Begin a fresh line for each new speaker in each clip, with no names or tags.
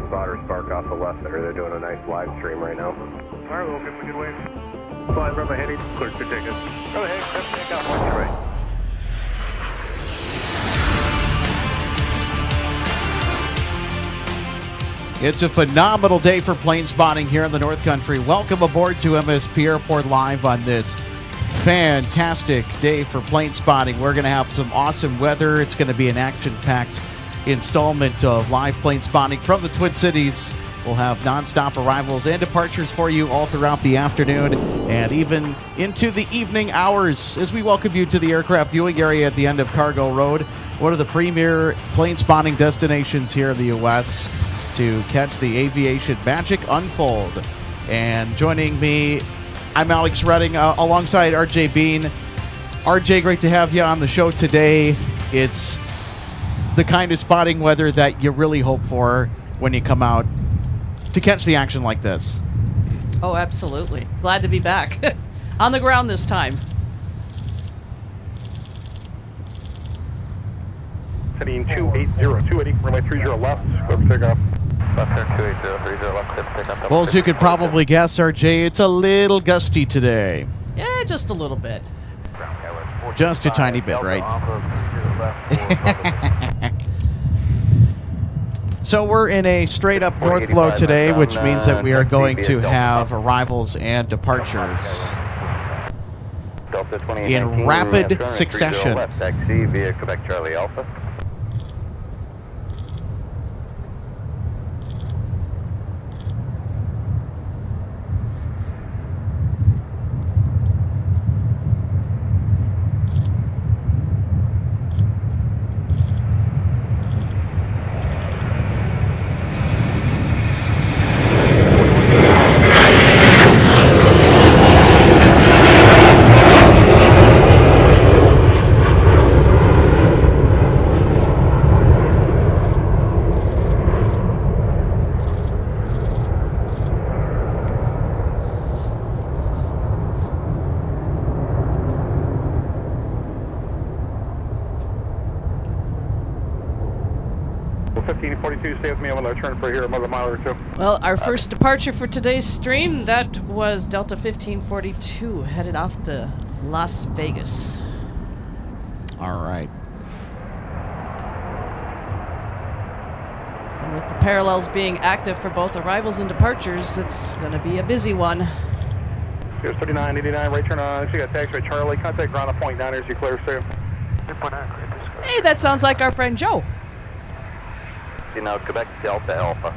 the spotters park off the left there. They're doing a nice live stream right now.
All right, we'll give them a good wave.
Fly from heading, clear to tickets.
Go ahead, let's take out one right.
It's a phenomenal day for plane spotting here in the North Country. Welcome aboard to MSP Airport live on this fantastic day for plane spotting. We're going to have some awesome weather. It's going to be an action-packed installment of live plane spotting from the Twin Cities. We'll have nonstop arrivals and departures for you all throughout the afternoon and even into the evening hours as we welcome you to the aircraft viewing area at the end of Cargo Road, one of the premier plane spotting destinations here in the U.S. to catch the aviation magic unfold. And joining me, I'm Alex Redding alongside RJ Bean. RJ, great to have you on the show today. It's the kind of spotting weather that you really hope for when you come out to catch the action like this.
Oh, absolutely. Glad to be back. On the ground this time.
Heading 280, 280, runway 30 left, clear for takeoff.
Left turn 280, 30 left, clear for takeoff.
Well, as you could probably guess, RJ, it's a little gusty today.
Yeah, just a little bit.
Just a tiny bit, right? So we're in a straight-up north flow today, which means that we are going to have arrivals and departures in rapid succession.
Taxi via Quebec Charlie Alpha.
Stay with me. I'm going to turn for here another mile or two.
Well, our first departure for today's stream, that was Delta 1542, headed off to Las Vegas.
All right.
And with the parallels being active for both arrivals and departures, it's going to be a busy one.
Here's 3989, right turn on. You got taxi right Charlie. Contact ground at point 9 as you clear, sir.
Hey, that sounds like our friend Joe.
Now Quebec Delta Alpha.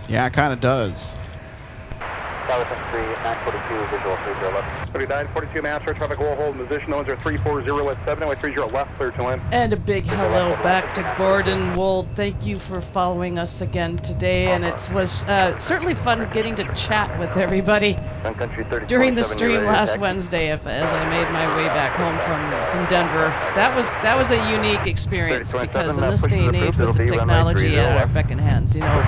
Yeah, it kind of does.
Tower 3, 942, visual 30 left.
3942 master, traffic will hold in position. Those are 340 at 7, way 30 left, clear to land.
And a big hello back to Gordon Wold. Thank you for following us again today, and it was certainly fun getting to chat with everybody
Sun Country 30,
during the stream last Wednesday as I made my way back home from Denver. That was a unique experience because in this day and age with the technology at our beck and hands, you know,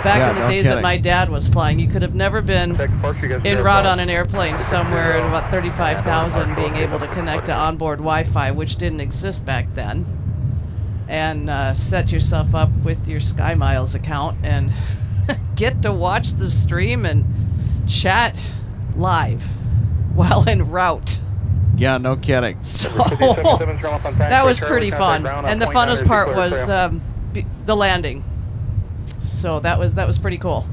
back in the days that my dad was flying, you could have never been en route on an airplane somewhere at about 35,000 being able to connect to onboard Wi-Fi, which didn't exist back then, and set yourself up with your Sky Miles account and get to watch the stream and chat live while en route.
Yeah, no kidding.
So that was pretty fun, and the funnest part was the landing. So that was pretty cool.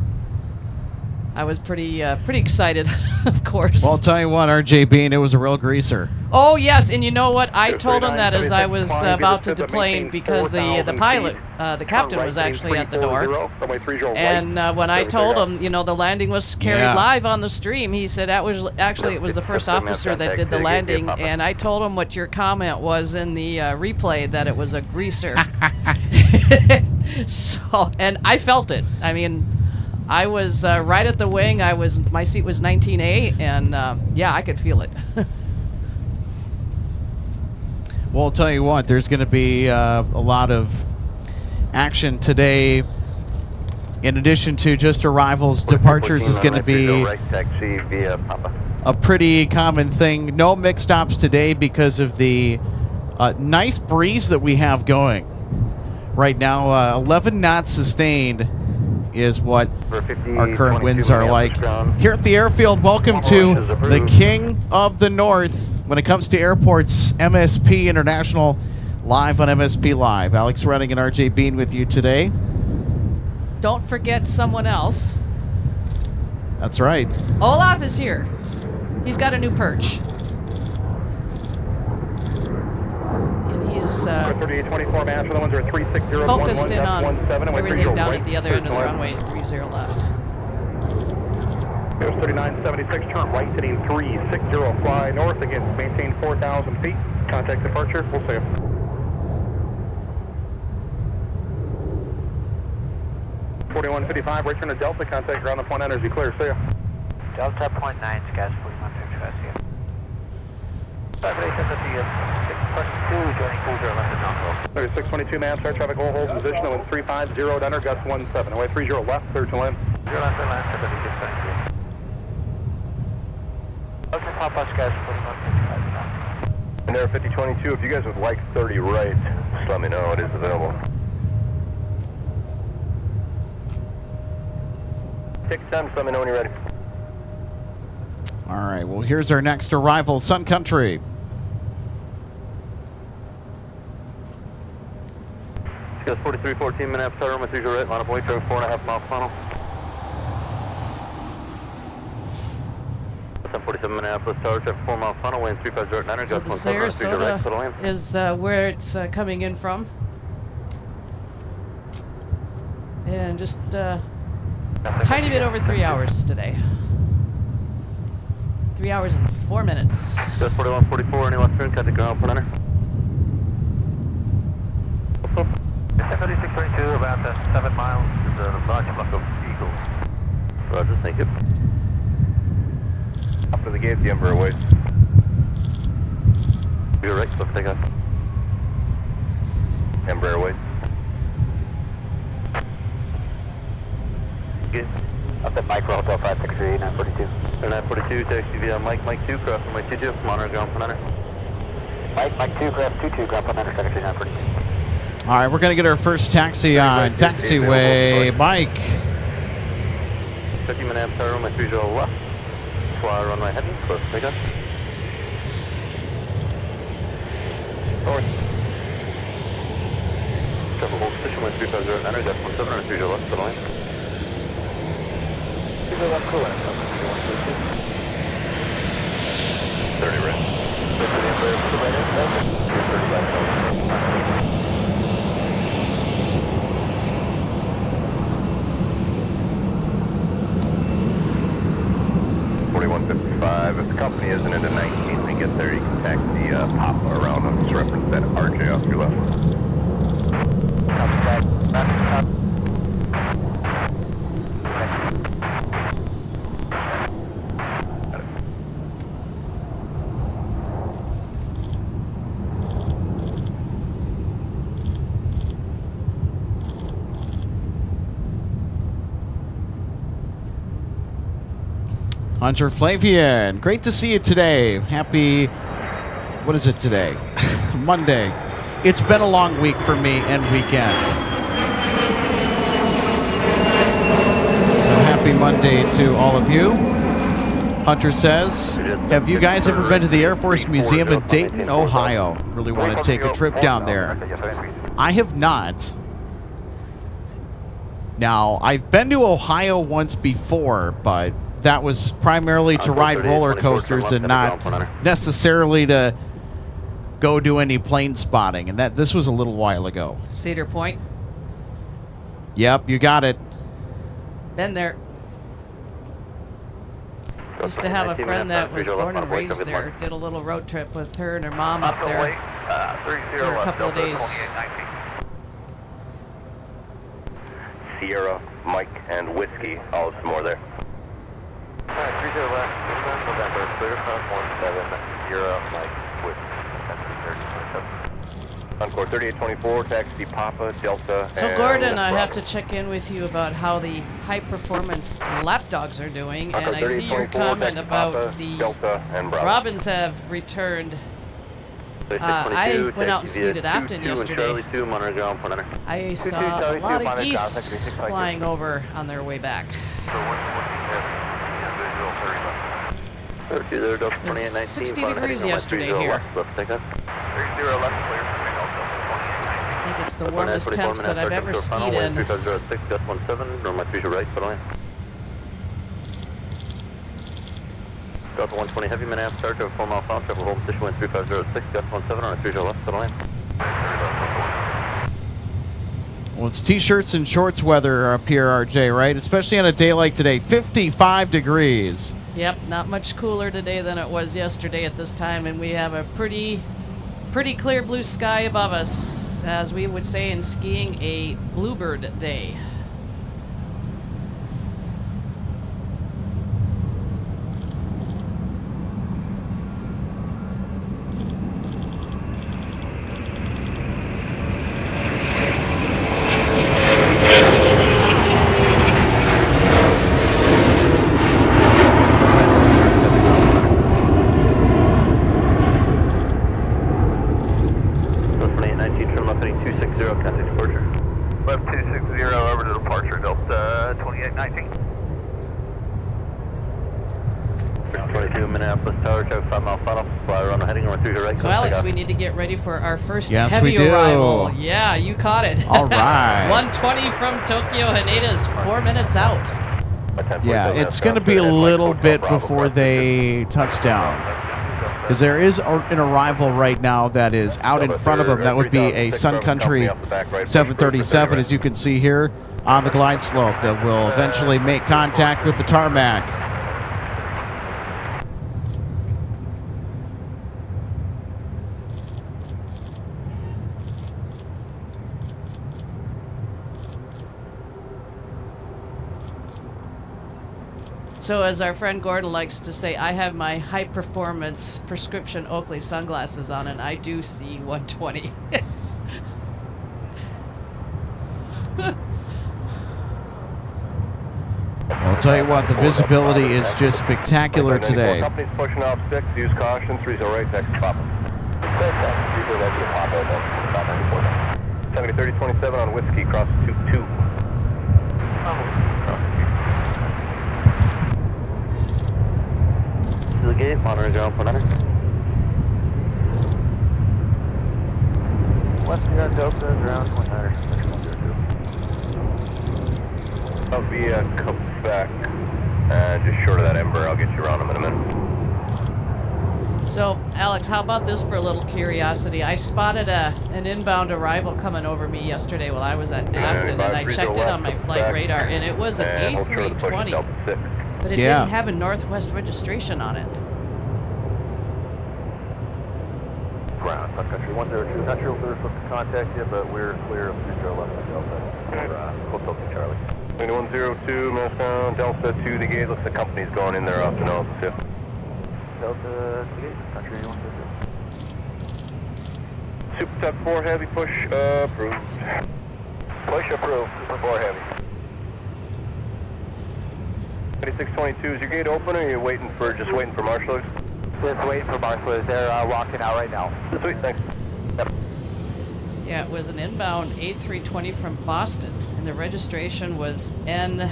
I was pretty excited, of course.
Well, I'll tell you what, RJ Bean, it was a real greaser.
Oh, yes, and you know what? I told him that as I was about to deplane because the pilot, the captain, was actually at the door. And when I told him, you know, the landing was carried live on the stream, he said it was the first officer that did the landing, and I told him what your comment was in the replay, that it was a greaser. So, and I felt it. I mean, I was right at the wing. My seat was 19A, and yeah, I could feel it.
Well, I'll tell you what, there's going to be a lot of action today. In addition to just arrivals, departures is going to be a pretty common thing. No mixed stops today because of the nice breeze that we have going. Right now, 11 knots sustained is what our current winds are like. Here at the airfield, welcome to the King of the North when it comes to airports, MSP International, live on MSP Live. Alex Renning and RJ Bean with you today.
Don't forget someone else.
That's right.
Olaf is here. He's got a new perch. And he's focused in on everything down at the other end of the runway at 30 left.
Here's 3976, turn right, heading 360, fly north again, maintain 4,000 feet. Contact departure, we'll see you. $41.55, return to Delta, contact ground point energy clear, see ya.
Delta point 9, gas 4155, see ya. 5852, joining cruiser left and non-roll.
3622, maps, air traffic, hold position, wind 350, down gust 17, away 30 left, third to land.
0 left and land, 7622. Delta Papa, gas 4155.
And there 5022, if you guys would like 30 right, just let me know, it is available. Take your time, just let me know when you're ready.
All right, well, here's our next arrival, Sun Country.
Gus 4314, Minneapolis, tower, with usual right, line of way, traffic 4.5 mile funnel. 747 Minneapolis, tower, traffic 4 mile funnel, wind 3509,
So
Gus
the
17, right, total land.
Sarasota is where it's coming in from. And just a tiny bit over 3 hours today. 3 hours and 4 minutes.
Gus 4144, any left turn, contact ground point enter. 3622, about 7 miles to the large block of Eagle. Roger, thank you.
Up to the gate, the Emperor waits.
You're right, let's take off.
Embraer waits.
Good. Up at Mike Hotel 563, 942. 942, taxi via Mike 2, cross from Mike 22, monitor ground point enter. Mike 2, cross 22, ground point enter, secretary 942.
All right, we're going to get our first taxi on taxiway Mike.
50 minute tower, runway 30 left. Fly runway heading, close, take off. North. Travel hold position, wind 350, enter, gas 17, and 30 left, to the line. 30 left, cool, and 30 right. 30 left,
4155. If the company isn't into 19 when you get there, you can taxi Papa around them. Just reference that RJ off your left.
Hunter Flavian, great to see you today. Happy, what is it today? Monday. It's been a long week for me and weekend. So happy Monday to all of you. Hunter says, have you guys ever been to the Air Force Museum in Dayton, Ohio? Really want to take a trip down there. I have not. Now, I've been to Ohio once before, but that was primarily to ride roller coasters and not necessarily to go do any plane spotting. And this was a little while ago.
Cedar Point.
Yep, you got it.
Been there. Used to have a friend that was born and raised there. Did a little road trip with her and her mom up there for a couple of days.
Sierra, Mike, and Whiskey. All some more there.
30 left, November, clear from 17, Sierra, Mike, Whiskey.
Encore 3824, taxi Papa, Delta.
So Gordon, I have to check in with you about how the high performance lapdogs are doing, and I see your comment about the
Delta and
Robins have returned I went out and skied at Afton yesterday.
Charlie 2, monitor ground plan.
I saw a lot of geese flying over on their way back. It was 60 degrees yesterday here. I think it's the warmest temps that I've ever skied in.
Delta 120 heavy, Minneapolis Airport, 4 mile south, travel home, position wind 3506, gust 17 on a 30 left, to the line.
Well, it's t-shirts and shorts weather up here, RJ, right? Especially on a day like today, 55 degrees.
Yep, not much cooler today than it was yesterday at this time, and we have a pretty clear blue sky above us, as we would say in skiing, a bluebird day. So, Alex, we need to get ready for our first heavy arrival. Yeah, you caught it.
All right.
120 from Tokyo Haneda's 4 minutes out.
Yeah, it's going to be a little bit before they touch down. Because there is an arrival right now that is out in front of them. That would be a Sun Country 737, as you can see here on the glide slope, that will eventually make contact with the tarmac.
So as our friend Gordon likes to say, I have my high-performance prescription Oakley sunglasses on, and I do see 120.
I'll tell you what, the visibility is just spectacular today.
Company's pushing off 6, use caution, 30 right, next pop. 70-30-27 on Whiskey, cross 2-2.
To the gate, monitor ground plan. West Sierra Delta, ground 19.
I'll be Quebec, just short of that Ember. I'll get you around them in a minute.
So, Alex, how about this for a little curiosity? I spotted an inbound arrival coming over me yesterday while I was at Afton, and I checked it on my flight radar, and it was an A320, but it didn't have a Northwest registration on it.
Ground, Sun Country 102. Not sure if they're supposed to contact you, but we're clear of 30 left Delta. Close up to Charlie.
2102, Minnesota, Delta to the gate. Looks like the company's going in there off the nose.
Delta to the gate, Country 102.
Super Tuck 4 heavy, push approved.
Push approved, Super 4 heavy.
2622, is your gate open or are you just waiting for marshals?
Just waiting for marshals. They're walking out right now.
Sweet, thanks. Yep.
Yeah, it was an inbound A320 from Boston, and the registration was N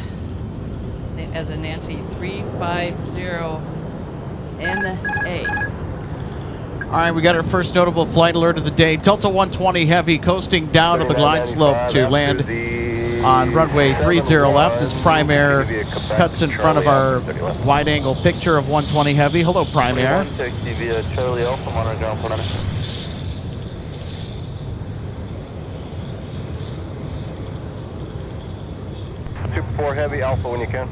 as in Nancy 350NA.
All right, we got our first notable flight alert of the day. Delta 120 Heavy coasting down to the glide slope to land on runway 30 left as Prime Air cuts in front of our wide-angle picture of 120 Heavy. Hello, Prime Air.
Taxi via Charlie Alpha, monitor ground plan.
Super 4 heavy, Alpha when you can.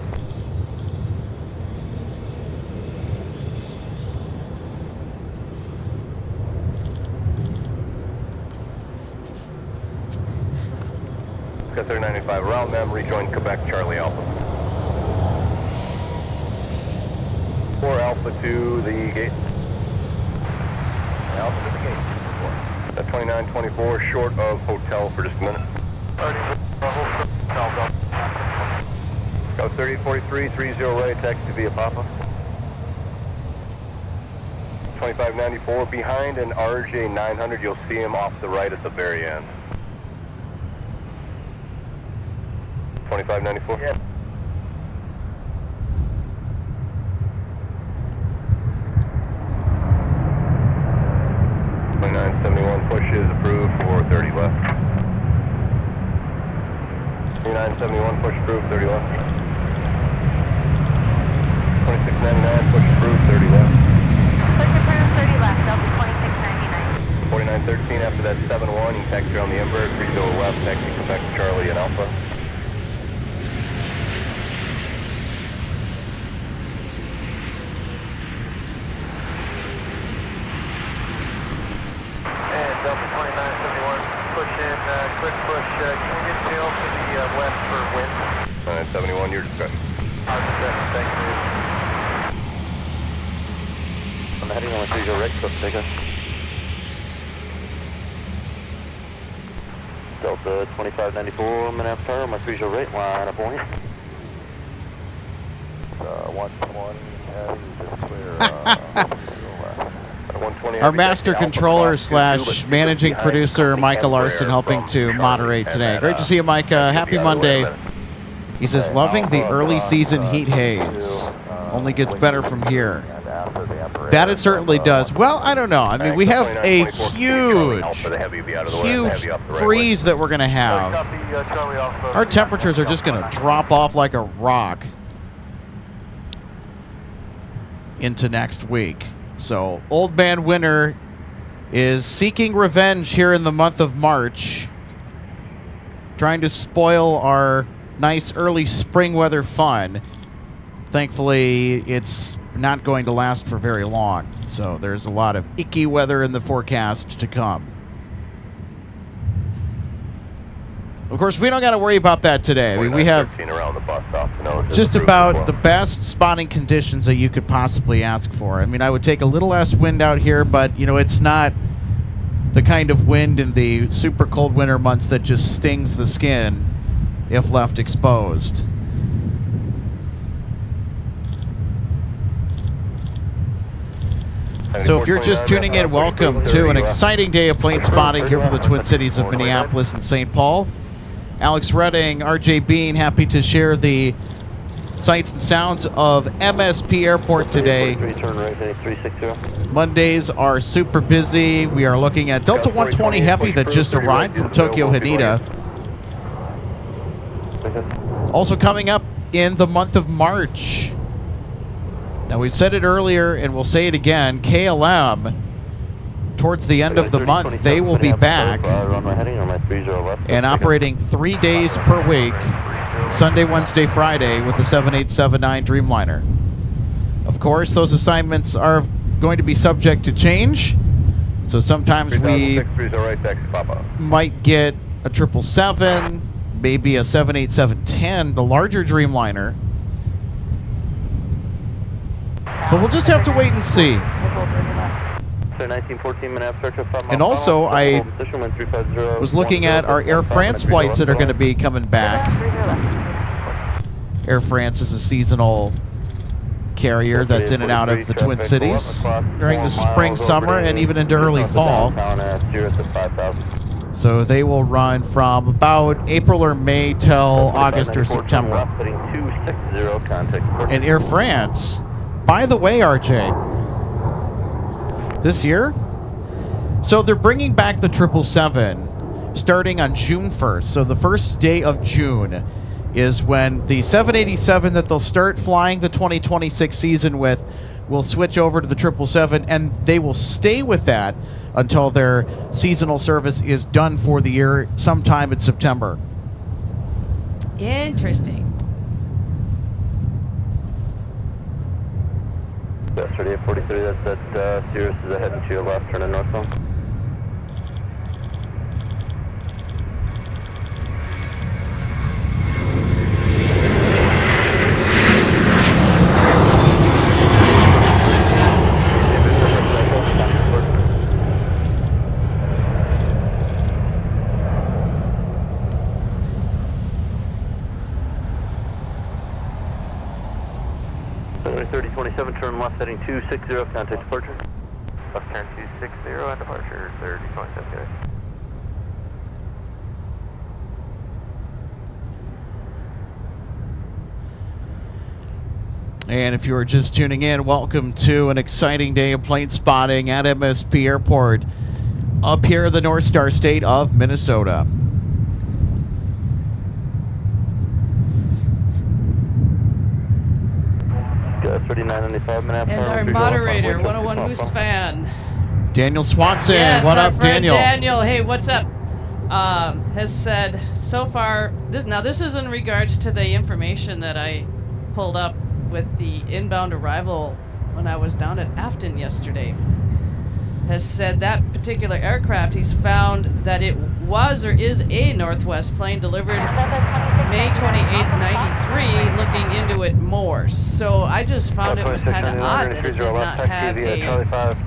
Got 3095 around them, rejoin Quebec, Charlie Alpha. 4 Alpha to the gate.
Alpha to the gate.
2924, short of hotel for just a minute. Go 3043, 30 right, taxi via Papa. 2594 behind an RJ 900. You'll see him off the right at the very end. 2594? Yeah. Push is approved for 30 left. 3971 push approved 30 left. 2699 push approved 30 left.
Push approved 30 left, Delta 2699.
4913 after that 71, you can taxi around the Embraer, 30 left, taxi Quebec Charlie and Alpha.
Delta 2971, push in, quick push, Union tail to the west for wind.
971, your discretion.
Our discretion, thank you. I'm heading on the visual right, so take us. Delta 2594, Minneapolis Tower, my visual right, line up point. 120, just clear,
Our master controller / managing producer, Micah Larson, helping to moderate today. Great to see you, Micah. Happy Monday. He says, loving the early season heat haze. Only gets better from here. That it certainly does. Well, I don't know. I mean, we have a huge freeze that we're going to have. Our temperatures are just going to drop off like a rock into next week. So, Old Man Winter is seeking revenge here in the month of March, trying to spoil our nice early spring weather fun. Thankfully, it's not going to last for very long, so there's a lot of icky weather in the forecast to come. Of course, we don't got to worry about that today. I mean, we have just about the best spotting conditions that you could possibly ask for. I mean, I would take a little less wind out here, but, you know, it's not the kind of wind in the super cold winter months that just stings the skin if left exposed. So if you're just tuning in, welcome to an exciting day of plane spotting here from the Twin Cities of Minneapolis and St. Paul. Alex Redding, RJ Bean, happy to share the sights and sounds of MSP Airport today. Mondays are super busy. We are looking at Delta 120 Heavy that just arrived from Tokyo Haneda. Also coming up in the month of March. Now, we've said it earlier, and we'll say it again, KLM, towards the end of the month, they will be back and operating 3 days per week, Sunday, Wednesday, Friday, with the 7879 Dreamliner. Of course, those assignments are going to be subject to change, so sometimes we might get a 777, maybe a 787-10, the larger Dreamliner. But we'll just have to wait and see. And also, I was looking at our Air France flights that are going to be coming back. Air France is a seasonal carrier that's in and out of the Twin Cities during the spring, summer, and even into early fall. So they will run from about April or May till August or September. And Air France, by the way, RJ, this year, so they're bringing back the 777 starting on June 1st. So the first day of June is when the 787 that they'll start flying the 2026 season with will switch over to the 777, and they will stay with that until their seasonal service is done for the year sometime in September.
Interesting.
Yesterday at 43, that's at Sirius is ahead and to your left, turning northbound. Turn left heading 260, contact departure.
turn 260 and departure 30.78.
And if you are just tuning in, welcome to an exciting day of plane spotting at MSP Airport up here in the North Star state of Minnesota.
And our moderator, 101 Moose fan.
Daniel Swanson.
Yes,
what
our
up,
friend
Daniel?
Daniel, hey, what's up? Has said so far, this is in regards to the information that I pulled up with the inbound arrival when I was down at Afton yesterday. Has said that particular aircraft, he's found that it was or is a Northwest plane delivered May 28th, 93, looking into it more. So I just found it was kind of odd that it did not have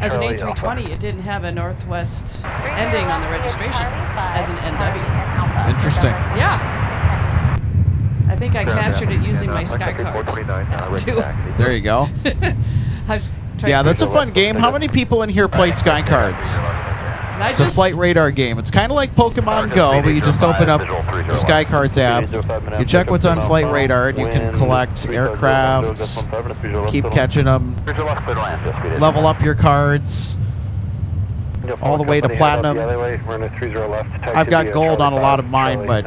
as an A320, it didn't have a Northwest ending on the registration as an NW.
Interesting.
Yeah. I think I captured it using my Sky Cards too.
There you go. Yeah, that's a fun game. How many people in here play Sky Cards? It's a flight radar game. It's kind of like Pokemon Go, but you just open up the Sky Cards app. You check what's on flight radar, and you can collect aircrafts, keep catching them, level up your cards, all the way to platinum. I've got gold on a lot of mine, but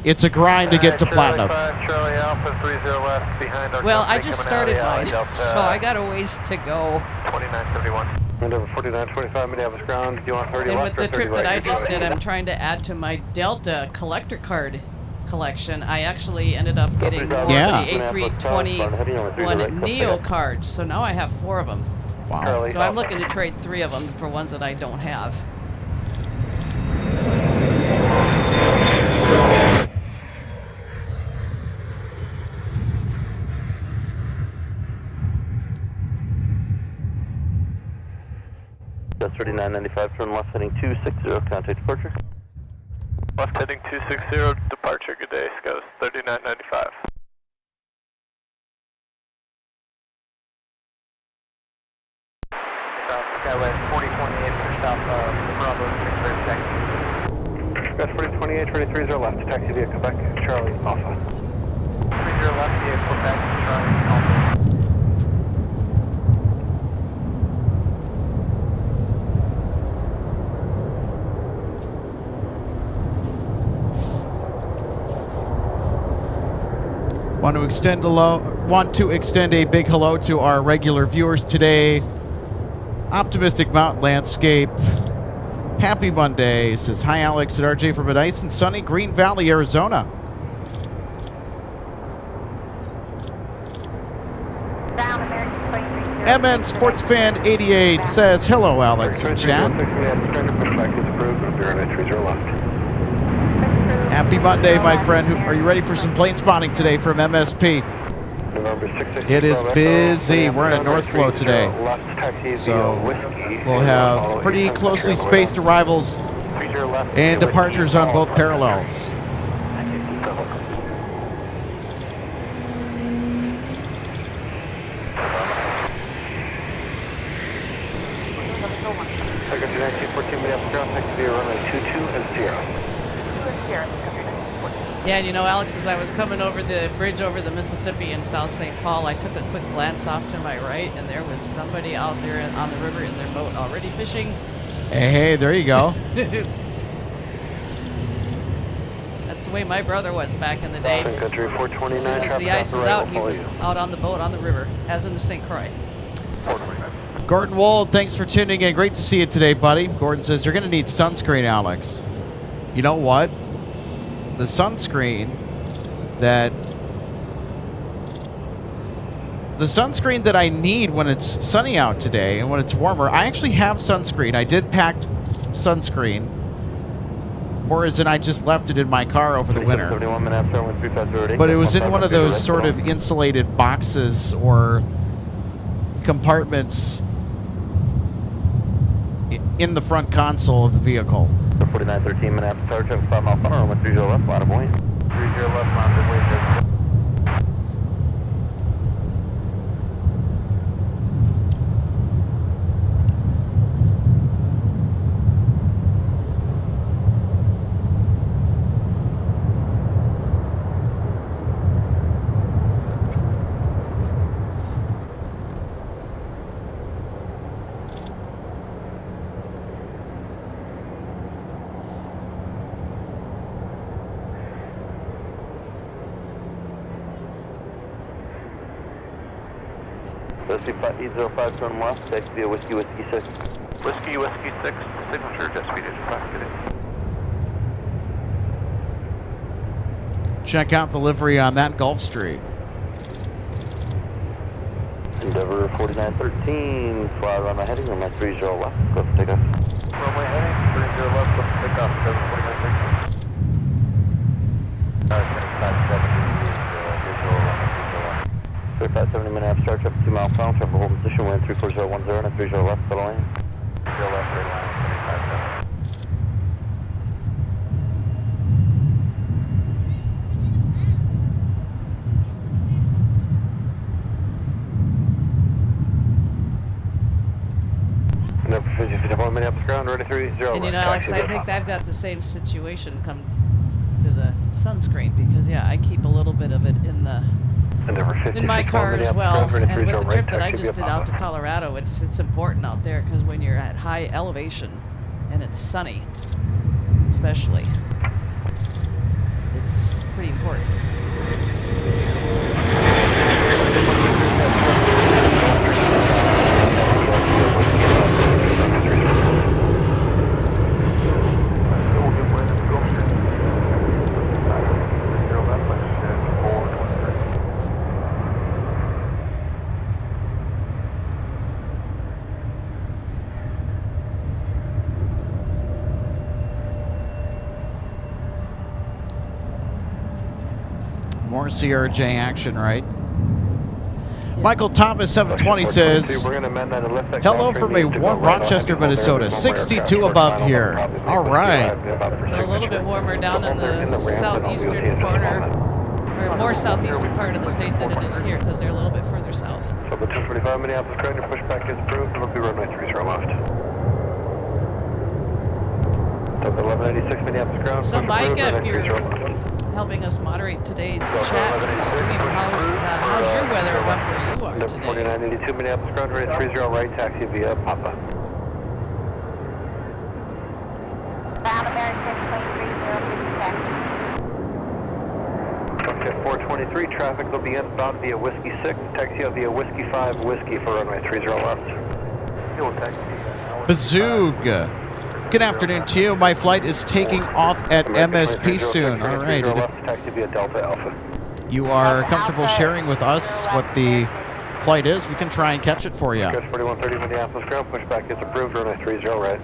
it's a grind to get to platinum.
Well, I just started mine, so I got a ways to go.
2971. Over 4925 Minneapolis ground. Do you want 30
and
left
with the
or 30
trip that
right?
I just did, I'm trying to add to my Delta collector card collection. I actually ended up getting more of the A321 Neo cards, so now I have 4 of them.
Wow.
So I'm looking to trade 3 of them for ones that I don't have.
That's 3995, turn left heading 260, contact departure.
Left heading 260, departure, good day, Scouts, 3995.
South Skywest 4028 for South Bravo 6 taxi. That's 4028, 230 left, taxi via Quebec, Charlie Alpha. 30 left via Quebec, Charlie Alpha.
Want to extend a big hello to our regular viewers today. Optimistic Mountain Landscape. Happy Monday. Says hi, Alex at RJ from a nice and sunny Green Valley, Arizona. MN Sports Fan 88 says hello, Alex and chat. Happy Monday, my friend. Are you ready for some plane spotting today from MSP? It is busy. We're in a north flow today. So we'll have pretty closely spaced arrivals and departures on both parallels.
Yeah, and you know, Alex, as I was coming over the bridge over the Mississippi in South St. Paul, I took a quick glance off to my right, and there was somebody out there on the river in their boat already fishing.
Hey, there you go.
That's the way my brother was back in the day.
Sun Country 429.
As soon as the ice was out, he was out on the boat on the river, as in the St. Croix.
Gordon Wold, thanks for tuning in. Great to see you today, buddy. Gordon says, you're going to need sunscreen, Alex. You know what? The sunscreen that I need when it's sunny out today and when it's warmer, I actually have sunscreen. I did pack sunscreen, whereas I just left it in my car over the winter. But it was in one of those sort of insulated boxes or compartments in the front console of the vehicle.
4913 Minneapolis, tower traffic 5 mile final, runway 30 left, line of way. 30 left, line of way. Whiskey 805, turn left, taxi via Whiskey 6.
Whiskey 6, signature just speeded.
Check out the livery on that Gulfstream.
Endeavor 4913, fly runway heading, runway 30 left, go for takeoff.
Runway heading, 30 left, go for takeoff, 749.
3570 Minneapolis, start up 2 mile pound, traffic hold position, wind 34010 and 30 left, settle in.
30 left, 3570.
Minneapolis ground, ready 30
And you know, Alex, I think I've got the same situation come to the sunscreen because, yeah, I keep a little bit of it in my car as well. And with the trip that I just did out to Colorado, it's important out there because when you're at high elevation and it's sunny, especially, it's pretty important.
More CRJ action, right? Michael Thomas 720 says, hello from a warm Rochester, Minnesota. 62 above here. All right.
So a little bit warmer down in the southeastern corner, or more southeastern part of the state than it is here because they're a little bit further south.
So the 245 Minneapolis ground, your pushback is approved. It'll be runway 30 left. So the 1186 Minneapolis ground.
So Mike, if you're helping us moderate today's chat for the stream, how's your weather up where you are today?
4982 Minneapolis ground, ready 30 right, taxi via Papa.
Bound American 230
Okay, 423, traffic will be inbound via Whiskey 6, taxi out via Whiskey 5, Whiskey for runway 30 left. Fuel taxi.
Bazoog. Good afternoon to you. My flight is taking off at MSP soon. All right. And
taxi via Delta Alpha.
if you are comfortable sharing with us what the flight is, we can try and catch it for you.
4130 Minneapolis ground, pushback is approved, runway 30 right.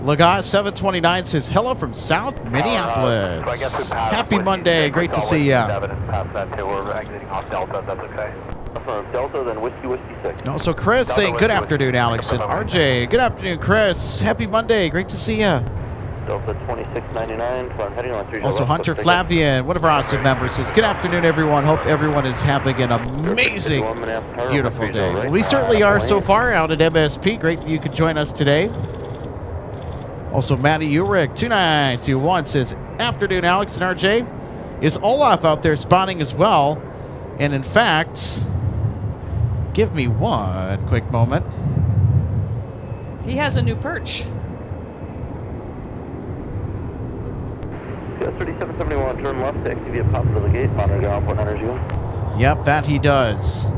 Lagat 729 says, hello from South Minneapolis. Happy Monday. Great to see you.
Past that too, we're exiting off Delta, that's okay.
Delta, then Whiskey 6.
And also Chris saying, good afternoon, Alex. And RJ, good afternoon, Chris. Happy Monday. Great to see you.
Delta 2699, heading on 30
Also,
left,
Hunter Flavian, one of our awesome members, says, good afternoon, everyone. Hope everyone is having an amazing, beautiful day. Well, we certainly are so far out at MSP. Great that you could join us today. Also, Matty Urick, 2921, says, afternoon, Alex and RJ. Is Olaf out there spotting as well? And in fact, give me one quick moment.
He has a new perch.
3771, turn left, taxi via Papa to the gate, monitor ground 100.
Yep, that he does.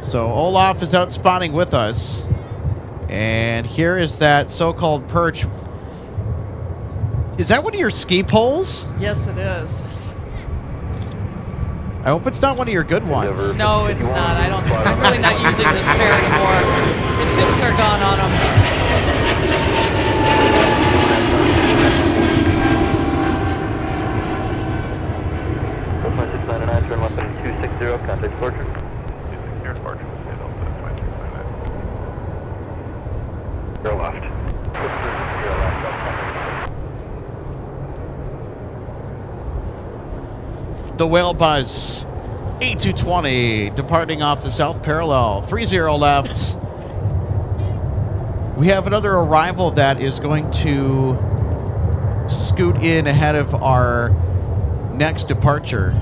So Olaf is out spotting with us. And here is that so-called perch. Is that one of your ski poles?
Yes, it is.
I hope it's not one of your good ones.
No, it's not. I'm really not using this pair anymore. The tips are gone on them.
2699, turn left heading 260, contact departure.
260 departure, Delta 2699.
Zero left.
The Whale Buzz, 8220, departing off the south parallel, 30 left. We have another arrival that is going to scoot in ahead of our next departure.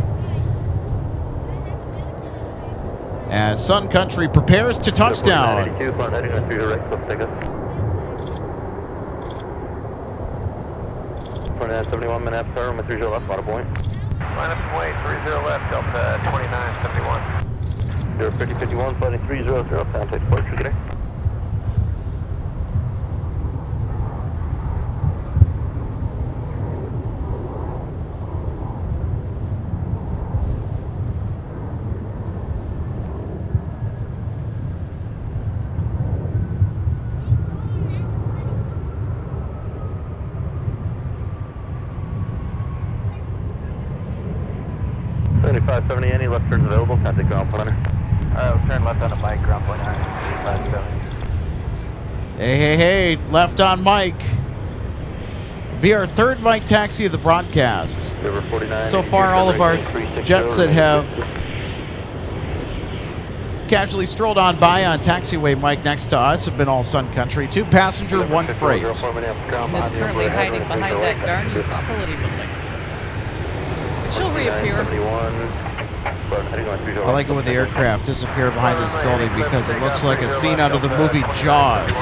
As Sun Country prepares to touchdown.
2971 Minneapolis, runway 30 left, bottom point.
Line up and wait, 30 left, Delta 2971.
5051, flight 300, contact departure today. Any left turns available? Contact ground planner. Turn left on a Mike, ground planner.
Hey, left on Mike. Be our third Mike taxi of the broadcast. So far, all of our jets that have casually strolled on by on taxiway Mike next to us have been all Sun Country. 2 passenger, 1 freight.
And it's currently hiding behind that darn utility building. But she'll reappear.
I like it when the aircraft disappear behind this building because it looks like a scene out of the movie Jaws.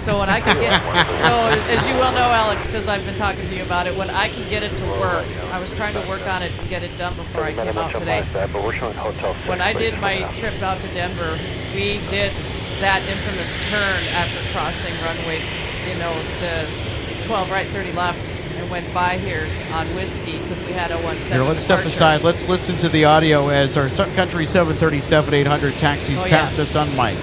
So when I can get, as you well know, Alex, because I've been talking to you about it, when I can get it to work, I was trying to work on it and get it done before I came out today. When I did my trip out to Denver, we did that infamous turn after crossing runway, the 12 right, 30 left. Went by here on Whiskey because we had a 17
Here, let's step aside. Let's listen to the audio as our Sun Country 737-800 taxis past us on Mike.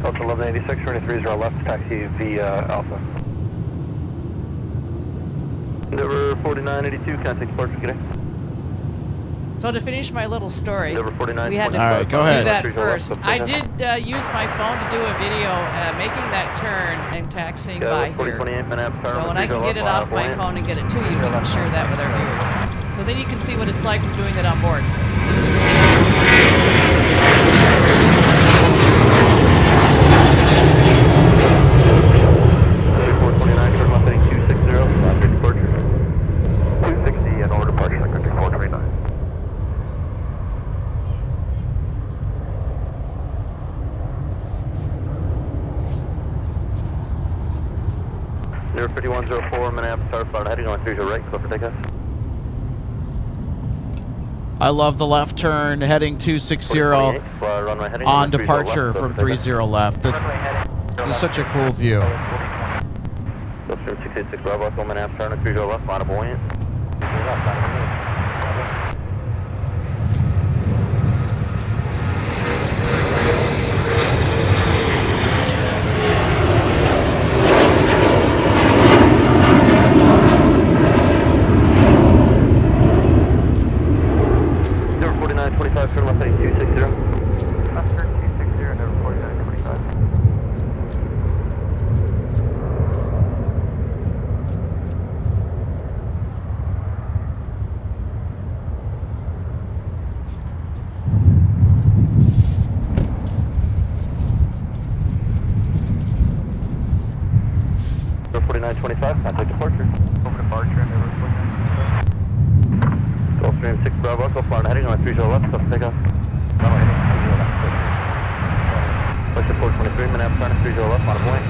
Delta 1186, running 30 left, taxi via Alpha. Endeavor 4982, contact departure today.
So to finish my little story,
Endeavor 49.
we had to
All right, go ahead.
do that first. I did use my phone to do a video making that turn and taxiing by here. So when I can get it off my phone and get it to you, we can share that with our viewers. So then you can see what it's like from doing it on board. Number 5104, Minneapolis Airport, heading on 30 right, clear for takeoff.
I love the left turn heading 260 on departure from 30 left. This is such a cool view.
686 Bravo, Minneapolis turn 30 left, line of buoyant. Turn left heading 260. Left turn 260, number 4925. Number 4925, contact departure. Over departure, number 4925. Gulf Stream 6 Bravo, Gulf Florida heading on 30 left, clear for takeoff. Push 423, Minneapolis turn 30 left, on a point.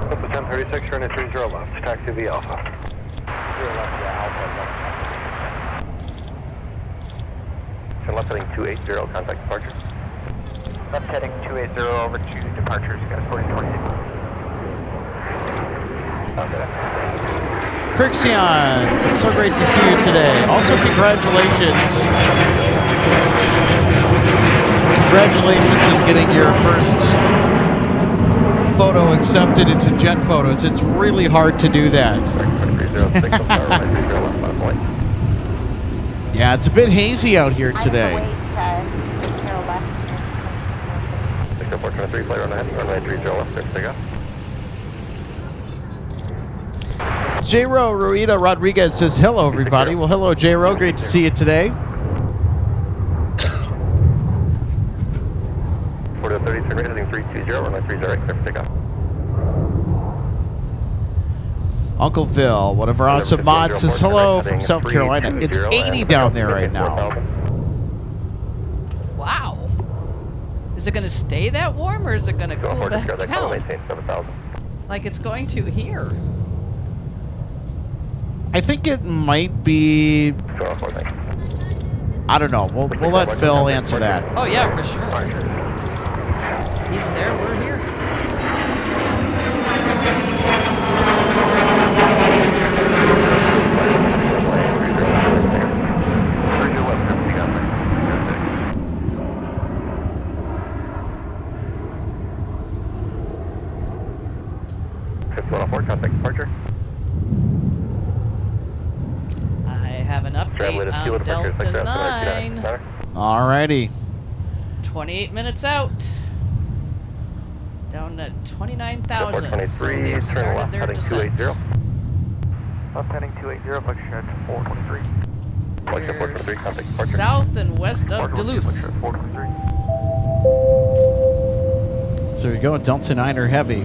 Delta 1036, running 30 left, taxi via Alpha. 0 left via Alpha. Turn left heading 280, contact departure. Left heading 280 over to departure, you got 1428.
Crixion, so great to see you today. Also, congratulations. Congratulations on getting your first photo accepted into Jet Photos. It's really hard to do that. Yeah, it's a bit hazy out here today. J-Ro Ruida Rodriguez says, hello, everybody. Well, hello, J-Ro. Great to see you today.
4033, heading 320, runway 30, clear for takeoff.
Uncle Phil, one of our awesome mods, says hello from South Carolina. It's 80 down there right now.
Wow. Is it going to stay that warm, or is it going to cool back down? Like it's going to here.
I think it might be... I don't know. We'll let Phil answer that.
Oh, yeah, for sure. He's there, we're here.
Contact departure.
I have an update on Delta 9.
Alrighty.
28 minutes out. Down to 29,000. So they've started their descent.
Left heading 280, pushing at 423.
We're south and west of Duluth.
So we go, Delta 9 are heavy.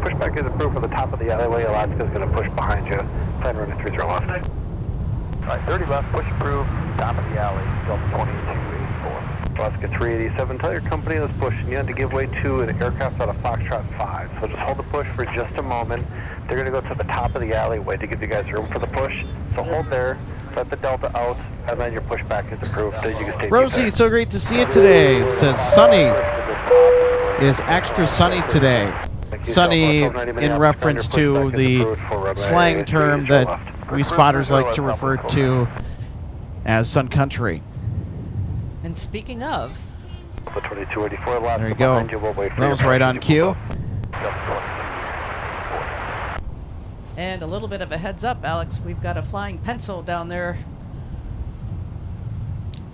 Pushback is approved for the top of the alleyway. Alaska's going to push behind you. Plan running 30 left. Alright, 30 left, push approved, top of the alley, Delta 2284. Alaska 387, tell your company that's pushing you to give way to an aircraft out of Foxtrot 5. So just hold the push for just a moment. They're going to go to the top of the alleyway to give you guys room for the push. So hold there, let the Delta out, and then your pushback is approved. So you can stay
Rosie, so great to see you today. Says sunny is extra sunny today. Sunny in reference to the slang term that we spotters like to refer to as Sun Country.
And speaking of,
there you go. That was right on cue.
and a little bit of a heads up, Alex, we've got a flying pencil down there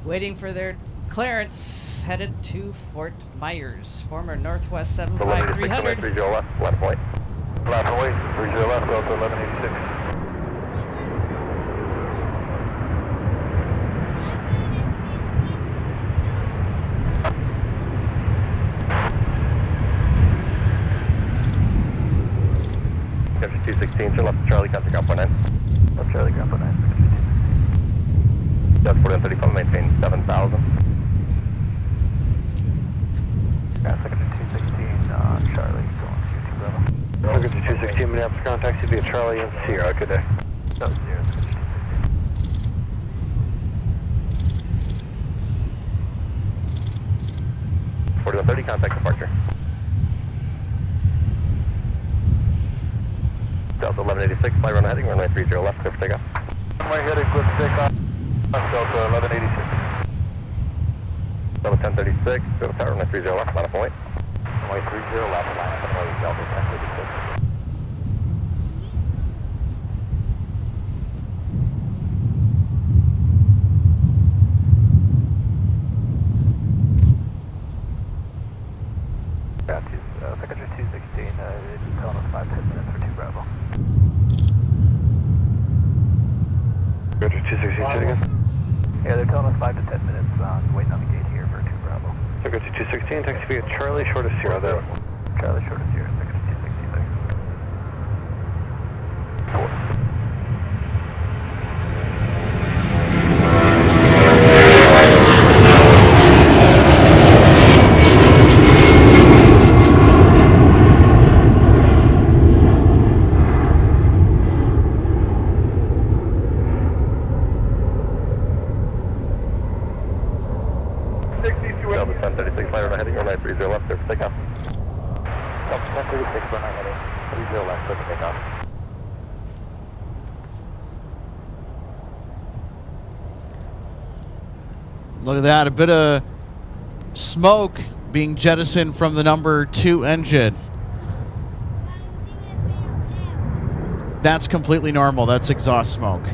waiting for their clearance, headed to Fort Myers, former Northwest 75300.
30 left, left point. Left away, 30 left, Delta 1186. Country 216, left Charlie, contact ground point 9. Left Charlie, ground point 9. Delta 4135, maintain 7,000.
Yeah, second to 216, Charlie, going to 2 level. Second to 216, Minneapolis ground taxi via Charlie and Sierra, good day. That was 0,
4130, contact departure. Delta 1186, fly run heading, runway 30 left, clear for takeoff.
Runway heading, clear for takeoff. Delta 1186.
Delta 1036, go to tower, runway 30 left, line up and wait.
Runway 30 left, line up and wait, Delta 1036. Secretary 216, it's telling us 5 minutes for 2 Bravo. Secretary 216, say it again. Yeah, they're telling us 5 to 10 minutes. Waiting on the gate here for 2 Bravo. So go to 216, taxi via Charlie, short of 0 there. Charlie, short of 0, 266. 4.
Delta Sun 36, flight runway heading runway 30 left, clear for takeoff.
Delta Sun 36, runway heading 30 left, clear for takeoff.
Look at that. A bit of smoke being jettisoned from the number 2 engine. That's completely normal. That's exhaust smoke.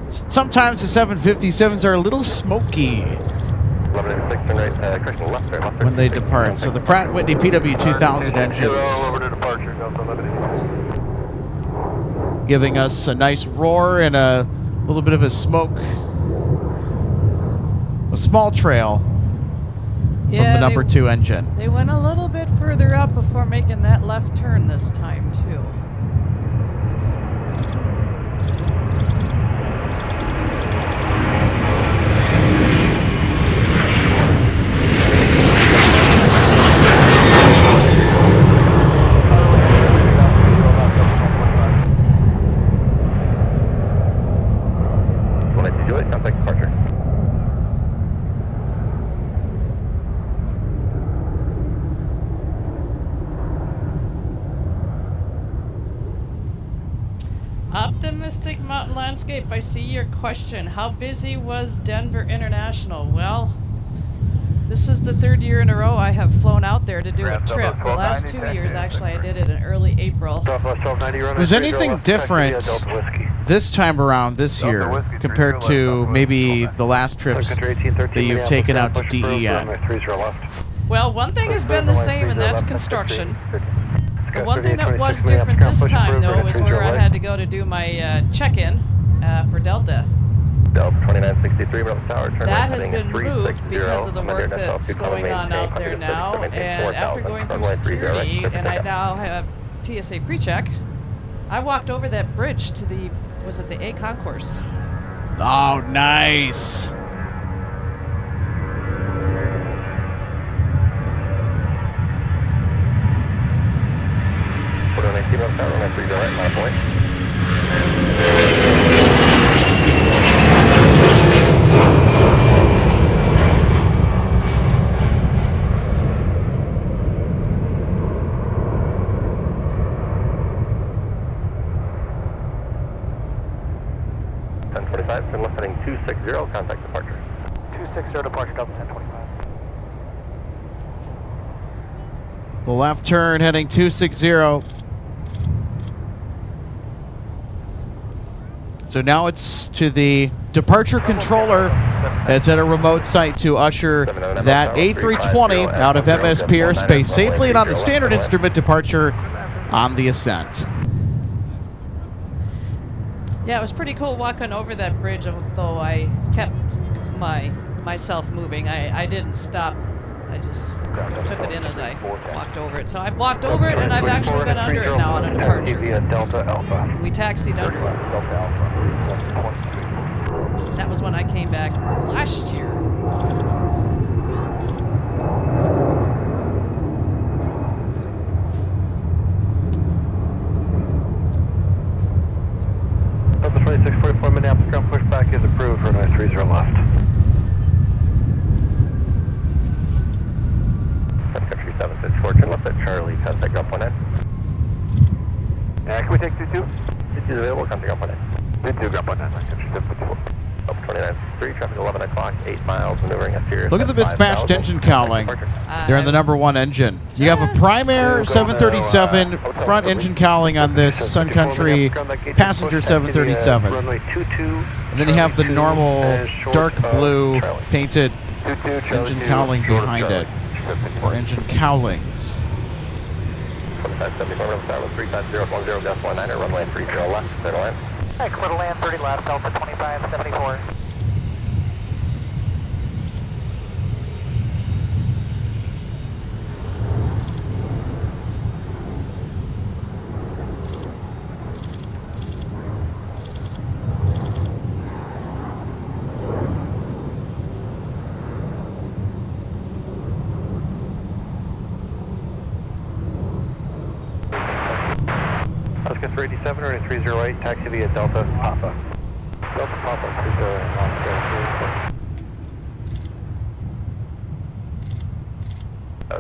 Sometimes the 757s are a little smoky
1186, turn right, correction, left, turn left.
when they depart. So the Pratt & Whitney PW2000 engines
Over to departure, Delta 11.
giving us a nice roar and a little bit of a smoke, a small trail from the number 2 engine.
They went a little bit further up before making that left turn this time, too.
Contact departure.
Optimistic Mountain Landscape, I see your question. How busy was Denver International? Well, this is the 3rd year in a row I have flown out there to do a trip. The last 2 years, actually, I did it in early April.
Was anything different this time around this year compared to maybe the last trips that you've taken out to DEN?
Well, one thing has been the same, and that's construction. The one thing that was different this time, though, is where I had to go to do my check-in for Delta.
Delta 2963, Bravo Tower, turn
That
right,
has
heading
been
360,
moved because of the work that's going on out there now. And after going through security, and I now have TSA pre-check, I walked over that bridge to the, was it the A concourse?
Oh, nice.
Put on 18 Bravo Tower, runway 30 right, 9 point. Turn left heading 260, contact departure.
260 departure, Delta 1025.
The left turn heading 260. So now it's to the departure controller that's at a remote site to usher that A320 out of MSP airspace safely and on the standard instrument departure on the ascent.
Yeah, it was pretty cool walking over that bridge, although I kept myself moving. I didn't stop. I just took it in as I walked over it. So I've walked over it, and I've actually been under it now on a departure. We taxied under it. That was when I came back last year.
Delta 2644, Minneapolis ground pushback is approved for 30 left.
Sun Country 764, turn left at Charlie, contact ground point 9.
Can we take 22?
22 is available, contact ground point 9.
22, ground point 9, Sun Country 754.
Up 29.3, traffic 11 o'clock, 8 miles, maneuvering at Sirius.
Look at the mismatched engine cowling. They're in the number 1 engine. You have a prime air 737 front engine cowling on this Sun Country passenger 737. And then you have the normal dark blue painted engine cowling behind it, or engine cowlings.
2574, Bravo Tower, 350, 10, gas 19, runway 30 left, clear to land.
Hi, clear to land 30 left, Delta 2574. Oscar 387 or 308, taxi via Delta Papa. Delta Papa,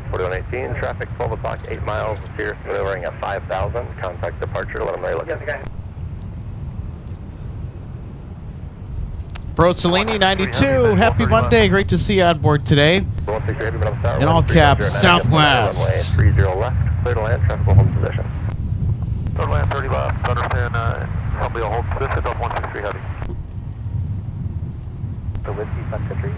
4118, traffic 12 o'clock, 8 miles, Fierce maneuvering at 5,000, contact departure, let them know you're looking.
Bro Cellini 92, happy Monday. Great to see you on board today. In all caps, Southwest.
30 left, clear to land, traffic will hold position.
Clear to land 30 left, understand, probably a hold position, Delta 163 heavy. The Whiskey, Sun Country,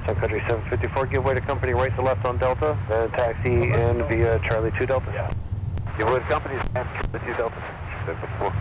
Sun Country 754, give way to company right to left on Delta, then taxi in via Charlie 2 Delta. Yeah. Give way to company, Charlie 2 Delta. 754.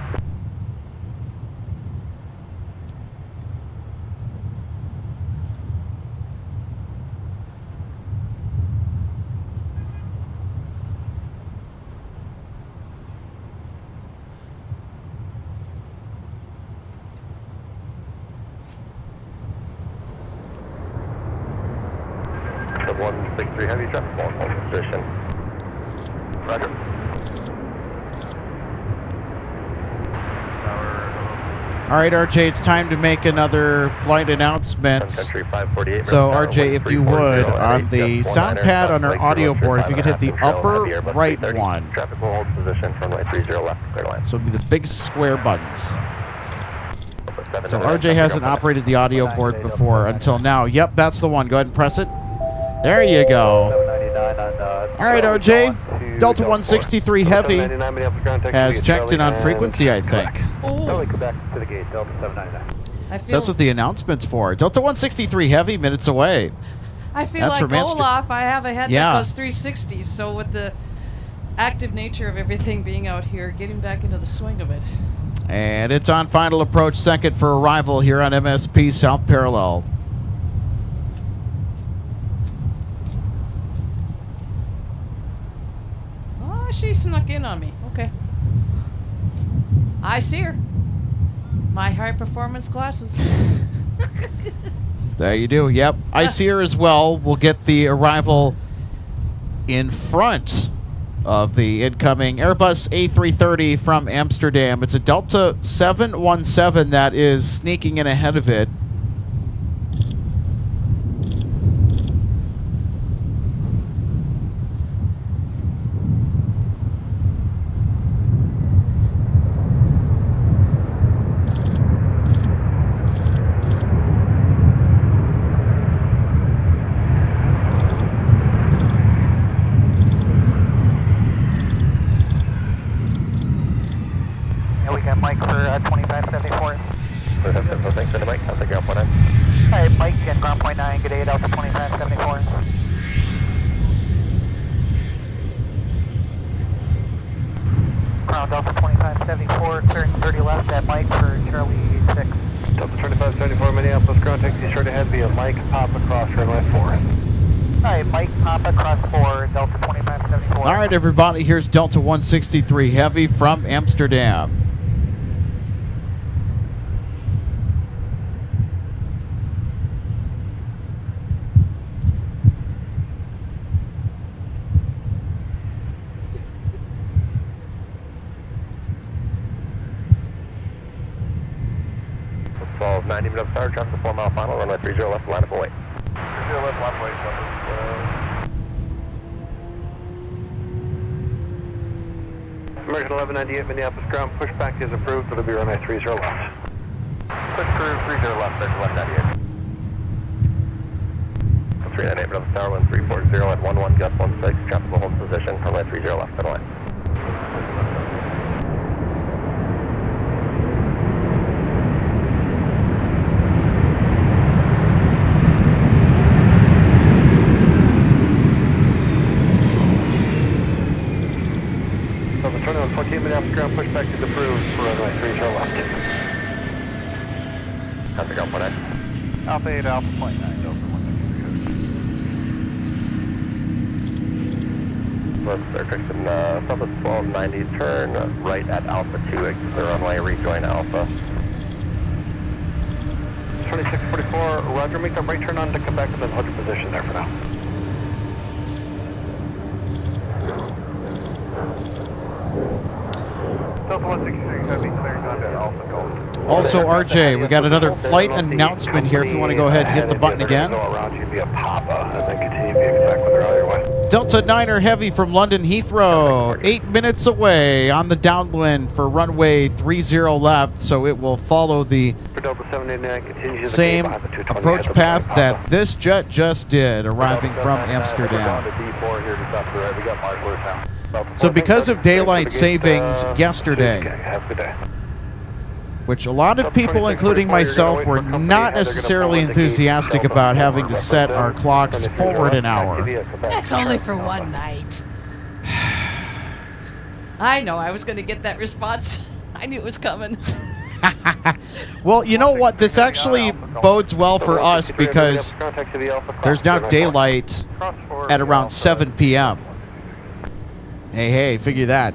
The 163 heavy traffic will hold position. Roger.
All right, RJ, it's time to make another flight announcement.
Sun Country 548.
So, RJ, if you would, on the sound pad on our audio board, if you could hit the upper right one.
Traffic will hold position, runway 30 left, clear to land.
So, it'll be the big square buttons. So, RJ hasn't operated the audio board before until now. Yep, that's the one. Go ahead and press it. There you go. All right, RJ. Delta 163 Heavy has checked in on frequency, I think.
Go back to the gate, Delta 799.
I
So
feel,
that's what the announcement's for. Delta 163 Heavy, minutes away.
I feel
That's
like
from Amsterdam.
Olaf. I have a head
Yeah.
that goes 360. So with the active nature of everything being out here, getting back into the swing of it.
And it's on final approach, second for arrival here on MSP South Parallel.
Oh, she snuck in on me. Okay. I see her. My high performance glasses.
There you do. Yep. I see her as well. We'll get the arrival in front of the incoming Airbus A330 from Amsterdam. It's a Delta 717 that is sneaking in ahead of it.
Yeah, we got Mike for 2574.
Thanks for the Mike. I'll take you up one end.
Hi, Mike and ground point 9, good day, Delta 2574. Ground Delta 2574, clearing 30 left at Mike for Charlie 86. Delta 2574, Minneapolis, ground taxi straight ahead via Mike, pop across runway 4. Hi, Mike, pop across 4, Delta 2574.
All right, everybody. Here's Delta 163 Heavy from Amsterdam.
Fall 90 minutes start, traffic 4 mile final, runway 30 left, line up away.
30 left, line away, American 1198 Minneapolis ground, pushback is approved, it'll be runway 30 left.
Push through 30 left, there's 198. 398 minutes tower, 1340 at 11, gust 16, traffic will hold position, runway 30 left, clear to land.
Minneapolis ground, push back to the approved for runway 30 left.
Copy, go point 9.
Alpha 8, Alpha point 9, Delta 1.
Let's start fixing Southwest 1290, turn right at Alpha 2, exit the runway, rejoin Alpha.
2644, roger, make that right turn on to come back to the 100 position there for now. Delta 163, heavy, clearing on to Alpha Golf.
Also, RJ, we got another flight announcement here if you want to go ahead and hit the button again.
Go around you via Papa and then continue via exact with the route your way.
Delta 9er Heavy from London Heathrow, 8 minutes away on the downwind for runway 30 left, so it will follow the
For Delta 789, continue to
same
the gate behind the 220,
approach
head
path
up
that
Papa.
this jet just did, arriving from Amsterdam.
D4 here just off the right. We got markers now.
So because of daylight savings yesterday,
Okay, have a good day.
which a lot of people, including myself, were not necessarily enthusiastic about having to set our clocks forward an hour.
That's only for one night. I know I was going to get that response. I knew it was coming.
Well, you know what? This actually bodes well for us because there's now daylight at around 7 p.m. Hey, figure that.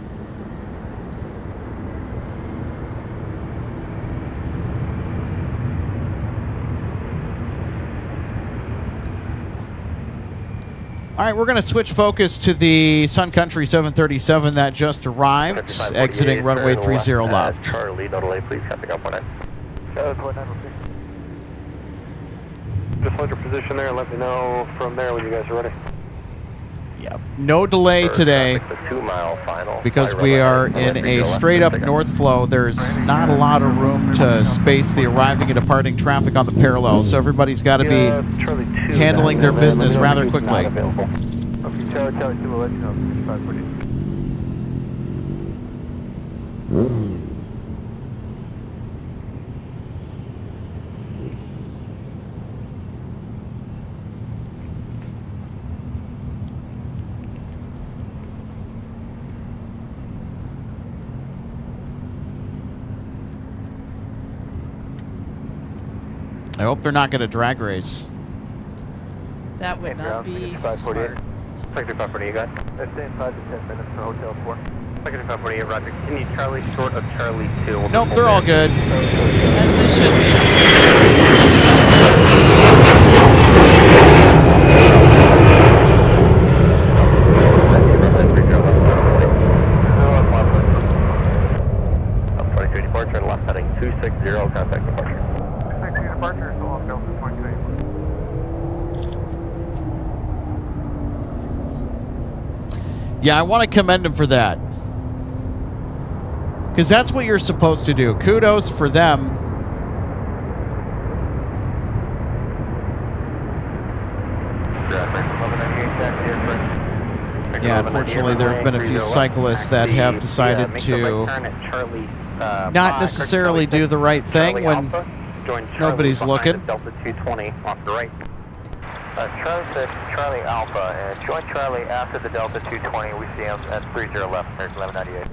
All right, we're going to switch focus to the Sun Country 737 that just arrived, exiting runway 30 left.
Charlie, no delay, please. Copy, go point 9.
Just hold your position there and let me know from there when you guys are ready.
Yep. No delay today
The 2-mile final.
because we are in a straight-up north flow. There's not a lot of room to space the arriving and departing traffic on the parallel, so everybody's got to be handling their business rather quickly.
Okay, Charlie 2 will let you know. 6540.
I hope they're not going to drag race.
That would not be smart.
Secretary 540, you got?
Let's stay in 5 to 10 minutes for Hotel 4.
Secretary 548, Roger. Continue Charlie short of Charlie 2.
Nope, they're all good.
As they should be.
Up 23 departure and left heading 260, contact departure.
260 departure, so off Delta 22.
Yeah, I want to commend them for that. Because that's what you're supposed to do. Kudos for them. Yeah, unfortunately, there have been a few cyclists that have decided to not necessarily do the right thing when nobody's looking.
Delta 220 off the right.
Charlie 6, Charlie Alpha, and join Charlie after the Delta 220. We see him at 30 left, American 1198.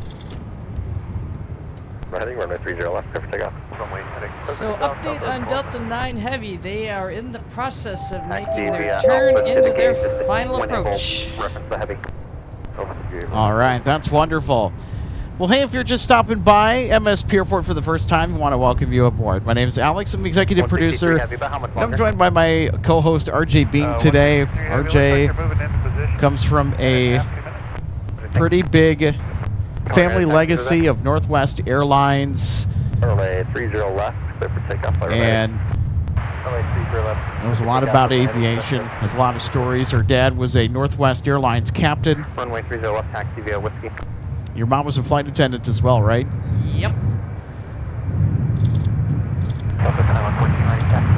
We're heading runway 30 left, clear for takeoff.
So update on Delta 9 Heavy. They are in the process of making their turn into their final approach.
Reference the heavy.
All right, that's wonderful. Well, hey, if you're just stopping by MSP Airport for the first time, we want to welcome you aboard. My name is Alex. I'm executive producer. And I'm joined by my co-host, RJ Bean, today. RJ comes from a pretty big family legacy of Northwest Airlines.
Runway 30 left, clear for takeoff.
And knows a lot about aviation, has a lot of stories. Her dad was a Northwest Airlines captain.
Runway 30 left, taxi via Whiskey.
Your mom was a flight attendant as well, right?
Yep.
Delta 2114 right, taxi.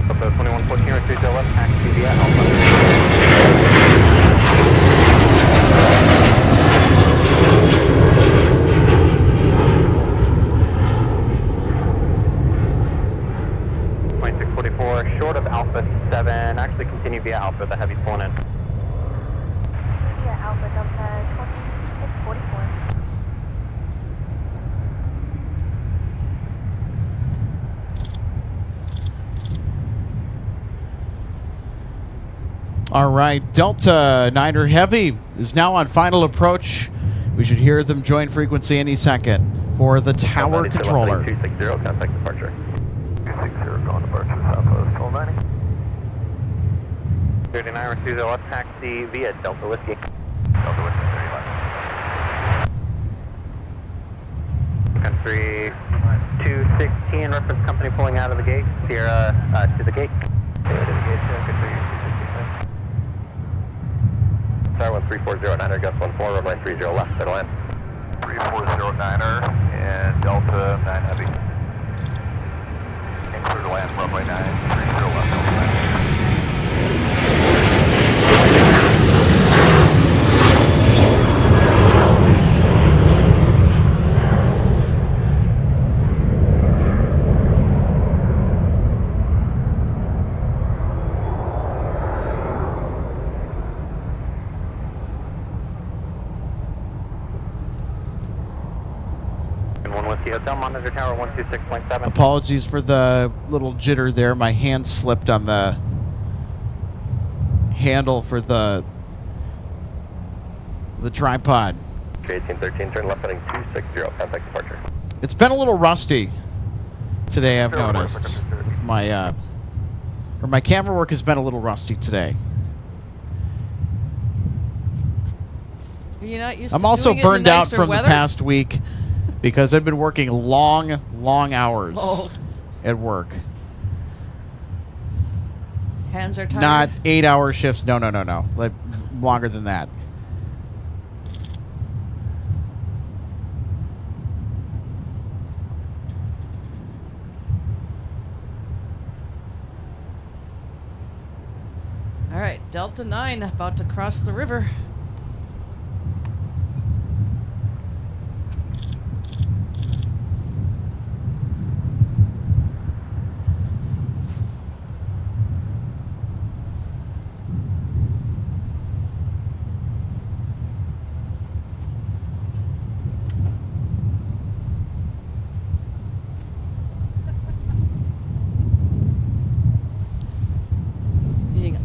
Delta 2114 right, 30 left, taxi via Alpha. Short of Alpha 7, actually continue via Alpha, the heavy's pulling in.
Yeah, Alpha Delta 2644.
All right, Delta Niner Heavy is now on final approach. We should hear them join frequency any second for the tower controller.
260, contact departure.
260, going departure, Southwest 1290.
39 receiver left taxi via Delta Whiskey.
Delta Whiskey 30 left.
Country 216, reference company pulling out of the gate. Sierra to the gate.
Star 13409er, gust 14, runway 30 left, center line.
3409er and Delta 9 Heavy. And clear to land runway 930 left, Delta 9.
Hotel monitor tower 126.7.
Apologies for the little jitter there. My hand slipped on the handle for the tripod.
1813, turn left heading 260, contact departure.
It's been a little rusty today, I've noticed. With my my camera work has been a little rusty today.
You're not used
I'm
to
also
doing it in
burned out
nicer
from
weather?
the past week because I've been working long hours at work.
Hands are tired.
Not 8-hour shifts. No. Like longer than that.
All right, Delta 9 about to cross the river.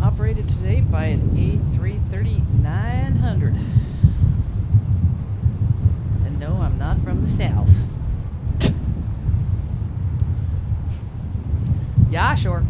Operated today by an A330-900. And no, I'm not from the south. Yeah, sure.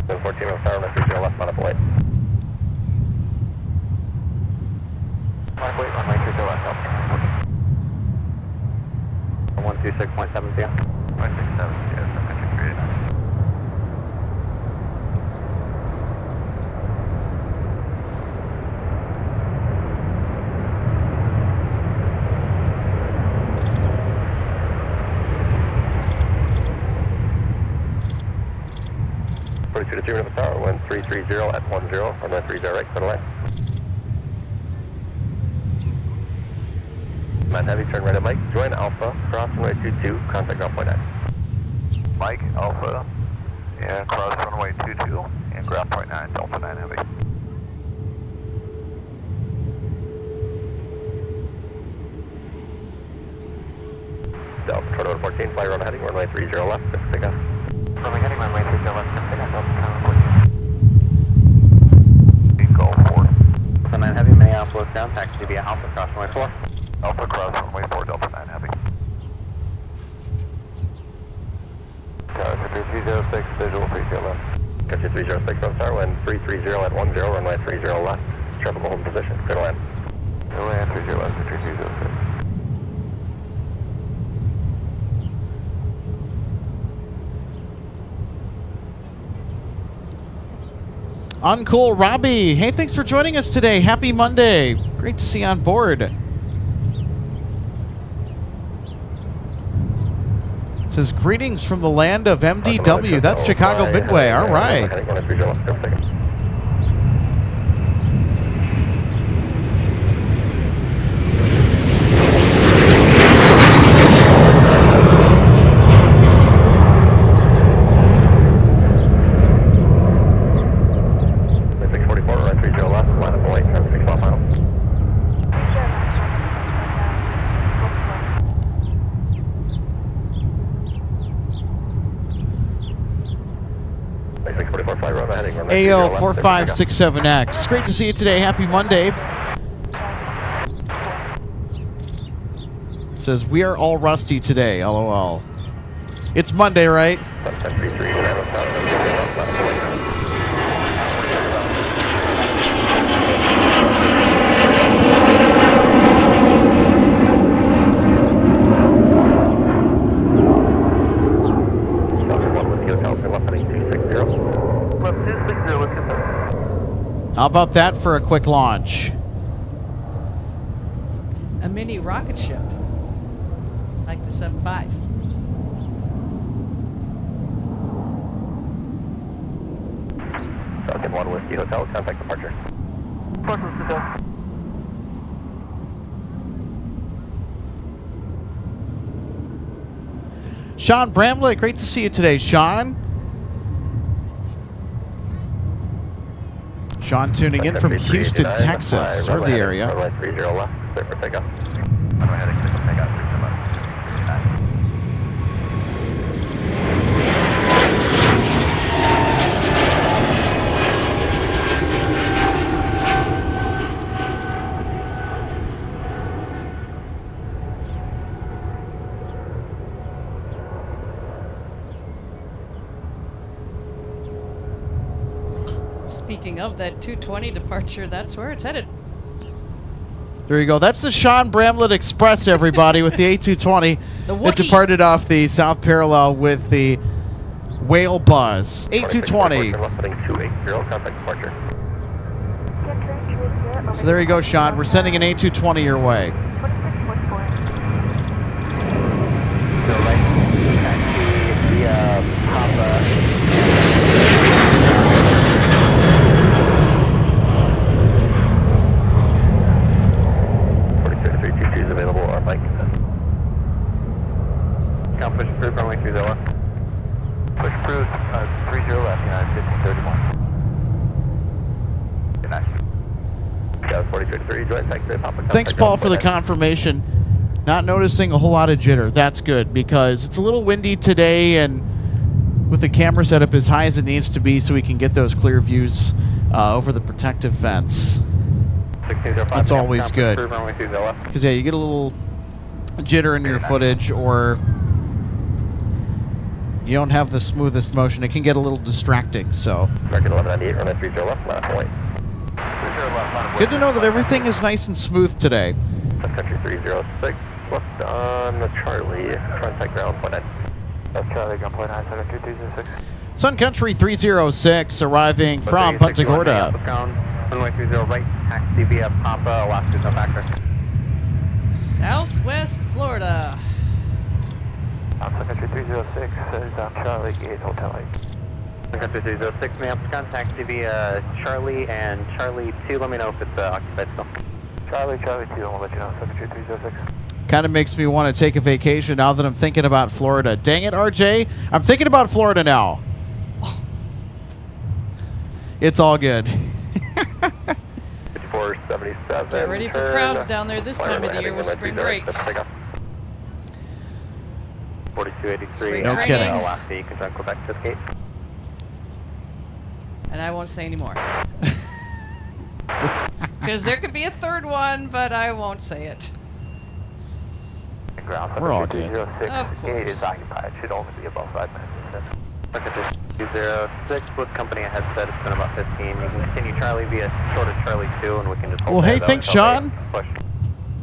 Then 14 on Star 30 left, Minneapolis.
Wait, runway 30 left, 126.7 p.m.
167, yeah, Sun Country 389.
To the tower, 1330 at 10, runway 30 right, center line. 9 Heavy, turn right at Mike, join Alpha, cross runway 22, contact ground point 9.
Mike, Alpha, and cross runway 22, and ground point 9, Delta 9 Heavy.
Delta, Toronto 14, fly around heading, runway 30 left, take off.
Runway heading, runway 30 left, take off, Delta 9
Golf 4.
Delta 9 Heavy, Minneapolis down, taxi via Alpha, cross runway 4.
Alpha, cross runway 4, Delta 9 Heavy. Tower, Country 306, visual 30 left.
Country 306 on Star, wind 330 at 10, runway 30 left, triple hold position, clear to land.
Clear to land, 30 left, Country 306.
Uncool Robbie. Hey, thanks for joining us today. Happy Monday. Great to see you on board. Says greetings from the land of MDW. That's Chicago Midway. All right. AO4567X. Great to see you today. Happy Monday. Says, we are all rusty today, LOL. It's Monday, right? How about that for a quick launch?
A mini rocket ship, like the 7.5.
Falcon 1 Whiskey Hotel, contact departure.
Sean Bramlett, great to see you today, Sean. Sean tuning in from Houston, Texas, or the area.
Speaking of that 220 departure, that's where it's headed.
There you go. That's the Sean Bramlett Express, everybody, with the A220.
The
It departed off the south parallel with the Whale Buzz. A220. So there you go, Sean. We're sending an A220 your way.
So right, taxi via Papa.
4322 is available on Mike.
Count push approved, runway 30 left. Push approved, 30 left, United 1531. Good night.
Got 4323, joint secretary, Papa.
Thanks, Paul, for the confirmation. Not noticing a whole lot of jitter. That's good because it's a little windy today, and with the camera set up as high as it needs to be so we can get those clear views over the protective fence. That's always good. Because, yeah, you get a little jitter in your footage or you don't have the smoothest motion. It can get a little distracting, so.
American 1198, runway 30 left, last point.
Good to know that everything is nice and smooth today.
Sun Country 306, left on the Charlie, contact ground, point 9.
That's Charlie, gun point 9, Sun Country 306.
Sun Country 306 arriving from Punta Gorda.
Runway 30 right, taxi via Papa, Alaska, no factor.
Southwest Florida.
Sun Country 306, Charlie, Gate, Hotel 8. Sun Country 306, Minneapolis, taxi via Charlie and Charlie 2, let me know if it's occupied still. Charlie 2, I'll let you know, Sun Country 306.
Kind of makes me want to take a vacation now that I'm thinking about Florida. Dang it, RJ. I'm thinking about Florida now. It's all good.
5477.
Get ready for crowds down there this time of the year with spring break.
4283.
No kidding.
Alaska, you can join Quebec to escape.
And I won't say anymore. Because there could be a third one, but I won't say it.
We're all good.
Of course.
Gate is occupied. Should only be about 5 minutes. Look at this 206 with company ahead said it's been about 15. You can continue Charlie via short of Charlie 2 and we can just hold
Well, hey,
that
thanks,
until they
Sean.
push.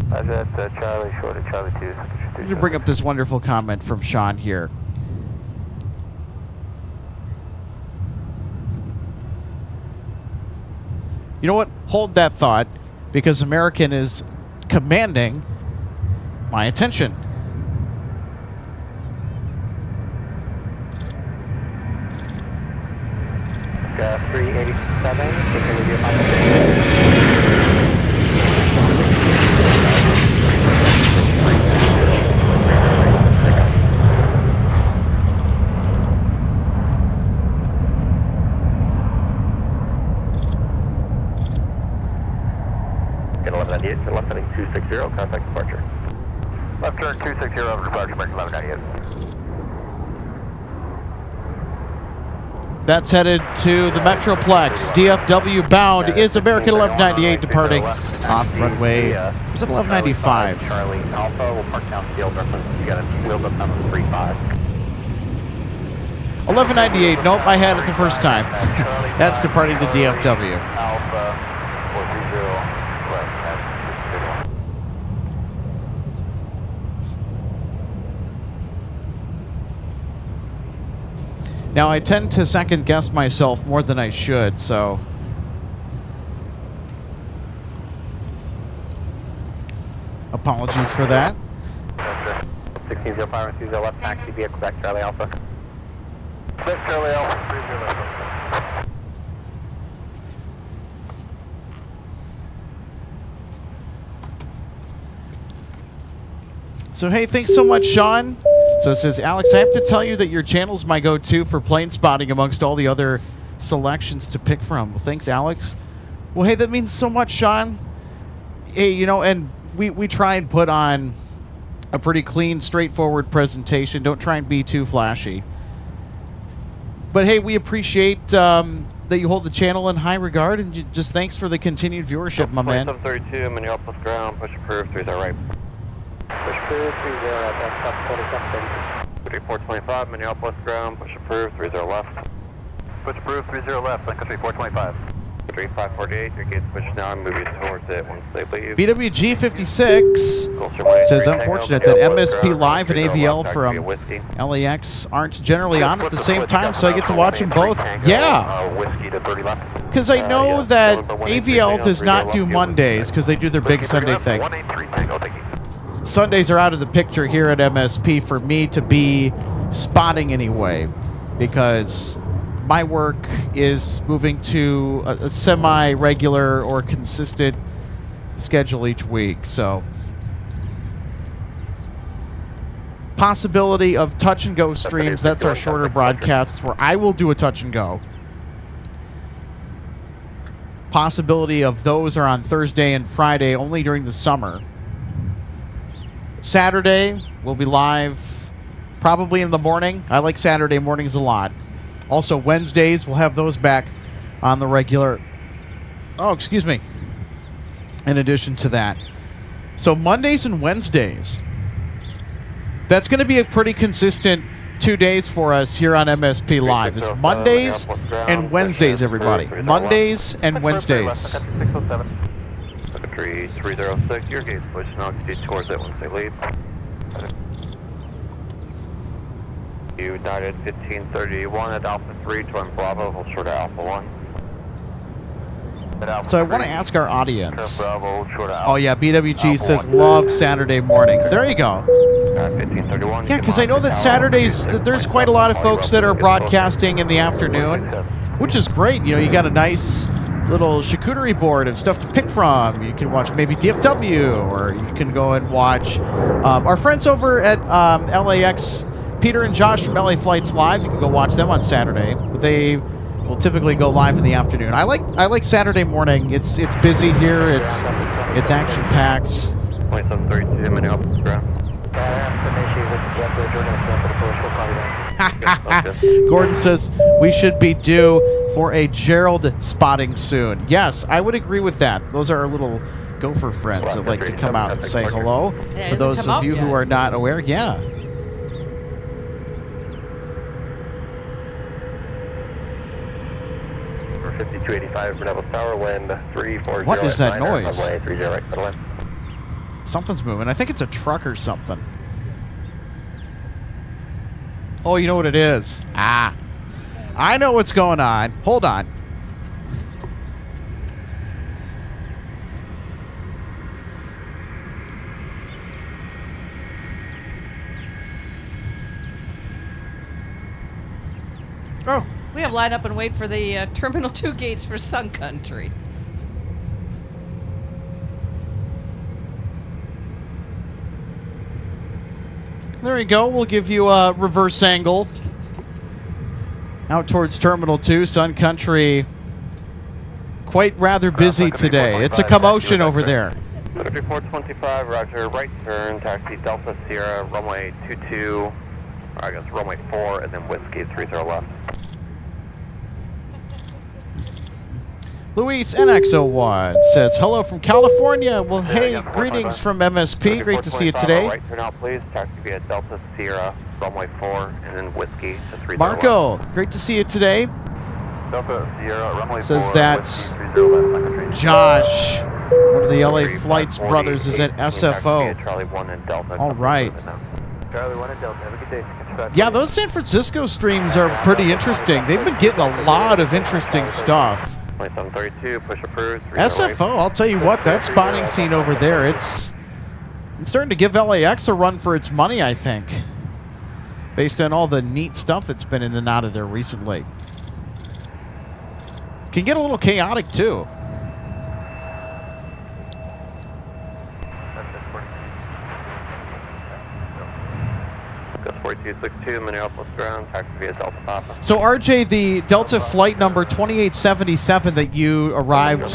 That's Charlie short of Charlie 2.
I need to bring up this wonderful comment from Sean here. You know what? Hold that thought, because American is commanding my attention.
Got 387. Continue via Papa.
Get 1198, left heading 260, contact departure.
Left turn 260 over departure, American 1198.
That's headed to the Metroplex. DFW bound is American 1198 departing off runway. Was it 1195?
Charlie Alpha will park down field reference. You got a wheeled up on the 35.
1198. Nope, I had it the first time. That's departing to DFW.
Alpha 430 left.
Now, I tend to second guess myself more than I should, so. Apologies for that.
1605 and 20 left, taxi via Quebec, Charlie Alpha.
Quebec, Charlie Alpha 30 left.
So, hey, thanks so much, Sean. So it says, Alex, I have to tell you that your channel's my go-to for plane spotting amongst all the other selections to pick from. Well, thanks, Alex. Well, hey, that means so much, Sean. Hey, you know, and we try and put on a pretty clean, straightforward presentation. Don't try and be too flashy. But, hey, we appreciate that you hold the channel in high regard, and just thanks for the continued viewership, my man.
732, Minneapolis ground, push approved, 30 right.
Push approved, 30 right, that's up 4730.
3425, Minneapolis ground, push approved, 30 left. Push approved, 30 left, Sun Country 425.
3548, your gate's pushed now, I'm moving towards it once they leave.
BWG 56 says, unfortunate that MSP Live and AVL from LAX aren't generally on at the same time, so I get to watch them both. Yeah, because I know that AVL does not do Mondays because they do their big Sunday thing. Sundays are out of the picture here at MSP for me to be spotting anyway, because my work is moving to a semi-regular or consistent schedule each week. So, possibility of touch and go streams. That's our shorter broadcasts where I will do a touch and go. Possibility of those are on Thursday and Friday only during the summer. Saturday, we'll be live probably in the morning. I like Saturday mornings a lot. Also, Wednesdays, we'll have those back on the regular. Oh, excuse me. In addition to that. So, Mondays and Wednesdays. That's going to be a pretty consistent 2 days for us here on MSP Live. It's Mondays and Wednesdays, everybody. Mondays and Wednesdays.
306, your gate's pushed now, get towards it once they leave. You dotted 1531 at Alpha 3, join Bravo, hold short at Alpha 1.
So I want to ask our audience. Oh yeah, BWG says love Saturday mornings. There you go. Yeah, because I know that Saturdays, there's quite a lot of folks that are broadcasting in the afternoon, which is great. You know, you got a nice little charcuterie board of stuff to pick from. You can watch maybe DFW, or you can go and watch our friends over at LAX, Peter and Josh from LA Flights Live. You can go watch them on Saturday, but they will typically go live in the afternoon. I like Saturday morning. It's busy here. It's action packed.
2732 Minneapolis ground.
Gordon says we should be due for a Gerald spotting soon. Yes, I would agree with that. Those are our little gopher friends that like to come out and say hello.
Yeah,
for those of you who are not aware, yeah.
For 5285 Readable Tower, wind 340.
What is that noise?
Runway 30 right, settle in.
Something's moving. I think it's a truck or something. Oh, you know what it is? Ah. I know what's going on. Hold on.
Oh, we have line up and wait for the Terminal 2 gates for Sun Country.
There you go. We'll give you a reverse angle out towards Terminal 2. Sun Country, quite rather busy today. It's a commotion over there.
3425, roger, right turn, taxi Delta Sierra, runway 22, or I guess runway 4, and then Whiskey 30 left.
Luis NX01 says, hello from California. Well, hey, greetings from MSP. Great to see you today.
Right turn out, please. Taxi via Delta Sierra, runway 4, and then Whiskey to 301.
Marco, great to see you today.
Delta Sierra, runway 4.
Says that's Josh. One of the LA Flights brothers is at SFO.
Charlie 1 and Delta.
All right.
Charlie 1 and Delta. Have a good day.
Yeah, those San Francisco streams are pretty interesting. They've been getting a lot of interesting stuff.
2732, push approved.
SFO, I'll tell you what, that spotting scene over there, it's starting to give LAX a run for its money, I think, based on all the neat stuff that's been in and out of there recently. Can get a little chaotic, too.
Gus 4262, Minneapolis ground, taxi via Delta Papa.
So, RJ, the Delta flight number 2877 that you arrived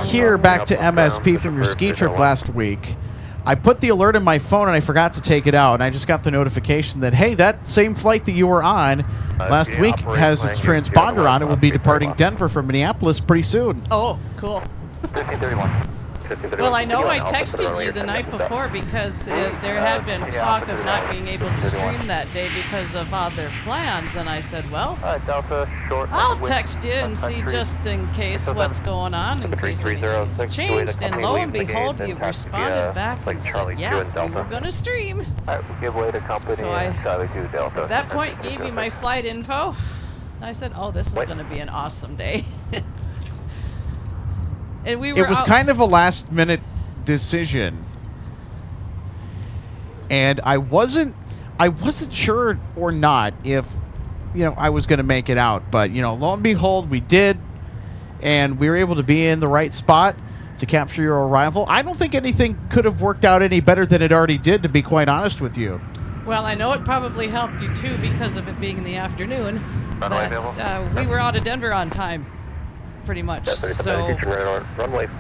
here back to MSP from your ski trip last week, I put the alert in my phone and I forgot to take it out, and I just got the notification that, hey, that same flight that you were on last week has its transponder on. It will be departing Denver from Minneapolis pretty soon.
Oh, cool.
1531.
Well, I know I texted you the night before because there had been talk of not being able to stream that day because of other plans, and I said, well,
Delta, short.
I'll text you and see just in case what's going on, in case anything's changed. And lo and behold, you responded back and said, yeah, we were going to stream.
We'll give way to company.
So I,
Charlie 2 Delta.
at that point, gave you my flight info. I said, oh, this is going to be an awesome day. And we were
it was kind of a last-minute decision, and I wasn't sure or not if, I was going to make it out. But, lo and behold, we did, and we were able to be in the right spot to capture your arrival. I don't think anything could have worked out any better than it already did, to be quite honest with you.
Well, I know it probably helped you, too, because of it being in the afternoon. That, we were out of Denver on time. Pretty much. So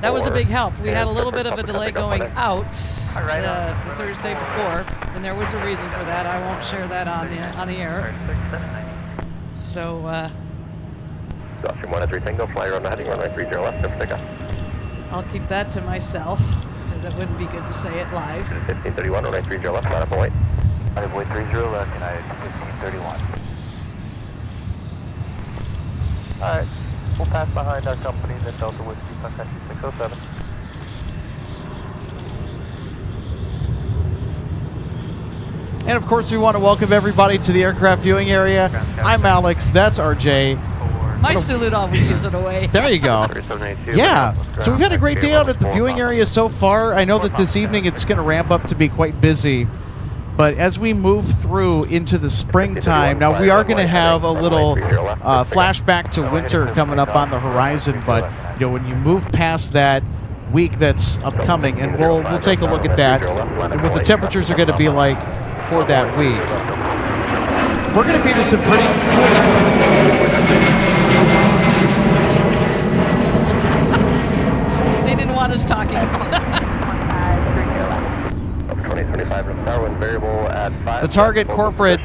that was a big help. We had a little bit of a delay going out the Thursday before, and there was a reason for that. I won't share that on the air. So I'll keep that to myself because it wouldn't be good to say it live.
1531, runway 30 left, line up and wait.
Runway 30 left, United 1531. All right. We'll pass behind our company, then Delta Whiskey, Sun Country 607.
And, of course, we want to welcome everybody to the aircraft viewing area. I'm Alex. That's RJ.
My salute always gives it away.
There you go. Yeah. So we've had a great day out at the viewing area so far. I know that this evening it's going to ramp up to be quite busy. But as we move through into the springtime, now we are going to have a little flashback to winter coming up on the horizon. But when you move past that week that's upcoming, and we'll take a look at that and what the temperatures are going to be like for that week. We're going to be to some pretty cool.
They didn't want us talking.
The Target corporate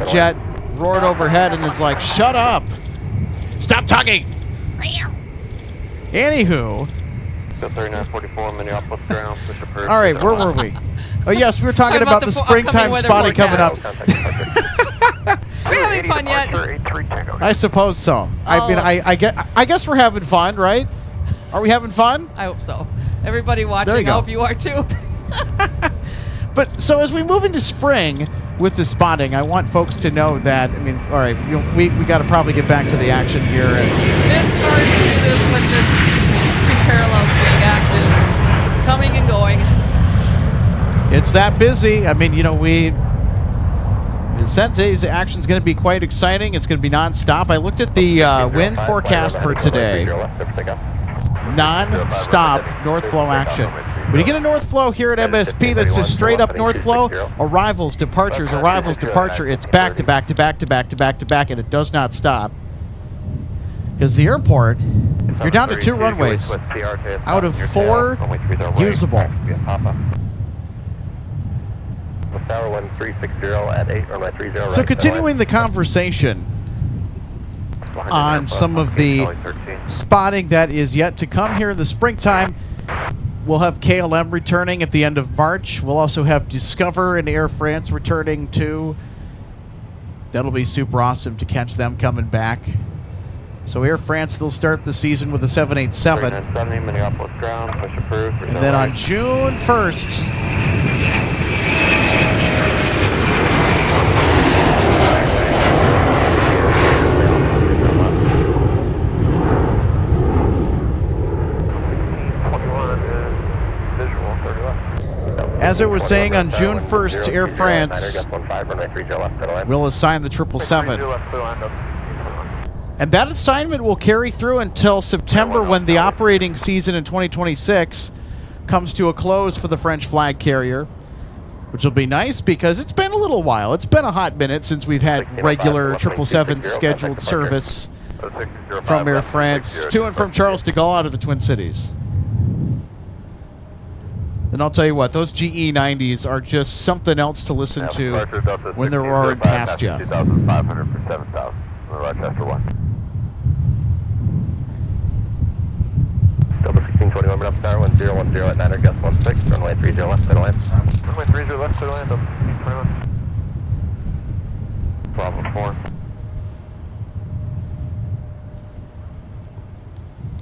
jet roared overhead and is like, shut up! Stop talking! Anywho. All right, where were we? Oh, yes, we were talking about the springtime spotting coming up.
Are we having fun yet?
I suppose so. I mean, I guess we're having fun, right? Are we having fun?
I hope so. Everybody watching, I hope you are too.
But so as we move into spring with the spotting, I want folks to know that, I mean, all right, we got to probably get back to the action here.
It's hard to do this with the two parallels being active, coming and going.
It's that busy. I mean, today's action is going to be quite exciting. It's going to be nonstop. I looked at the wind forecast for today. Non-stop north flow action. When you get a north flow here at MSP that's just straight up north flow, arrivals, departures, departure, it's back to back to back to back to back to back, and it does not stop. Because the airport, you're down to 2 runways out of 4 usable. So continuing the conversation on some of the spotting that is yet to come here in the springtime. We'll have KLM returning at the end of March. We'll also have Discover and Air France returning too. That'll be super awesome to catch them coming back. So Air France, they'll start the season with a 787.
3970, Minneapolis ground, push approved.
And then on June 1st, as I was saying, on June 1st, Air France will assign the 777. And that assignment will carry through until September, when the operating season in 2026 comes to a close for the French flag carrier, which will be nice because it's been a little while. It's been a hot minute since we've had regular 777 scheduled service from Air France to and from Charles de Gaulle out of the Twin Cities. And I'll tell you what, those GE90s are just something else to listen to when they're roaring past you.
2,500 for 7,000. Rochester 1. Delta 1621 up tower 1010 at 9er, gust 16, runway 30 left, clear to land.
Runway 30 left, clear to land, 21.
Bravo 4.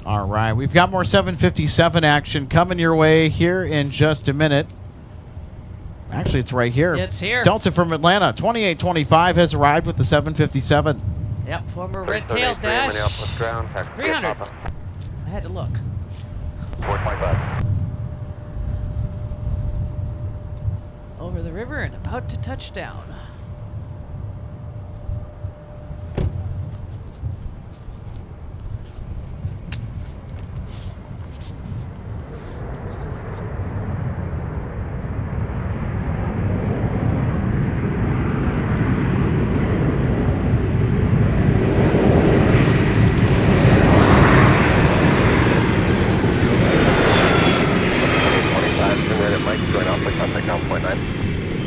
All right, we've got more 757 action coming your way here in just a minute. Actually, it's right here.
It's here.
Delta from Atlanta, 2825 has arrived with the 757.
Yep, former red tail dash.
Minneapolis ground,
300. I had to look.
425.
Over the river and about to touch down.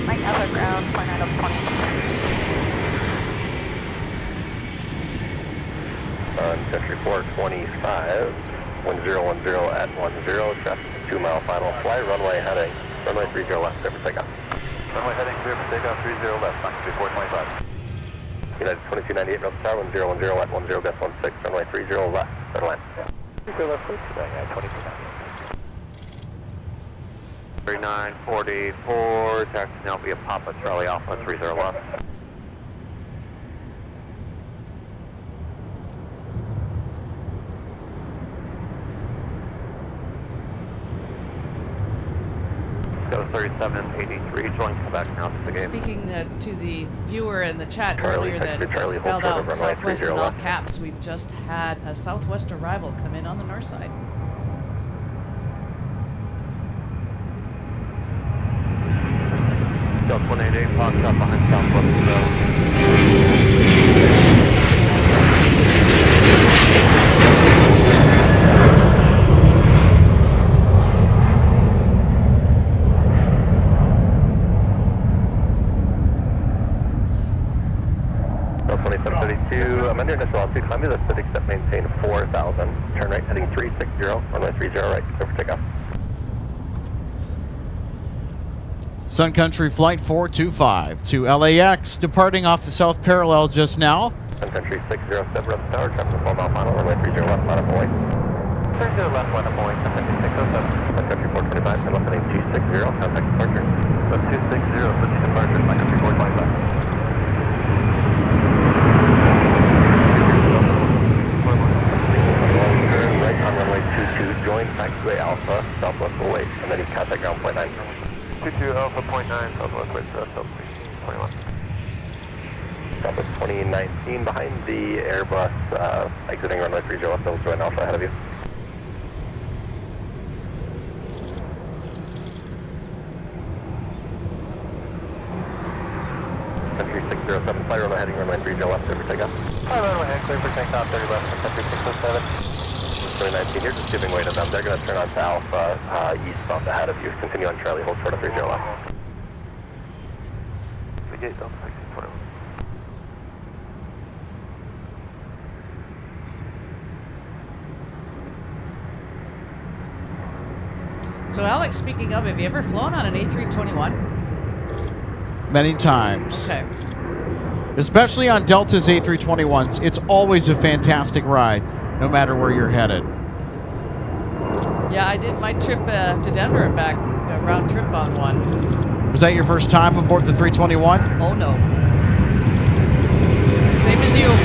Mike Alpha ground, point out of 20.
Sun Country 425, 1010 at 10, traffic 2 mile final flight, runway heading, runway 30 left, clear for takeoff.
Runway heading clear for takeoff, 30 left, Sun Country 425.
United 2298 North Tower, 1010 at 10, gust 16, runway 30 left, clear to land.
30 left, clear to land, 2298.
3944, taxi now via Papa Charlie Alpha 30 left. Go 3783, join Quebec now to the game.
Speaking to the viewer in the chat
Charlie,
earlier that
Charlie,
spelled
hold short
out
of runway
Southwest
30
in all
left.
caps, we've just had a Southwest arrival come in on the north side.
Delta 188, Fox up behind Southwest.
Delta 2732, I'm under initial altitude, climb to the Pacific, step maintain 4000, turn right heading 360, runway 30 right, clear for takeoff.
Sun Country Flight 425 to LAX, departing off the south parallel just now.
Sun Country 607 Rebel Tower, traffic 4 mile final, runway 30 left, line up point.
30 left, line up point, Sun Country 607.
Sun Country 425, turn left heading 260, contact departure.
So 260, switching departure, Sun Country 425.
Turn right on runway 22, join taxiway Alpha, Southwest will wait, and then you contact ground point 9.
22 Alpha, point 9, Southwest, wait for us, Delta 21.
Southwest 2019 behind the Airbus, exiting runway 30 left, they'll join Alpha ahead of you. Country 607, fly runway heading runway 30 left, clear for takeoff.
Hi, runway head clear for takeoff, 30 left, Country 607.
2019, you're just giving way to them. They're going to turn on to Alpha, eastbound ahead of you. Continue on Charlie, hold short of 30 left.
The gate, Delta 1621.
So Alex, speaking of, have you ever flown on an A321?
Many times.
Okay.
Especially on Delta's A321s. It's always a fantastic ride, no matter where you're headed.
Yeah, I did my trip to Denver and back, a round trip on one.
Was that your first time aboard the 321?
Oh, no. Same as you.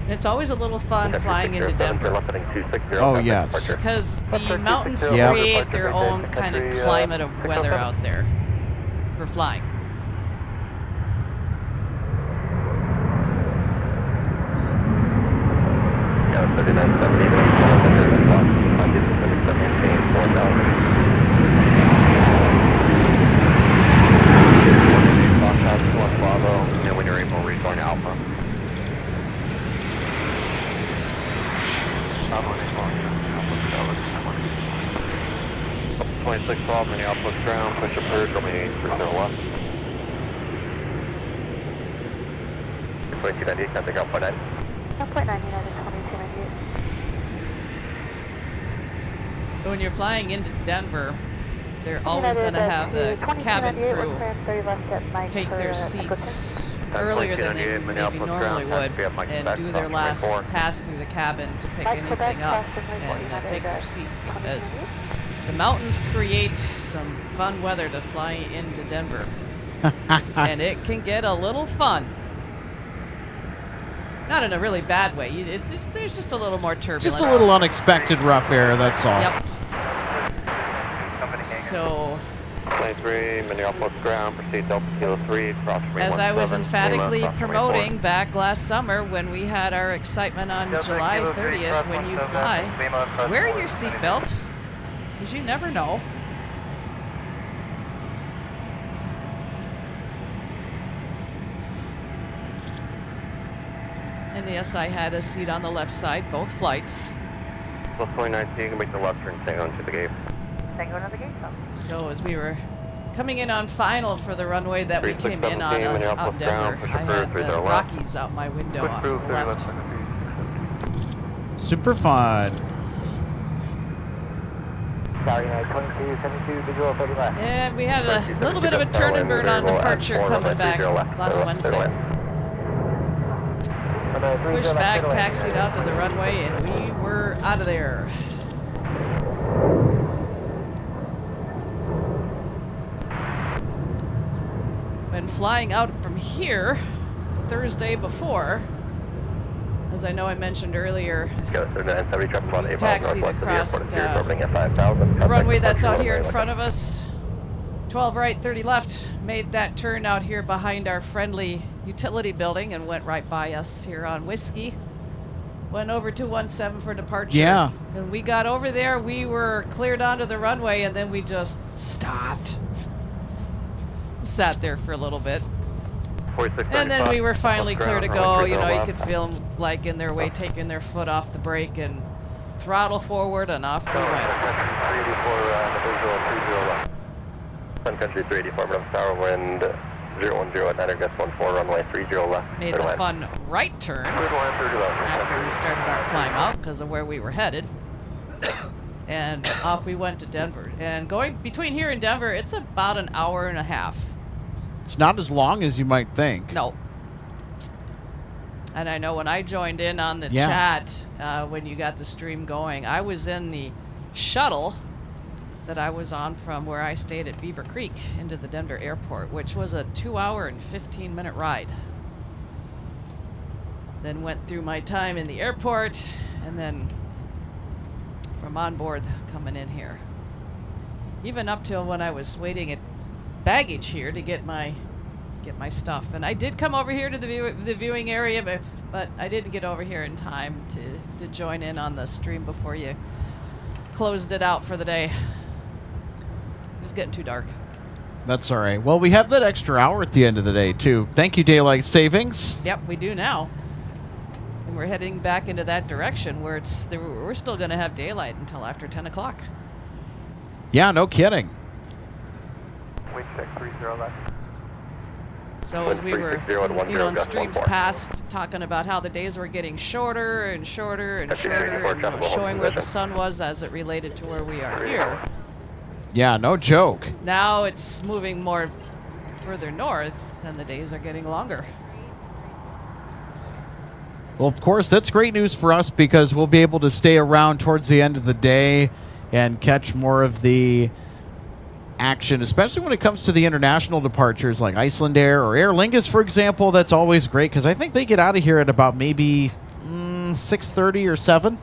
It's always a little fun flying into Denver.
Oh, yes.
Because the mountains create their own kind of climate of weather out there for flying.
And when you're able, rejoin Alpha. 2612, Minneapolis ground, push up third, domain 30 left. 2298, contact out point 9.
1.9, United 2298.
So when you're flying into Denver, they're always going to have the cabin crew take their seats earlier than they maybe normally would and do their last pass through the cabin to pick anything up and take their seats, because the mountains create some fun weather to fly into Denver. And it can get a little fun. Not in a really bad way. There's just a little more turbulence.
Just a little unexpected rough air, that's all.
Yep. So,
23, Minneapolis ground, proceed Delta Kilo 3, cross runway
as I was
17,
emphatically
cross runway
promoting
4.
back last summer when we had our excitement on July 30th, when you fly, wear your seatbelt, because you never know. And yes, I had a seat on the left side, both flights.
Plus 29, you can make the left turn, stay on to the gate.
So as we were coming in on final for the runway that we came in on out Denver, I had the Rockies out my window off to the left.
Super fun.
And we had a little bit of a turn and burn on departure coming back last Wednesday. Pushed back, taxied out to the runway, and we were out of there. When flying out from here Thursday before, as I know I mentioned earlier, we taxied across the runway that's out here in front of us. 12 right, 30 left, made that turn out here behind our friendly utility building and went right by us here on Whiskey. Went over 217 for departure.
Yeah.
And we got over there, we were cleared onto the runway, and then we just stopped. Sat there for a little bit. And then we were finally clear to go. You know, you could feel them like in their way taking their foot off the brake and throttle forward, and off we went.
Sun Country 384, Bravo Tower, wind 010 at 9 gust 14, runway 30 left.
Made the fun right turn after we started our climb out because of where we were headed. And off we went to Denver. And going between here and Denver, it's about an hour and a half.
It's not as long as you might think.
No. And I know when I joined in on the chat, when you got the stream going, I was in the shuttle that I was on from where I stayed at Beaver Creek into the Denver airport, which was a 2-hour and 15-minute ride. Then went through my time in the airport, and then from on board coming in here. Even up till when I was waiting at baggage here to get my stuff. And I did come over here to the viewing area, but I didn't get over here in time to join in on the stream before you closed it out for the day. It was getting too dark.
That's all right. Well, we have that extra hour at the end of the day, too. Thank you, Daylight Savings.
Yep, we do now. And we're heading back into that direction where we're still going to have daylight until after 10 o'clock.
Yeah, no kidding.
Wait, check 30 left.
So as we were, in streams past, talking about how the days were getting shorter and shorter and shorter, and showing where the sun was as it related to where we are here.
Yeah, no joke.
Now it's moving more further north, and the days are getting longer.
Well, of course, that's great news for us because we'll be able to stay around towards the end of the day and catch more of the action, especially when it comes to the international departures like Iceland Air or Aer Lingus, for example. That's always great because I think they get out of here at about maybe 6:30 or 7.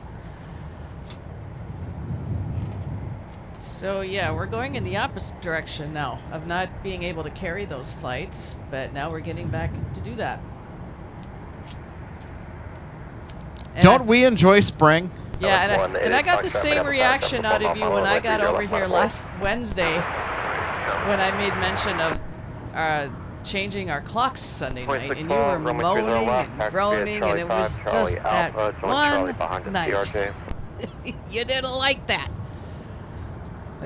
So yeah, we're going in the opposite direction now of not being able to carry those flights, but now we're getting back to do that. And
Don't we enjoy spring?
Yeah, and I got the same reaction out of you when I got over here last Wednesday when I made mention of changing our clocks Sunday night, and you were moaning and groaning, and it was just that one night. You didn't like that.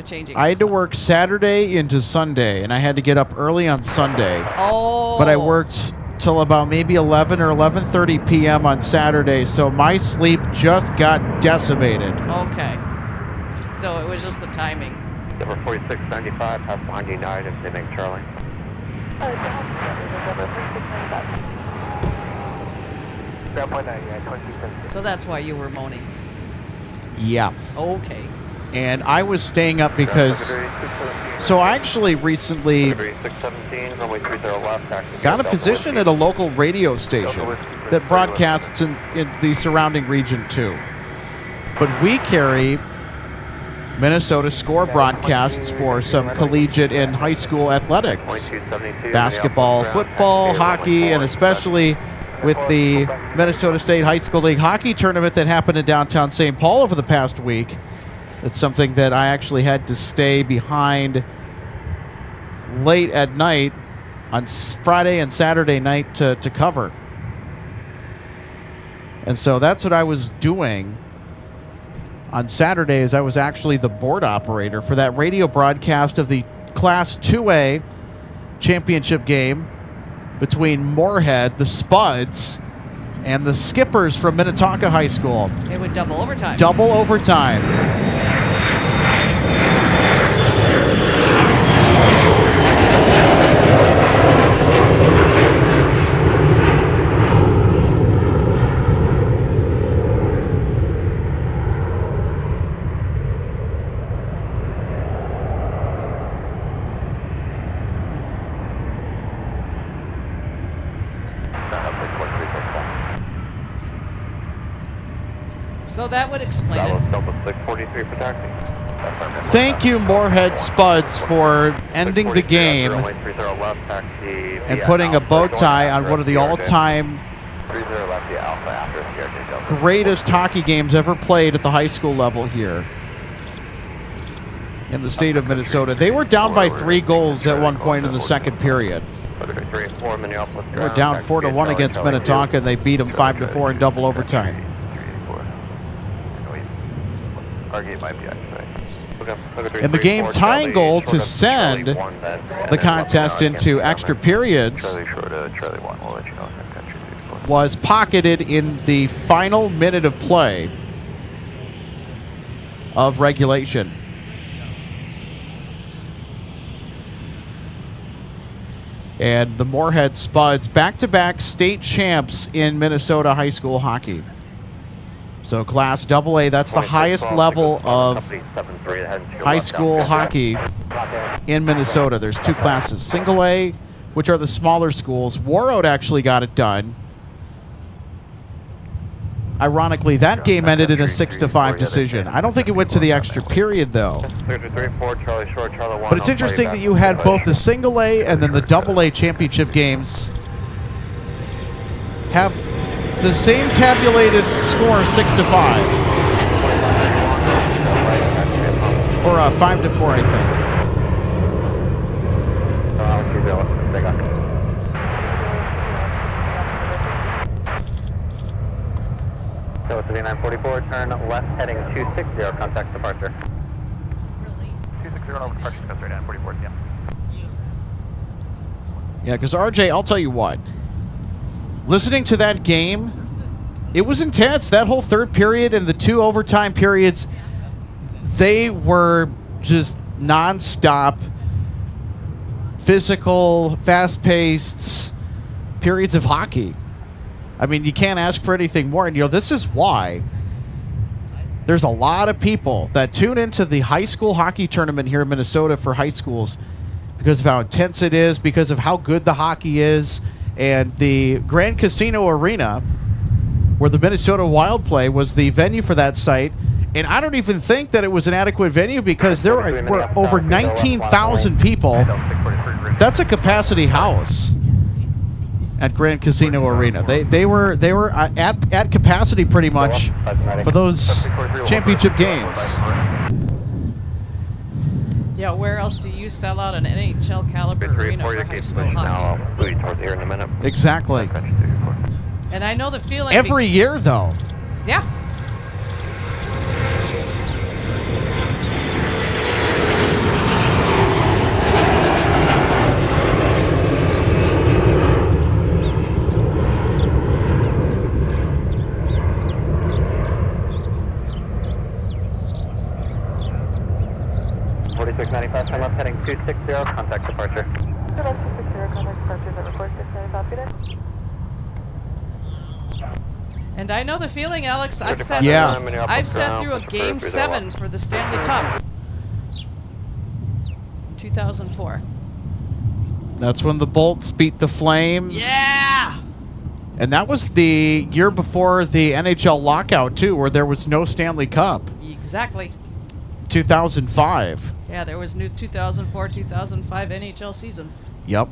Changing.
I had to work Saturday into Sunday, and I had to get up early on Sunday.
Oh.
But I worked till about maybe 11 or 11:30 p.m. on Saturday, so my sleep just got decimated.
Okay. So it was just the timing.
Number 4695, pass behind United if they make Charlie.
So that's why you were moaning.
Yeah.
Okay.
And I was staying up because... So I actually recently got a position at a local radio station that broadcasts in the surrounding region too. But we carry Minnesota score broadcasts for some collegiate and high school athletics. Basketball, football, hockey, and especially with the Minnesota State High School League hockey tournament that happened in downtown St. Paul over the past week. It's something that I actually had to stay behind late at night on Friday and Saturday night to cover. And so that's what I was doing on Saturdays. I was actually the board operator for that radio broadcast of the Class 2A championship game between Moorhead, the Spuds, and the Skippers from Minnetonka High School.
It would double overtime.
Double overtime.
So that would explain it.
Thank you, Moorhead Spuds, for ending the game and putting a bow tie on one of the all-time greatest hockey games ever played at the high school level here in the state of Minnesota. They were down by 3 goals at one point in the second period. They were down 4-1 against Minnetonka, and they beat them 5-4 in double overtime. And the game tying goal to send the contest into extra periods was pocketed in the final minute of play of regulation. And the Moorhead Spuds, back-to-back state champs in Minnesota high school hockey. So Class AA, that's the highest level of high school hockey in Minnesota. There's 2 classes. Single A, which are the smaller schools. Warroad actually got it done. Ironically, that game ended in a 6-5 decision. I don't think it went to the extra period, though. But it's interesting that you had both the Single A and then the AA championship games have the same tabulated score, 6-5, or 5-4, I think.
944, turn left heading 260, contact departure.
260 over departure, straight 944, yeah.
Yeah, because RJ, I'll tell you what. Listening to that game, it was intense. That whole third period and the 2 overtime periods, they were just nonstop, physical, fast-paced periods of hockey. I mean, you can't ask for anything more. And, this is why there's a lot of people that tune into the high school hockey tournament here in Minnesota for high schools because of how intense it is, because of how good the hockey is. And the Grand Casino Arena, where the Minnesota Wild play, was the venue for that site. And I don't even think that it was an adequate venue because there were over 19,000 people. That's a capacity house at Grand Casino Arena. They were at capacity pretty much for those championship games.
Yeah, where else do you sell out an NHL caliber arena for high school hockey?
I'll lead towards here in a minute.
Exactly.
And I know the feeling.
Every year, though.
Yeah.
Turn left heading 260, contact departure.
260, contact departure, is that report 695 feet?
And I know the feeling, Alex. I've sat through a Game 7 for the Stanley Cup. 2004.
That's when the Bolts beat the Flames.
Yeah!
And that was the year before the NHL lockout, too, where there was no Stanley Cup.
Exactly.
2005.
Yeah, there was new 2004-2005 NHL season.
Yep.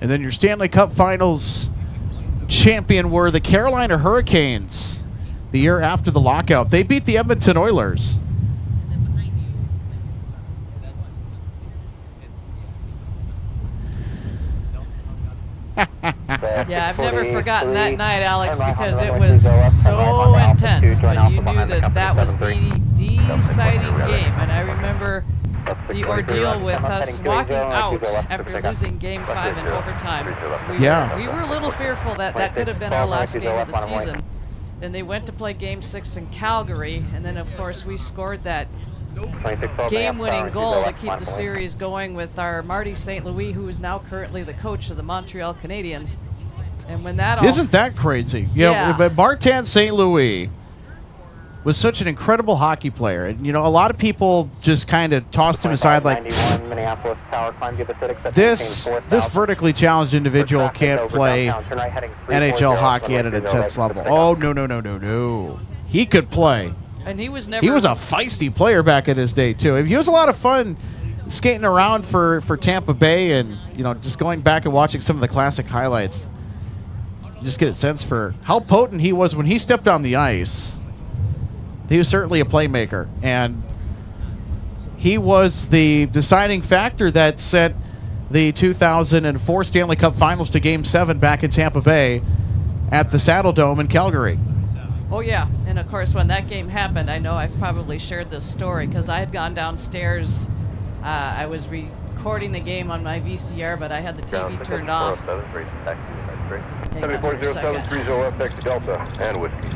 And then your Stanley Cup Finals champion were the Carolina Hurricanes the year after the lockout. They beat the Edmonton Oilers.
Yeah, I've never forgotten that night, Alex, because it was so intense. But you knew that was the deciding game. And I remember the ordeal with us walking out after losing Game 5 in overtime. We were a little fearful that that could have been our last game of the season. Then they went to play Game 6 in Calgary, and then, of course, we scored that game-winning goal to keep the series going with our Marty St. Louis, who is now currently the coach of the Montreal Canadiens. And when that
Isn't that crazy? Yeah. But Martin St. Louis was such an incredible hockey player. And, a lot of people just kind of tossed him aside like,
Minneapolis tower climb,
this vertically challenged individual can't play NHL hockey at an intense level. Oh, no. He could play.
And he was a
feisty player back in his day, too. He was a lot of fun skating around for Tampa Bay and, just going back and watching some of the classic highlights. You just get a sense for how potent he was when he stepped on the ice. He was certainly a playmaker, and he was the deciding factor that sent the 2004 Stanley Cup Finals to Game 7 back in Tampa Bay at the Saddle Dome in Calgary.
Oh, yeah. And, of course, when that game happened, I know I've probably shared this story because I had gone downstairs. I was recording the game on my VCR, but I had the TV turned off.
740-730 left, back to Delta and Whiskey.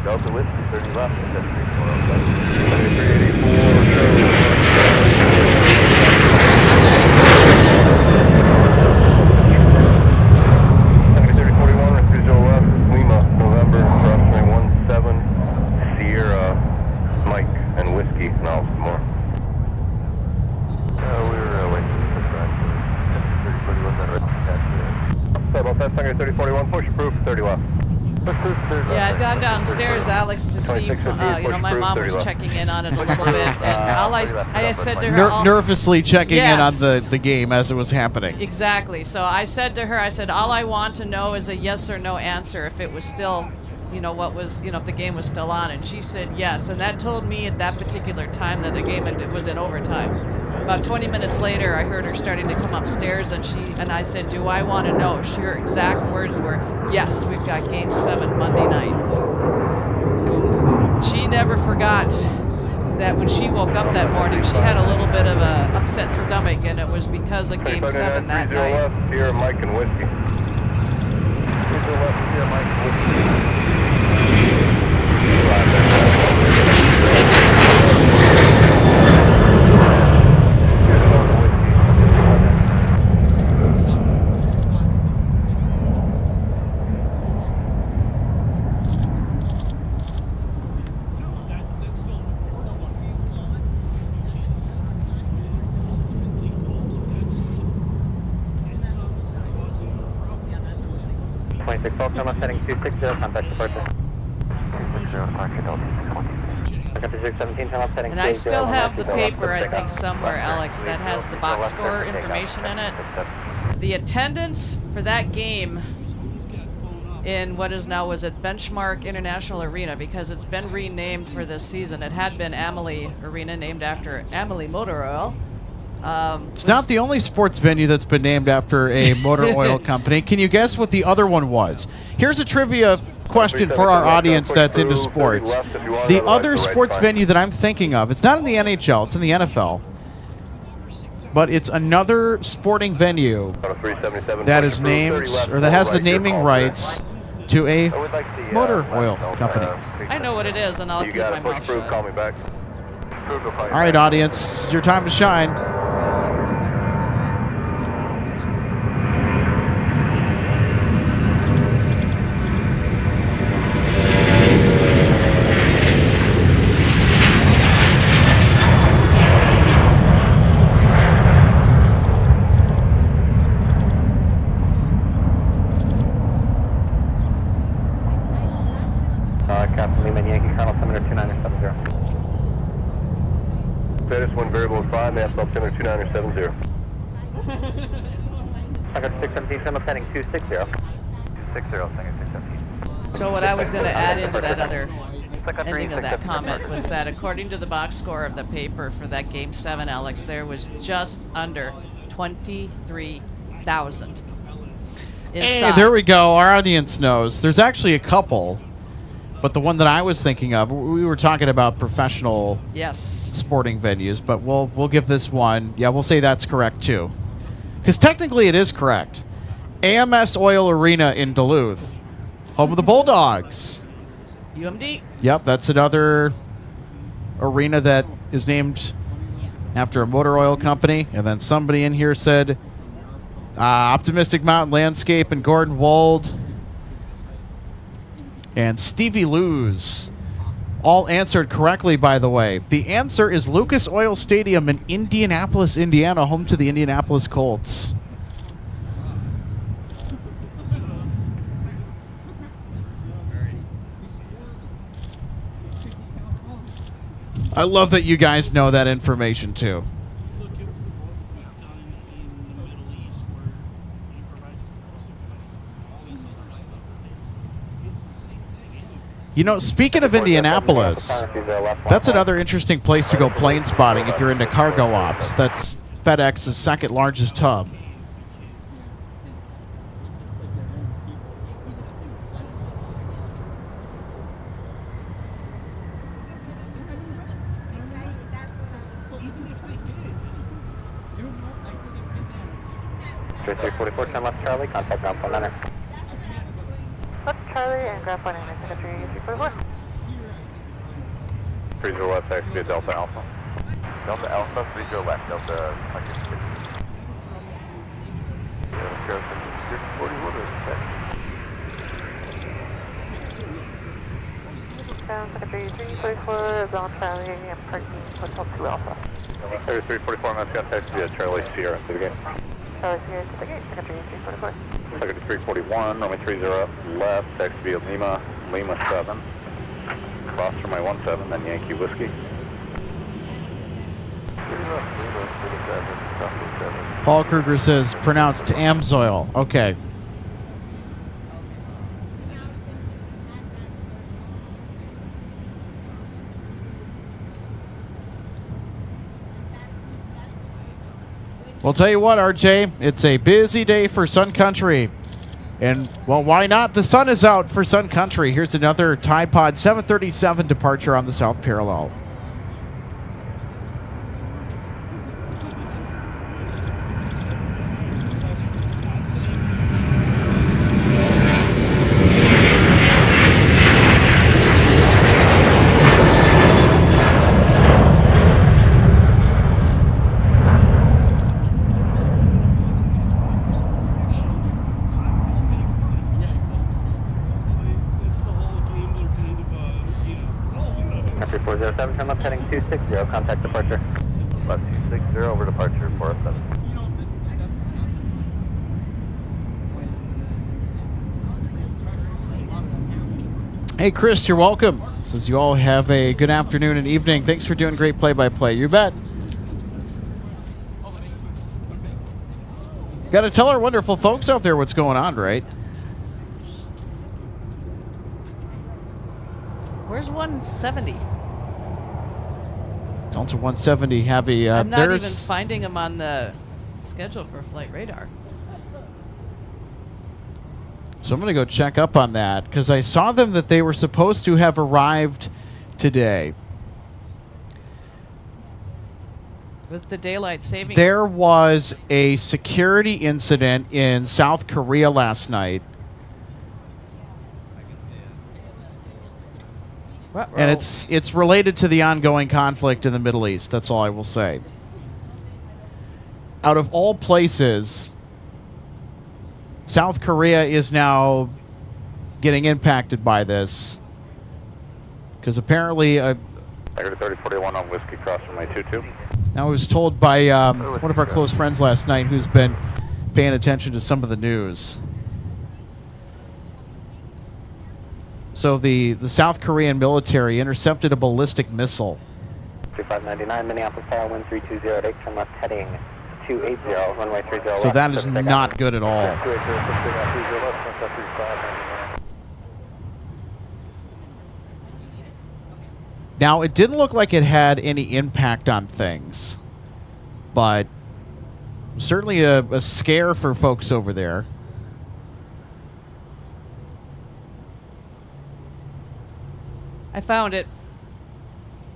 Delta Whiskey, 30 left, 7341, 30 left, Lima, November, crossing 17, Sierra, Mike, and Whiskey, and all some more. We're waiting for sorry about that, 3041, push approved, 30 left.
Yeah, I'd gone downstairs, Alex, to see, my mom was checking in on it a little bit, and all I said to her...
nervously checking in on the game as it was happening.
Exactly. So I said to her, all I want to know is a yes or no answer if it was still, if the game was still on, and she said yes, and that told me at that particular time that the game was in overtime. About 20 minutes later, I heard her starting to come upstairs, and I said, do I want to know? Her exact words were, yes, we've got Game 7 Monday night. She never forgot that when she woke up that morning, she had a little bit of a upset stomach, and it was because of Game 7 that night.
Left, Sierra Mike and Whiskey. 30 left, Sierra Mike and Whiskey.
Setting 260, contact departure. 260,
and I still have the paper, I think, somewhere, Alex, that has the box score information in it. The attendance for that game in what is now, was it Benchmark International Arena, because it's been renamed for this season. It had been Amalie Arena, named after Amalie Motor Oil.
It's not the only sports venue that's been named after a motor oil company. Can you guess what the other one was? Here's a trivia question for our audience that's into sports. The other sports venue that I'm thinking of, it's not in the NHL, it's in the NFL. But it's another sporting venue that is named, or that has the naming rights to a motor oil company.
I know what it is, and I'll keep my mouth shut.
All right, audience, it's your time to shine.
Captain Lehman Yankee, Colonel Altimeter 2970.
Status 1 variable 5, mass altimeter 2970.
I got 617, Colonel setting 260. 260, setting 217.
So what I was going to add into that other ending of that comment was that according to the box score of the paper for that Game 7, Alex, there was just under 23,000 inside.
Hey, there we go. Our audience knows. There's actually a couple. But the one that I was thinking of, we were talking about professional sporting venues, but we'll give this one, we'll say that's correct too. Because technically it is correct. AMS Oil Arena in Duluth, home of the Bulldogs.
UMD.
Yep, that's another arena that is named after a motor oil company. And then somebody in here said Optimistic Mountain Landscape and Gordon Wold and Stevie Lou's all answered correctly, by the way. The answer is Lucas Oil Stadium in Indianapolis, Indiana, home to the Indianapolis Colts. I love that you guys know that information, too. You know, speaking of Indianapolis, that's another interesting place to go plane spotting if you're into cargo ops. That's FedEx's second largest hub.
.344, 10 left Charlie, contact ground phone niner. Left Charlie and ground phone niner, Sun Country 344.
30 left, taxi Delta Alpha.
Delta Alpha, 30 left, Delta 6.
Sun Country 344, Zone Charlie, and parking Hotel 2 Alpha.
3344, Mascot, taxi Charlie Sierra to the gate.
Charlie Sierra to the gate, Sun Country 344.
Second 341, runway 30 left, taxi via Lima, Lima 7. Cross from my 17, then Yankee Whiskey.
Paul Kruger says pronounced Amsoil. Okay. Well, tell you what, RJ, it's a busy day for Sun Country And, well, why not? The sun is out for Sun Country. Here's another Tide Pod 737 departure on the South Parallel.
Country 407, turn left heading 260, contact departure.
Left 260 over departure 407.
Hey, Chris, you're welcome. Says you all have a good afternoon and evening. Thanks for doing great play-by-play. You bet. Got to tell our wonderful folks out there what's going on, right?
Where's 170?
Delta 170 heavy.
I'm not even finding them on the schedule for flight radar.
So I'm going to go check up on that because I saw them that they were supposed to have arrived today.
With the daylight savings.
There was a security incident in South Korea last night. And it's related to the ongoing conflict in the Middle East. That's all I will say. Out of all places, South Korea is now getting impacted by this. Because apparently...
Tiger 3041 on Whiskey Cross runway 22.
I was told by one of our close friends last night who's been paying attention to some of the news. So the South Korean military intercepted a ballistic missile.
2599, Minneapolis Tower, wind 3208, turn left heading 280, runway 30
So that is not good at all. Now, it didn't look like it had any impact on things, but certainly a scare for folks over there.
I found it.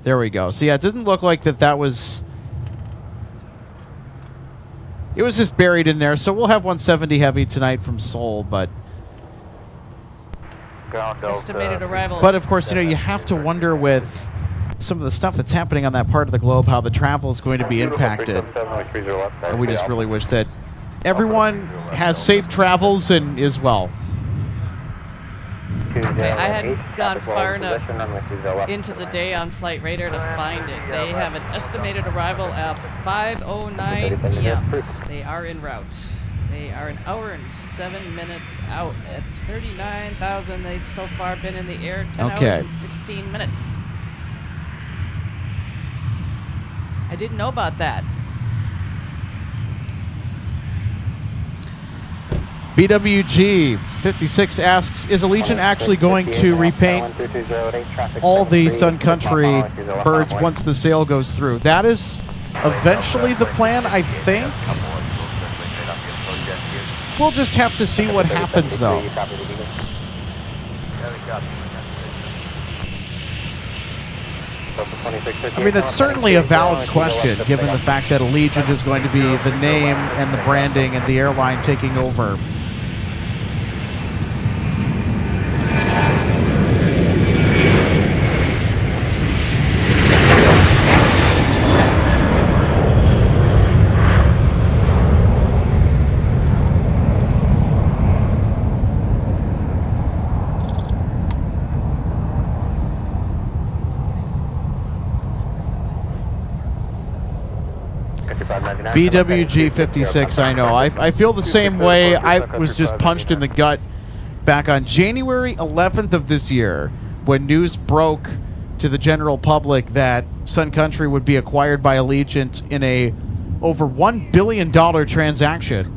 There we go. So, yeah, it didn't look like that was... It was just buried in there. So we'll have 170 heavy tonight from Seoul, but...
Estimated arrival.
But, of course, you know, you have to wonder with some of the stuff that's happening on that part of the globe, how the travel is going to be impacted. And we just really wish that everyone has safe travels and is well.
Okay, I hadn't gone far enough into the day on flight radar to find it. They have an estimated arrival at 5:09 p.m. They are en route. They are an hour and 7 minutes out at 39,000. They've so far been in the air 10 hours and 16 minutes. I didn't know about that.
BWG 56 asks, is Allegiant actually going to repaint all the Sun Country birds once the sale goes through? That is eventually the plan, I think. We'll just have to see what happens, though. I mean, that's certainly a valid question, given the fact that Allegiant is going to be the name and the branding and the airline taking over. BWG 56, I know. I feel the same way. I was just punched in the gut back on January 11th of this year when news broke to the general public that Sun Country would be acquired by Allegiant in a over $1 billion transaction.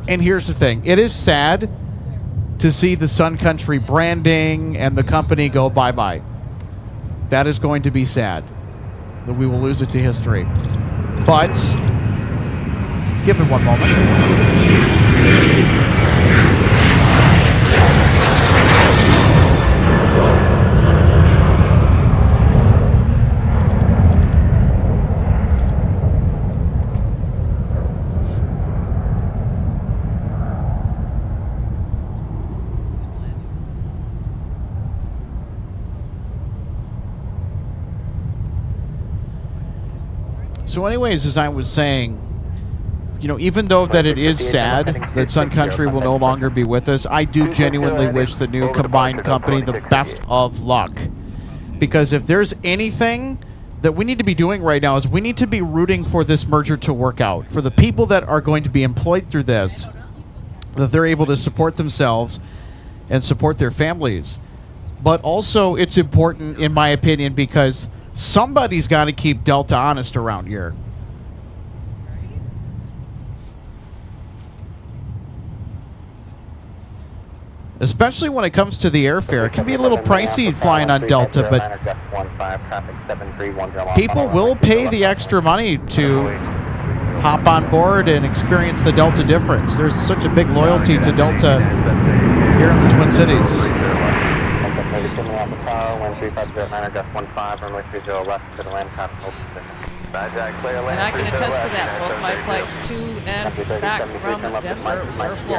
And here's the thing. It is sad to see the Sun Country branding and the company go bye-bye. That is going to be sad, that we will lose it to history. But give it one moment. So anyways, as I was saying, you know, even though that it is sad that Sun Country will no longer be with us, I do genuinely wish the new combined company the best of luck. Because if there's anything that we need to be doing right now is we need to be rooting for this merger to work out. For the people that are going to be employed through this, that they're able to support themselves and support their families. But also it's important, in my opinion, because somebody's got to keep Delta honest around here. Especially when it comes to the airfare. It can be a little pricey flying on Delta, but people will pay the extra money to hop on board and experience the Delta difference. There's such a big loyalty to Delta here in the Twin Cities.
And I can attest to that. Both my flights to and back from Denver were full.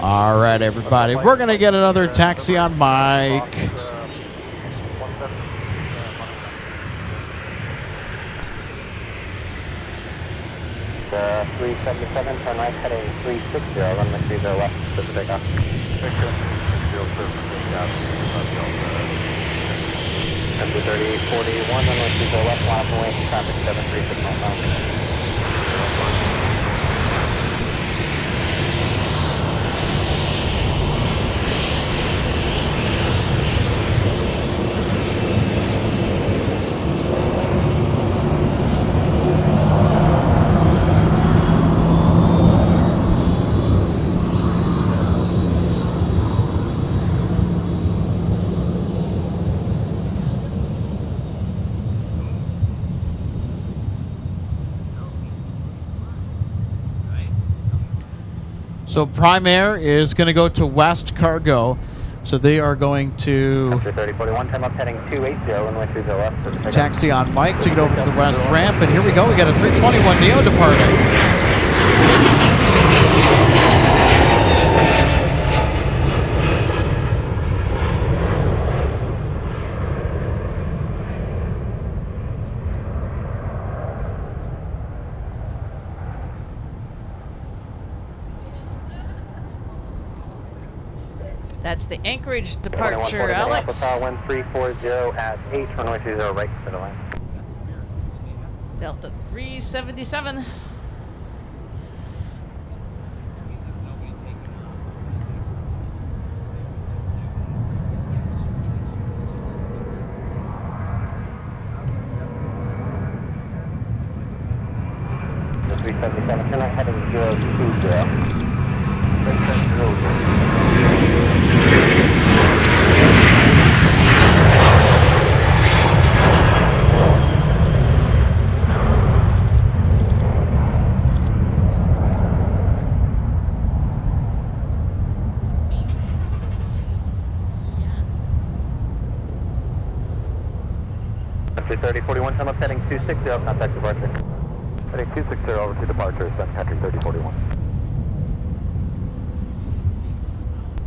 All right, everybody. We're going to get another taxi on Mike.
The 377, turn right, heading 360, runway 30 left, Pacific off. Number 3841, runway 30 left, line up away, traffic 736 northbound.
So Prime Air is going to go to West Cargo. So they are going to
3041, time up heading 280, runway 30 left.
Taxi on Mike to get over to the west ramp. And here we go. We got a 321 Neo departing.
That's the Anchorage departure, Alex.
1340 at 8, runway 30 right to the line.
Delta 377.
The 377, turn right heading 020. Country 3041, time up heading 260, contact departure. Heading 260 over to departure, Sun Country 3041.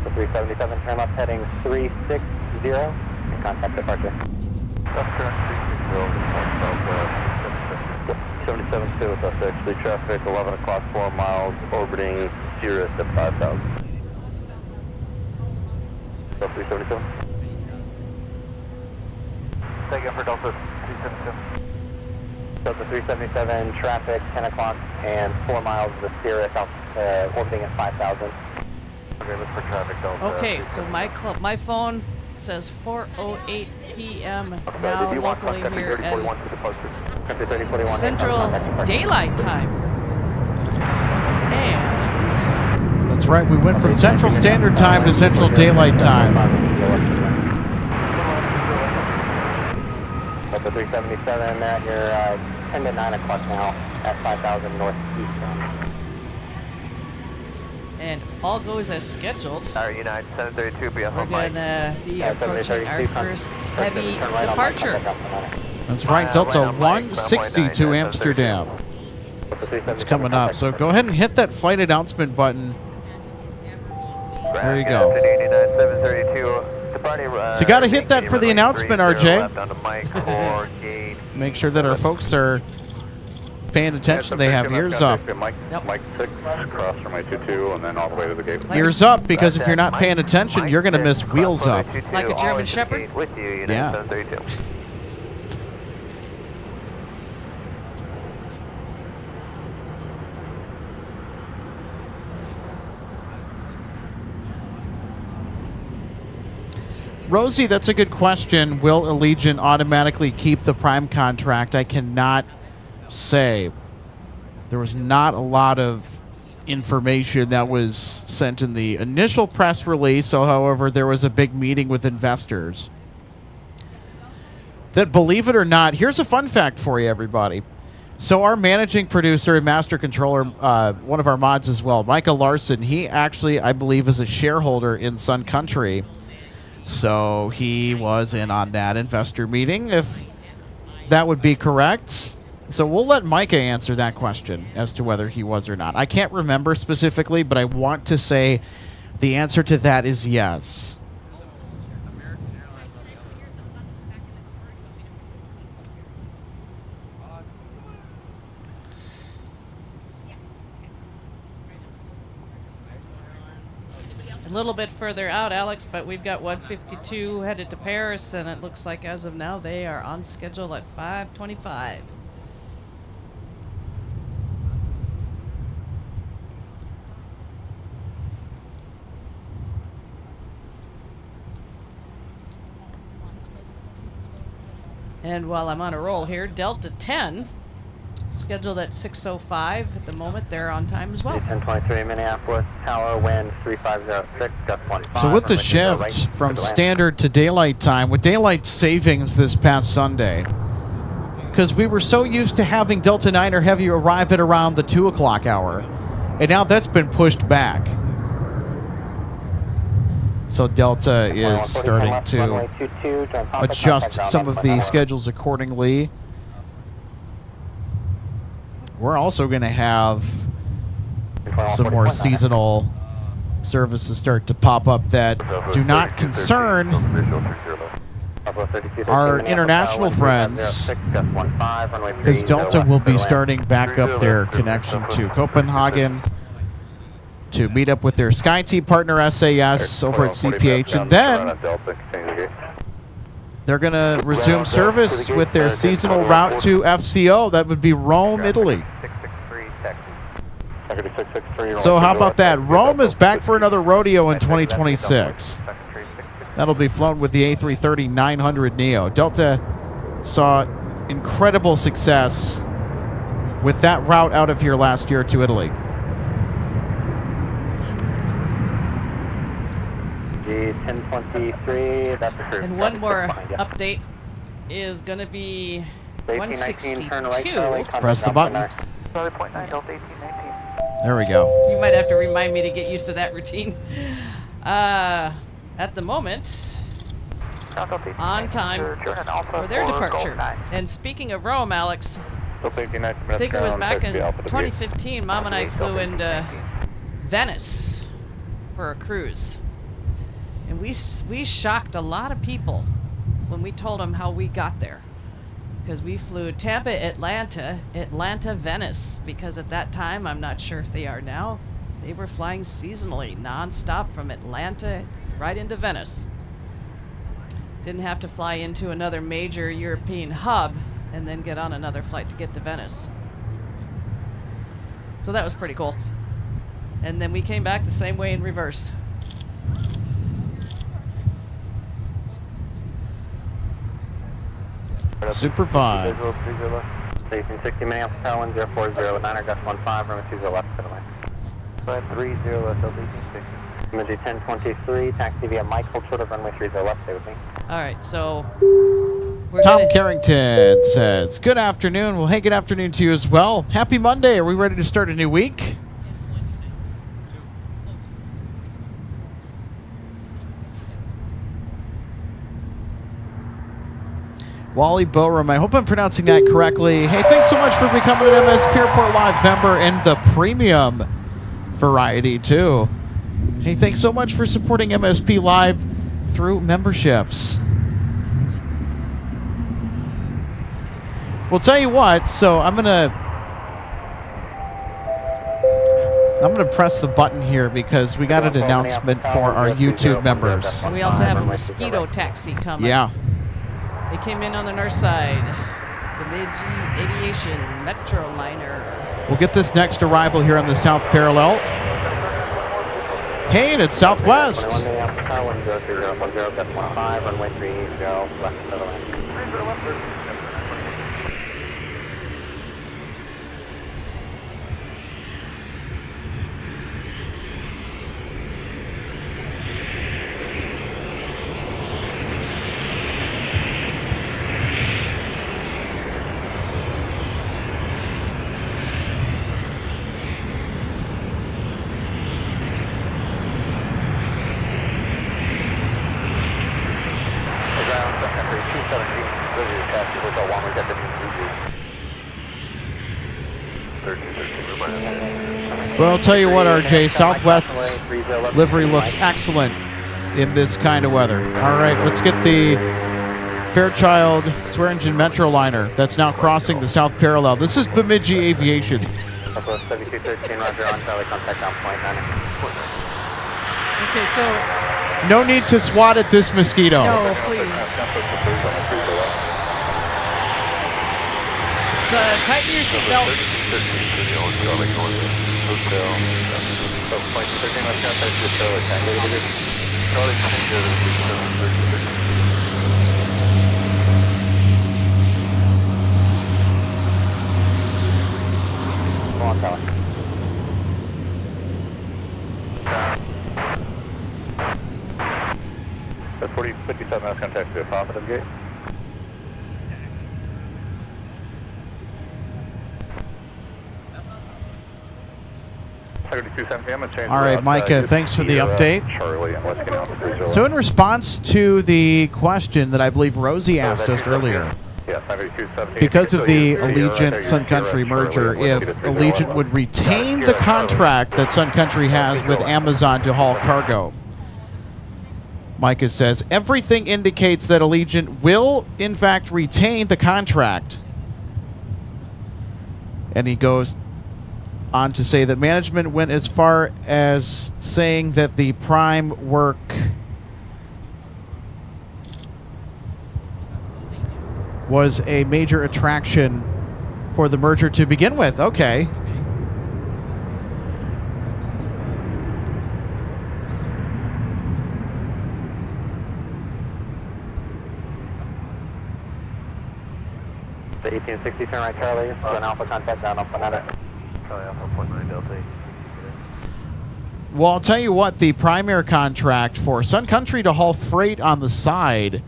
The 377, turn up heading 360, and contact departure. That's correct, 360, 77.2 with us, actually traffic 11 o'clock, 4 miles, orbiting Sirius at 5,000. So 377. Take in for Delta 377. Delta 377, traffic 10 o'clock and 4 miles of Sirius orbiting at 5,000. Okay, look for traffic Delta.
Okay, so my phone says 4:08 p.m. now locally here at Central Daylight Time. And
That's right. We went from Central Standard Time to Central Daylight Time.
Delta 377 at your 10 to 9 o'clock now at 5,000 northeast.
And if all goes as scheduled,
United 732, be
we're going to be approaching our first heavy departure.
That's right, Delta 160 to Amsterdam. That's coming up. So go ahead and hit that flight announcement button. There you go. So you got to hit that for the announcement, RJ. Make sure that our folks are paying attention. They have ears up.
Mike 6, cross from I-22, and then all the way to the gate.
Ears up, because if you're not paying attention, you're going to miss wheels up.
Like a German Shepherd?
Yeah. Rosie, that's a good question. Will Allegiant automatically keep the Prime contract? I cannot say. There was not a lot of information that was sent in the initial press release. So, however, there was a big meeting with investors. That, believe it or not, here's a fun fact for you, everybody. So our managing producer and master controller, one of our mods as well, Micah Larson, he actually, I believe, is a shareholder in Sun Country. So he was in on that investor meeting, if that would be correct. So we'll let Micah answer that question as to whether he was or not. I can't remember specifically, but I want to say the answer to that is yes.
A little bit further out, Alex, but we've got 152 headed to Paris, and it looks like as of now they are on schedule at 5:25. And while I'm on a roll here, Delta 10, scheduled at 6:05 at the moment. They're on time as well.
1023 Minneapolis, tower, wind 3506, gust 15.
So with the shift from standard to daylight time, with daylight savings this past Sunday, because we were so used to having Delta 9 or Heavy arrive at around the 2 o'clock hour, and now that's been pushed back. So Delta is starting to adjust some of the schedules accordingly. We're also going to have some more seasonal services start to pop up that do not concern our international friends, because Delta will be starting back up their connection to Copenhagen to meet up with their SkyTeam partner SAS over at CPH, and then they're going to resume service with their seasonal route to FCO. That would be Rome, Italy. So how about that? Rome is back for another rodeo in 2026. That'll be flown with the A330-900 Neo. Delta saw incredible success with that route out of here last year to Italy.
The 1023, that's the
And one more update is going to be 162.
Press the button. There we go.
You might have to remind me to get used to that routine. At the moment, on time for their departure. And speaking of Rome, Alex, I think it was back in 2015, Mom and I flew into Venice for a cruise. And we shocked a lot of people when we told them how we got there. Because we flew Tampa, Atlanta, Venice. Because at that time, I'm not sure if they are now, they were flying seasonally, nonstop from Atlanta right into Venice. Didn't have to fly into another major European hub and then get on another flight to get to Venice. So that was pretty cool. And then we came back the same way in reverse.
Super 5.
Station 60 Minneapolis, tower 1040, 9er, gust 15, runway 20 left, 530 left, LD 60. 1023, taxi via Michael, short of runway 30 left, stay with me.
All right, so
Tom Carrington says, good afternoon. Well, hey, good afternoon to you as well. Happy Monday. Are we ready to start a new week? Wally Borum, I hope I'm pronouncing that correctly. Hey, thanks so much for becoming an MSP Airport Live member and the premium variety, too. Hey, thanks so much for supporting MSP Live through memberships. Well, tell you what, so I'm gonna press the button here because we got an announcement for our YouTube members.
We also have a mosquito taxi coming.
Yeah.
They came in on the north side. Bemidji Aviation Metroliner.
We'll get this next arrival here on the South Parallel. Hey, and it's Southwest.
Runway 30 left to the left.
Well, I'll tell you what, RJ, Southwest's livery looks excellent in this kind of weather. All right, let's get the Fairchild Swearingen Metroliner that's now crossing the South Parallel. This is Bemidji Aviation.
Okay, so...
No need to swat at this mosquito.
No, please. Tighten your seatbelt.
Come on, Tyler.
That's 4057, that's contact to the positive gate.
All right, Micah, thanks for the update. So in response to the question that I believe Rosie asked us earlier, because of the Allegiant Sun Country merger, if Allegiant would retain the contract that Sun Country has with Amazon to haul cargo, Micah says, everything indicates that Allegiant will, in fact, retain the contract. And he goes on to say that management went as far as saying that the prime work was a major attraction for the merger to begin with. Okay.
The 1860, turn right, Charlie. An Alpha contact down Alpha Nada. Charlie Alpha, 0.9 Delta.
Well, I'll tell you what, the primary contract for Sun Country to haul freight on the side,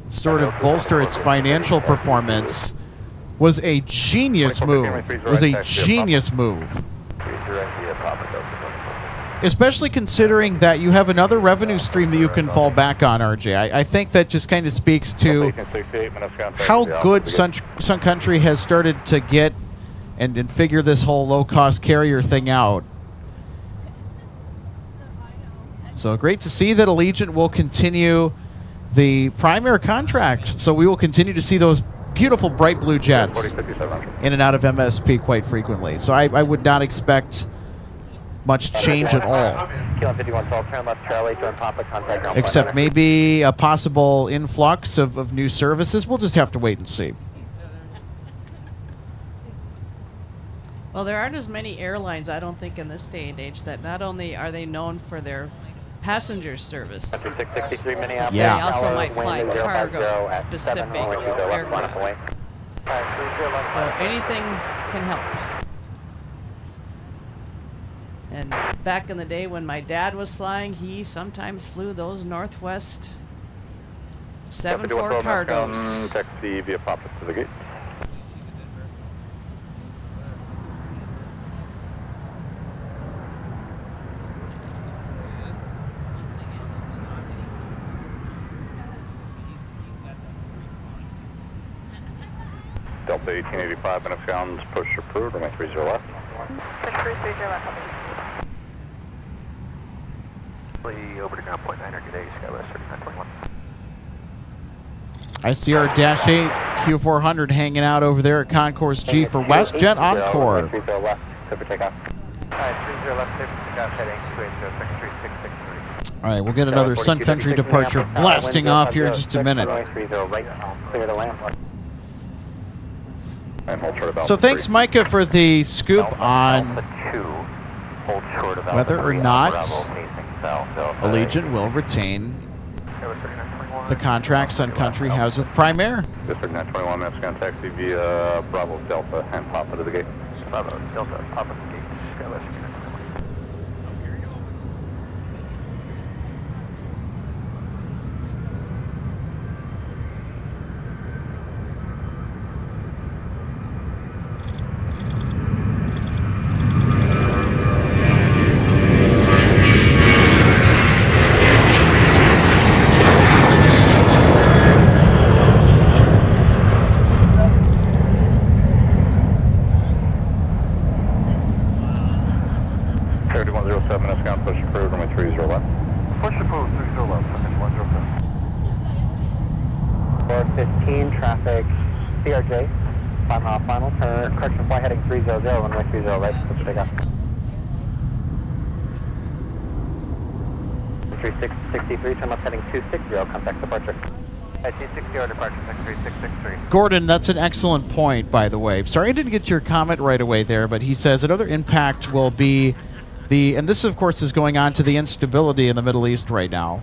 sort of bolster its financial performance, was a genius move. Especially considering that you have another revenue stream that you can fall back on, RJ. I think that just kind of speaks to how good Sun Country has started to get and figure this whole low-cost carrier thing out. So great to see that Allegiant will continue the primary contract. So we will continue to see those beautiful bright blue jets in and out of MSP quite frequently. So I would not expect much change at all. Except maybe a possible influx of new services. We'll just have to wait and see.
Well, there aren't as many airlines, I don't think, in this day and age that not only are they known for their passenger service,
663 Minneapolis.
they also might fly cargo specific aircraft. So anything can help. And back in the day when my dad was flying, he sometimes flew those Northwest 7-4 cargoes.
Taxi via Papa to the gate. Delta 1885, minutes sounds, push approved, runway 30 left.
Push approved, 30 left.
Over to ground point 9, good day, Skywest 3921.
I see our Dash 8 Q400 hanging out over there at Concourse G for WestJet Encore.
30 left, clear for takeoff.
Alright, 30 left, clear for takeoff, heading 280, second 3663.
All right, we'll get another Sun Country departure blasting off here in just a minute.
Runway 30 right, clear the land.
So thanks, Micah, for the scoop on whether or not Allegiant will retain the contract Sun Country has with Prime Air.
District 921, maps can taxi via Bravo Delta and Papa to the gate. Bravo Delta, Papa to the gate. Skywest. Push approved, runway 30 left. Push approved, 30 left, 107.
415, traffic, CRJ, 5 mile final turn, correction flight heading 300, runway 30 right, push the takeoff. 3663, turn left heading 260, contact departure. 260 departure, second 3663.
Gordon, that's an excellent point, by the way. Sorry I didn't get your comment right away there, but he says another impact will be and this, of course, is going on to the instability in the Middle East right now,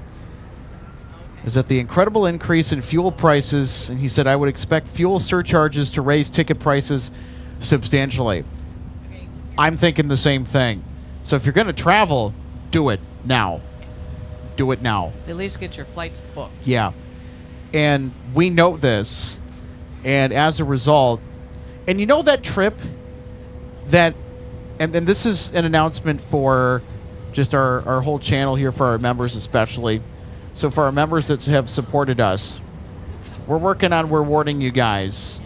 is that the incredible increase in fuel prices, and he said, I would expect fuel surcharges to raise ticket prices substantially. I'm thinking the same thing. So if you're going to travel, do it now. Do it now.
At least get your flights booked.
Yeah. And we know this, and as a result, and you know that trip that... And this is an announcement for just our whole channel here, for our members especially. So for our members that have supported us, we're working on rewarding you guys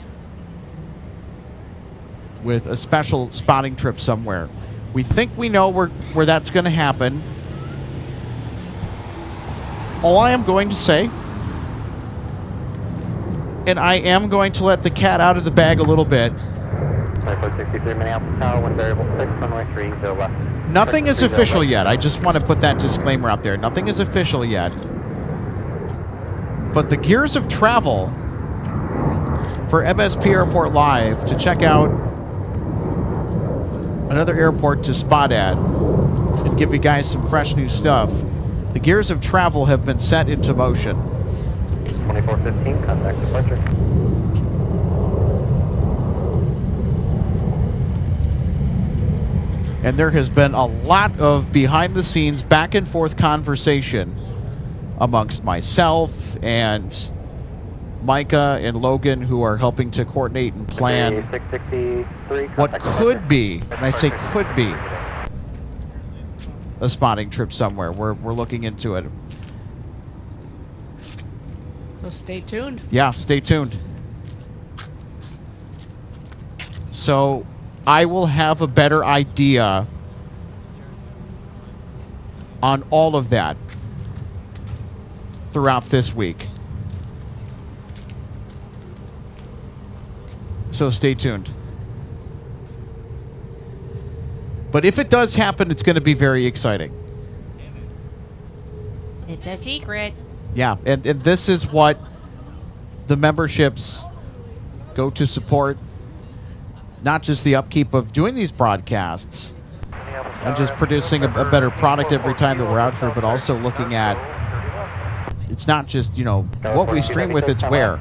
with a special spotting trip somewhere. We think we know where that's going to happen. All I am going to say, and I am going to let the cat out of the bag a little bit,
63 Minneapolis Tower, 1 variable 6, runway 30 left.
Nothing is official yet. I just want to put that disclaimer out there. Nothing is official yet. But the gears of travel for MSP Airport Live to check out another airport to spot at and give you guys some fresh new stuff. The gears of travel have been set into motion.
2415, contact departure.
And there has been a lot of behind-the-scenes, back-and-forth conversation amongst myself and Micah and Logan, who are helping to coordinate and plan what could be, and I say could be, a spotting trip somewhere. We're looking into it.
So stay tuned.
Yeah, stay tuned. So I will have a better idea on all of that throughout this week. So stay tuned. But if it does happen, it's going to be very exciting.
It's a secret.
Yeah, and this is what the memberships go to support. Not just the upkeep of doing these broadcasts and just producing a better product every time that we're out here, but also looking at, it's not just, you know, what we stream with, it's where.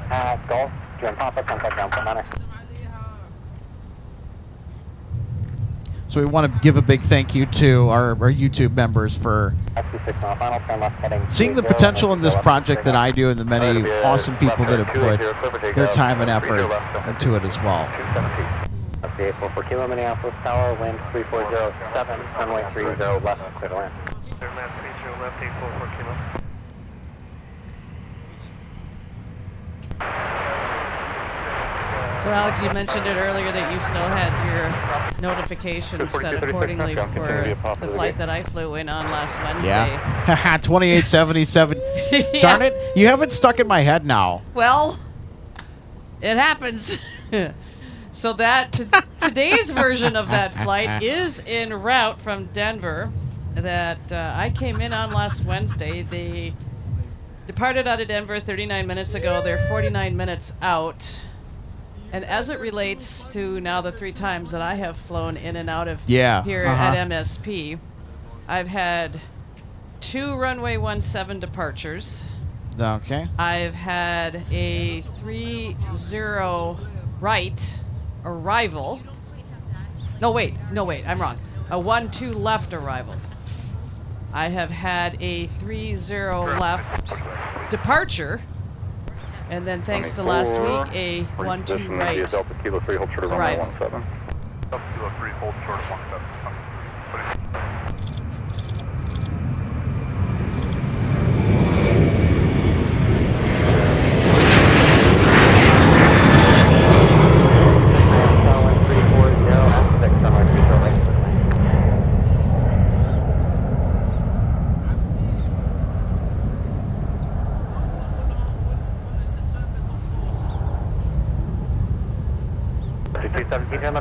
So we want to give a big thank you to our YouTube members for seeing the potential in this project that I do and the many awesome people that have put their time and effort into it as well.
Okay, 44 Kilo, Minneapolis Tower, wind 3407, runway 30 left, clear to land. Left 844 Kilo.
So, Alex, you mentioned it earlier that you still had your notifications set accordingly for the flight that I flew in on last Wednesday.
Yeah. 2877.
Yeah.
Darn it. You have it stuck in my head now.
Well, it happens. So that today's version of that flight is en route from Denver that I came in on last Wednesday. They departed out of Denver 39 minutes ago. They're 49 minutes out. And as it relates to now the 3 times that I have flown in and out of here at MSP, I've had 2 runway 17 departures.
Okay.
I've had a 30 right arrival. No, wait, I'm wrong. A 12 left arrival. I have had a 30 left departure. And then thanks to last week, a 12 right
Delta Kilo 3, hold short of runway
arrival.
17.
Delta Kilo 3, hold short of 17.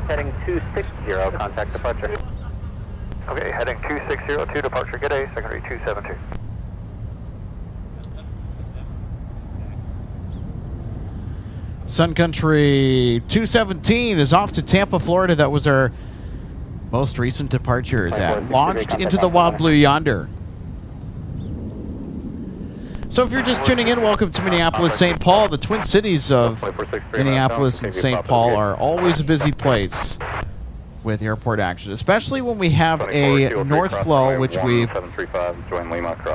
Heading 260, contact departure.
Okay, heading 260, 2 departure, good day, secondary 272.
Sun Country 217 is off to Tampa, Florida. That was our most recent departure that launched into the wild blue yonder. So if you're just tuning in, welcome to Minneapolis, St. Paul. The Twin Cities of Minneapolis and St. Paul are always a busy place with airport action, especially when we have a north flow, which we've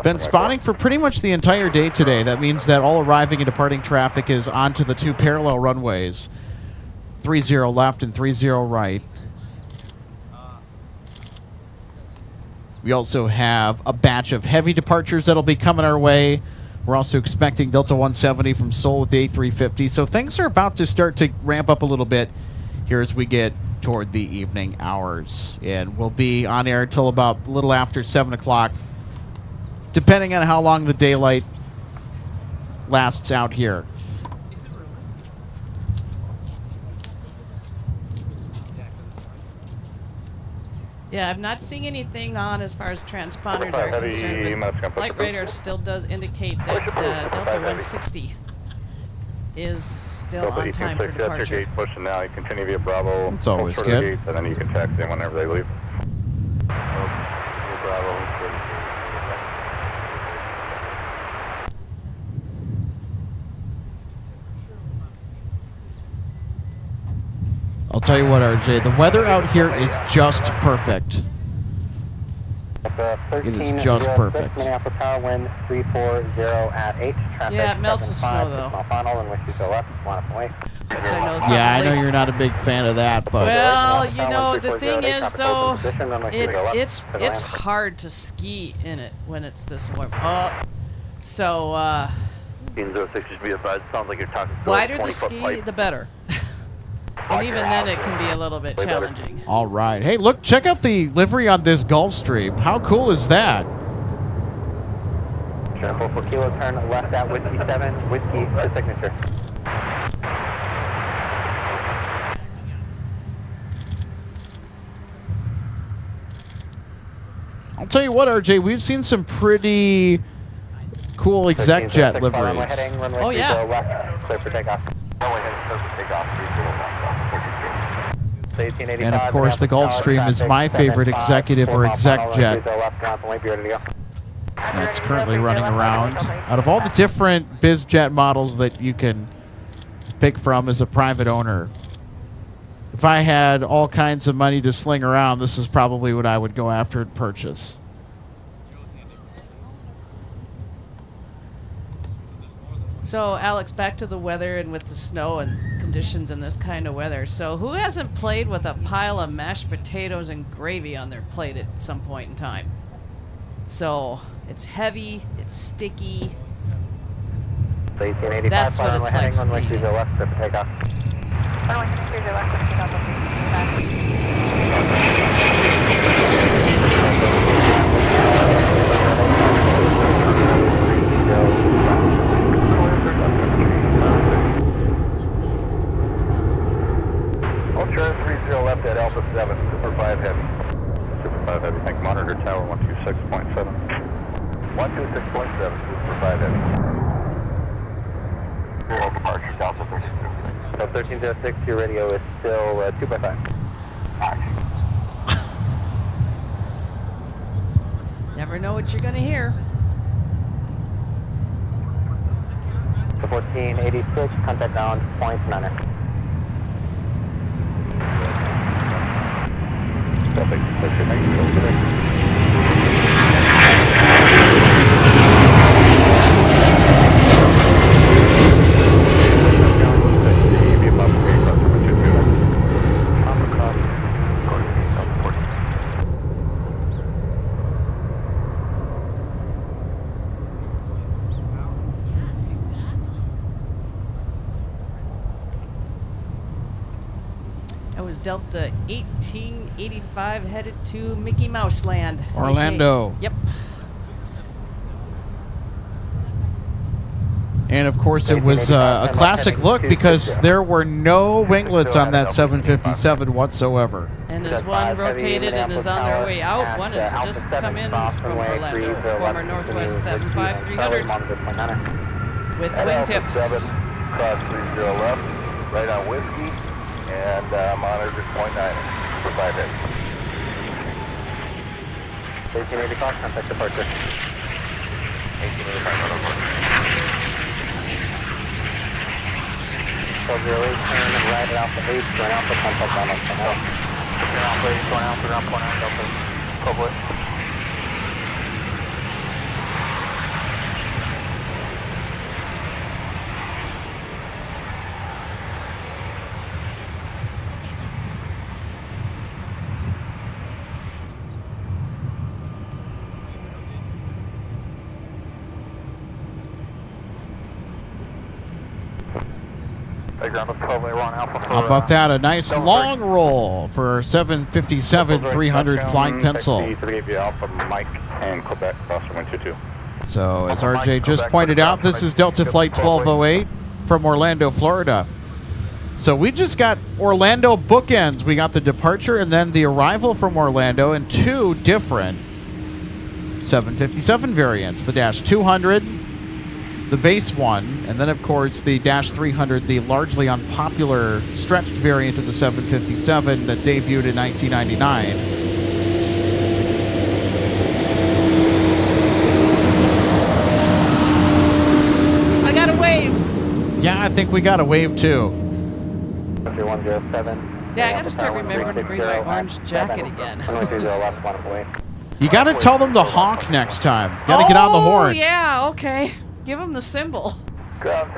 been spotting for pretty much the entire day today. That means that all arriving and departing traffic is onto the 2 parallel runways, 30 left and 30 right. We also have a batch of heavy departures that'll be coming our way. We're also expecting Delta 170 from Seoul with the A350. So things are about to start to ramp up a little bit here as we get toward the evening hours. And we'll be on air until about a little after 7 o'clock, depending on how long the daylight lasts out here.
Yeah, I'm not seeing anything on as far as transponders are concerned, but flight radar still does indicate that Delta 160 is still on time for departure.
Pushing now, you continue via Bravo.
It's always good.
And then you can taxi in whenever they leave.
I'll tell you what, RJ, the weather out here is just perfect. It is just perfect.
Minneapolis Tower, wind 340 at H.
Yeah, it melts the snow, though.
Yeah, I know you're not a big fan of that, but
well, you know, the thing is, though, it's hard to ski in it when it's this warm. So, wider the ski, the better. And even then, it can be a little bit challenging.
All right. Hey, look, check out the livery on this Gulfstream. How cool is that?
Sure, 4 Kilo, turn left at Whiskey 7, Whiskey to signature.
I'll tell you what, RJ, we've seen some pretty cool exec jet liveries.
Oh, yeah.
Clear for takeoff.
And of course, the Gulfstream is my favorite executive or exec jet that's currently running around. Out of all the different biz jet models that you can pick from as a private owner, If I had all kinds of money to sling around, this is probably what I would go after and purchase.
So, Alex, back to the weather and with the snow and conditions in this kind of weather. So, who hasn't played with a pile of mashed potatoes and gravy on their plate at some point in time? So, it's heavy, it's sticky. That's what it's like skiing.
Runway 30 left, clear for takeoff,
Ultra 30 left at Alpha 7, Super 5 Heavy.
Super 5 Heavy, thank you. Monitor tower 126.7.
126.7, Super 5 Heavy.
Zero departure, Delta 32.
So 1306, your radio is still 2x5.
Never know what you're going to hear.
So 1486, contact down, point niner.
Delta 86, thank you.
That was Delta 1885 headed to Mickey Mouse Land.
Orlando.
Okay. Yep.
And of course, it was a classic look because there were no winglets on that 757 whatsoever.
And as one rotated and is on their way out, one has just come in from Orlando, former Northwest 75300 with wingtips.
7, cross 30 left, right on Whiskey, and monitor point 9, Super 5 Heavy.
1885, contact departure.
1885,
So 08, turn right at Alpha 8, join Alpha, contact down on point 9.
Turn Alpha 8, join Alpha, ground point 9, Delta, public.
How about that? A nice long roll for 757-300 flying pencil.
Alpha Mike and Quebec, crossing 122.
So, as RJ just pointed out, this is Delta Flight 1208 from Orlando, Florida. So we just got Orlando bookends. We got the departure and then the arrival from Orlando in two different 757 variants. The Dash 200, the base one, and then, of course, the Dash 300, the largely unpopular stretched variant of the 757 that debuted in 1999.
I got a wave.
Yeah, I think we got a wave, too.
3107.
Yeah, I got to start remembering to bring my orange jacket again.
You got to tell them to honk next time. Got to get on the horn.
Oh, yeah, okay. Give them the symbol.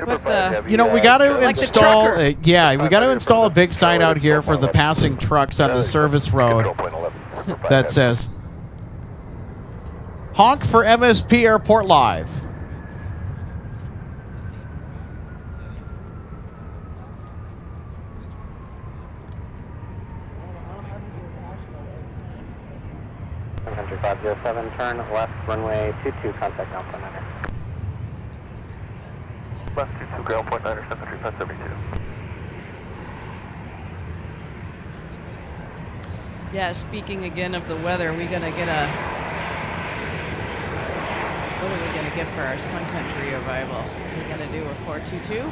With the,
You know, we got to
Like the
install.
trucker.
Yeah, we got to install a big sign out here for the passing trucks on the service road that says "Honk for MSP Airport Live."
Country 507, turn left, runway 22, contact down point 9.
Left 22, ground point 9, 73572.
yeah, speaking again of the weather, we're going to get a... What are we going to get for our Sun Country arrival? Are we going to do a 422?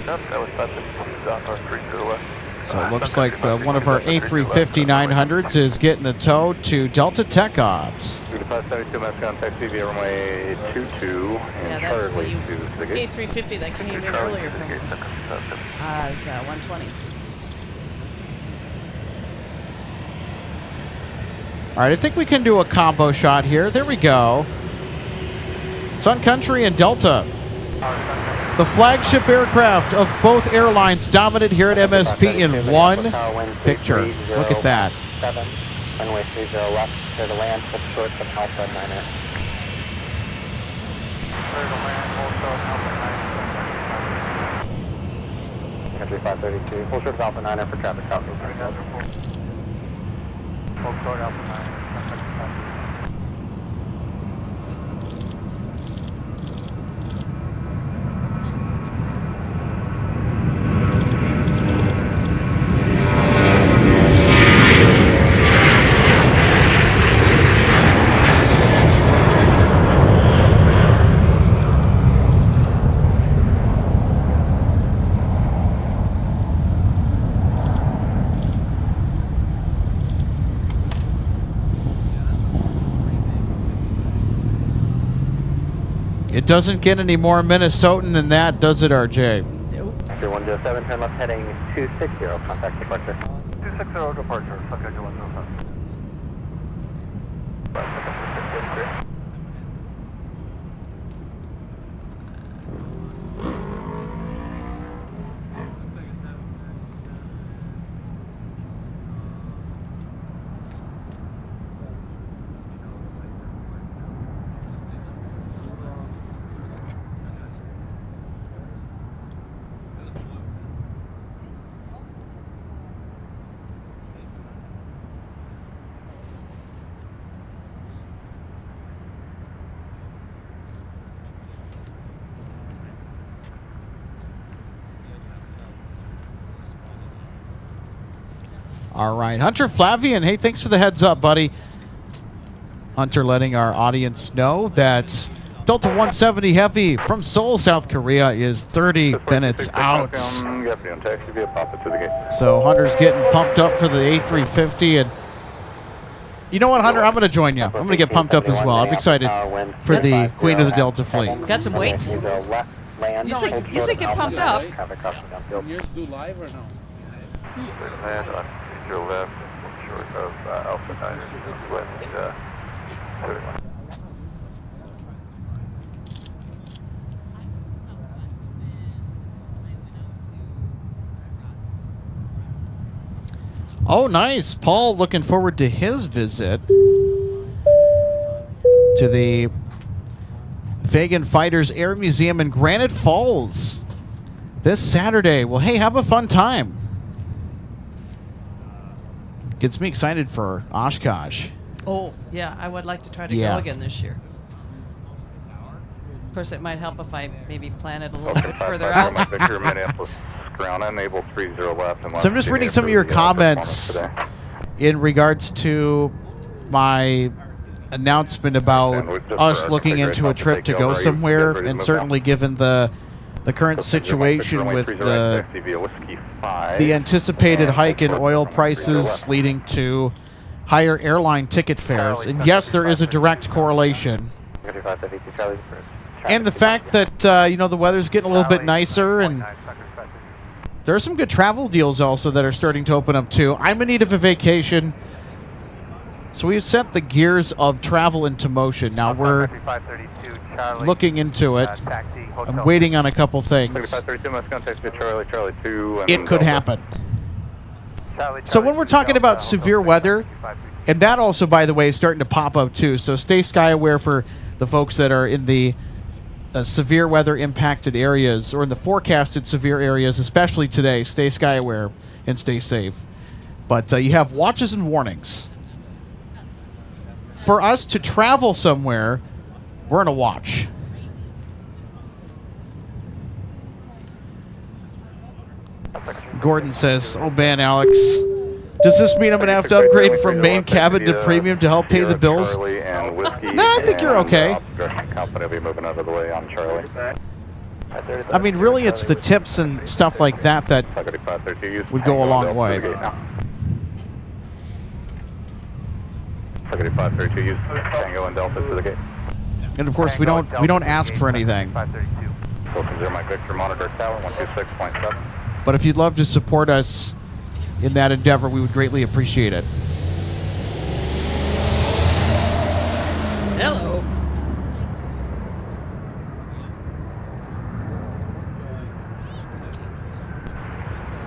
Nope, that was 552 down north 30 left.
So it looks like one of our A350-900s is getting a tow to Delta Tech Ops.
3572, mass contact CV runway 22.
Yeah, that's the A350 that came in earlier from me. It's 120.
All right, I think we can do a combo shot here. There we go. Sun Country and Delta. The flagship aircraft of both airlines dominant here at MSP in one picture. Look at that.
Runway 30 left, clear to land, flip short from Alpha 9er. Clear to land, full short, Alpha 9er. Country 532, full short of Alpha 9er for traffic copy. Full short, Alpha 9er.
It doesn't get any more Minnesotan than that, does it, RJ?
Nope. 107, turn left heading 260, contact departure.
260 departure, subject to 107.
All right, Hunter Flavian, hey, thanks for the heads up, buddy. Hunter letting our audience know that Delta 170 Heavy from Seoul, South Korea is 30 minutes out. So Hunter's getting pumped up for the A350. And you know what, Hunter? I'm going to join you. I'm going to get pumped up as well. I'm excited for the Queen of the Delta fleet.
Got some weights? You say get pumped up.
Can you do live or no?
Land on your left, short of Alpha 9er, west, 31.
Oh, nice. Paul looking forward to his visit to the Fagan Fighters Air Museum in Granite Falls this Saturday. Well, hey, have a fun time. Gets me excited for Oshkosh.
Oh, yeah, I would like to try to go again this year. Of course, it might help if I maybe plan it a little bit further out.
Minneapolis, ground, I'm able 30 left.
So I'm just reading some of your comments in regards to my announcement about us looking into a trip to go somewhere, and certainly given the current situation with the anticipated hike in oil prices leading to higher airline ticket fares. And yes, there is a direct correlation. And the fact that, you know, the weather's getting a little bit nicer, and there are some good travel deals also that are starting to open up too. I'm in need of a vacation, so we've set the gears of travel into motion. Now we're looking into it. I'm waiting on a couple things. It could happen. So when we're talking about severe weather, and that also, by the way, is starting to pop up too, so stay sky aware for the folks that are in the severe weather impacted areas or in the forecasted severe areas, especially today. Stay sky aware and stay safe. But you have watches and warnings. For us to travel somewhere, we're in a watch. Gordon says, oh man, Alex, does this mean I'm going to have to upgrade from main cabin to premium to help pay the bills? Nah, I think you're okay. I mean, really, it's the tips and stuff like that that would go a long way.
532, use Tango and Delta to the gate.
And of course, we don't ask for anything.
532. Welcome 0 Mike Victor, monitor tower 126.7.
But if you'd love to support us in that endeavor, we would greatly appreciate it.
Hello.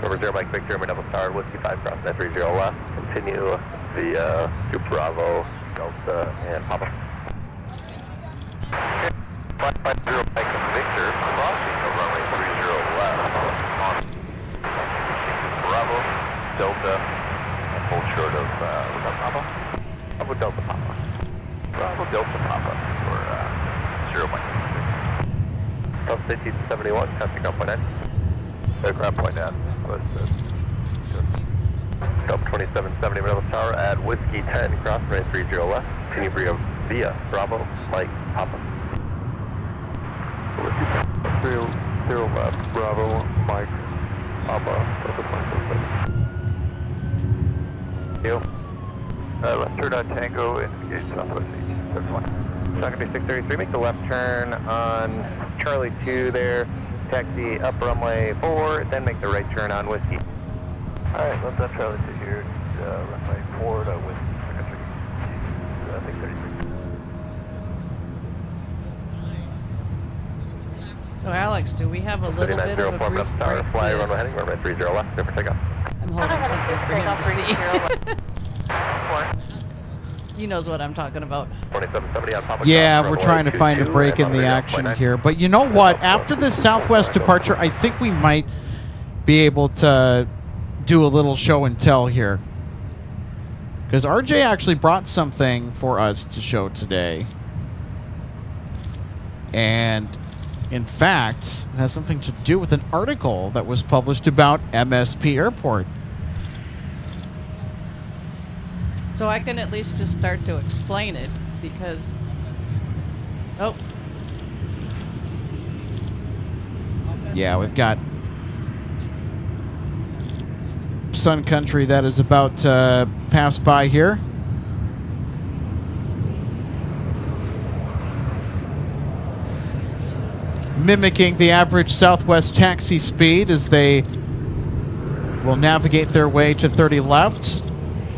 Over 0 Mike Victor, Minneapolis Tower, Whiskey 5 cross 930 left. Continue the 2 Bravo, Delta, and Papa. 550 Mike Victor, crossing the runway 30 left on Bravo, Delta, and full short of, was that Papa? Bravo, Delta, Papa. Bravo, Delta, Papa for 0 Mike. Delta 1871, traffic on point 9. Aircraft point 9. Delta 2770 Minneapolis Tower at Whiskey 10, cross runway 30 left. Continue via Bravo, Mike, Papa. Whiskey 10, 0 left, Bravo, Mike, Papa, Delta 2770. Left turn on Tango, investigate southwest east, 31. Sun Country 633, make the left turn on Charlie 2 there. Taxi up runway 4, then make the right turn on Whiskey. Alright, left on Charlie 2 here, runway 4 to Whiskey, Sun Country 633.
So Alex, do we have a little bit of a brief break?
Fly runway heading, runway 30 left, clear for takeoff.
I'm holding something for him to see. He knows what I'm talking about.
2770 on Papa.
Yeah, we're trying to find a break in the action here. But you know what? After this Southwest departure, I think we might be able to do a little show and tell here. Because RJ actually brought something for us to show today. And, in fact, it has something to do with an article that was published about MSP Airport.
So I can at least just start to explain it because... Oh.
Yeah, we've got Sun Country that is about to pass by here. Mimicking the average Southwest taxi speed as they will navigate their way to 30 left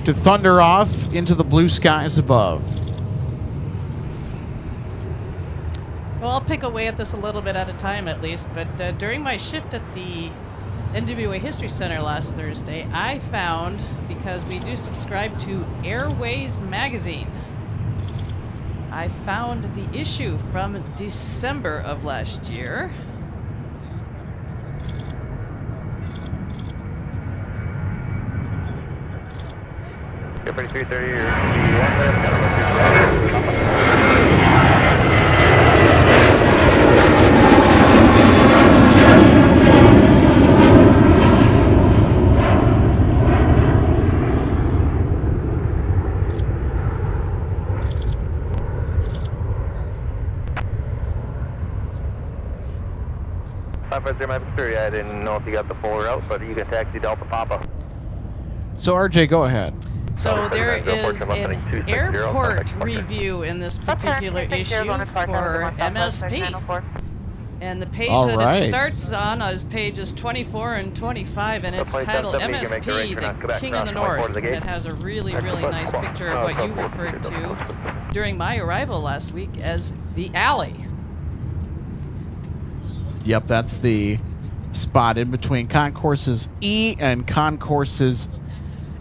to thunder off into the blue skies above.
So I'll pick away at this a little bit at a time at least, but during my shift at the NWA History Center last Thursday, I found, because we do subscribe to Airways magazine, I found the issue from December of last year.
Go 3330 or 1 minute, got I didn't know if you got the full route, but you can taxi Delta Papa.
So RJ, go ahead.
So there is an airport review in this particular issue for MSP. And the page that it starts on is pages 24 and 25, and it's titled MSP, the King of the North. And it has a really, really nice picture of what you referred to during my arrival last week as the alley.
Yep, that's the spot in between concourses E and concourses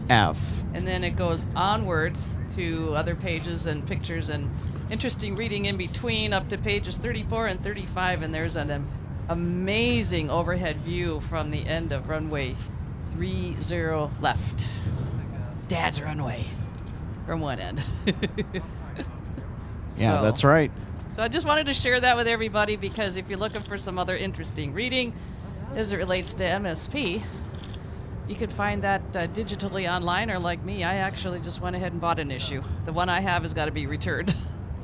F.
And then it goes onwards to other pages and pictures and interesting reading in between up to pages 34 and 35, and there's an amazing overhead view from the end of runway 30 left. Dad's runway from one end.
Yeah, that's right.
So I just wanted to share that with everybody because if you're looking for some other interesting reading as it relates to MSP, you can find that digitally online, or like me, I actually just went ahead and bought an issue. The one I have has got to be returned.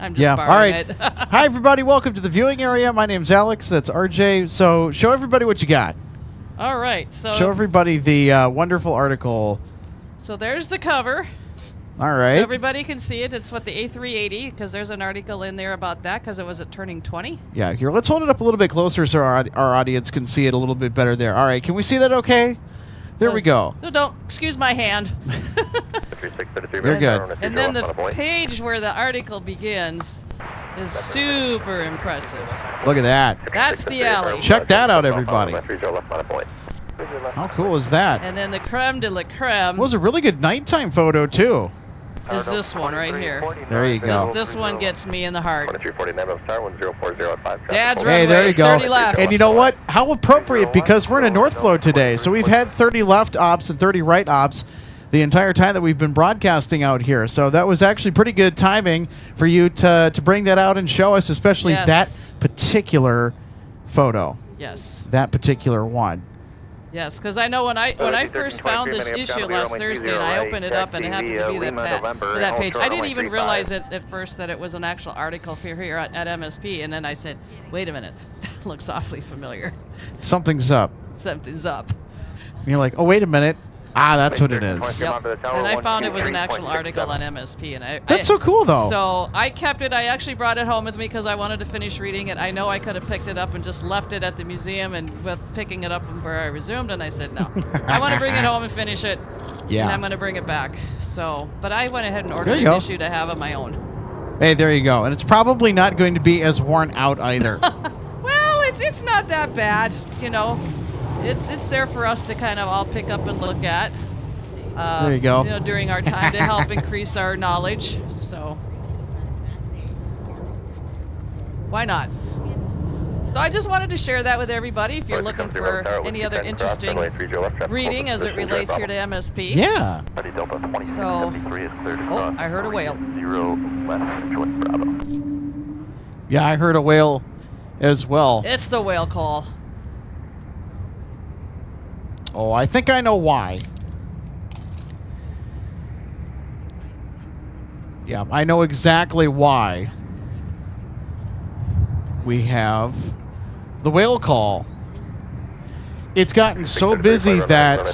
I'm just borrowing
all right.
it.
Hi, everybody. Welcome to the viewing area. My name's Alex. That's RJ. So show everybody what you got.
All right. So
Show everybody the wonderful article.
So there's the cover.
All right.
So everybody can see it. It's what the A380, because there's an article in there about that, because it was turning 20.
Yeah, here, let's hold it up a little bit closer so our audience can see it a little bit better there. All right, can we see that okay? There we go.
So don't, excuse my hand.
You're good.
And then the page where the article begins is super impressive.
Look at that.
That's the alley.
Check that out, everybody. How cool is that?
And then the creme de la creme
It was a really good nighttime photo, too.
is this one right here.
There you go.
This one gets me in the heart. Dad's
Hey,
runway,
there you go.
30 left.
And you know what? How appropriate, because we're in a north flow today. So we've had 30 left ops and 30 right ops the entire time that we've been broadcasting out here. So that was actually pretty good timing for you to bring that out and show us, especially
Yes.
that particular photo.
Yes.
That particular one.
Yes, because I know when I first found this issue last Thursday and I opened it up and it happened to be that page, I didn't even realize at first that it was an actual article for here at MSP, and then I said, wait a minute, that looks awfully familiar.
Something's up.
Something's up.
And you're like, oh, wait a minute. Ah, that's what it is.
Yep. And I found it was an actual article on MSP, and
That's so cool, though.
So I kept it. I actually brought it home with me because I wanted to finish reading it. I know I could have picked it up and just left it at the museum, and with picking it up from where I resumed, and I said no. I want to bring it home and finish it.
Yeah.
And I'm going to bring it back. So, but I went ahead and ordered
There
an
you go.
issue to have of my own.
Hey, there you go. And it's probably not going to be as worn out either.
Well, it's not that bad, you know. It's there for us to kind of all pick up and look at.
There you go.
You know, during our time to help increase our knowledge. So, why not? So I just wanted to share that with everybody. If you're looking for any other interesting reading as it relates here to MSP.
Yeah.
So, oh, I heard a whale.
Yeah, I heard a whale as well.
It's the whale call.
Oh, I think I know why. Yeah, I know exactly why we have the whale call. It's gotten so busy that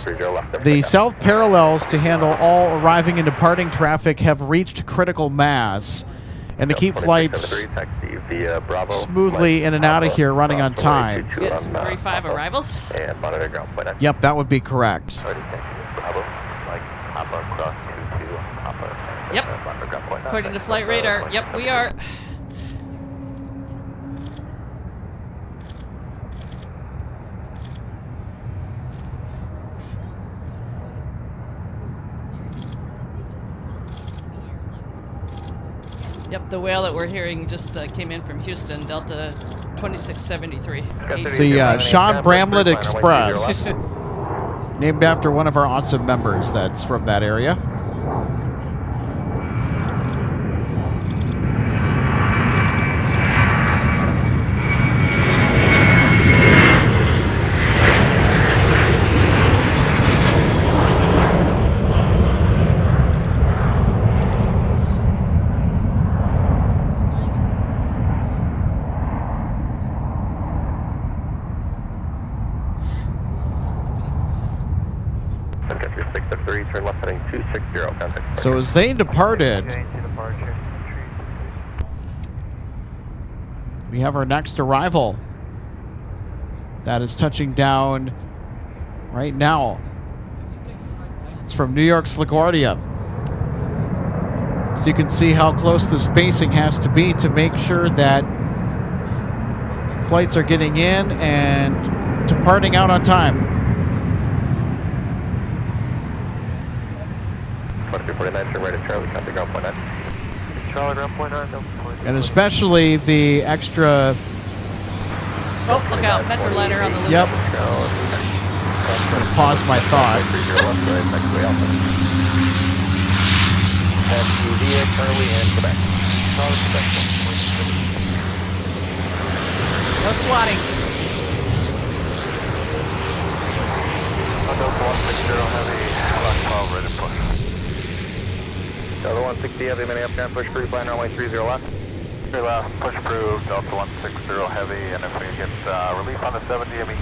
the south parallels to handle all arriving and departing traffic have reached critical mass. And to keep flights smoothly in and out of here running on time.
Get some 3-5 arrivals.
Yep, that would be correct.
Yep. According to flight radar, yep, we are. Yep, the whale that we're hearing just came in from Houston, Delta 2673.
It's the Sean Bramlett Express, named after one of our awesome members that's from that area. So as they departed, we have our next arrival that is touching down right now. It's from New York's LaGuardia. So you can see how close the spacing has to be to make sure that flights are getting in and departing out on time. And especially the extra...
Oh, look out, Metroliner on the loose.
Yep. I'm going to pause my thought.
No swatting.
Delta 160 Heavy Minneapolis, push free, plan runway 30 left. 3 left, push approved, Delta 160 heavy, and if we get relief on the 70, I mean,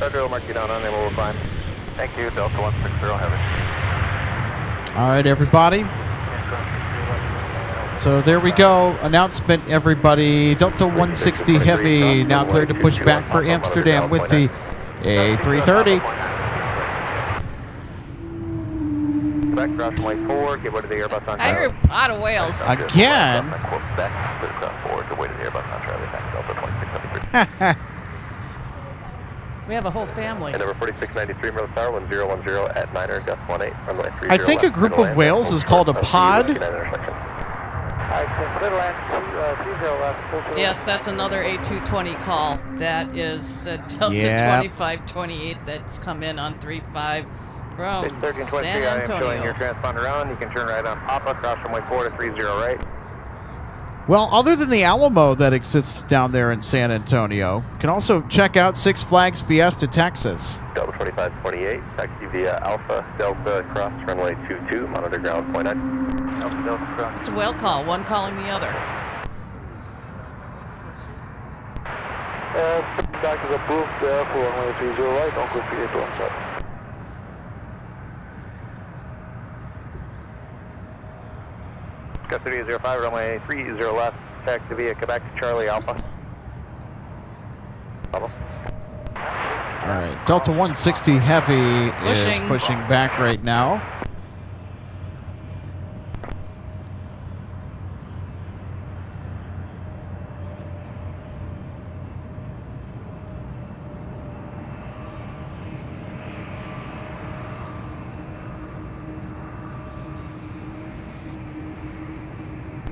Roger, we'll mark you down on there, we'll climb. Thank you, Delta 160 heavy.
All right, everybody. So there we go. Announcement, everybody. Delta 160 Heavy now cleared to push back for Amsterdam with the A330.
Quebec, cross runway 4, get away to the Airbus on
I heard out of Wales.
Again.
Quebec, clear cross 4, get away to the Airbus on Charlie, thanks, Delta 2673.
We have a whole family.
And number 4693, Merle Star, 1010 at 9er, gust 18, runway 30
I think a
left,
group
middle
of
land,
whales
hold
is called a
short of the
pod.
Whiskey 9 intersection.
Middle land, 30 left, full to
Yes, that's another A220 call. That is Delta
Yeah.
2528 that's come in on 35 from
1323,
San
I am showing your
Antonio.
transponder on. You can turn right on Papa, cross runway 4 to 30 right.
Well, other than the Alamo that exists down there in San Antonio, you can also check out Six Flags Fiesta, Texas.
Delta 2528, taxi via Alpha, Delta, cross runway 22, monitor ground point 9.
Delta cross.
It's a whale call, one calling the other.
Back is approved there for runway 30 right, don't go forget to onset. Got 3005, runway 30 left, taxi via Quebec, Charlie Alpha.
All right, Delta 160 Heavy is
Pushing.
pushing back right now.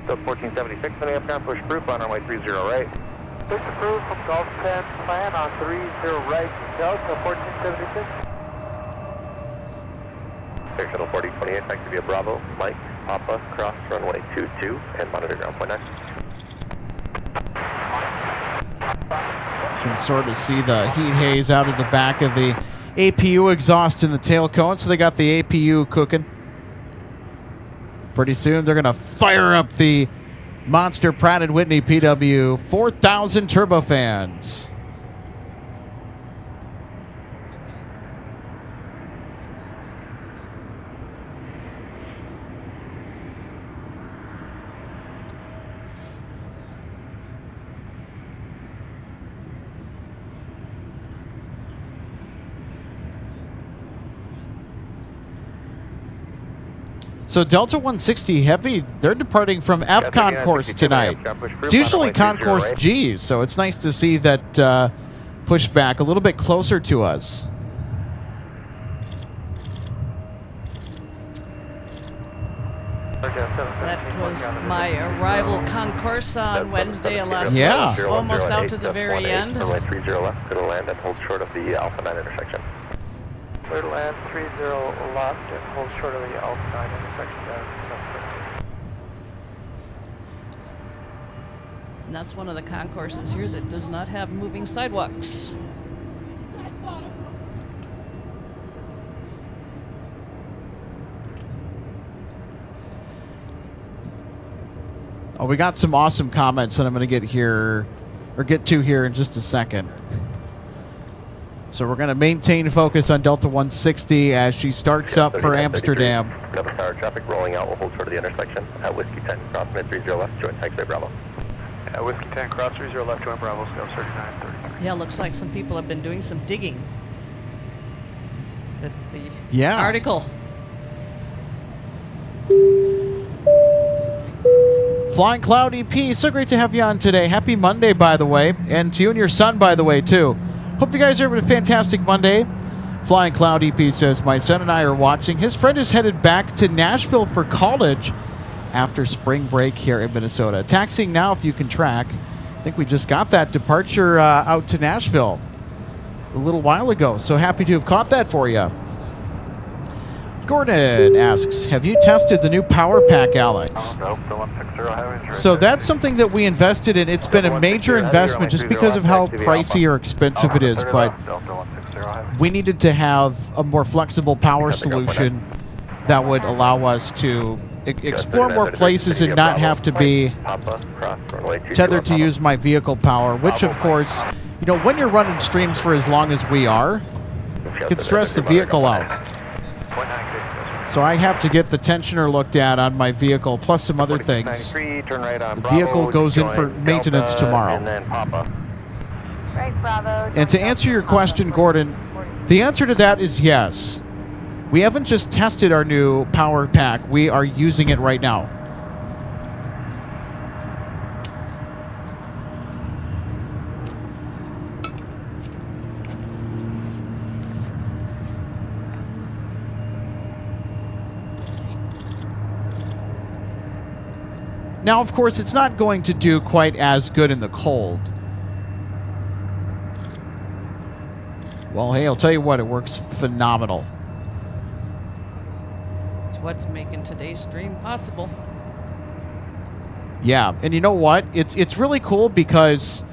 Delta 1476, Minneapolis, push proof on runway 30 right. Push approved from Gulf 10, plan on 30 right, Delta 1476.
Air Shuttle 4028, taxi via Bravo, Mike, Papa, cross runway 22, and monitor ground point 9.
You can sort of see the heat haze out of the back of the APU exhaust in the tail cone, so they got the APU cooking. Pretty soon, they're going to fire up the monster Pratt & Whitney PW 4000 turbofans. So Delta 160 Heavy, they're departing from F concourse tonight. It's usually concourse G, so it's nice to see that push back a little bit closer to us.
That was my arrival concourse on Wednesday of last
Yeah.
week. Almost out to the very end.
Runway 30 left, clear to land and hold short of the Alpha 9 intersection.
Clear to land 30 left and hold short of the Alpha 9 intersection.
And that's one of the concourses here that does not have moving sidewalks.
Oh, we got some awesome comments that I'm going to get to here in just a second. So we're going to maintain focus on Delta 160 as she starts up for Amsterdam.
Number Tower traffic rolling out will hold short of the intersection at Whiskey 10, cross mid 30 left, join taxiway Bravo.
Whiskey 10, cross 30 left, join Bravo, scale 3930.
Yeah, looks like some people have been doing some digging. With the
Yeah.
article.
Flying Cloud EP, so great to have you on today. Happy Monday, by the way. And to you and your son, by the way, too. Hope you guys are having a fantastic Monday. Flying Cloud EP says, my son and I are watching. His friend is headed back to Nashville for college after spring break here in Minnesota. Taxiing now if you can track. I think we just got that departure out to Nashville a little while ago. So happy to have caught that for you. Gordon asks, have you tested the new Power Pack, Alex? So that's something that we invested in. It's been a major investment just because of how pricey or expensive it is, but we needed to have a more flexible power solution that would allow us to explore more places and not have to be tethered to use my vehicle power, which, of course, you know, when you're running streams for as long as we are, can stress the vehicle out. So I have to get the tensioner looked at on my vehicle, plus some other things. The vehicle goes in for maintenance tomorrow. And to answer your question, Gordon, the answer to that is yes. We haven't just tested our new power pack. We are using it right now. Now, of course, it's not going to do quite as good in the cold. Well, hey, I'll tell you what, it works phenomenal.
It's what's making today's stream possible.
Yeah, and you know what? It's really cool because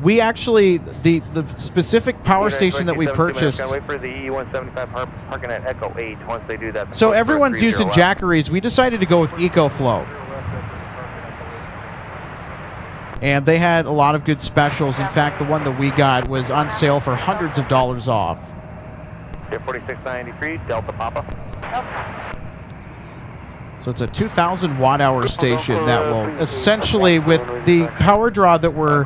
we actually, the specific power station that we purchased.
Wait for the E175 parking at Echo 8 once they do that.
So everyone's using Jackeries. We decided to go with EcoFlow. And they had a lot of good specials. In fact, the one that we got was on sale for hundreds of dollars off.
4693, Delta Papa.
So it's a 2,000 watt-hour station that will essentially, with the power draw that we're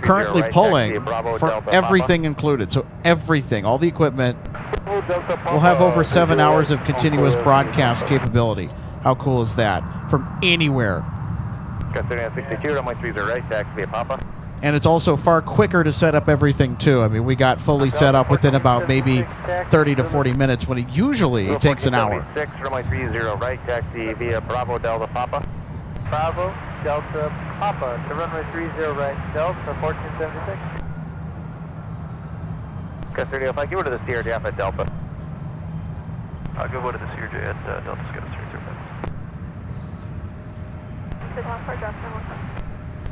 currently pulling, for everything included. So everything, all the equipment, will have over 7 hours of continuous broadcast capability. How cool is that? From anywhere. And it's also far quicker to set up everything, too. I mean, we got fully set up within about maybe 30 to 40 minutes when it usually takes an hour.
30, right, taxi via Bravo Delta Papa.
Bravo Delta Papa to runway 30 right, Delta 1476.
Got 30, if I give it to the CRJ at Delta.
I'll go to the CRJ at Delta Scott 305.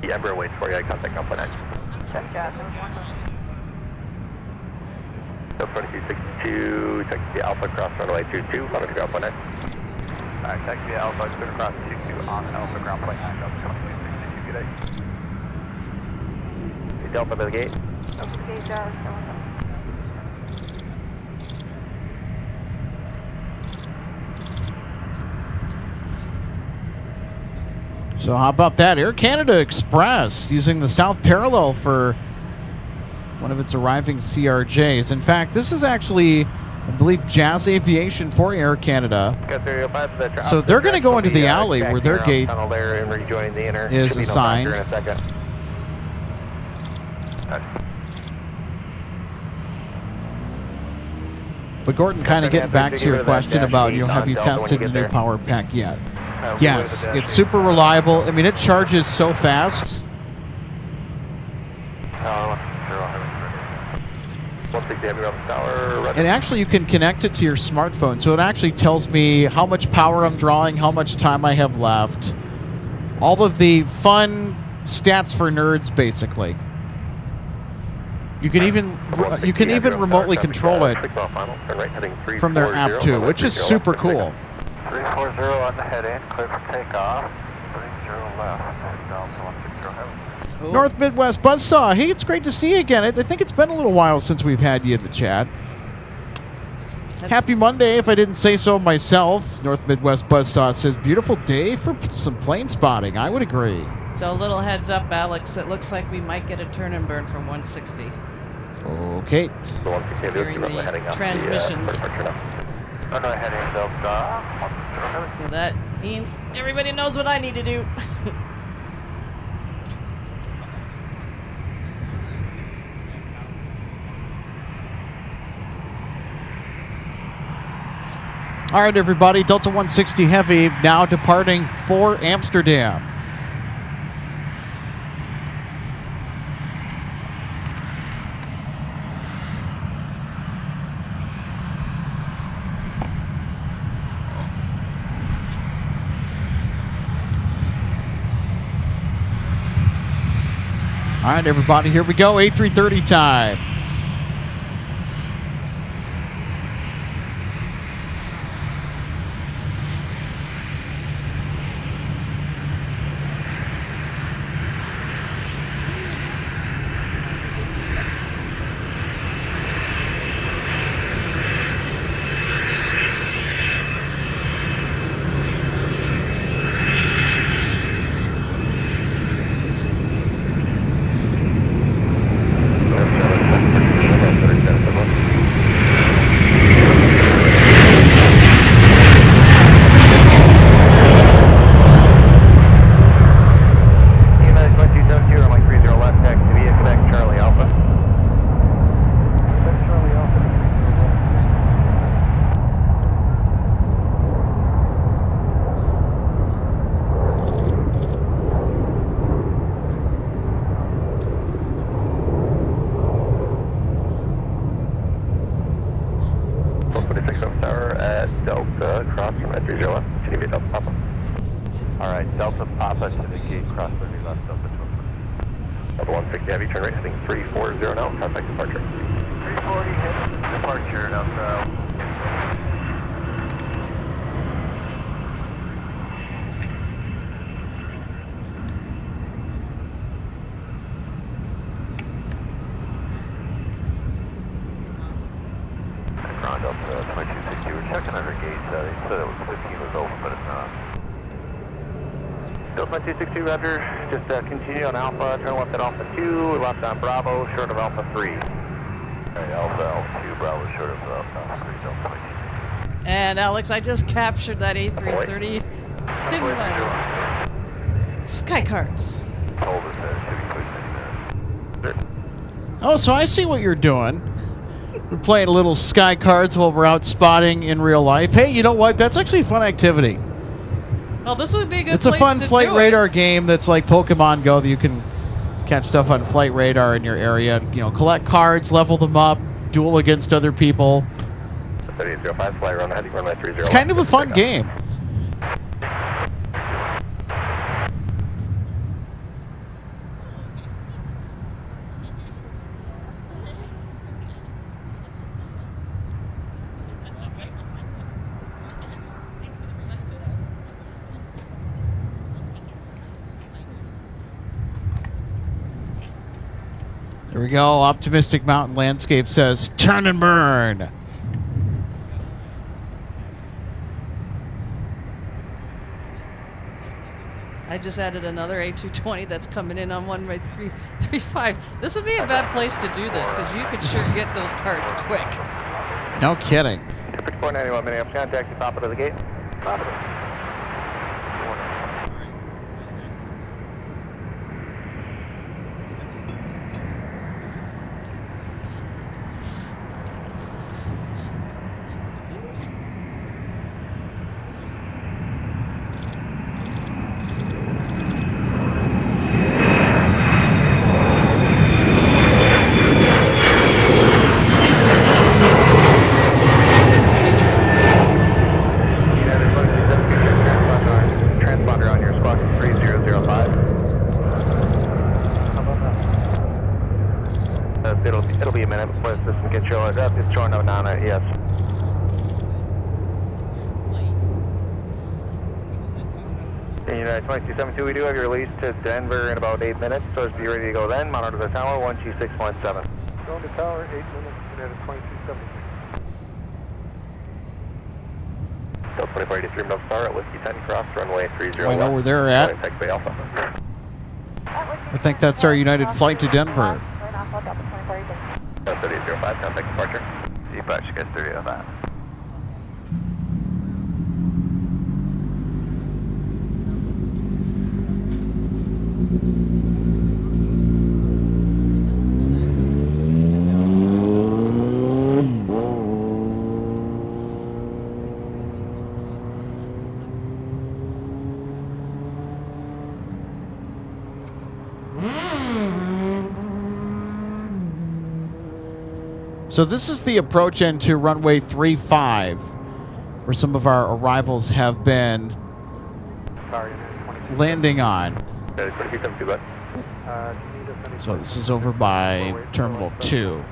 The Embraer waits for you. I contact Alpha 9.
Check gas.
2262, taxi Alpha cross runway 22, runway to Alpha 9.
Alright, taxi Alpha, clear across 22 on Alpha ground flight 9, Delta 2262, good day.
Delta to the gate.
So how about that? Air Canada Express using the South Parallel for one of its arriving CRJs. In fact, this is actually, I believe, Jazz Aviation for Air Canada. So they're going to go into the alley where their gate is assigned. But Gordon, kind of getting back to your question about, you know, have you tested the new power pack yet? Yes, it's super reliable. I mean, it charges so fast. And actually, you can connect it to your smartphone, so it actually tells me how much power I'm drawing, how much time I have left. All of the fun stats for nerds, basically. You can even remotely control it from their app too, which is super cool.
340 on the head-in, clear for takeoff. 30 left, down to 160 heavy.
North Midwest Buzzsaw, hey, it's great to see you again. I think it's been a little while since we've had you in the chat. Happy Monday, if I didn't say so myself. North Midwest Buzzsaw says, beautiful day for some plane spotting. I would agree.
So a little heads up, Alex. It looks like we might get a turn and burn from 160.
Okay.
During the transmissions.
So
that means everybody knows what I need to do.
All right, everybody. Delta 160 Heavy now departing for Amsterdam. All right, everybody, here we go. A330 time.
Delta Papa to the gate, cross 30 left, Delta 12.
Delta 160 heavy, turn right, heading 340 now, contact departure.
340, hit.
Departure, Delta. Ground Delta 2260, we're checking under gate. They said it was 15 was open, but it's not.
Delta 260, roger. Just continue on Alpha, turn left at Alpha 2, left on Bravo, short of Alpha 3.
Alright, Alpha, 2, Bravo, short of Alpha 3, Delta 2260.
And Alex, I just captured that A330 in my sky cards.
Told us that it should be quick 10 minutes.
Oh, so I see what you're doing. We're playing a little sky cards while we're out spotting in real life. Hey, you know what? That's actually a fun activity.
Well, this would be a good
It's a
place
fun
to
flight
do
radar
it.
game that's like Pokemon Go that you can catch stuff on flight radar in your area. You know, collect cards, level them up, duel against other people.
3805, fly around the heading runway 30.
It's kind of a fun game. There we go. Optimistic Mountain Landscape says, turn and burn.
I just added another A220 that's coming in on 1-335. This would be a bad place to do this because you could sure get those cards quick.
No kidding.
491 Minneapolis, contact the top of the gate. Top of it. Transponder on your squawk 3005. It'll be a minute before the system gets you up. It's showing up on it, yes. United 2272, we do have your release to Denver in about 8 minutes, so just be ready to go then. Monitor the tower, 12617.
Going to tower, 8 minutes, United 2272.
Delta 2483 Middle Star at Whiskey 10, cross runway 30
I know where they're at.
Contact Bay Alpha.
I think that's our United flight to Denver.
Delta 3805, contact departure.
Departure, guys, 3005.
So this is the approach into runway 35, where some of our arrivals have been landing on. So this is over by Terminal 2.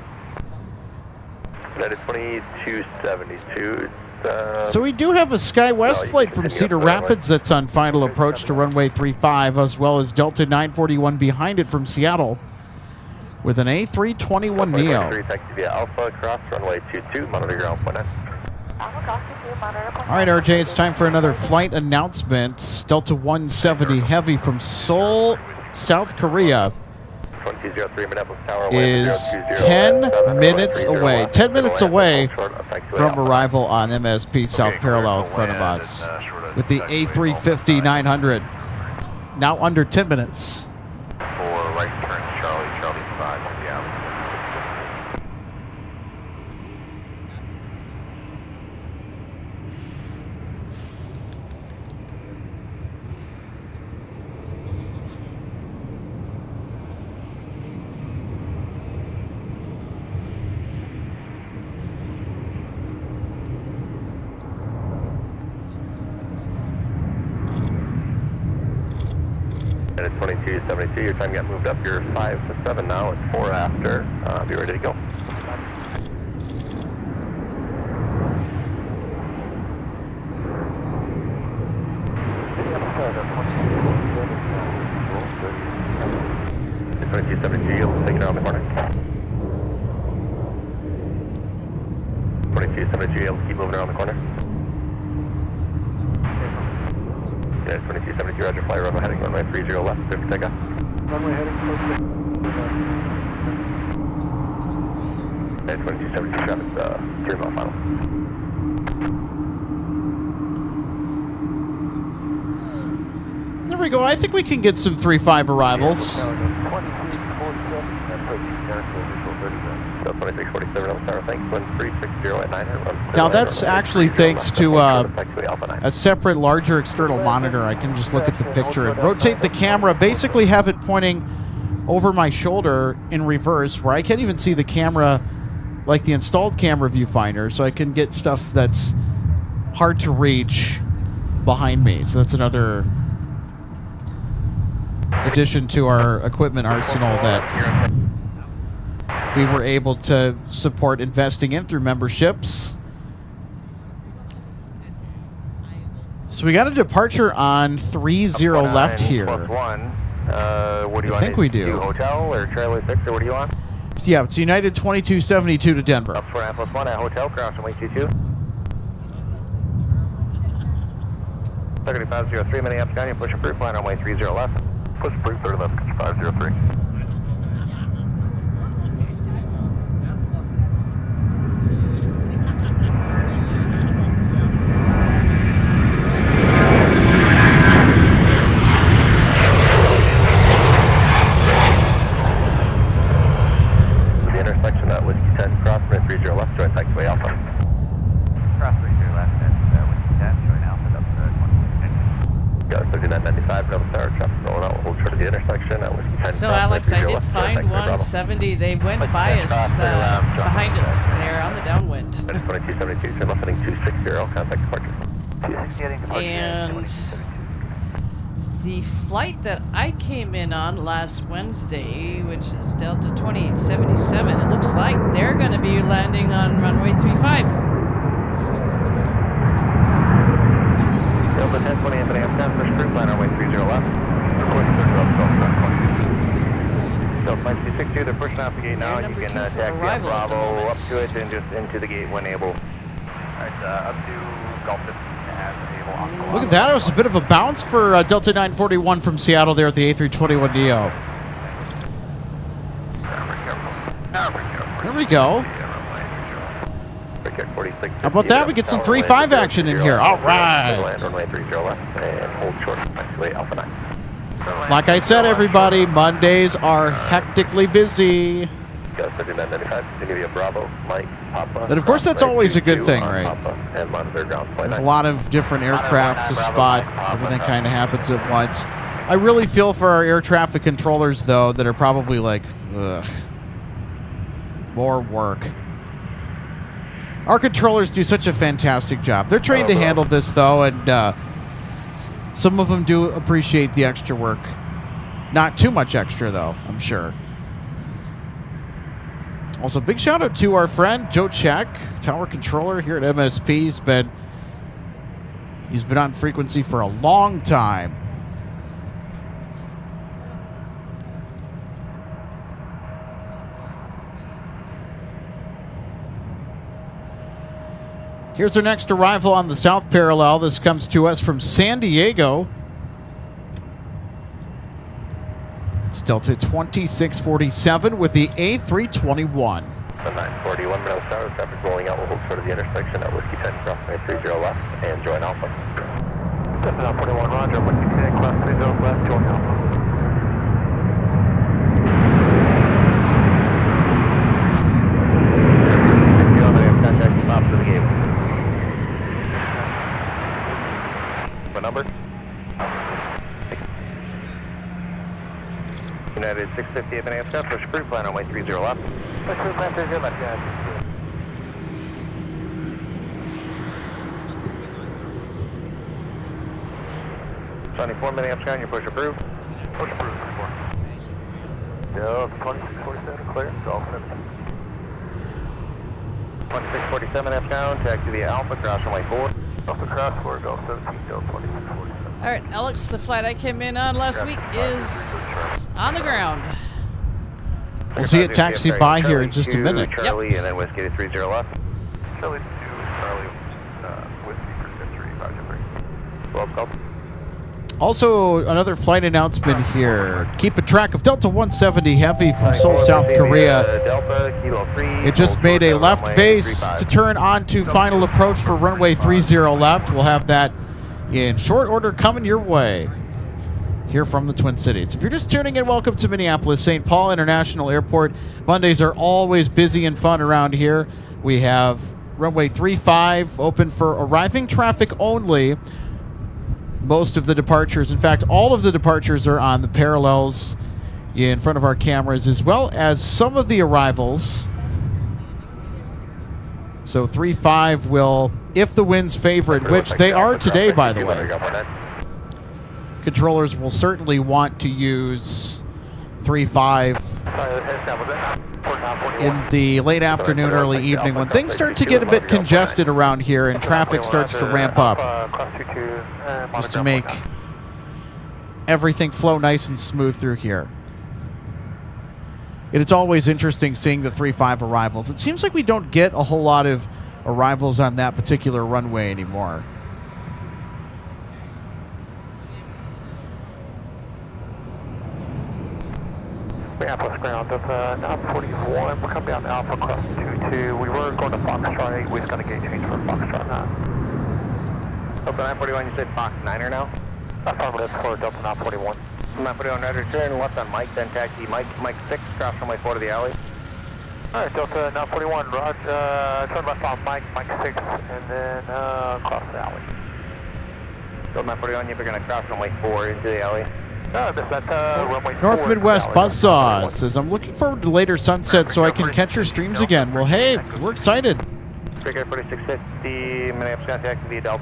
United 2272.
So we do have a SkyWest flight from Cedar Rapids that's on final approach to runway 35, as well as Delta 941 behind it from Seattle with an A321 Neo.
Taxi via Alpha, cross runway 22, monitor ground point 9.
All right, RJ, it's time for another flight announcement. Delta 170 Heavy from Seoul, South Korea
2203 Minneapolis Tower
is 10 minutes away. 10 minutes away from arrival on MSP South Parallel in front of us with the A350-900. Now under 10 minutes.
For right turn, Charlie 5 on the alley. And it's 2272, your time got moved up. You're 5 to 7 now. It's 4 after. Be ready to go. It's 2272, you'll take it around the corner. 2272, you'll keep moving around the corner. Yeah, 2272, roger, fly runway heading runway 30 left, 50 takeoff.
Runway heading close to...
Yeah, 2272, traffic, 3 mile final.
There we go. I think we can get some 3-5 arrivals.
2647 on the tower, thanks, 1360 at 9.
Now that's actually thanks to a separate larger external monitor. I can just look at the picture and rotate the camera, basically have it pointing over my shoulder in reverse where I can't even see the camera like the installed camera viewfinder, so I can get stuff that's hard to reach behind me. So that's another addition to our equipment arsenal that we were able to support investing in through memberships. So we got a departure on 30 left here.
What do you
I think we do.
Hotel or Charlie 6 or what do you want?
So yeah, it's United 2272 to Denver.
Up for +1 at hotel, cross runway 22. 3503 Minneapolis, you push approved, flying runway 30 left. Push approved, 30 left, 503.
So Alex, I did find 170. They went by us, behind us there on the downwind.
2272, turn left heading 260, contact departure.
And the flight that I came in on last Wednesday, which is Delta 2877, it looks like they're going to be landing on runway 35.
Delta 1020 Anthony, I'm down for spring line, runway 30 left. Request 30 left, Delta 2262, they're pushing out the gate now. You can taxi up Bravo up to it and just into the gate when able. Alright, up to Gulf as able.
Look at that. It was a bit of a bounce for Delta 941 from Seattle there at the A321neo. There we go. How about that? We get some 3-5 action in here. All right. Like I said, everybody, Mondays are hectically busy. But of course, that's always a good thing, right? There's a lot of different aircraft to spot. Everything kind of happens at once. I really feel for our air traffic controllers, though, that are probably like, ugh, more work. Our controllers do such a fantastic job. They're trained to handle this, though, and some of them do appreciate the extra work. Not too much extra, though, I'm sure. Also, big shout out to our friend Joe Check, tower controller here at MSP. He's been on frequency for a long time. Here's our next arrival on the south parallel. This comes to us from San Diego. It's Delta 2647 with the A321.
941 Minnow Tower, traffic rolling out. We'll hold short of the intersection at Whiskey 10, cross 30 left, and join Alpha. 41 Roger, Whiskey 10, cross 30 left, join Alpha. Contact to the gate. What number? United 650 Avenue F, push approved, plan runway 30 left. Push approved, plan 30 left, United. 24 Minneapolis, you push approved.
Push approved, 4. Delta 2647, clear, Delta 17.
2647 F-down, taxi via Alpha, cross runway 4.
Alpha cross 4, Delta 17, Delta 2647.
All right, Alex, the flight I came in on last week is on the ground.
We'll see it taxi by here in just a minute.
Charlie, and then Whiskey to 30 left.
Charlie 2, Charlie, Whiskey for 3, 5, 3. 12 Delta.
Also, another flight announcement here. Keeping track of Delta 170 Heavy from Seoul, South Korea. It just made a left base to turn on to final approach for runway 30 left. We'll have that in short order coming your way here from the Twin Cities. If you're just tuning in, welcome to Minneapolis St. Paul International Airport. Mondays are always busy and fun around here. We have runway 35 open for arriving traffic only. Most of the departures, in fact, all of the departures are on the parallels in front of our cameras, as well as some of the arrivals. So 3-5 will, if the wind's favored, which they are today, by the way. Controllers will certainly want to use 3-5 in the late afternoon, early evening, when things start to get a bit congested around here and traffic starts to ramp up, just to make everything flow nice and smooth through here. It's always interesting seeing the 3-5 arrivals. It seems like we don't get a whole lot of arrivals on that particular runway anymore.
Minneapolis ground of 941. We're coming down Alpha cross 22. We were going to Foxtrot 8. We're just going to gate change for Foxtrot 9.
Delta 941, you said Fox 9er now?
Affirmative for Delta 941.
941, right, turn left on Mike, then taxi Mike 6, cross runway 4 to the alley.
Alright, Delta 941, Roger. Turn left on Mike 6, and then cross the alley.
Delta 941, you're going to cross runway 4 into the alley.
North Midwest Buzzsaw says, I'm looking forward to later sunset so I can catch your streams again. Well, hey, we're excited.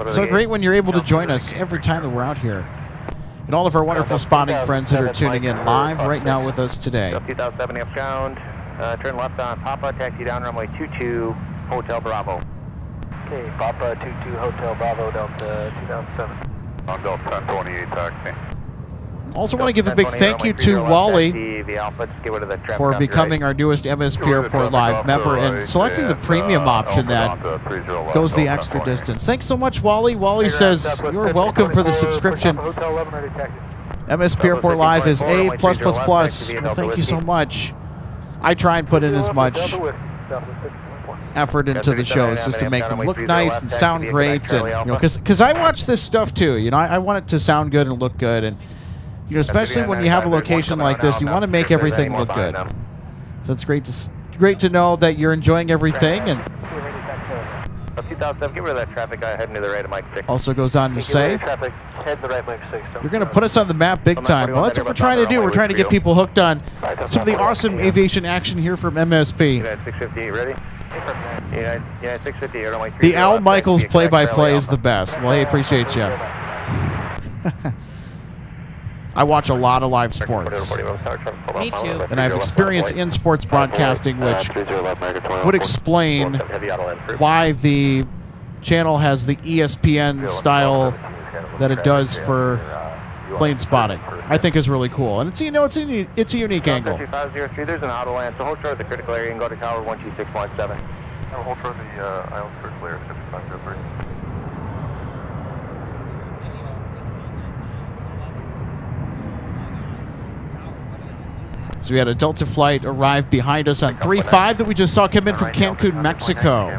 So great when you're able to join us every time that we're out here. And all of our wonderful spotting friends that are tuning in live right now with us today.
2070 upbound, turn left on Papa, taxi down runway 22, Hotel Bravo.
Okay, Papa 22, Hotel Bravo, Delta 2007. On Delta 1028 taxi.
Also want to give a big thank you to Wally for becoming our newest MSP Airport Live member and selecting the premium option that goes the extra distance. Thanks so much, Wally. Wally says you're welcome for the subscription. MSP Airport Live is A+++. Well, thank you so much. I try and put in as much effort into the shows just to make them look nice and sound great, and because I watch this stuff too. I want it to sound good and look good, and especially when you have a location like this, you want to make everything look good. So it's great to know that you're enjoying everything, and also goes on to say you're going to put us on the map big time. Well, that's what we're trying to do. We're trying to get people hooked on some of the awesome aviation action here from MSP. The Al Michaels play-by-play is the best. Well, hey, appreciate you. I watch a lot of live sports.
Me too.
And I have experience in sports broadcasting, which would explain why the channel has the ESPN style that it does for plane spotting. I think is really cool, and it's a unique angle.
2503, there's an auto land, so hold short of the critical area and go to tower 12617.
Hold short of the island critical area 5503.
So we had a Delta flight arrive behind us on 3-5 that we just saw come in from Cancun, Mexico.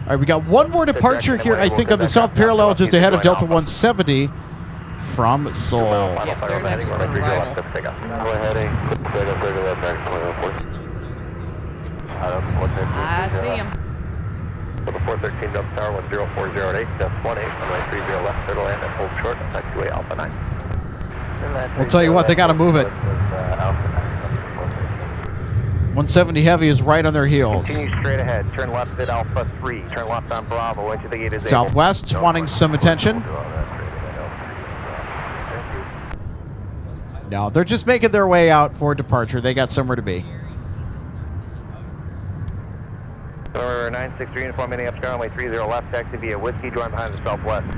All right, we got one more departure here, I think, on the south parallel just ahead of Delta 170 from Seoul.
Yep, they're next for arrival. I see him.
413 Delta Tower 10408, Delta 18, runway 30 left, turtle land and hold short, taxiway Alpha 9.
We'll tell you what, they got to move it. 170 Heavy is right on their heels.
Continue straight ahead. Turn left at Alpha 3. Turn left on Bravo. Into the gate is
Southwest wanting some attention. No, they're just making their way out for departure. They got somewhere to be.
Number 963 uniform Minneapolis, runway 30 left, taxi via Whiskey, join behind the southwest.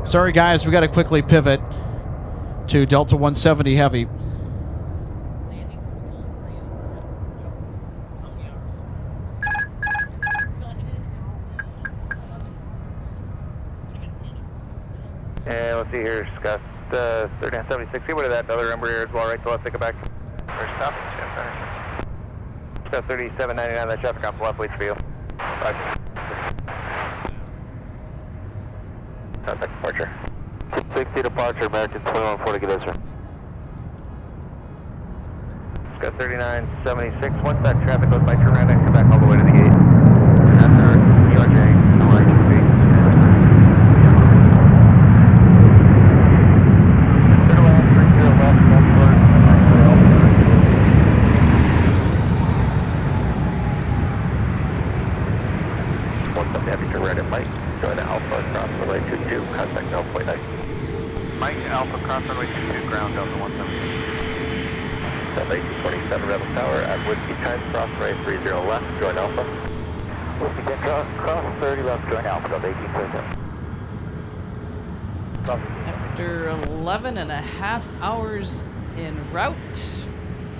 Sorry, guys, we got to quickly pivot to Delta 170 Heavy.
And let's see here, Scott, 3976. See what is that? Other number here as well, right to left, take it back. First stop, Scott 3799, that traffic off the left, waits for you. Roger. Contact departure. 60 departure, American 2140, good answer. Scott 3976, once that traffic goes by, turn around and come back all the way to the gate. After charging, the right to be.
Mike Alpha cross runway 22, ground Delta 170.
Delta 1827 Rebel Tower at Whiskey Times, cross runway 30 left, join Alpha.
Whiskey 10 cross 30 left, join Alpha, Delta 1827.
After 11 and a half hours en route,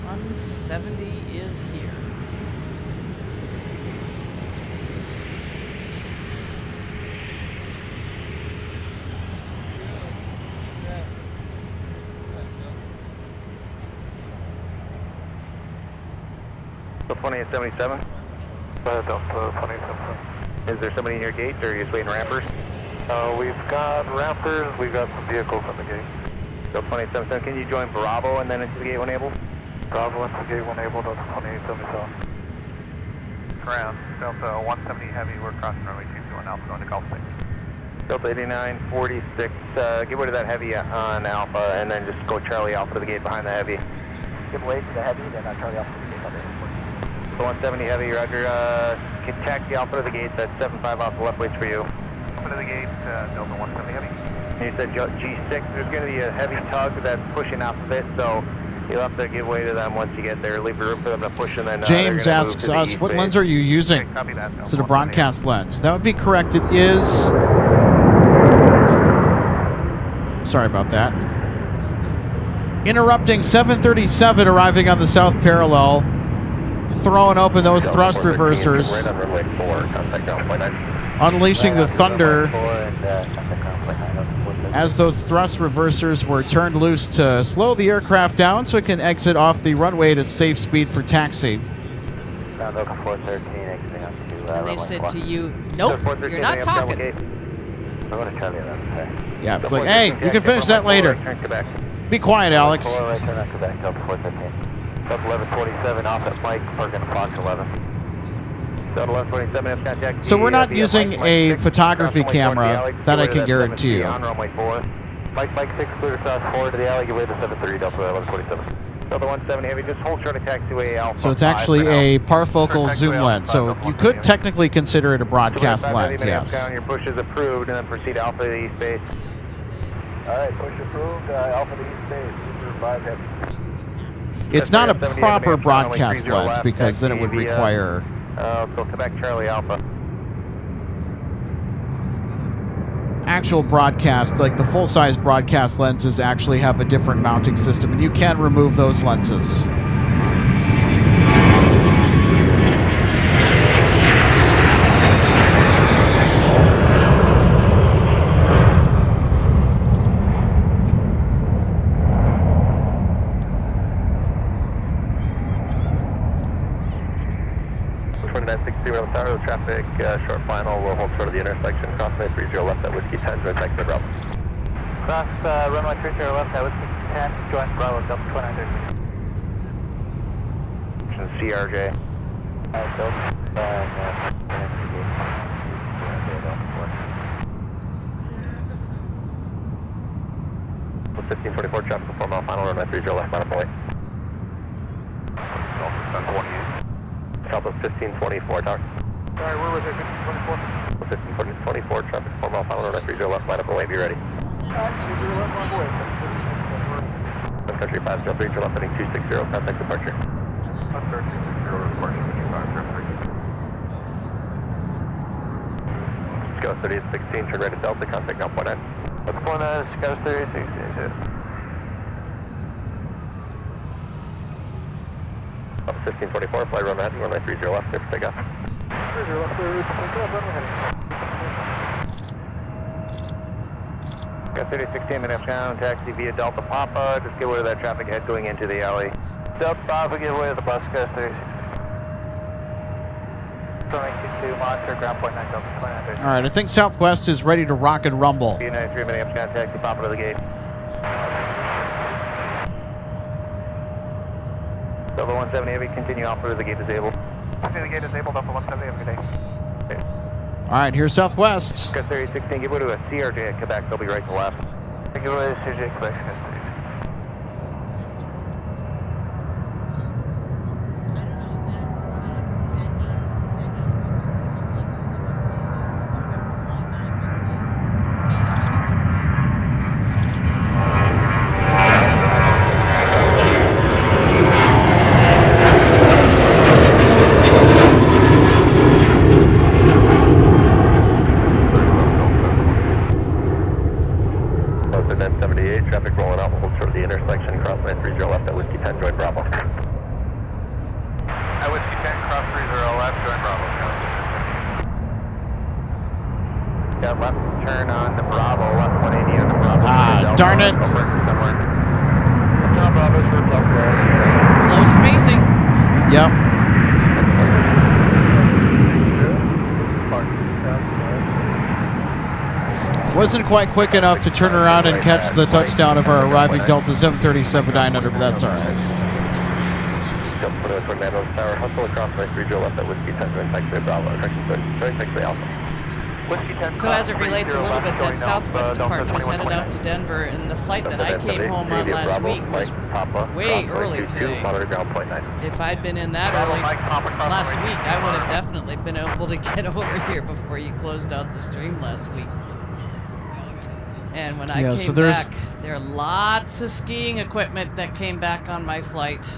170 is here.
So 2877?
Delta 2877.
Is there somebody in your gate, or are you just waiting rampers?
We've got rampers, we've got some vehicles in the gate.
So 2877, can you join Bravo and then into the gate when able?
Bravo into the gate when able, Delta 2877. Ground, Delta 170 Heavy, we're crossing runway 22 on Alpha, going to Gulf 6.
Delta 8946, give way to that Heavy on Alpha, and then just go Charlie Alpha to the gate behind the Heavy.
Give way to the Heavy, then Charlie Alpha to the gate on the airport.
So 170 Heavy, Roger, can taxi Alpha to the gate, that's 75 off the left, waits for you.
Alpha to the gate, Delta 170 Heavy.
You said G6, there's going to be a heavy tug that's pushing off of it, so you'll have to give way to them once you get there. Leave room for them to push, and then
James asks us, what lens are you using? Is it a broadcast lens? That would be correct. It is. Sorry about that. Interrupting 737 arriving on the south parallel. Throwing open those thrust reversers. Unleashing the thunder as those thrust reversers were turned loose to slow the aircraft down so it can exit off the runway at a safe speed for taxi.
And they said to you, nope, you're not talking.
Yeah, it's like, hey, you can finish that later. Be quiet, Alex.
Delta 1127 off at Mike, parking at Fox 11.
Delta 1127, contact.
So we're not using a photography camera, that I can guarantee you.
On runway 4. Mike 6, clear to cross forward to the alley, give way to 73, Delta 1127.
Delta 170 Heavy, just hold short of taxiway Alpha.
So it's actually a parfocal zoom lens, so you could technically consider it a broadcast lens, yes.
Your push is approved, and then proceed Alpha to the east base.
Alright, push approved, Alpha to the east base, Super 5 Heavy.
It's not a proper broadcast lens because then it would require...
So Quebec Charlie Alpha.
Actual broadcast, like the full-size broadcast lenses actually have a different mounting system, and you can remove those lenses.
Traffic, short final, we'll hold short of the intersection, crossway 30 left at Whiskey 10, join taxi Bravo.
Cross runway 30 left at Whiskey 10, join Bravo, Delta 2930.
CRJ.
1524, traffic 4 mile final, runway 30 left, final point. South of 1524, tower.
Sorry, where was it? 1524?
1524, traffic 4 mile final, runway 30 left, line up and way, be ready.
30 left, one way.
Sun Country 503, turn left heading 260, contact departure.
Sun Country 260, departure, 2503.
Scout 3816, turn right at Delta, contact now point 9.
What's going on? Scout 3816.
1524, fly runway heading, runway 30 left, clear for takeoff.
30 left, clear for takeoff, runway heading.
Got 3016 minutes down, taxi via Delta Papa. Just get away with that traffic head going into the alley.
Delta Papa, get away with the bus, Scout 3016. Monitor, ground point 9, Delta 29.
All right, I think Southwest is ready to rock and rumble.
United 3 minutes down, taxi Papa to the gate. Delta 170 Heavy, continue off through the gate disabled.
The gate disabled, Delta 170 Heavy, good day.
All right, here's Southwest.
Got 3016, give way to a CRJ at Quebec, they'll be right to left.
Give away to CRJ Quebec, Scout 3016.
Traffic rolling out, we'll hold short of the intersection, cross line 30 left at Whiskey 10, join Bravo.
At Whiskey 10, cross 30 left, join Bravo.
Got left turn on the Bravo, left 180 on the Bravo.
Darn it.
Close spacing.
Yep. Wasn't quite quick enough to turn around and catch the touchdown of our arriving Delta 737-900, but that's all right.
Tower, hustle across my 30 left at Whiskey 10, join taxi Bravo, join taxi Alpha.
So as it relates a little bit, that Southwest departure is headed out to Denver, and the flight that I came home on last week was way early today. If I'd been in that early last week, I would have definitely been able to get over here before you closed out the stream last week. And when I came back, there are lots of skiing equipment that came back on my flight.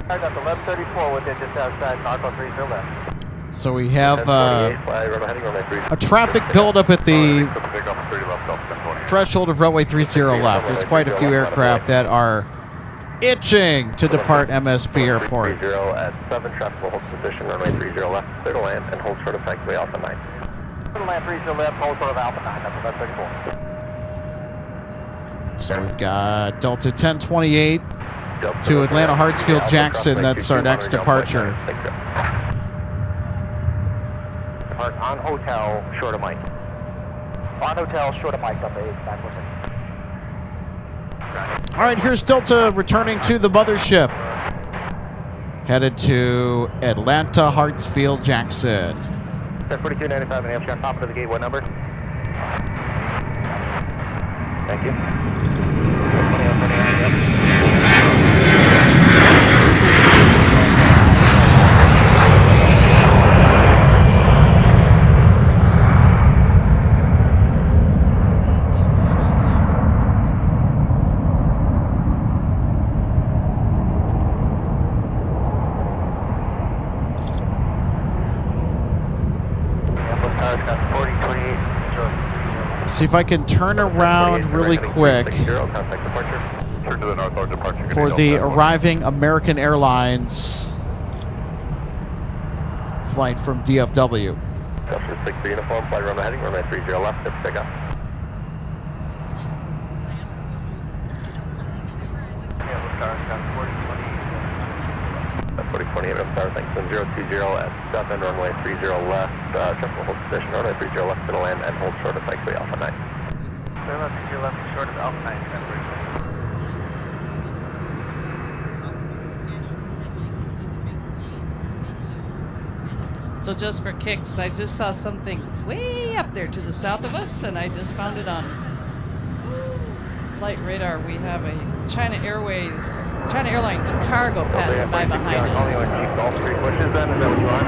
I got the left 34 within just outside Marco 30 left.
So we have a traffic buildup at the threshold of runway 30 left. There's quite a few aircraft that are itching to depart MSP Airport.
30 at 7, traffic will hold position, runway 30 left, clear to land, and hold short of taxiway Alpha 9.
Clear to land 30 left, hold short of Alpha 9, that's the left 34.
So we've got Delta 1028 to Atlanta Hartsfield Jackson. That's our next departure.
Depart on hotel, short of Mike.
On hotel, short of Mike on the backwards.
All right, here's Delta returning to the mothership. Headed to Atlanta Hartsfield Jackson.
4295 and Amsterdam, top of the gate, what number? Thank you. 29, yep.
See if I can turn around really quick for the arriving American Airlines flight from DFW.
Delta 63 uniform, flight runway heading, runway 30 left, let's pick up. 4028, I'm sorry, thanks. 020 at 7, runway 30 left, traffic will hold position, runway 30 left, going to land and hold short of taxiway Alpha 9.
30 left, short of Alpha 9,
So just for kicks, I just saw something way up there to the south of us, and I just found it on flight radar, we have a China Airlines cargo passing by behind us.
Only when Golf Street pushes then, is that what you want?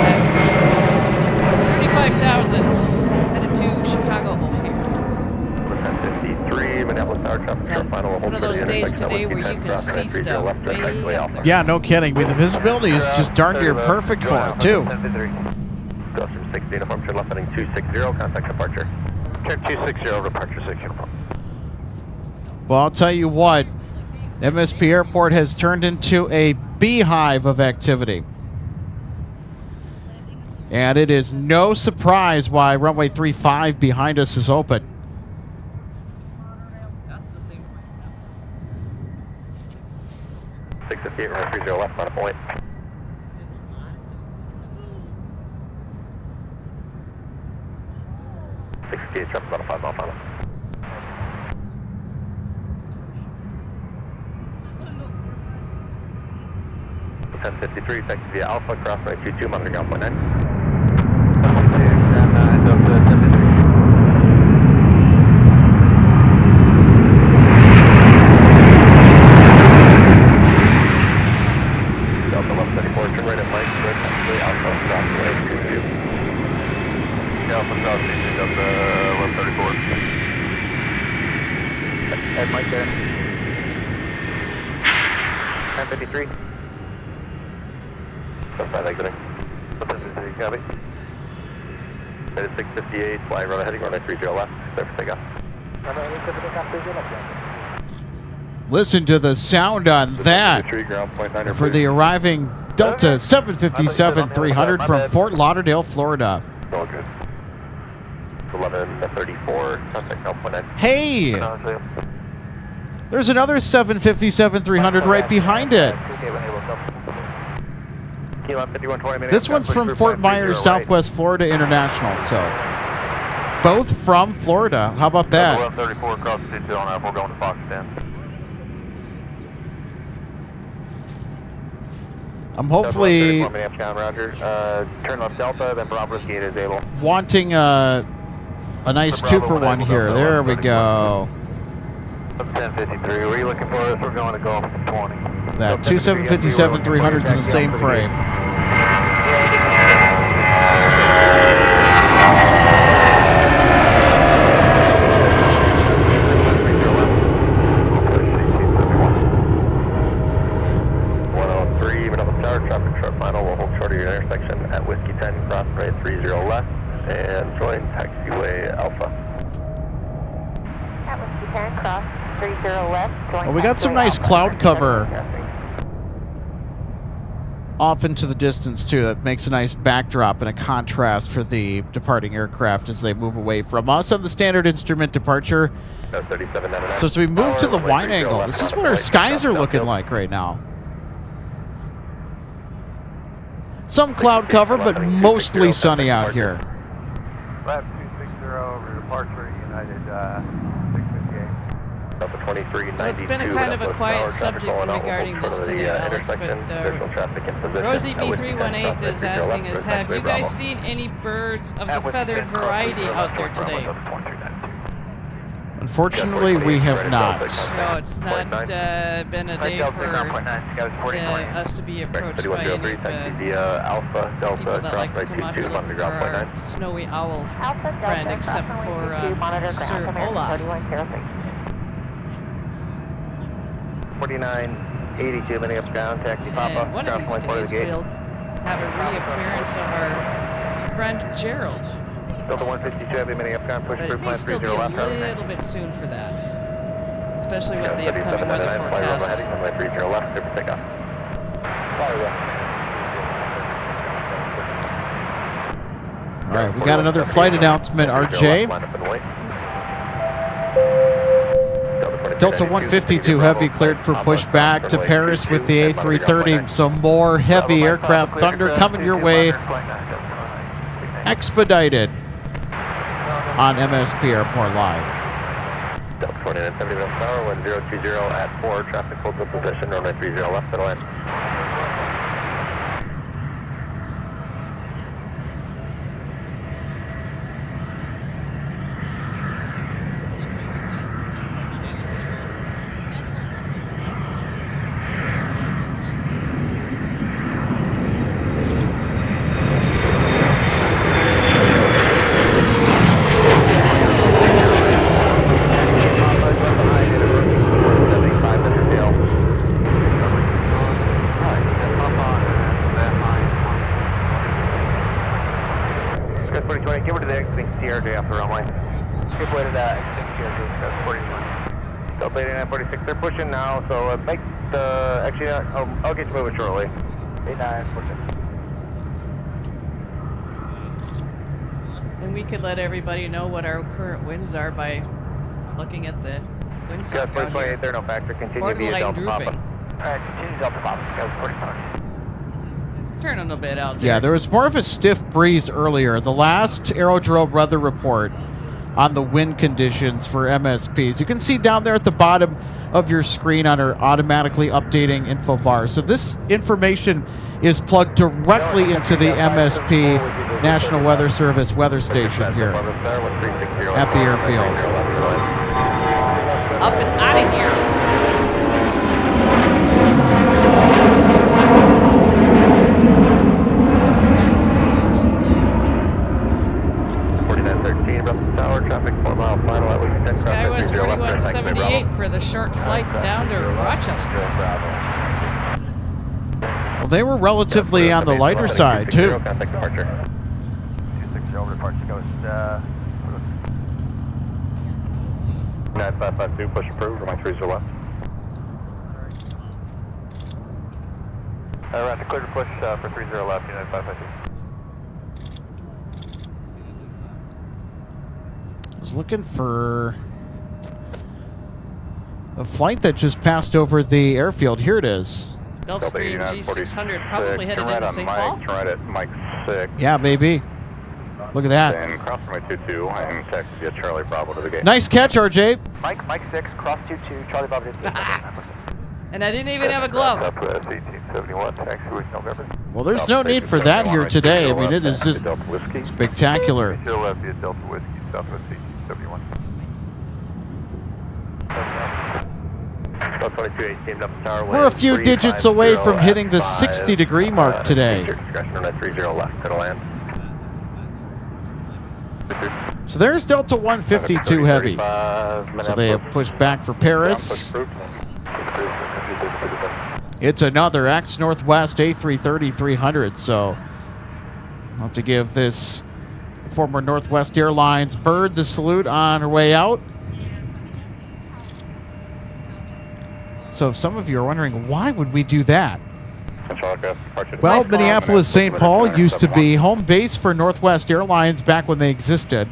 At 35,000, headed to Chicago O'Hare.
1053, Minneapolis Tower traffic,
It's on
final
one of those days today where you can see stuff way up there.
Yeah, no kidding. I mean, the visibility is just darn near perfect for it, too.
60 uniform, turn left heading 260, contact departure. Turn 260, departure 6 uniform.
Well, I'll tell you what, MSP Airport has turned into a beehive of activity. And it is no surprise why runway 35 behind us is open.
Six 58, runway 30 left, final point. 68, traffic about a 5 mile final. Ten 53, taxi via Alpha, cross right 22, monitoring Alpha 9. Delta 1134, turn right at Mike, good, taxi Alpha, cross right 22. Alpha, cross 22, Delta 1134. At Mike there. 1053. Outside exiting. 1053, copy. Headed 658, flying runway heading runway 30 left, clear for takeoff.
Listen to the sound on that for the arriving Delta 757-300 from Fort Lauderdale, Florida.
All good. 1134, contact Alpha 9.
Hey! There's another 757-300 right behind it. This one's from Fort Myers, Southwest Florida International, so both from Florida. How about that?
1134 across the 2 on F, we're going to Fox 10.
I'm hopefully
Roger. Turn left Delta, then Bravo Whiskey is able.
wanting a nice 2-for-1 here. There we go.
1053, where are you looking for us? We're going to Gulf 20.
That 2 757-300s in the same frame.
Traffic short final, we'll hold short of your intersection at Whiskey 10, cross right 30 left, and join taxiway Alpha.
At Whiskey 10, cross 30 left, join
Well, we got some nice cloud cover off into the distance, too. That makes a nice backdrop and a contrast for the departing aircraft as they move away from us on the standard instrument departure. So as we move to the wide angle, this is what our skies are looking like right now. Some cloud cover, but mostly sunny out here.
Left 260 over departure, United 658. Delta 23,
So it's been a kind of a quiet subject regarding this today, Alex, but Rosie B318 is asking us, have you guys seen any birds of the feathered variety out there today?
Unfortunately, we have not.
No, it's not been a day for us to be approached by any of people that like to come out here looking for our snowy owl friend, except for Sir Olaf.
4982, Minneapolis ground, taxi Papa.
And one of these days we'll have a reappearance of our friend Gerald.
Delta 150 Chevy, Minneapolis ground, push
But
through
it may
plan
still
30
be a
left.
little bit soon for that, especially with the upcoming weather forecast.
Runway 30 left, clear for takeoff.
All right, we got another flight announcement, RJ. Delta 152 Heavy cleared for pushback to Paris with the A330. Some more heavy aircraft thunder coming your way, expedited on MSP Airport Live.
Delta 4970 miles per hour, 1020 at 4, traffic holds in position, runway 30 left, middle end. 2020, give her to the exiting CRJ off the runway. Give way to that exiting CRJ, that's 41. Delta 8946, they're pushing now, so make the, actually, I'll get you moving shortly. 8946.
And we could let everybody know what our current winds are by looking at the wind
Yeah,
suck down
2028,
here.
they're no factor, continue via
Borderline
Delta Papa.
drooping.
Alright, continue Delta Papa, guys, 45.
Turning a bit out there.
Yeah, there was more of a stiff breeze earlier. The last aerodrome weather report on the wind conditions for MSPs. You can see down there at the bottom of your screen on our automatically updating info bar. So this information is plugged directly into the MSP National Weather Service weather station here at the airfield.
Up and out of here. Skywest 4178 for the short flight down to Rochester.
Well, they were relatively on the lighter side, too.
9552, push approved, runway 30 left. We're at the clear to push for 30 left, 9552.
I was looking for a flight that just passed over the airfield. Here it is.
Gulfstream G600 probably headed into St. Paul.
Turn right at Mike 6.
Yeah, baby. Look at that.
And cross runway 22 and taxi via Charlie Bravo to the gate.
Nice catch, RJ.
Mike 6, cross 22, Charlie Bravo to the gate.
And I didn't even have a glove.
Southwest 1871, taxi with November.
Well, there's no need for that here today. I mean, it is just spectacular.
Still left via Delta Whiskey, Southwest 1871.
We're a few digits away from hitting the 60-degree mark today. So there's Delta 152 Heavy. So they have pushed back for Paris. It's another X Northwest A330-300. So I'll have to give this former Northwest Airlines bird the salute on her way out. So if some of you are wondering, why would we do that? Well, Minneapolis St. Paul used to be home base for Northwest Airlines back when they existed.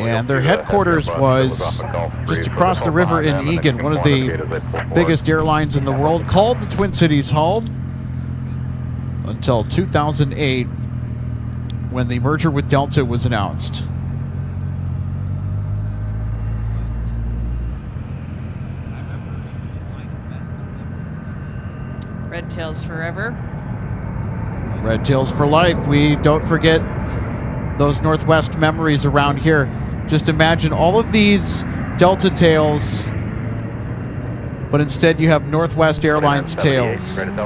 And their headquarters was just across the river in Eagan, one of the biggest airlines in the world, called the Twin Cities home until 2008 when the merger with Delta was announced.
Red Tails forever.
Red Tails for life. We don't forget those Northwest memories around here. Just imagine all of these Delta tails, but instead you have Northwest Airlines tails.
Ground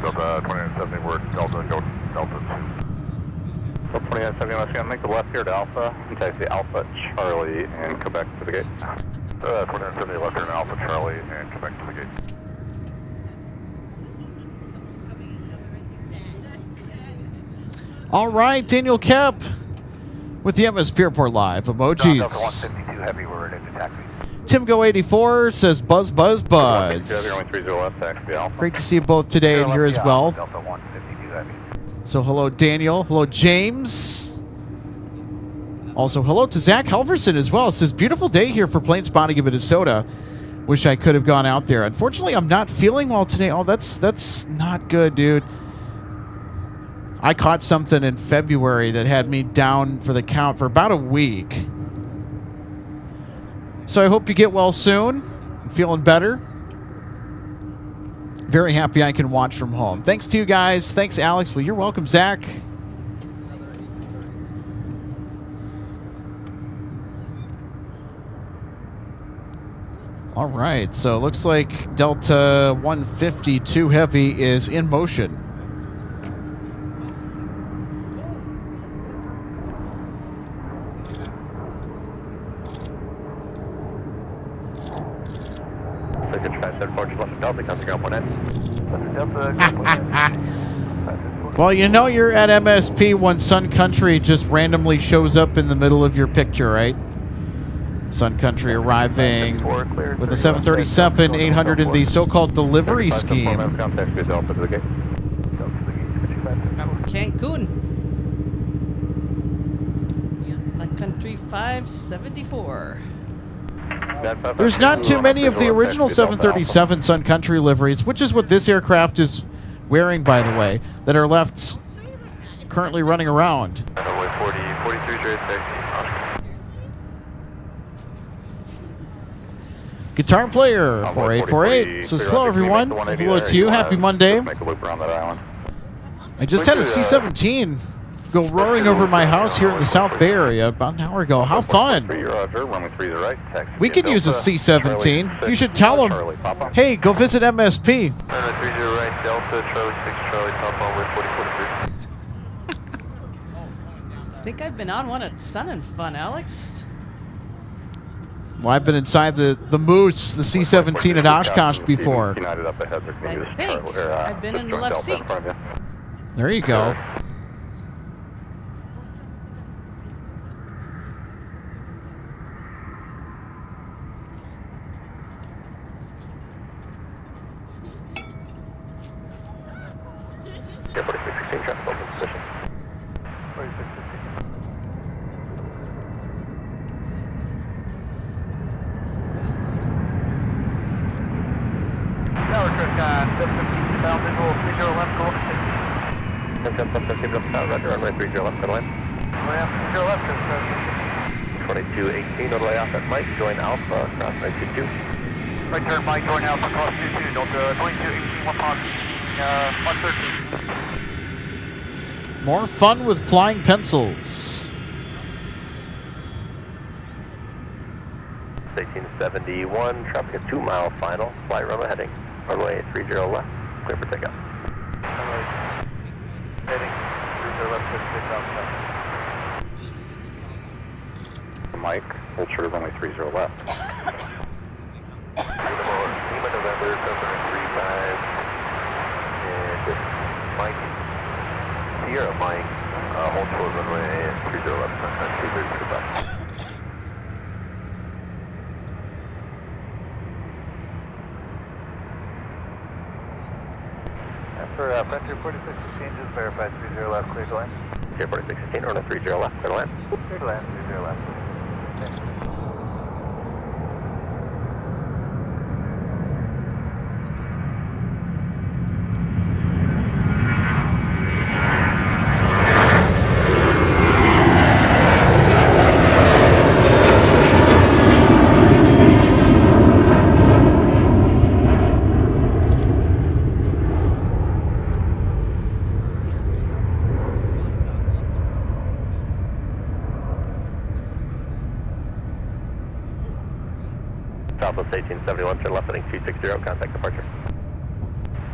Delta 2970, we're Delta 2. So 2970, let's go make the left here to Alpha, and taxi Alpha Charlie and come back to the gate. 2970 left here to Alpha Charlie and come back to the gate.
All right, Daniel Kep with the MSP Airport Live emojis.
152 heavy, we're ready to taxi.
Timgo84 says buzz, buzz, buzz. Great to see you both today and here as well. So hello, Daniel. Hello, James. Also, hello to Zach Helverson as well. It says, beautiful day here for plane spotting in Minnesota. Wish I could have gone out there. Unfortunately, I'm not feeling well today. Oh, that's not good, dude. I caught something in February that had me down for the count for about a week. So I hope you get well soon. I'm feeling better. Very happy I can watch from home. Thanks to you guys. Thanks, Alex. Well, you're welcome, Zach. All right, so it looks like Delta 152 Heavy is in motion.
Delta, contact ground point in.
Well, you know you're at MSP when Sun Country just randomly shows up in the middle of your picture, right? Sun Country arriving with a 737 800 in the so-called delivery scheme.
From Cancun. Sun Country 574.
There's not too many of the original 737 Sun Country liveries, which is what this aircraft is wearing, by the way, that are left currently running around. Guitar player 4848 says hello everyone. Hello to you. Happy Monday. I just had a C-17 go roaring over my house here in the South Bay Area about an hour ago. How fun! We could use a C-17. You should tell them, hey, go visit MSP.
I think I've been on one at Sun and Fun, Alex.
Well, I've been inside the Moose, the C-17 at Oshkosh before.
I think I've been in the left seat.
There you go.
Roger, runway 30 left, good line. 2218, no delay off at Mike, join Alpha, cross 922.
Right turn, Mike, join Alpha, cross 22, Delta 2218, 1 pound, 113.
More fun with flying pencils.
1871, traffic at 2 mile final, flight runway heading, runway 30 left, clear for takeoff.
Heading 30 left, clear for takeoff.
Mike, hold short of runway 30 left.
Lima November, November 35, and Mike, Sierra Mike, hold short runway 30 left, 232 left.
For Frontier 4616, just verify 30 left, clear to land.
Frontier 4616, runway 30 left, clear to land.
Clear to land, 30 left. Thanks.
Southwest 1871, turn left heading 260, contact departure.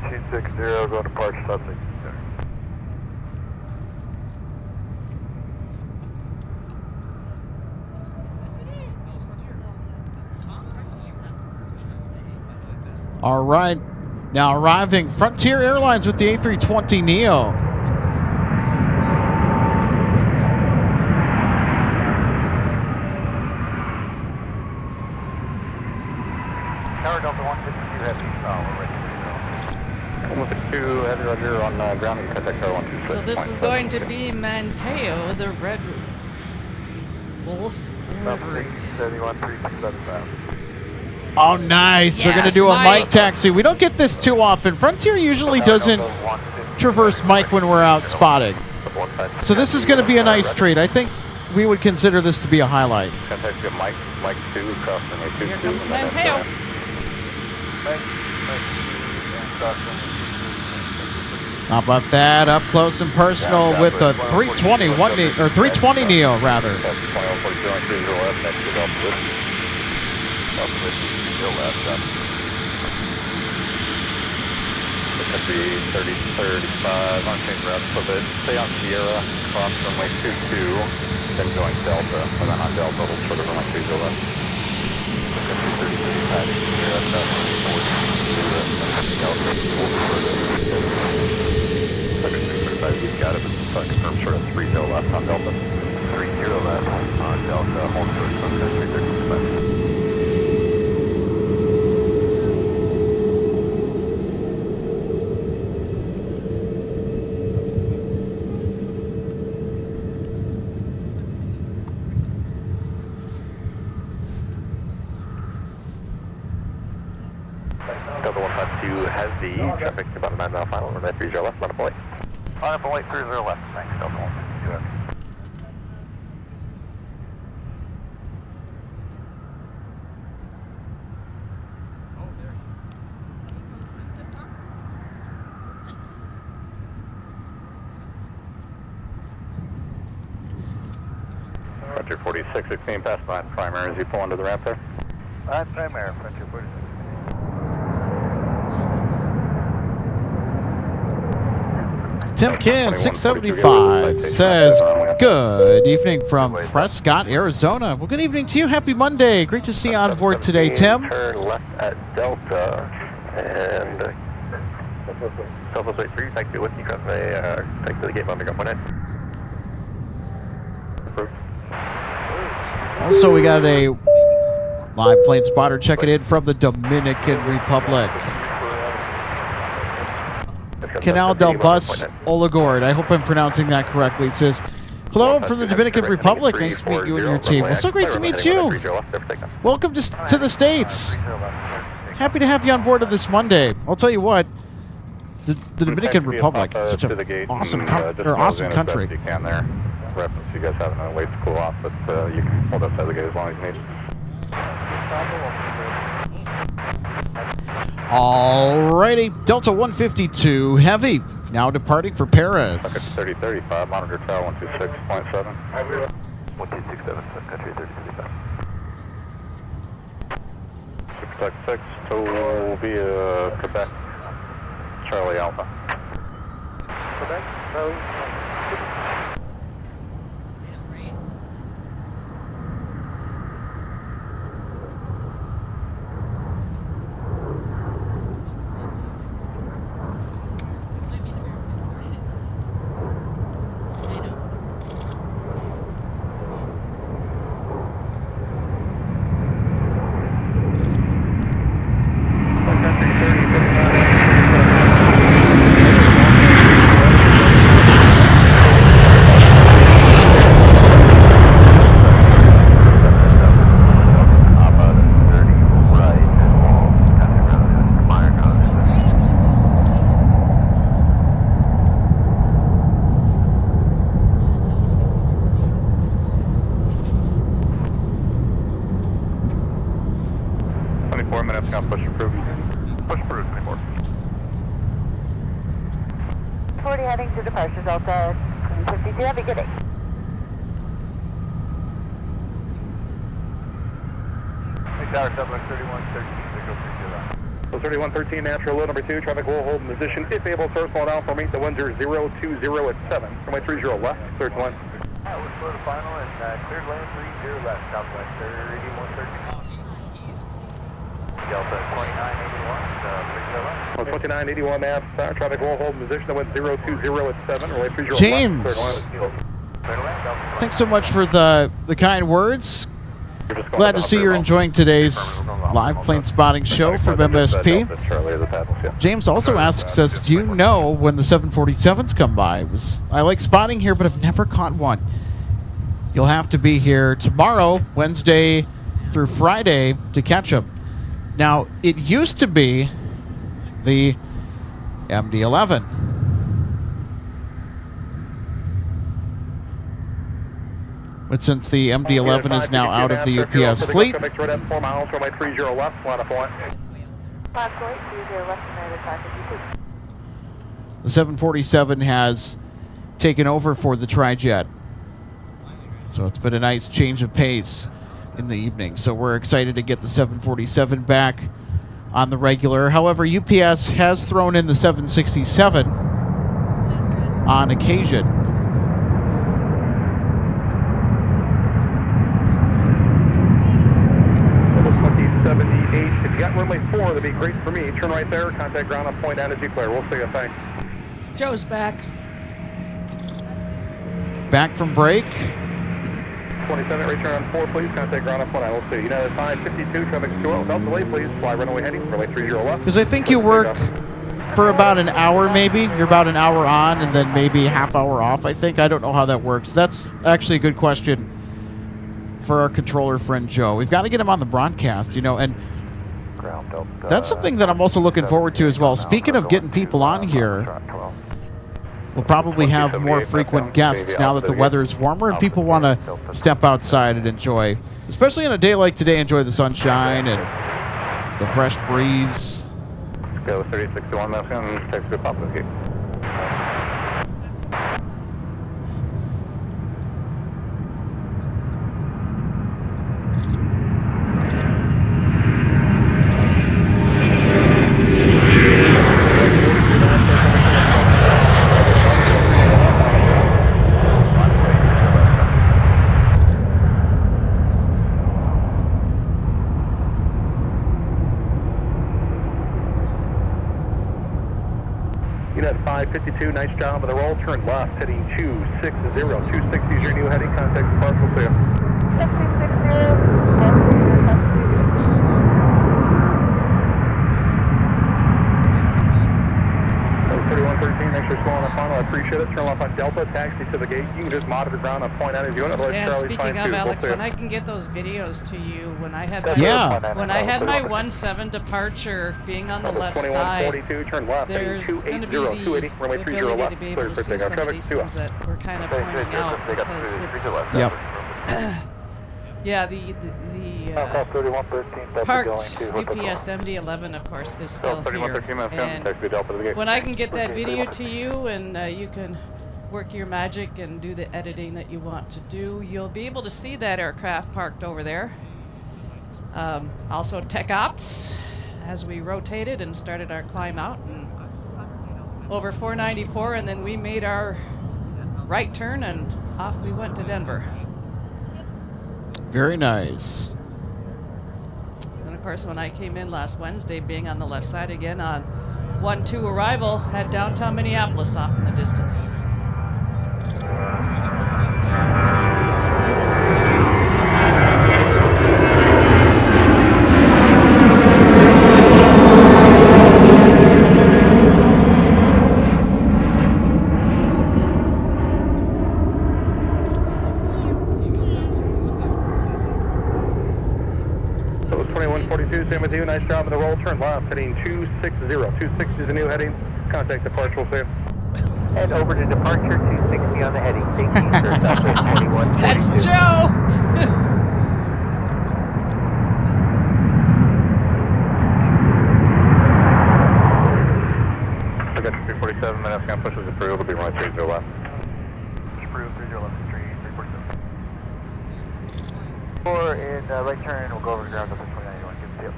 260, go departure, Southwest 260.
All right. Now arriving Frontier Airlines with the A320neo.
Tower Delta 152 Heavy. Oh, we're ready to go.
152 Heavy Roger on grounding, contact Tower 126.
So this is going to be Manteo, the Red Wolf livery.
713675.
Oh, nice. They're going to
Yes,
do a
Mike.
mic taxi. We don't get this too often. Frontier usually doesn't traverse mic when we're out spotting. So this is going to be a nice treat. I think we would consider this to be a highlight.
Contact Mike 2, cross runway 22.
Here comes Manteo.
How about that? Up close and personal with a 320 neo rather.
It could be 3035, unchanged route, so that stay on Sierra, cross runway 22, then join Delta, and then on Delta, hold short of runway 30 left. You've got it, but confirm short of 30 left on Delta. 30 left on Delta, home short, Sun Country 35. Delta 152 has the traffic about a 9-mile final, runway 30 left, line up and wait. Line up and wait, 30 left, thanks, Delta 152. Frontier 46, 16 past behind primary as you pull into the ramp there.
Behind primary, Frontier 46.
Timkin 675 says, good evening from Prescott, Arizona. Well, good evening to you. Happy Monday. Great to see you on board today, Tim.
Turn left at Delta and Southwest Way 3, taxi with you, taxi to the gate, Mountain Gun 18.
Also, we got a live plane spotter checking in from the Dominican Republic. Canal del Bus Oligord. I hope I'm pronouncing that correctly. It says, hello from the Dominican Republic. Nice to meet you and your team. Well, so great to meet you. Welcome to the States. Happy to have you on board of this Monday. I'll tell you what, the Dominican Republic is such an awesome country.
You can there. Reference you guys having to wait to cool off, but you can hold outside the gate as long as you need.
Alrighty, Delta 152 Heavy, now departing for Paris.
3035, monitor tower 126.7.
1267, Sun Country 3035.
666, to be Quebec, Charlie Alpha.
Quebec, Charlie.
Heading to departure, Delta 52. Have a good day.
Tower 3113,
So 3113, natural low number 2, traffic will hold in position. If able, sir, slow down for me. The winds are 020 at 7. Runway 30 left, third line.
We're slow to final and cleared lane 30 left, Southwest 3113. Delta 2981,
2981 mass, traffic will hold in position. The wind 020 at 7. Runway 30
James,
left,
thanks so much for the kind words. Glad to see you're enjoying today's live plane spotting show from MSP. James also asks us, do you know when the 747s come by? I like spotting here, but I've never caught one. You'll have to be here tomorrow, Wednesday through Friday, to catch them. Now, it used to be the MD-11. But since the MD-11 is now out of the UPS fleet,
the
747 has taken over for the Tri-Jet. So it's been a nice change of pace in the evening. So we're excited to get the 747 back on the regular. However, UPS has thrown in the 767 on occasion.
4, that'd be great for me. Turn right there, contact ground on point energy clear. We'll see you, thanks.
Joe's back.
Back from break.
27, return on 4, please. Contact ground on point. I will see. United 552, traffic 2 without delay, please. Fly runway heading, runway 30 left.
Because I think you work for about an hour, maybe. You're about an hour on and then maybe a half hour off, I think. I don't know how that works. That's actually a good question for our controller friend Joe. We've got to get him on the broadcast, you know, and that's something that I'm also looking forward to as well. Speaking of getting people on here, we'll probably have more frequent guests now that the weather is warmer and people want to step outside and enjoy, especially on a day like today, enjoy the sunshine and the fresh breeze.
Go 3061, that's going to take the pop of the gate. United 552, nice job of the roll. Turn left, heading 260. 260 is your new heading. Contact the parcel clear. 3113, thanks for slowing the funnel. I appreciate it. Turn left on Delta, taxi to the gate. You can just monitor ground on point out as you want.
Yeah, speaking of, Alex, when I can get those videos to you, when I had my, when I had my 1-7 departure being on the left side, there's going to be the ability to be able to see some of these things that we're kind of pointing out because it's...
Yep.
Yeah, the parked UPS MD-11, of course, is still here. And when I can get that video to you and you can work your magic and do the editing that you want to do, you'll be able to see that aircraft parked over there. Also Tech Ops, as we rotated and started our climb out and over 494, and then we made our right turn and off we went to Denver.
Very nice.
And of course, when I came in last Wednesday, being on the left side again on 1-2 arrival, had downtown Minneapolis off in the distance.
Same with you. Nice job on the roll. Turn left, heading 260. 260 is the new heading. Contact departure. We'll see you.
Head over to departure 260 on the heading. Safety, sir, Southwest 21.
That's Joe!
I got 347 minutes. Going to push us approved. It'll be right 30 left.
Approved 30 left, 347. Or in right turn, we'll go over to ground up to 29. Yep.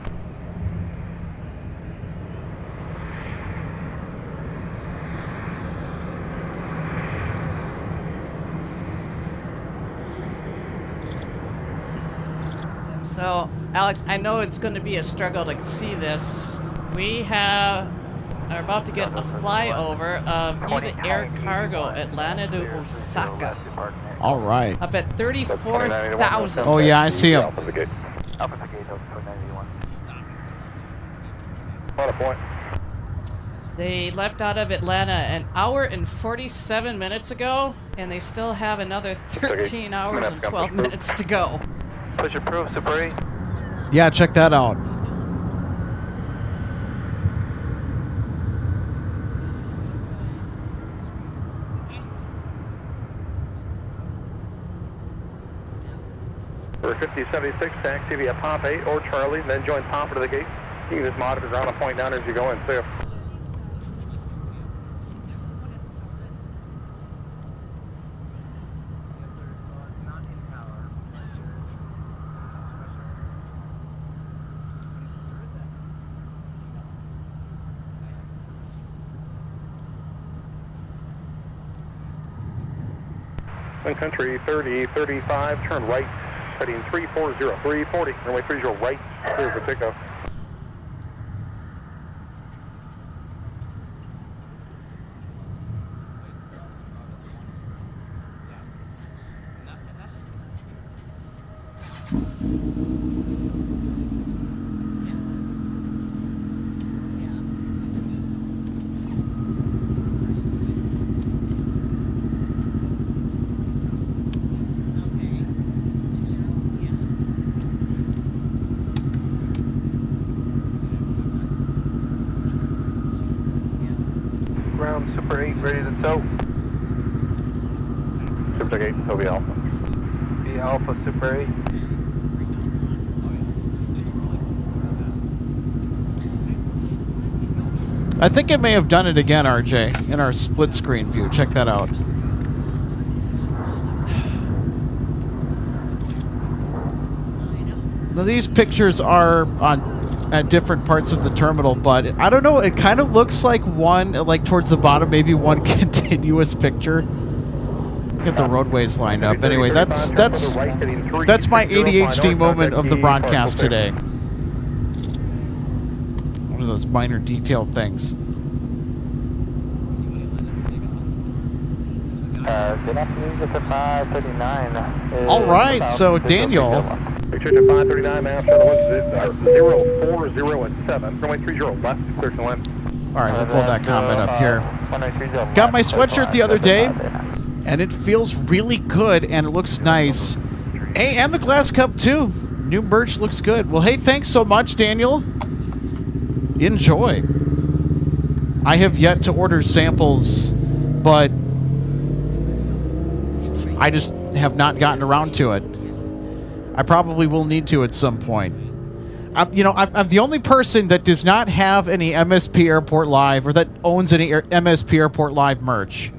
So, Alex, I know it's going to be a struggle to see this. We are about to get a flyover of even air cargo Atlanta to Osaka.
All right.
Up at 34,000.
Oh, yeah, I see him.
Up at the gate, up to 91.
On a point.
They left out of Atlanta an hour and 47 minutes ago, and they still have another 13 hours and 12 minutes to go.
Push approved, Sabri.
Yeah, check that out.
For 5076, taxi via Pop 8 or Charlie, then join Pop to the gate. You can just monitor ground and point down as you go in, too. Sun Country 3035, turn right, heading 340, 340, runway 30 right, clear for takeoff. Ground Super 8 ready to tow. Super 8, tow the Alpha. The Alpha Super 8.
I think it may have done it again, RJ, in our split screen view. Check that out. Now, these pictures are at different parts of the terminal, but I don't know. It kind of looks like one, like towards the bottom, maybe one continuous picture. Get the roadways lined up. Anyway, that's my ADHD moment of the broadcast today. One of those minor detail things.
Good afternoon, it's a 539.
All right, so Daniel.
Picture to 539, man. Shuttle 040 at 7. Runway 30 left, clear to land.
All right, we'll pull that comment up here. Got my sweatshirt the other day, and it feels really good, and it looks nice. Hey, and the glass cup, too. New merch looks good. Well, hey, thanks so much, Daniel. Enjoy. I have yet to order samples, but I just have not gotten around to it. I probably will need to at some point. I'm the only person that does not have any MSP Airport Live or that owns any MSP Airport Live merch.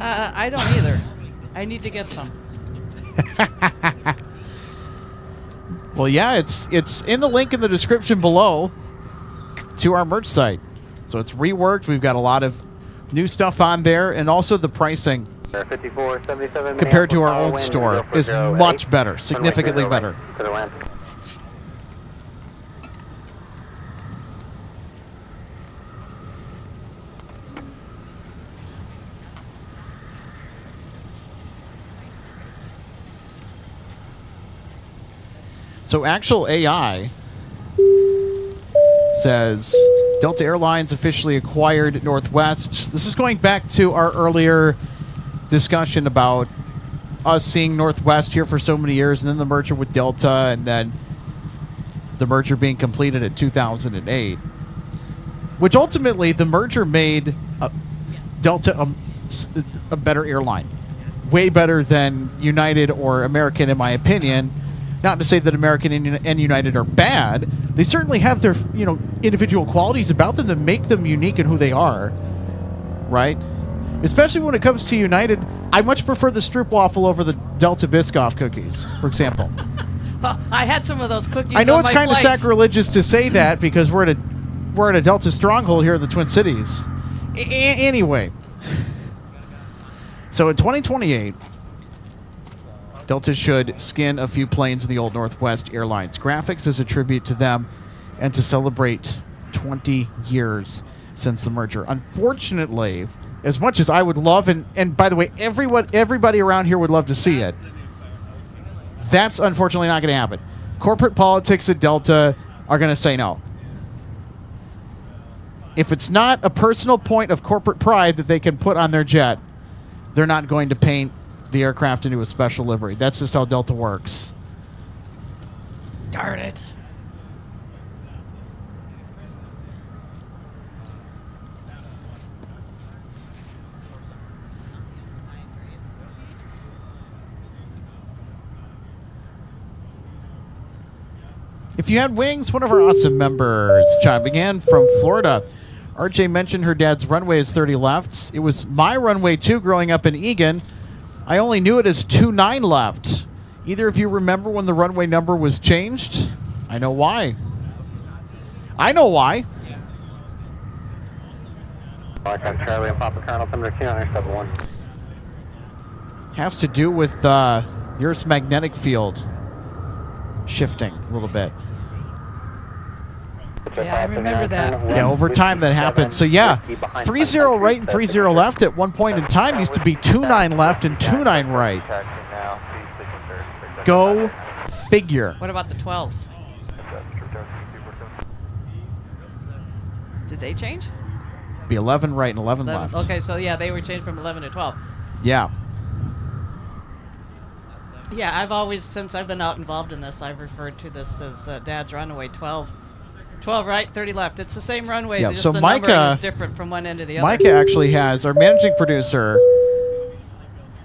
I don't either. I need to get some.
Well, yeah, it's in the link in the description below to our merch site. So it's reworked. We've got a lot of new stuff on there, and also the pricing
5477
compared to our old store is much better, significantly better. So actual AI says Delta Airlines officially acquired Northwest. This is going back to our earlier discussion about us seeing Northwest here for so many years, and then the merger with Delta, and then the merger being completed in 2008, which ultimately the merger made Delta a better airline, way better than United or American, in my opinion. Not to say that American and United are bad. They certainly have their, individual qualities about them that make them unique in who they are, right? Especially when it comes to United, I much prefer the stroopwafel over the Delta Biscoff cookies, for example.
Well, I had some of those cookies.
I know
on
it's
my
kind of
flights.
sacrilegious to say that because we're at a Delta stronghold here in the Twin Cities. Anyway, so in 2028, Delta should skin a few planes of the old Northwest Airlines graphics as a tribute to them and to celebrate 20 years since the merger. Unfortunately, as much as I would love, and by the way, everybody around here would love to see it, that's unfortunately not going to happen. Corporate politics at Delta are going to say no. If it's not a personal point of corporate pride that they can put on their jet, they're not going to paint the aircraft into a special livery. That's just how Delta works.
Darn it.
If you had wings, one of our awesome members chiming in from Florida. RJ mentioned her dad's runway is 30 left. It was my runway too growing up in Egan. I only knew it as 29 left. Either of you remember when the runway number was changed? I know why. I know why.
Charlie and Papa Colonel, Thunder 2971.
Has to do with the Earth's magnetic field shifting a little bit.
Yeah, I remember that.
Yeah, over time that happened. So yeah, 30 right and 30 left at one point in time used to be 29 left and 29 right. Go figure.
What about the 12s? Did they change?
Be 11 right and 11 left.
Okay, so yeah, they were changed from 11 to 12.
Yeah.
Yeah, I've always, since I've been out involved in this, I've referred to this as Dad's runway 12. 12 right, 30 left. It's the same runway,
Yeah,
just
so
the
Micah,
numbering is different from one end to the other.
Micah actually has, our managing producer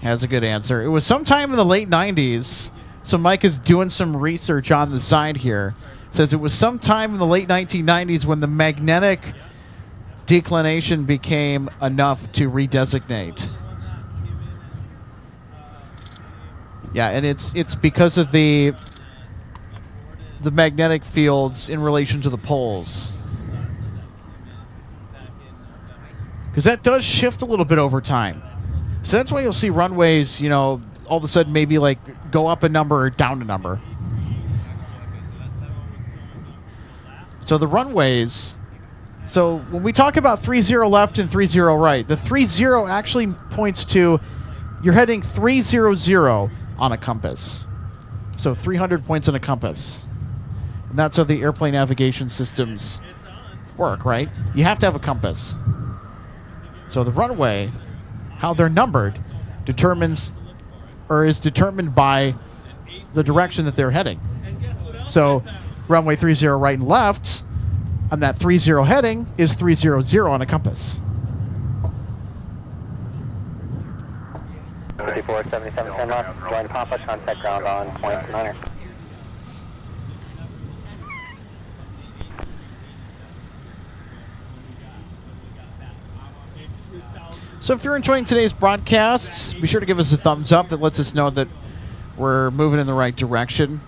has a good answer. It was sometime in the late 90s, so Micah's doing some research on the side here. Says it was sometime in the late 1990s when the magnetic declination became enough to redesignate. Yeah, and it's because of the magnetic fields in relation to the poles. Because that does shift a little bit over time. So that's why you'll see runways, you know, all of a sudden maybe like go up a number or down a number. So the runways, so when we talk about 30 left and 30 right, the 30 actually points to you're heading 300 on a compass. So 300 points on a compass. And that's how the airplane navigation systems work, right? You have to have a compass. So the runway, how they're numbered, determines or is determined by the direction that they're heading. So runway 30 right and left on that 30 heading is 300 on a compass.
5477 10 left, join Papa, contact ground on point 9.
So if you're enjoying today's broadcasts, be sure to give us a thumbs up. That lets us know that we're moving in the right direction.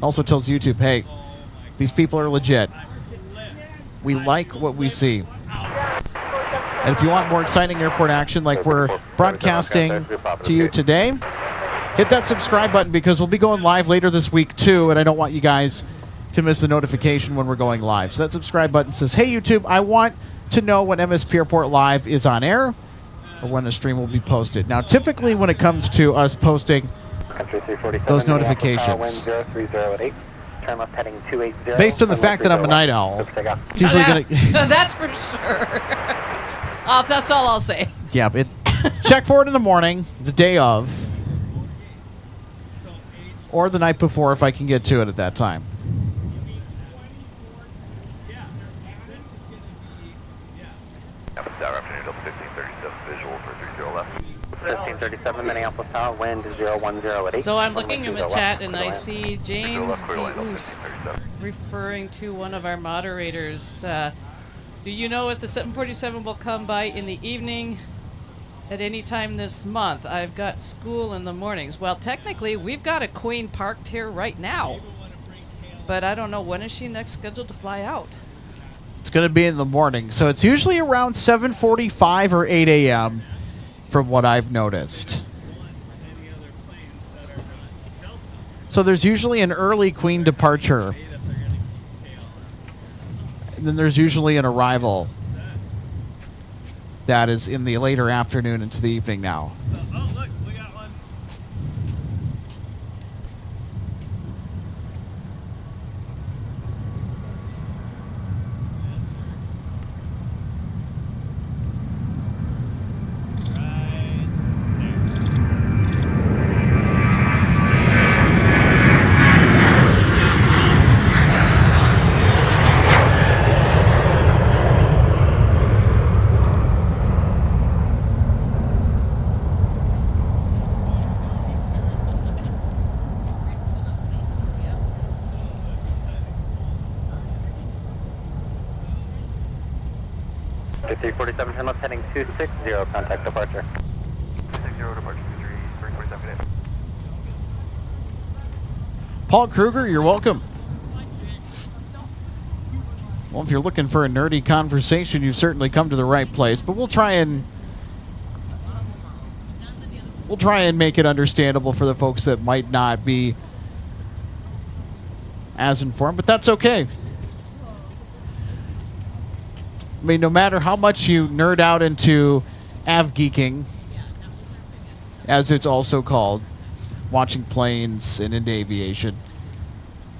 Also tells YouTube, hey, these people are legit. We like what we see. And if you want more exciting airport action like we're broadcasting to you today, hit that subscribe button because we'll be going live later this week too, and I don't want you guys to miss the notification when we're going live. So that subscribe button says, hey YouTube, I want to know when MSP Airport Live is on air or when the stream will be posted. Now typically when it comes to us posting those notifications, based on the fact that I'm a night owl, it's usually going to...
That's for sure. That's all I'll say.
Yeah, check for it in the morning, the day of, or the night before if I can get to it at that time.
Afternoon, 1537 visual for 30 left.
1537 Minneapolis Tower, wind 010 at 8.
So I'm looking in the chat and I see James DeOost referring to one of our moderators. Do you know if the 747 will come by in the evening at any time this month? I've got school in the mornings. Well, technically, we've got a Queen parked here right now. But I don't know, when is she next scheduled to fly out?
It's going to be in the morning. So it's usually around 7:45 or 8 a.m. from what I've noticed. So there's usually an early Queen departure. And then there's usually an arrival that is in the later afternoon into the evening now.
Oh, look, we got one.
Right. 347 10 left, heading 260, contact departure.
260 departure, 347.
Paul Kruger, you're welcome. Well, if you're looking for a nerdy conversation, you've certainly come to the right place. But we'll try and make it understandable for the folks that might not be as informed. But that's okay. I mean, no matter how much you nerd out into av geeking, as it's also called, watching planes and into aviation.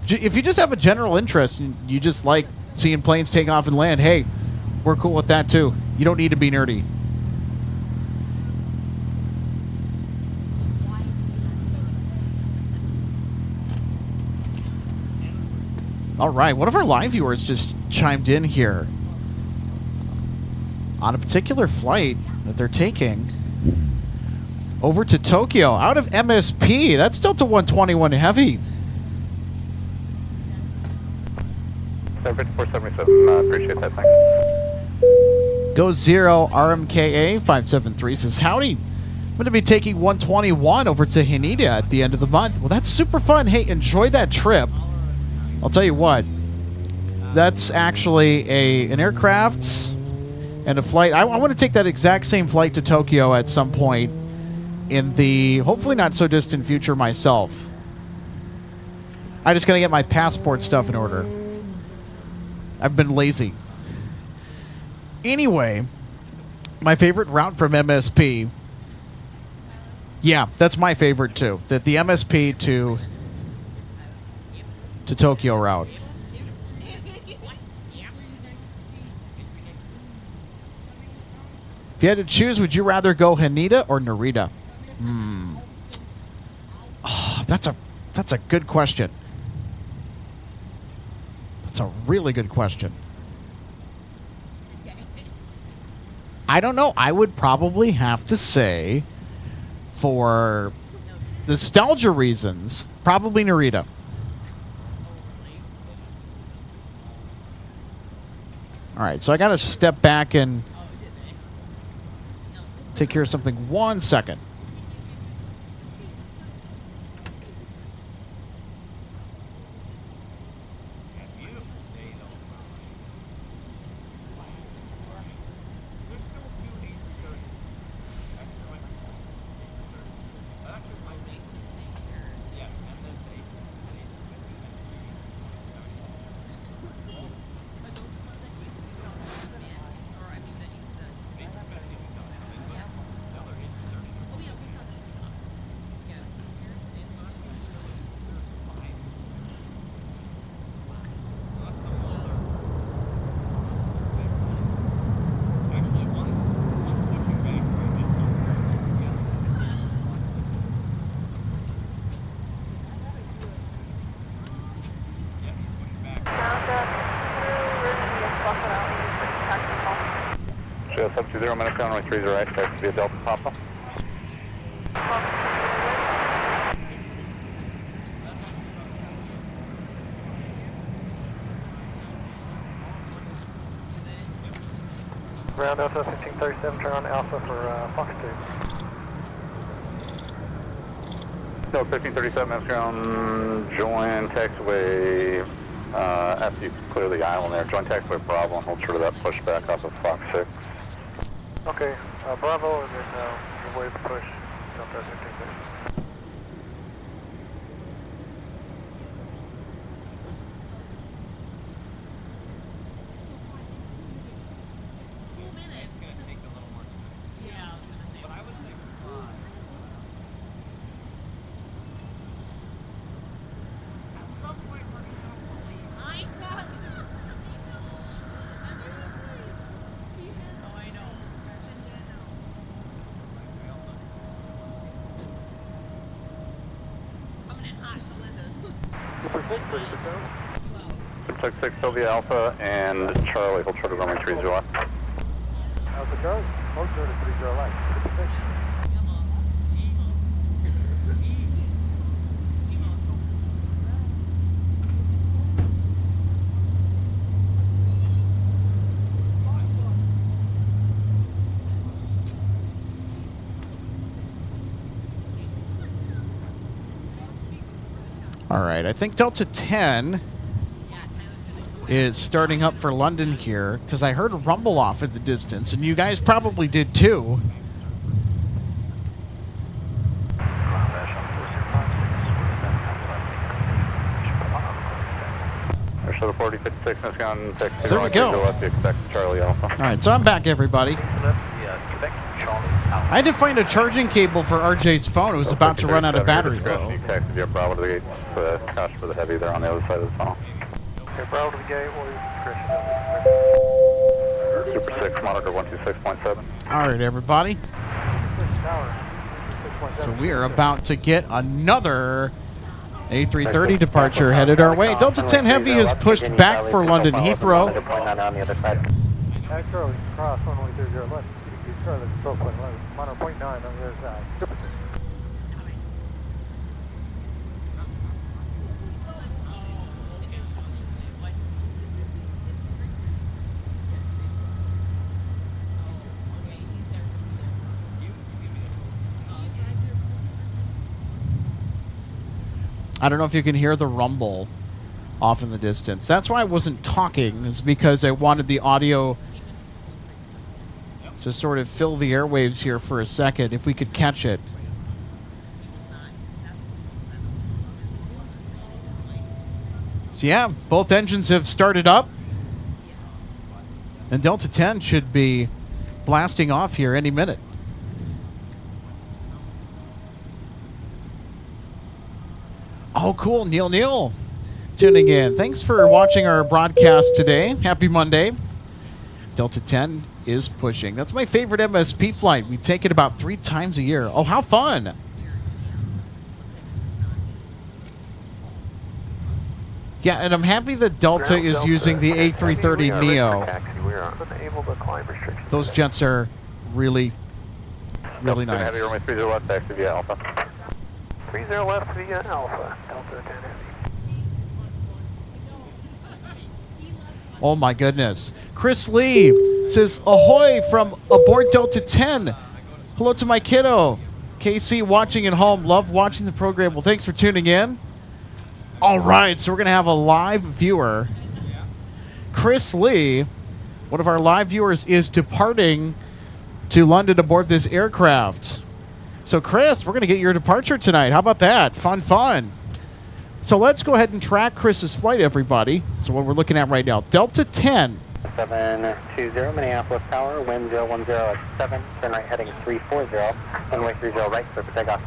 If you just have a general interest and you just like seeing planes take off and land, hey, we're cool with that too. You don't need to be nerdy. All right, one of our live viewers just chimed in here on a particular flight that they're taking over to Tokyo out of MSP. That's Delta 121 Heavy.
5477, appreciate that, thanks.
Go 0 RMKA 573 says, howdy. I'm going to be taking 121 over to Haneda at the end of the month. Well, that's super fun. Hey, enjoy that trip. I'll tell you what, that's actually an aircraft and a flight. I want to take that exact same flight to Tokyo at some point in the hopefully not so distant future myself. I just got to get my passport stuff in order. I've been lazy. Anyway, my favorite route from MSP. Yeah, that's my favorite too. That the MSP to Tokyo route. If you had to choose, would you rather go Haneda or Narita? Oh, that's a good question. That's a really good question. I don't know. I would probably have to say, for nostalgia reasons, probably Narita. All right, so I got to step back and take care of something 1 second.
Show 720, minutes runway 30 right, taxi via Delta Papa.
Ground Delta 1537, turn on Alpha for Fox 2.
No, 1537, minutes ground, join taxiway, after you clear the island there, join taxiway Bravo, hold true to that pushback off of Fox 6.
Okay, Bravo, and then your way to push Delta 1537.
Took 6 Sylvia Alpha and Charlie, hold short of runway 30 left.
Alpha Charlie, hold short of 30 left. 56.
All right, I think Delta 10 is starting up for London here because I heard a rumble off in the distance, and you guys probably did too.
Show the 4056 has gone taxi.
There we go.
Expect Charlie Alpha.
All right, so I'm back, everybody. I had to find a charging cable for RJ's phone. It was about to run out of battery.
You taxi via Bravo to the gates, crash for the heavy there on the other side of the tunnel.
Okay, Bravo to the gate, we'll use discretion.
Super 6, monitor 126.7.
All right, everybody. So we are about to get another A330 departure headed our way. Delta 10 Heavy has pushed back for London Heathrow.
Nice early, cross 1130 left. You start at 12.11, monitor 0.9 on the other side. Super 6.
I don't know if you can hear the rumble off in the distance. That's why I wasn't talking, is because I wanted the audio to sort of fill the airwaves here for a second, if we could catch it. So yeah, both engines have started up, and Delta 10 should be blasting off here any minute. Oh, cool. Neil tuning in. Thanks for watching our broadcast today. Happy Monday. Delta 10 is pushing. That's my favorite MSP flight. We take it about 3 times a year. Oh, how fun. Yeah, and I'm happy that Delta is using the A330neo. Those jets are really nice.
Heavy, runway 30 left, taxi via Alpha.
30 left via Alpha, Delta 10 Heavy.
Oh my goodness. Chris Lee says, ahoy from aboard Delta 10. Hello to my kiddo. KC watching at home. Love watching the program. Well, thanks for tuning in. All right, so we're going to have a live viewer. Chris Lee, one of our live viewers, is departing to London aboard this aircraft. So, Chris, we're going to get your departure tonight. How about that? Fun. So let's go ahead and track Chris's flight, everybody. So what we're looking at right now, Delta 10.
720 Minneapolis Tower, wind 010 at 7, turn right heading 340, runway 30 right, clear for takeoff.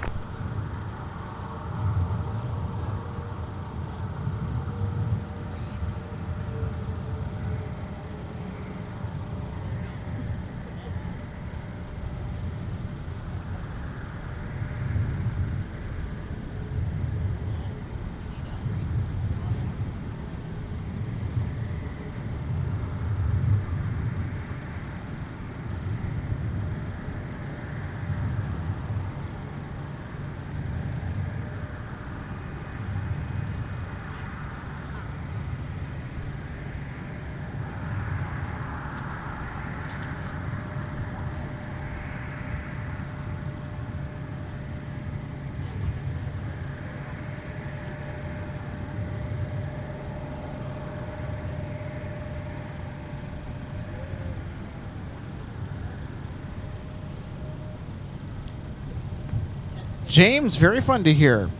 James, very fun to hear.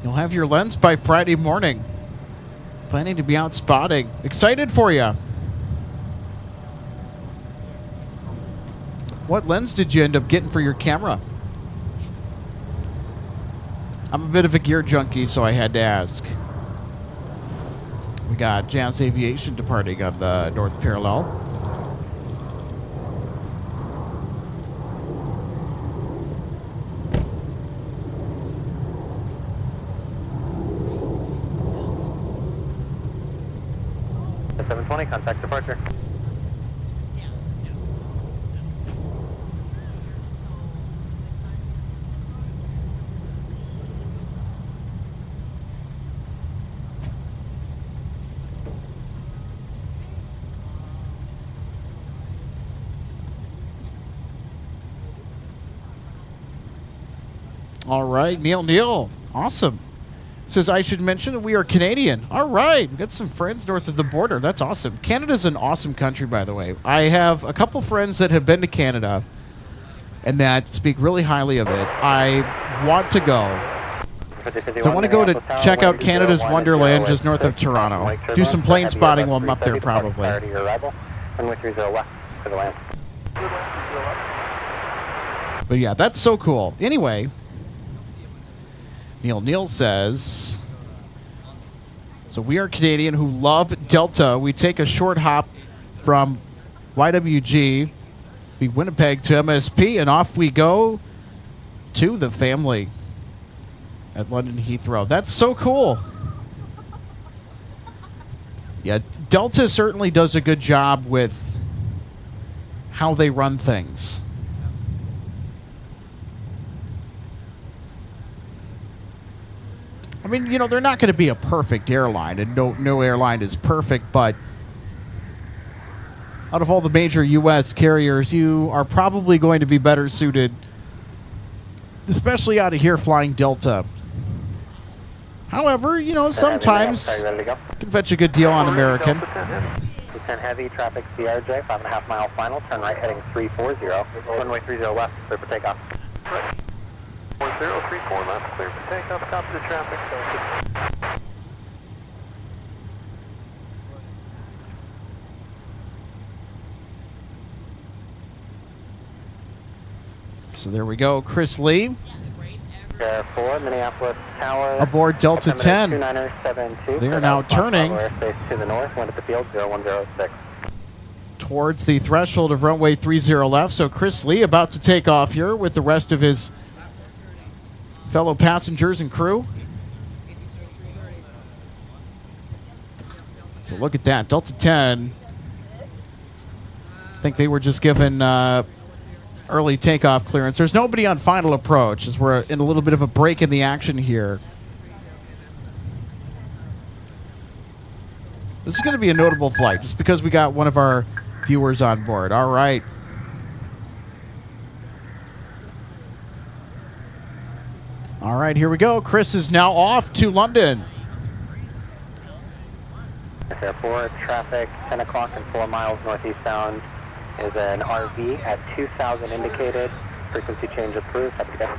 You'll have your lens by Friday morning. Planning to be out spotting. Excited for you. What lens did you end up getting for your camera? I'm a bit of a gear junkie, so I had to ask. We got Jazz Aviation departing on the North Parallel.
Contact departure.
All right, Neil. Awesome. Says I should mention that we are Canadian. All right, we've got some friends north of the border. That's awesome. Canada's an awesome country, by the way. I have a couple friends that have been to Canada and that speak really highly of it. I want to go. So I want to go to check out Canada's Wonderland just north of Toronto. Do some plane spotting while I'm up there, probably. But yeah, that's so cool. Anyway, Neil says, so we are Canadian who love Delta. We take a short hop from YWG, Winnipeg to MSP, and off we go to the family at London Heathrow. That's so cool. Yeah, Delta certainly does a good job with how they run things. I mean, you know, they're not going to be a perfect airline, and no airline is perfect, but out of all the major U.S. carriers, you are probably going to be better suited, especially out of here flying Delta. However, you know, sometimes you can fetch a good deal on American.
10 heavy, traffic CRJ, 5.5 mile final, turn right heading 340, runway 30 left, clear for takeoff.
1034 left, clear for takeoff, copy the traffic.
So there we go, Chris Lee.
Air 4, Minneapolis Tower.
Aboard Delta 10. They are now turning
to the north, wind at the field 0106.
Towards the threshold of runway 30 left. So Chris Lee about to take off here with the rest of his fellow passengers and crew. So look at that, Delta 10. I think they were just given early takeoff clearance. There's nobody on final approach as we're in a little bit of a break in the action here. This is going to be a notable flight just because we got one of our viewers on board. All right. All right, here we go. Chris is now off to London.
Airport traffic, 10 o'clock and 4 miles northeastbound is an RV at 2,000 indicated. Frequency change approved. Happy to go.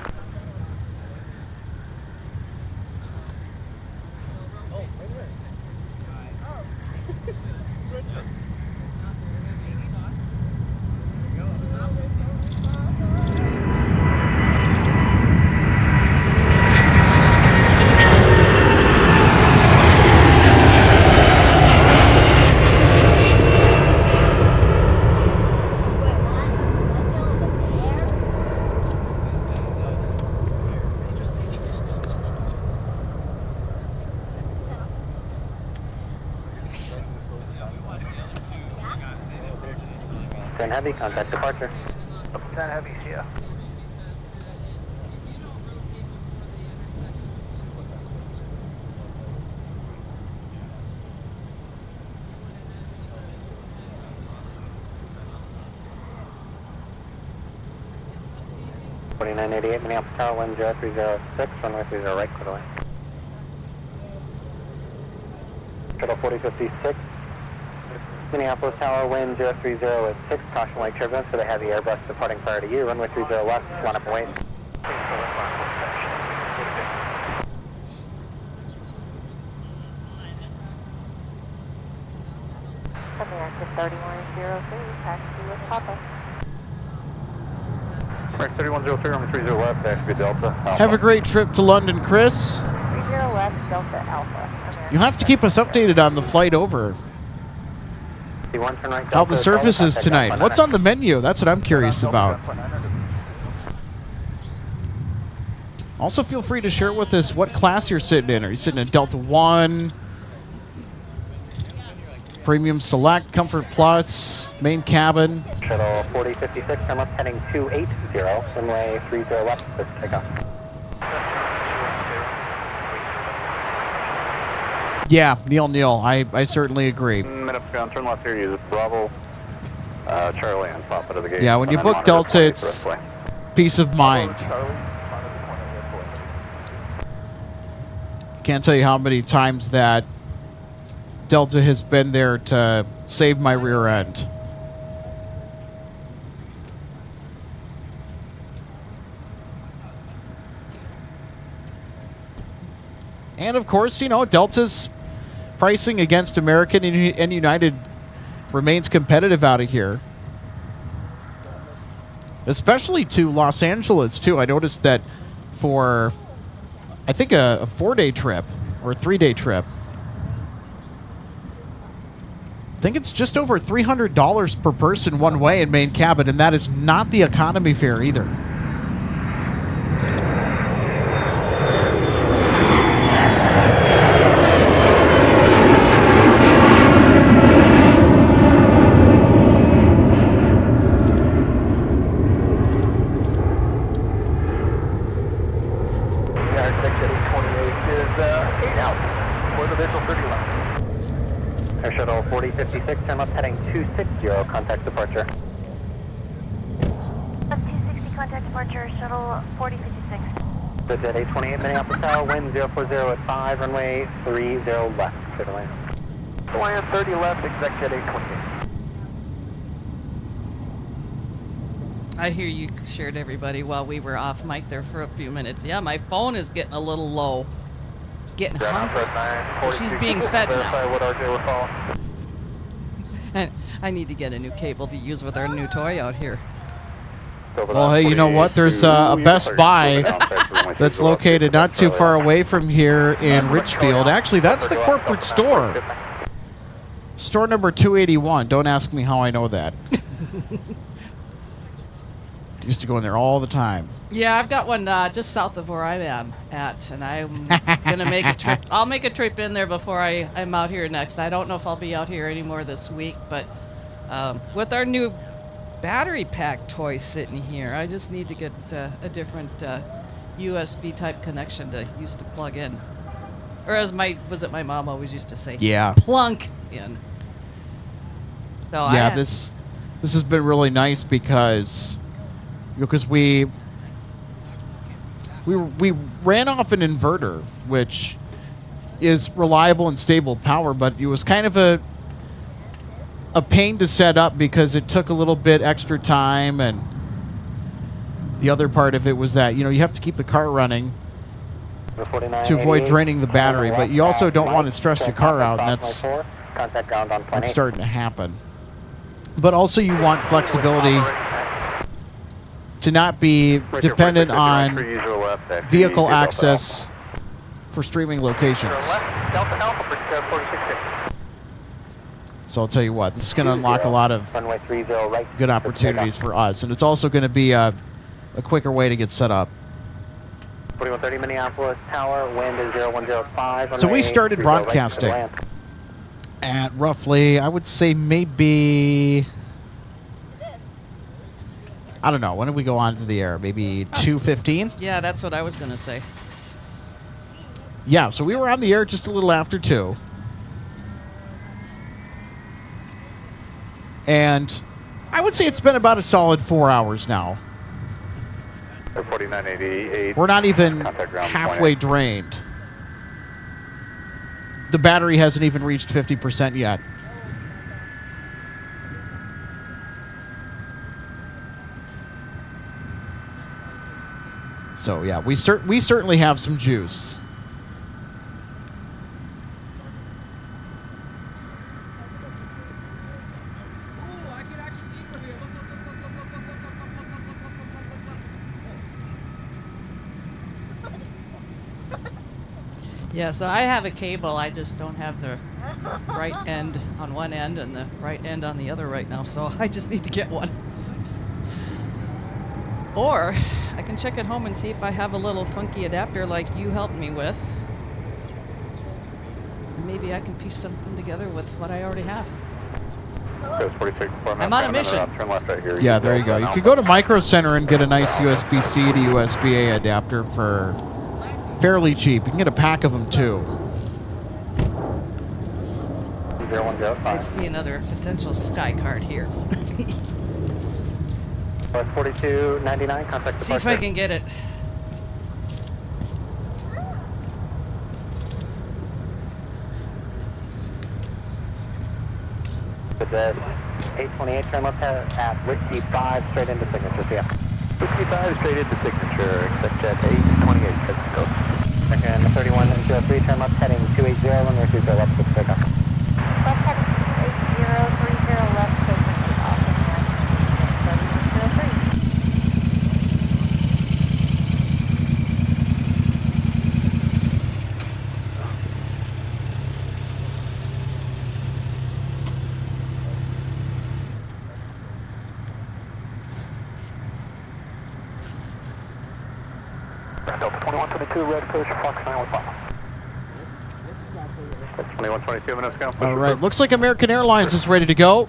Heavy, contact departure.
10 heavy, yeah.
$4988 Minneapolis Tower, wind 0306, runway 30 right, clear away. Shuttle 4056. Minneapolis Tower, wind 0306, caution light turbulence for the heavy Airbus departing prior to you, runway 30 left, line up and wait.
American 3103, taxi with Papa.
Right, 3103, runway 30 left, taxi Delta. Alpha.
Have a great trip to London, Chris.
30 left, Delta Alpha.
You'll have to keep us updated on the flight over. How the service is tonight. What's on the menu? That's what I'm curious about. Also, feel free to share with us what class you're sitting in. Are you sitting in Delta 1, Premium Select, Comfort Plus, Main Cabin?
Shuttle 4056, I'm up heading 280, runway 30 left, clear for takeoff.
Yeah, Neil, I certainly agree.
Minutes down, turn left here, use Bravo, Charlie, and Papa to the gate.
Yeah, when you book Delta, it's peace of mind. Can't tell you how many times that Delta has been there to save my rear end. And of course, you know, Delta's pricing against American and United remains competitive out of here. especially to Los Angeles, too. I noticed that for, I think, a 4-day trip or a 3-day trip, I think it's just over $300 per person one way in main cabin, and that is not the economy fare either.
Air Shuttle 4056, turn left heading 260, contact departure.
260, contact departure, Shuttle 4056.
Jet 828 Minneapolis Tower, wind 040 at 5, runway 30 left, clear to land.
Land 30 left, exec jet 828.
I hear you shared everybody while we were off mic there for a few minutes. Yeah, my phone is getting a little low. Getting hungry. So she's being fed now.
What RJ we're following.
And I need to get a new cable to use with our new toy out here.
Well, hey, you know what? There's a Best Buy that's located not too far away from here in Richfield. Actually, that's the corporate store. Store number 281. Don't ask me how I know that. Used to go in there all the time.
Yeah, I've got one just south of where I am at, and I'm gonna make a trip. I'll make a trip in there before I'm out here next. I don't know if I'll be out here anymore this week, but with our new battery pack toy sitting here, I just need to get a different USB type connection to use to plug in, or as my mom always used to say,
yeah,
plunk in. So
yeah, this has been really nice because we ran off an inverter, which is reliable and stable power, but it was kind of a pain to set up because it took a little bit extra time, and the other part of it was that, you have to keep the car running to avoid draining the battery, but you also don't want to stress your car out, and that's starting to happen. But also you want flexibility to not be dependent on vehicle access for streaming locations. So I'll tell you what, this is going to unlock a lot of good opportunities for us, and it's also going to be a quicker way to get set up.
4130 Minneapolis Tower, wind is 0105.
So we started broadcasting at roughly, I would say maybe, I don't know, when did we go on to the air? Maybe 2:15?
Yeah, that's what I was going to say.
Yeah, so we were on the air just a little after 2. And I would say it's been about a solid 4 hours now.
4988.
We're not even halfway drained. The battery hasn't even reached 50% yet. So yeah, we certainly have some juice.
Yeah, so I have a cable. I just don't have the right end on one end and the right end on the other right now, so I just need to get one. Or I can check at home and see if I have a little funky adapter like you helped me with. And maybe I can piece something together with what I already have. I'm on a mission.
Yeah, there you go. You could go to Micro Center and get a nice USB-C to USB-A adapter for fairly cheap. You can get a pack of them too.
I see another potential sky card here.
4299, contact
see if I can get it.
The 828, turn left at Whiskey 5, straight into signature. See ya.
Whiskey 5, straight into signature. Except at 828, let's go.
Second 3103, turn left heading 280, runway 30 left, quick pickup.
Left heading 280, 30 left, taking off in 3103.
2122, red push, Fox 9 with Papa.
2122 minutes ago.
All right, looks like American Airlines is ready to go.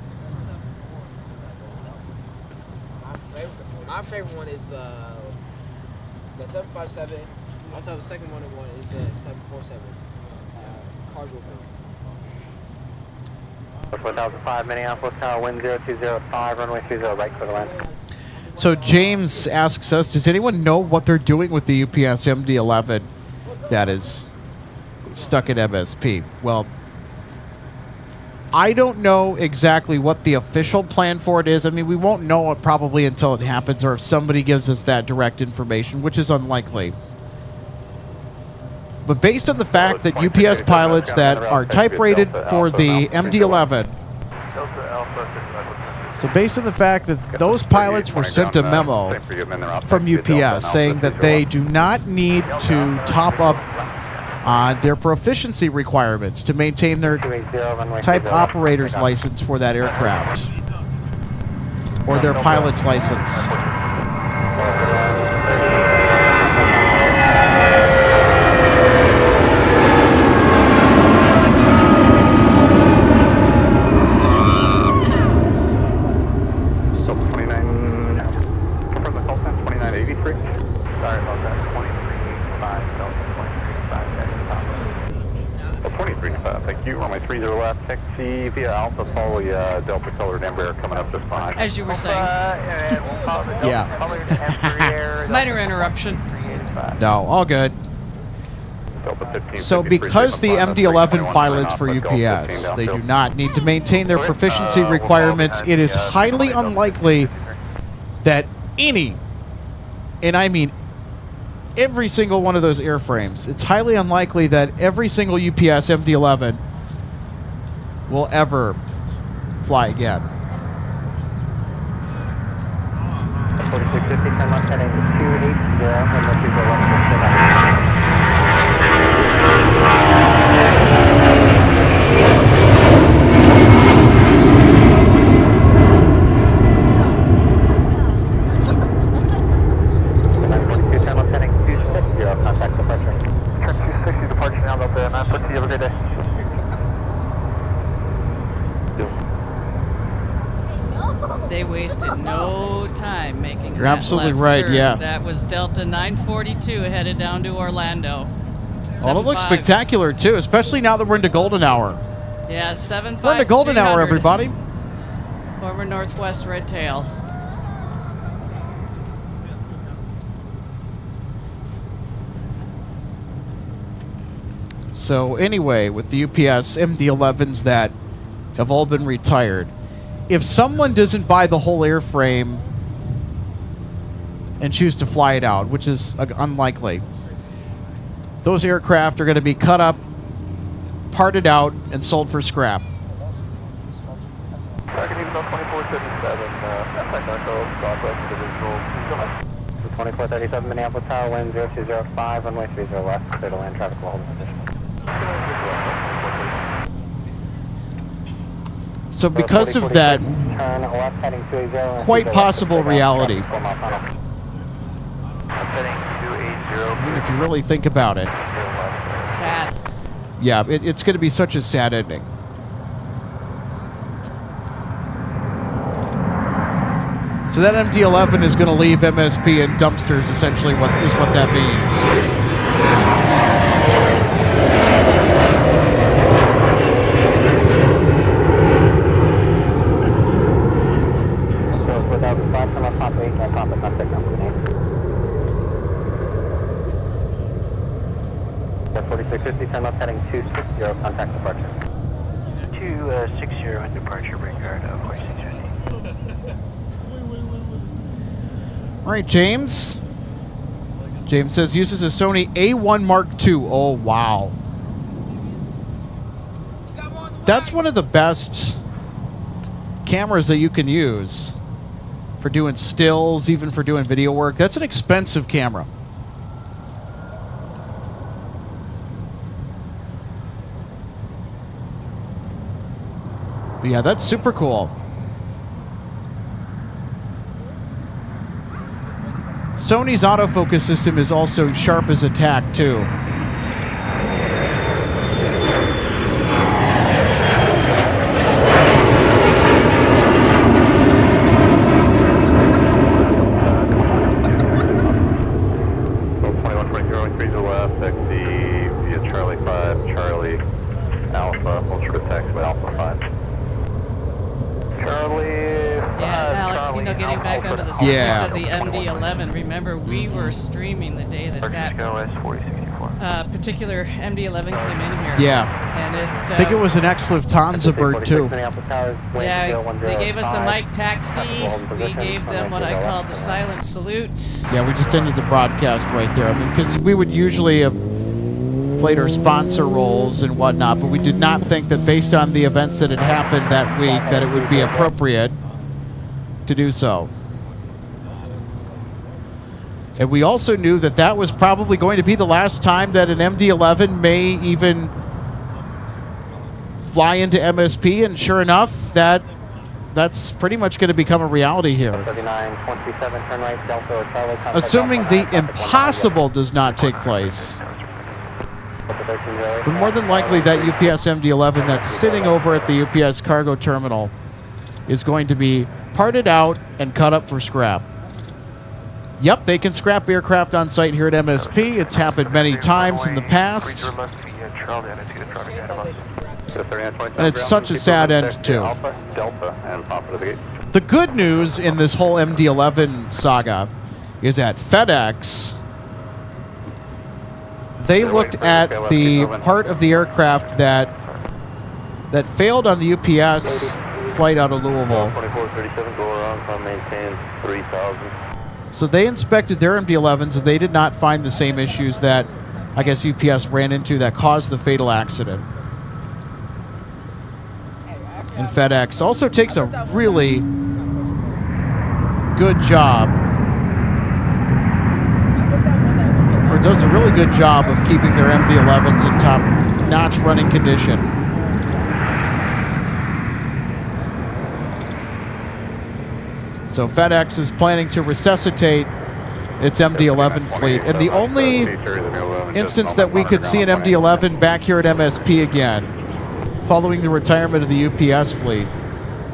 My favorite one is the 757. Also, the second one is the 747 cargo plane.
1005 Minneapolis Tower, wind 0205, runway 30 right for the land.
So James asks us, does anyone know what they're doing with the UPS MD-11 that is stuck at MSP? Well, I don't know exactly what the official plan for it is. I mean, we won't know it probably until it happens or if somebody gives us that direct information, which is unlikely. But based on the fact that UPS pilots that are type rated for the MD-11, so based on the fact that those pilots were sent a memo from UPS saying that they do not need to top up on their proficiency requirements to maintain their type operator's license for that aircraft or their pilot's license.
So 29, from the call time, 2983. Sorry about that, 2385, Delta 2385. 2385, thank you. Runway 30 left, taxi via Alpha, follow the Delta colored Embraer coming up just fine.
As you were saying.
Yeah.
Minor interruption.
No, all good. So because the MD-11 pilots for UPS, they do not need to maintain their proficiency requirements, it is highly unlikely that any, and I mean every single one of those airframes, it's highly unlikely that every single UPS MD-11 will ever fly again.
4650, turn left heading 280, runway 30 left for contact departure.
Turn 260, departure now, Delta 942, have a great day.
They wasted no time making
You're
that
absolutely
left
right,
turn.
yeah.
That was Delta 942 headed down to Orlando.
Well, it looks
75.
spectacular, too, especially now that we're into golden hour.
Yeah, 75300.
We're in the golden hour, everybody.
Former Northwest Red Tail.
So anyway, with the UPS MD-11s that have all been retired, if someone doesn't buy the whole airframe and choose to fly it out, which is unlikely, those aircraft are going to be cut up, parted out, and sold for scrap.
Second email 2477, Southwest Divisional.
2437 Minneapolis Tower, wind 0205, runway 30 left, clear to land, traffic will hold in position.
So because of that
Turn left heading 280.
quite possible reality,
I'm heading 280.
I mean, if you really think about it,
Sad.
yeah, it's going to be such a sad ending. So that MD-11 is going to leave MSP in dumpsters, essentially, what that means.
Pop 8, no pop, it's not signal. 4650, turn left heading 260, contact departure.
260 in departure, bring guard 4650.
All right, James. James says uses a Sony A1 Mark II. Oh, wow. That's one of the best cameras that you can use for doing stills, even for doing video work. That's an expensive camera. But yeah, that's super cool. Sony's autofocus system is also sharp as a tack, too.
Yeah. Of the MD-11. Remember, we were streaming the day that particular MD-11 came in here.
Yeah.
And it.
I think it was an ex-Lufthansa bird too.
Yeah, they gave us a mic taxi. We gave them what I call the silent salute.
Yeah, we just ended the broadcast right there. I mean, because we would usually have played our sponsor roles and whatnot, but we did not think that based on the events that had happened that week that it would be appropriate to do so. And we also knew that that was probably going to be the last time that an MD-11 may even fly into MSP, and sure enough, that's pretty much going to become a reality here.
3927, turn right, Delta, Charlie,
assuming the impossible does not take place. But more than likely that UPS MD-11 that's sitting over at the UPS cargo terminal is going to be parted out and cut up for scrap. Yep, they can scrap aircraft on site here at MSP. It's happened many times in the past. And it's such a sad end, too. The good news in this whole MD-11 saga is that FedEx, they looked at the part of the aircraft that failed on the UPS flight out of Louisville. So they inspected their MD-11s, and they did not find the same issues that I guess UPS ran into that caused the fatal accident. And FedEx also takes a really good job, or does a really good job of keeping their MD-11s in top-notch running condition. So FedEx is planning to resuscitate its MD-11 fleet. And the only instance that we could see an MD-11 back here at MSP again, following the retirement of the UPS fleet,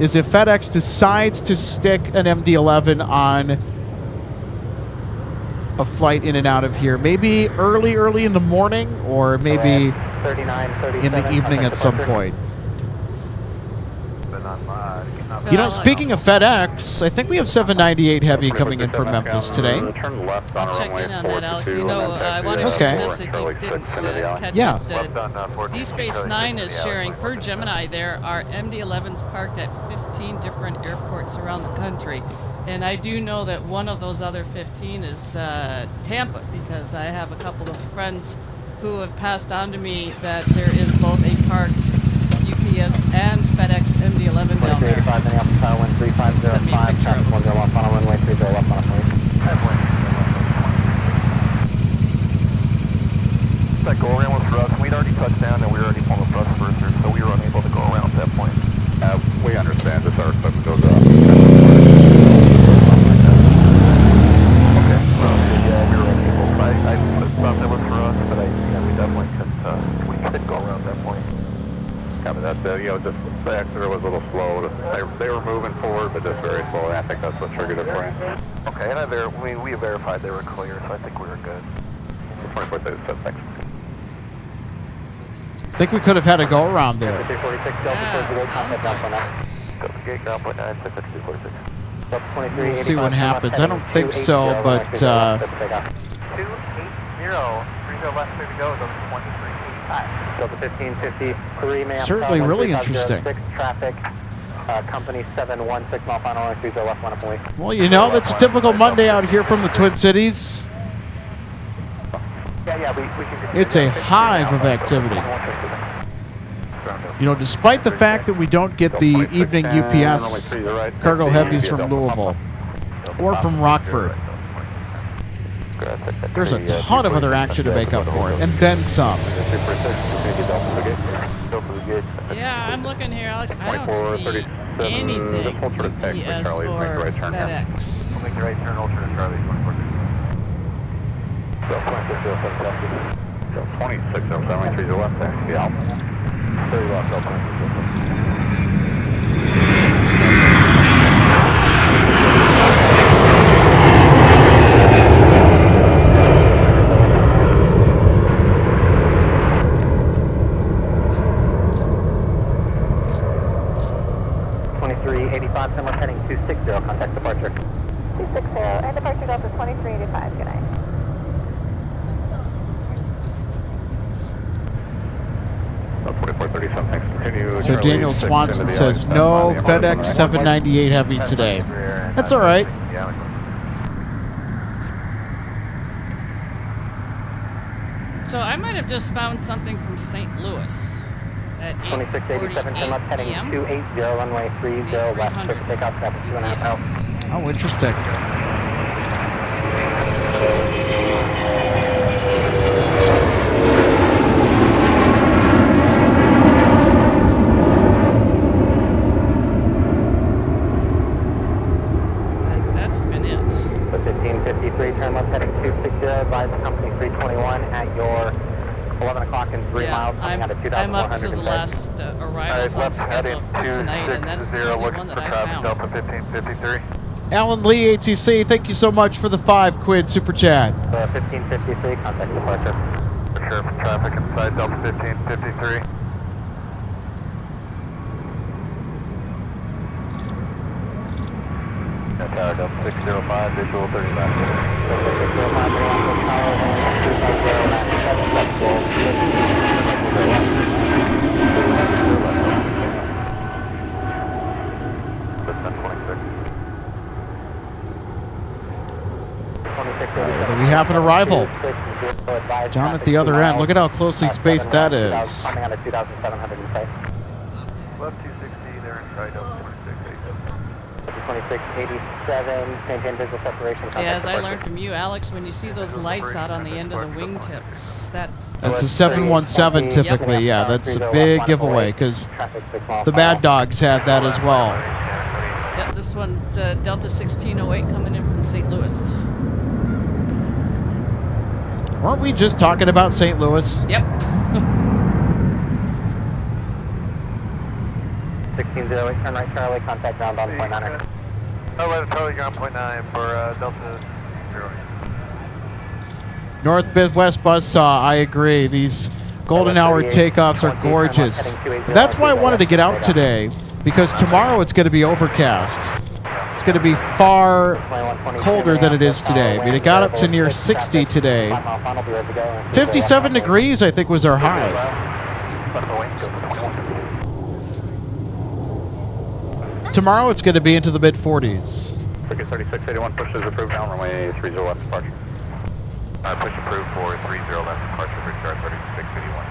is if FedEx decides to stick an MD-11 on a flight in and out of here. Maybe early in the morning, or maybe in the evening at some point.
So
you know, speaking of FedEx, I think we have 798 Heavy coming in from Memphis today.
I'll check in on that, Alex. You know, I want to share this if you didn't catch it. D-Space 9 is sharing, per Gemini, there are MD-11s parked at 15 different airports around the country. And I do know that one of those other 15 is Tampa, because I have a couple of friends who have passed on to me that there is both a parked UPS and FedEx MD-11 down there. Sent me a picture of it.
That go around was for us. We'd already touched down and we were already on the thrust firster, so we were unable to go around at that point. We understand this, our equipment goes up. Okay, yeah, we were unable. I thought that was for us, but we definitely couldn't go around at that point. Yeah, but that's just the exeter was a little slow. They were moving forward, but just very slow. And I think that's what triggered it for you. Okay, and we verified they were clear, so I think we were good. 24 days, so thanks.
I think we could have had a go around there. We'll see what happens. I don't think so, but
280, 30 left, clear to go, those 2385.
Certainly really interesting.
Traffic, company 716 mile final runway 30 left, 1 up and away.
Well, you know, that's a typical Monday out here from the Twin Cities. It's a hive of activity. You know, despite the fact that we don't get the evening UPS cargo heavies from Louisville or from Rockford, there's a ton of other action to make up for it, and then some.
Yeah, I'm looking here, Alex. I don't see anything UPS or FedEx.
We'll make the right turn, alternate Charlie, 24.
2607, 30 left there. Yeah. 30 left, Delta
2385, Sunwest heading 260, contact departure.
260, and departure Delta 2385, good night.
So Daniel Swanson says no FedEx 798 heavy today. That's all right.
So I might have just found something from St. Louis at
2687, Sunwest heading
8:48
280, runway 30 left, quick takeoff, traffic 2.5
Yes.
Oh, interesting.
That's been it.
1553, turn left heading 260, advise the company 321 at your 11 o'clock and 3 miles, coming out of 2,100.
I'm up to the last arrivals on schedule for tonight, and that's the only one that I found.
Delta 1553.
Alan Lee, ATC, thank you so much for the 5 quid super chat.
1553, contact departure.
Sure for traffic inside Delta 1553. Tower Delta 605, visual 30 left.
605, Minneapolis, Tower, 250, left,
We have an arrival. Down at the other end. Look at how closely spaced that is.
Coming out of 2,700 in sight.
Left 260, they're inside Delta
2687, maintain visual separation.
Yeah, as I learned from you, Alex, when you see those lights out on the end of the wingtips, that's
a 717 typically. Yeah, that's a big giveaway because the Bad Dogs had that as well.
Yep, this one's Delta 1608 coming in from St. Louis.
Weren't we just talking about St. Louis?
Yep.
1608, turn right Charlie, contact ground on point 9.
11 Charlie, ground point 9 for Delta 0.
North Midwest Buzzsaw, I agree. These golden hour takeoffs are gorgeous. That's why I wanted to get out today, because tomorrow it's going to be overcast. It's going to be far colder than it is today. I mean, it got up to near 60 today. 57 degrees, I think, was our high. Tomorrow it's going to be into the mid-40s.
Ticket 3681, push is approved down, runway 30 left departure. Push approved for 30 left departure, restart 3681.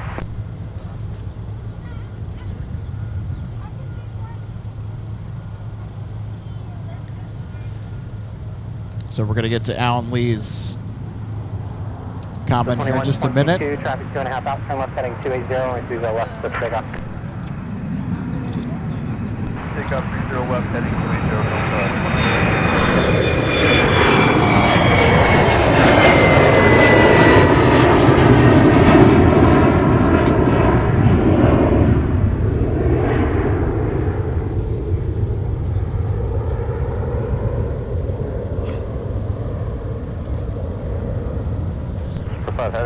So we're going to get to Alan Lee's comment here in just a minute.
Traffic 2.5 out, turn left heading 280 and 30 left, quick takeoff.
Take off 30 left, heading 280.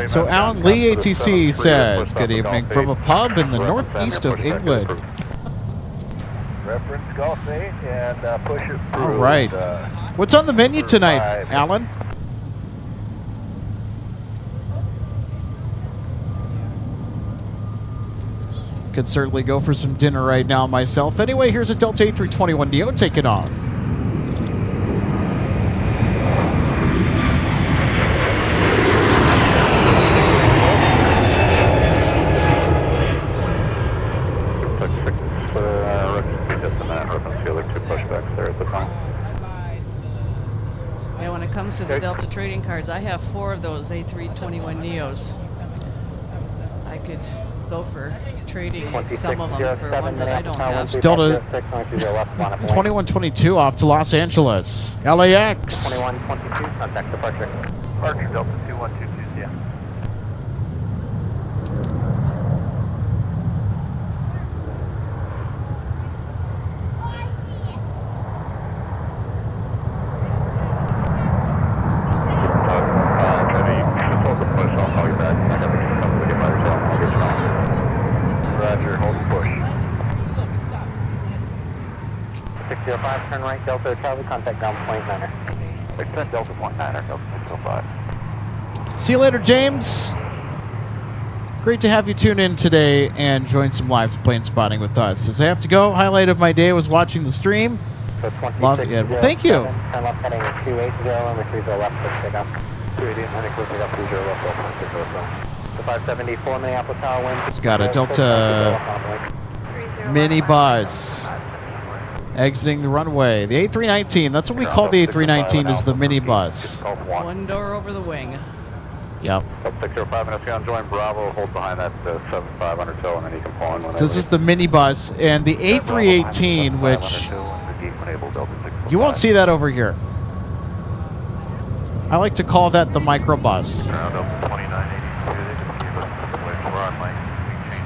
So Alan Lee, ATC, says, good evening from a pub in the northeast of England.
Reference Golf 8 and push it through.
All right. What's on the menu tonight, Alan? Could certainly go for some dinner right now myself. Anyway, here's a Delta A321neo taking off.
Yeah, when it comes to the Delta trading cards, I have 4 of those A321neos. I could go for trading some of them for ones that I don't have.
It's Delta 2122 off to Los Angeles. LAX.
2122, contact departure.
Departure Delta 2122.
Roger, hold and push.
605, turn right, Delta Charlie, contact ground point 9er.
610, Delta point 9er, Delta 605.
See you later, James. Great to have you tune in today and join some live plane spotting with us. As I have to go, highlight of my day was watching the stream.
So
Love it. Well, thank you.
Turn left heading 280, number 30 left, pick up. 280, heading close, pick up 30 left, the 574 Minneapolis Tower wind.
It's got a Delta minibus exiting the runway. The A319, that's what we call the A319, is the minibus.
One door over the wing.
Yep.
605, and if you're going to join Bravo, hold behind that 75 undertow, and then you can pull in.
So this is the minibus, and the A318, which you won't see that over here. I like to call that the microbus.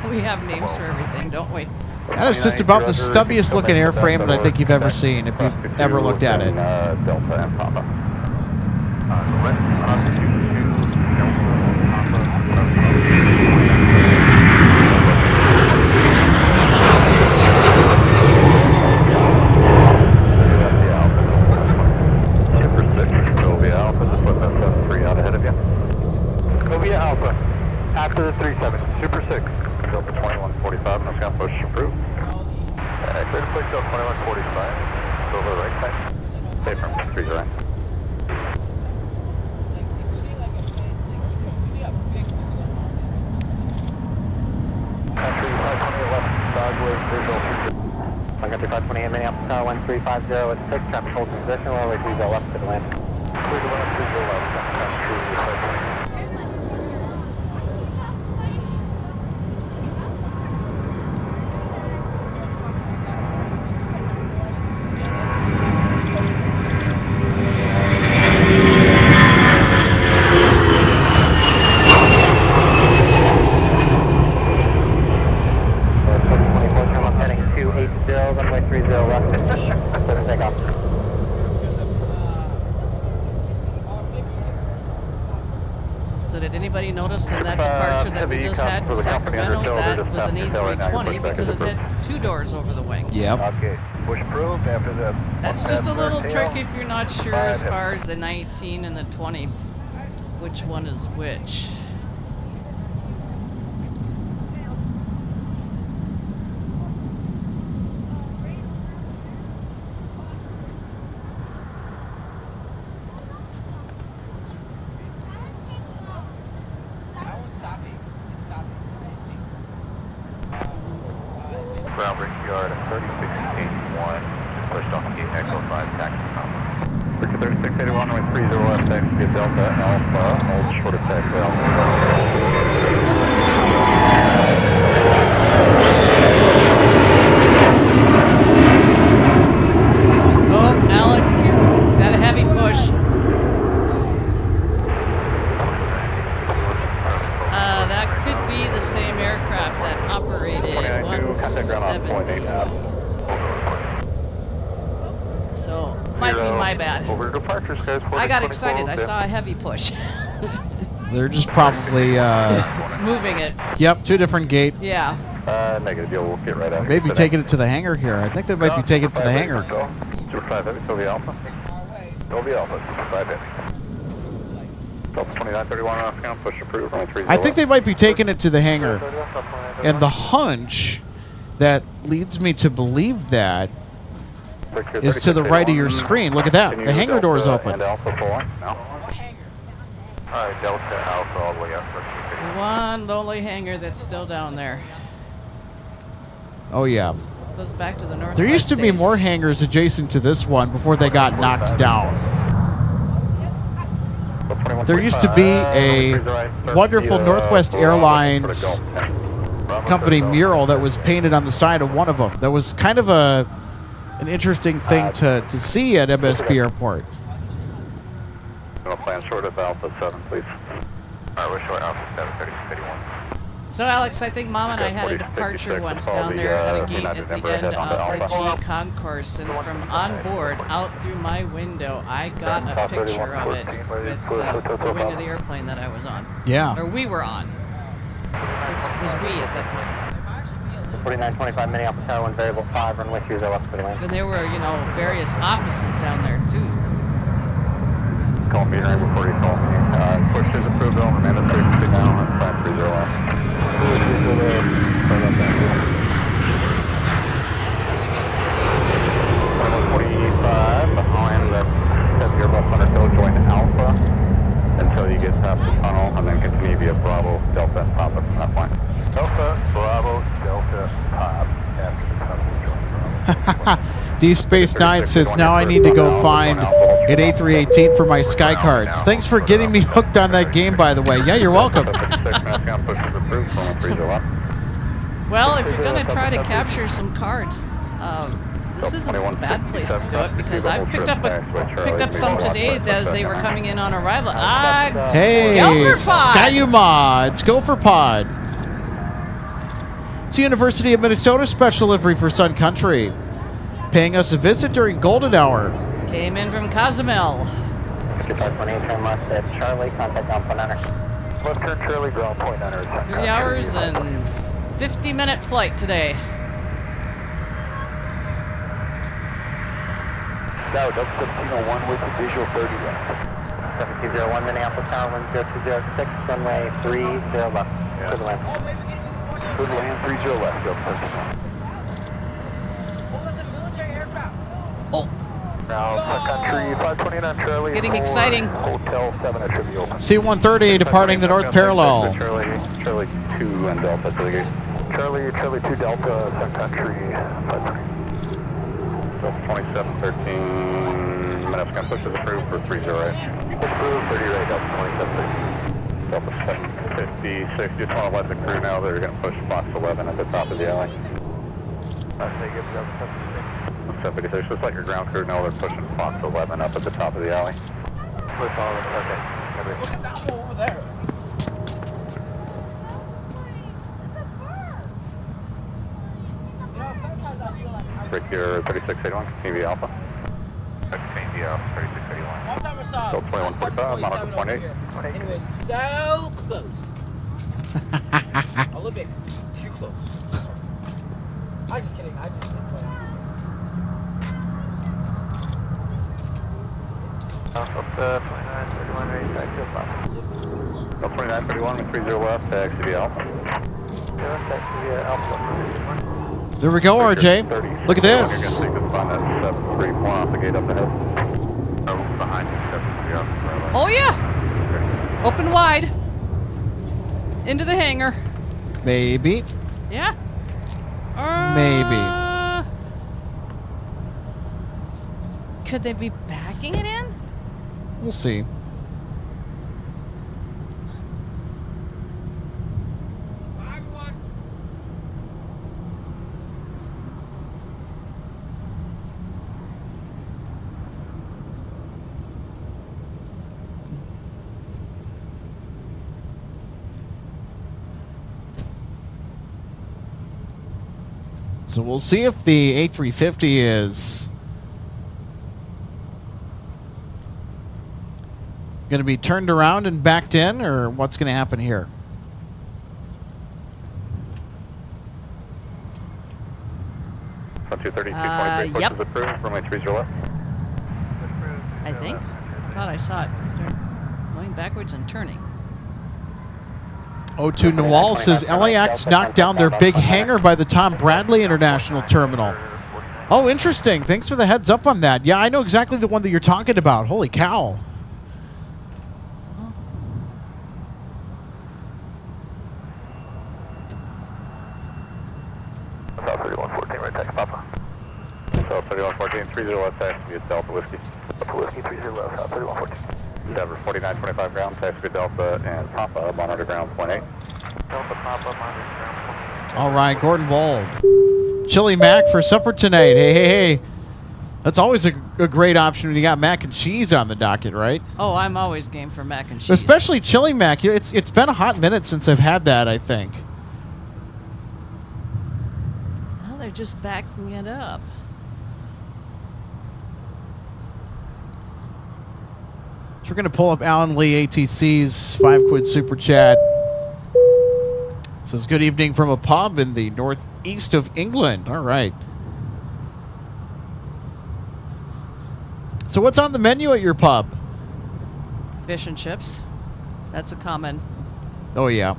We have names for everything, don't we?
That is just about the stubbiest looking airframe that I think you've ever seen, if you've ever looked at it.
Delta and Papa. After the 37, Super 6, Delta 2145, and I'm going to push approved. Clear to push Delta 2145, go over the right side. Stay from 30. Country 528 left, Dogwood, visual 30.
Country 528 Minneapolis Tower 1350 at 6, traffic hold position, runway 30 left to the land.
30 left, visual left, Country 528.
So did anybody notice in that departure that we just had to Sacramento, that was an A320 because it had 2 doors over the wing?
Yep.
Okay, push approved after the...
That's just a little trick if you're not sure as far as the 19 and the 20, which one is which.
Ground bridge yard at 3681, pushed on the Echo 5 taxi number. 3681, runway 30 left, taxi to Delta Alpha, hold short of taxi Alpha.
Oh, Alex, got a heavy push. That could be the same aircraft that operated 170. So, might be my bad.
Over to departures, guys.
I got excited. I saw a heavy push.
They're just probably...
Moving it.
Yep, 2 different gate.
Yeah.
Negative deal, we'll get right out.
Maybe taking it to the hangar here. I think they might be taking it to the hangar.
Super 5 Heavy, Sylvia Alpha. Sylvia Alpha, Super 5 Heavy. Delta 2931 off count, push approved, runway 30
I think they might be taking it to the hangar. And the hunch that leads me to believe that is to the right of your screen. Look at that. The hangar door is open.
And Alpha pulling. No.
Alright, Delta Alpha all the way up.
One lonely hangar that's still down there.
Oh, yeah.
Goes back to the northwest.
There used to be
days.
more hangars adjacent to this one before they got knocked down. There used to be a wonderful Northwest Airlines company mural that was painted on the side of one of them. That was kind of an interesting thing to see at MSP Airport.
Plan short of Alpha 7, please.
Alright, we're short Alpha 7, 3051.
So, Alex, I think Mom and I had a departure once down there at a gate at the end of the G concourse, and from on board, out through my window, I got a picture of it with the wing of the airplane that I was on.
Yeah.
Or we were on. It was we at that time.
4925 Minneapolis Airlines, variable 5, runway 30 left for the lane.
And there were, you know, various offices down there, too.
Call me right before you call me. Push is approved, over, man, that's 30 down, that's 530 left. Behind the 7 bus underhill, join Alpha until you get past the tunnel, and then continue via Bravo, Delta, and Papa from that point. Delta, Bravo, Delta, Pop, after the tunnel, join.
D Space 9 says, now I need to go find an A318 for my Sky Cards. Thanks for getting me hooked on that game, by the way. Yeah, you're welcome.
Well, if you're going to try to capture some cards, this isn't a bad place to do it because I've picked up some today as they were coming in on arrival.
Hey, Skyuma, it's Gopher Pod. It's the University of Minnesota special livery for Sun Country, paying us a visit during golden hour.
Came in from Cozumel.
5518, turn left at Charlie, contact ground point under.
Left turn Charlie, ground point under.
3 hours and 50-minute flight today.
No, that's 1701 with the visual 30 left.
7201 Minneapolis Airlines, 0206, runway 30 left. To the land.
To the land, 30 left, go first.
Oh!
Now, Sun Country, 529 Charlie.
Getting exciting.
Hotel 7 at Trivial.
C-130 departing the north parallel.
Charlie 2 and Delta to the gate. Charlie 2 Delta, Sun Country, 530. 2713, Minutes going to push is approved for 30 right. Approved, 30 right, Delta 2713. Delta 756, just want to let the crew know they're going to push box 11 at the top of the alley. They give Delta 756, just let your ground crew know they're pushing box 11 up at the top of the alley. We're following, okay. Look at that one over there. Break your 3681, TV Alpha. TV Alpha, 3681.
One time I saw
Still 2145, Monaco 28.
and it was so close. A little bit too close. I'm just kidding. I just didn't play.
Alpha 2931, ready, taxi Alpha. 2931 with 30 left, taxi via Alpha. Yeah, taxi via Alpha.
There we go, RJ. Look at this.
Oh, yeah. Open wide. Into the hangar.
Maybe.
Yeah.
Maybe.
Could they be backing it in?
We'll see. So we'll see if the A350 is going to be turned around and backed in, or what's going to happen here.
Yep. I think. I thought I saw it start going backwards and turning.
O2 Nawal says LAX knocked down their big hangar by the Tom Bradley International Terminal. Oh, interesting. Thanks for the heads up on that. Yeah, I know exactly the one that you're talking about. Holy cow.
South 3114, right taxi Papa. South 3114, 30 left taxi via Delta Whiskey. Delta Whiskey, 30 left, South 3114. Endeavor 4925 ground, taxi via Delta and Papa, monitor ground, point 8. Delta Papa, monitor ground, point 8.
All right, Gordon Vold. Chili mac for supper tonight. Hey, hey, hey. That's always a great option when you got mac and cheese on the docket, right?
Oh, I'm always game for mac and cheese.
Especially chili mac. It's been a hot minute since I've had that, I think.
Well, they're just backing it up. So we're going to pull up Alan Lee ATC's 5 quid super chat.
Says good evening from a pub in the northeast of England. All right. So what's on the menu at your pub?
Fish and chips. That's a common
Oh, yeah.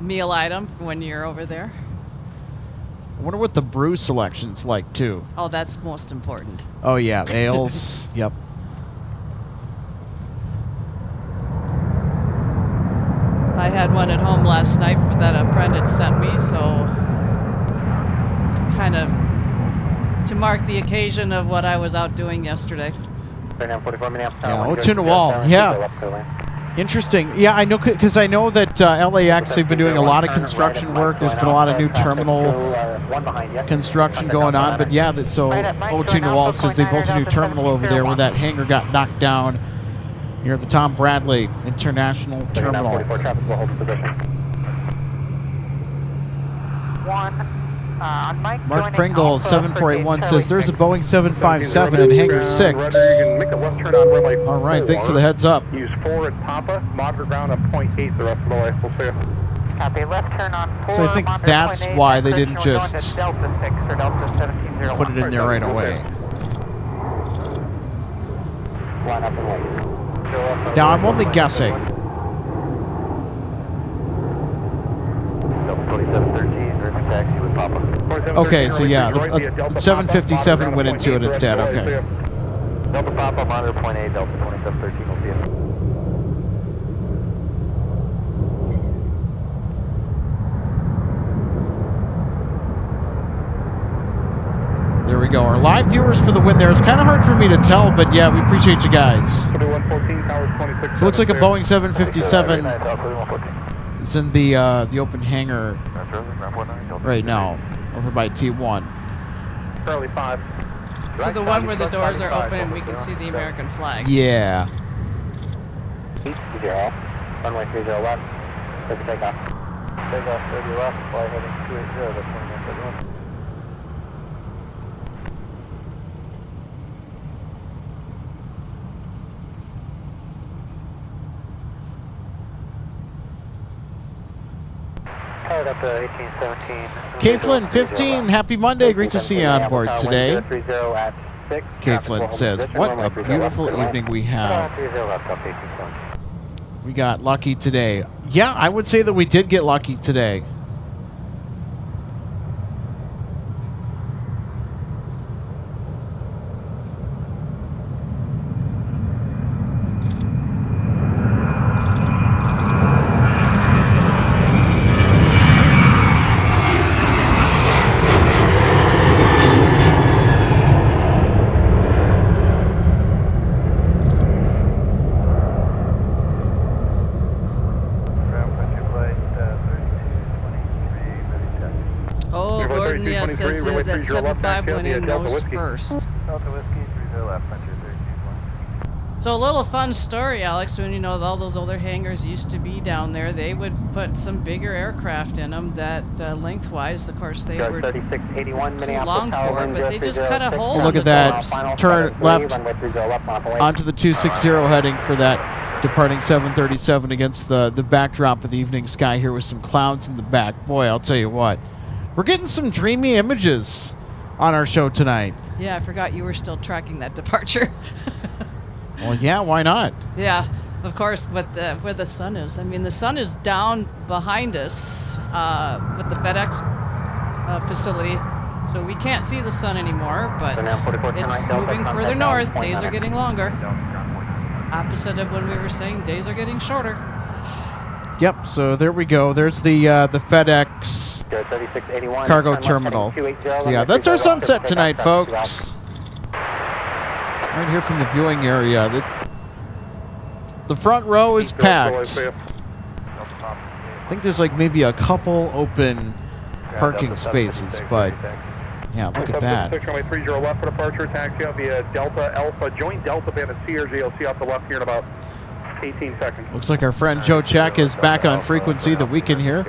meal item when you're over there.
I wonder what the brew selection's like, too.
Oh, that's most important.
Oh, yeah. Ales. Yep.
I had one at home last night that a friend had sent me, so kind of to mark the occasion of what I was out doing yesterday.
Yeah, Otuna-Wall. Yeah. Interesting. Yeah, I know, because I know that LAX, they've been doing a lot of construction work. There's been a lot of new terminal construction going on. But yeah, so Otuna-Wall says they built a new terminal over there where that hangar got knocked down near the Tom Bradley International Terminal. Mark Pringle, 7481, says there's a Boeing 757 in Hangar 6. All right, thanks for the heads up.
Use 4 at Papa, monitor ground at 0.8 the rest of the way. We'll see you.
Copy, left turn on 4.
So I think that's why they didn't just put it in there right away. Now, I'm only guessing. Okay, so yeah, the 757 went into it instead. Okay.
Delta Papa, monitor 0.8, Delta 2713 will see you.
There we go. Our live viewers for the win there. It's kind of hard for me to tell, but yeah, we appreciate you guys. So it looks like a Boeing 757 is in the open hangar right now, over by T1.
Charlie 5.
So the one where the doors are open and we can see the American flag.
Yeah.
Runway 30 left. Take a takeoff. Takeoff 30 left, fly heading 280, that's 2931. Up to 1817.
K Flynn 15, happy Monday. Great to see you on board today. K Flynn says, what a beautiful evening we have. We got lucky today. Yeah, I would say that we did get lucky today.
Says that 75 went in nose first. So a little fun story, Alex, when you know all those older hangars used to be down there, they would put some bigger aircraft in them that lengthwise, of course, they were too long for, but they just cut a hole.
Look at that. Turn left onto the 260 heading for that departing 737 against the backdrop of the evening sky here with some clouds in the back. Boy, I'll tell you what. We're getting some dreamy images on our show tonight.
Yeah, I forgot you were still tracking that departure.
Well, yeah, why not?
Yeah, of course, where the sun is. I mean, the sun is down behind us with the FedEx facility, so we can't see the sun anymore, but it's moving further north. Days are getting longer. Opposite of when we were saying days are getting shorter.
Yep, so there we go. There's the FedEx cargo terminal. So yeah, that's our sunset tonight, folks. Right here from the viewing area. The front row is packed. I think there's like maybe a couple open parking spaces, but yeah, look at that.
30 left for departure, taxi out via Delta Alpha, join Delta Band at CRJ. You'll see off the left here in about 18 seconds.
Looks like our friend Joe Check is back on frequency that we can hear.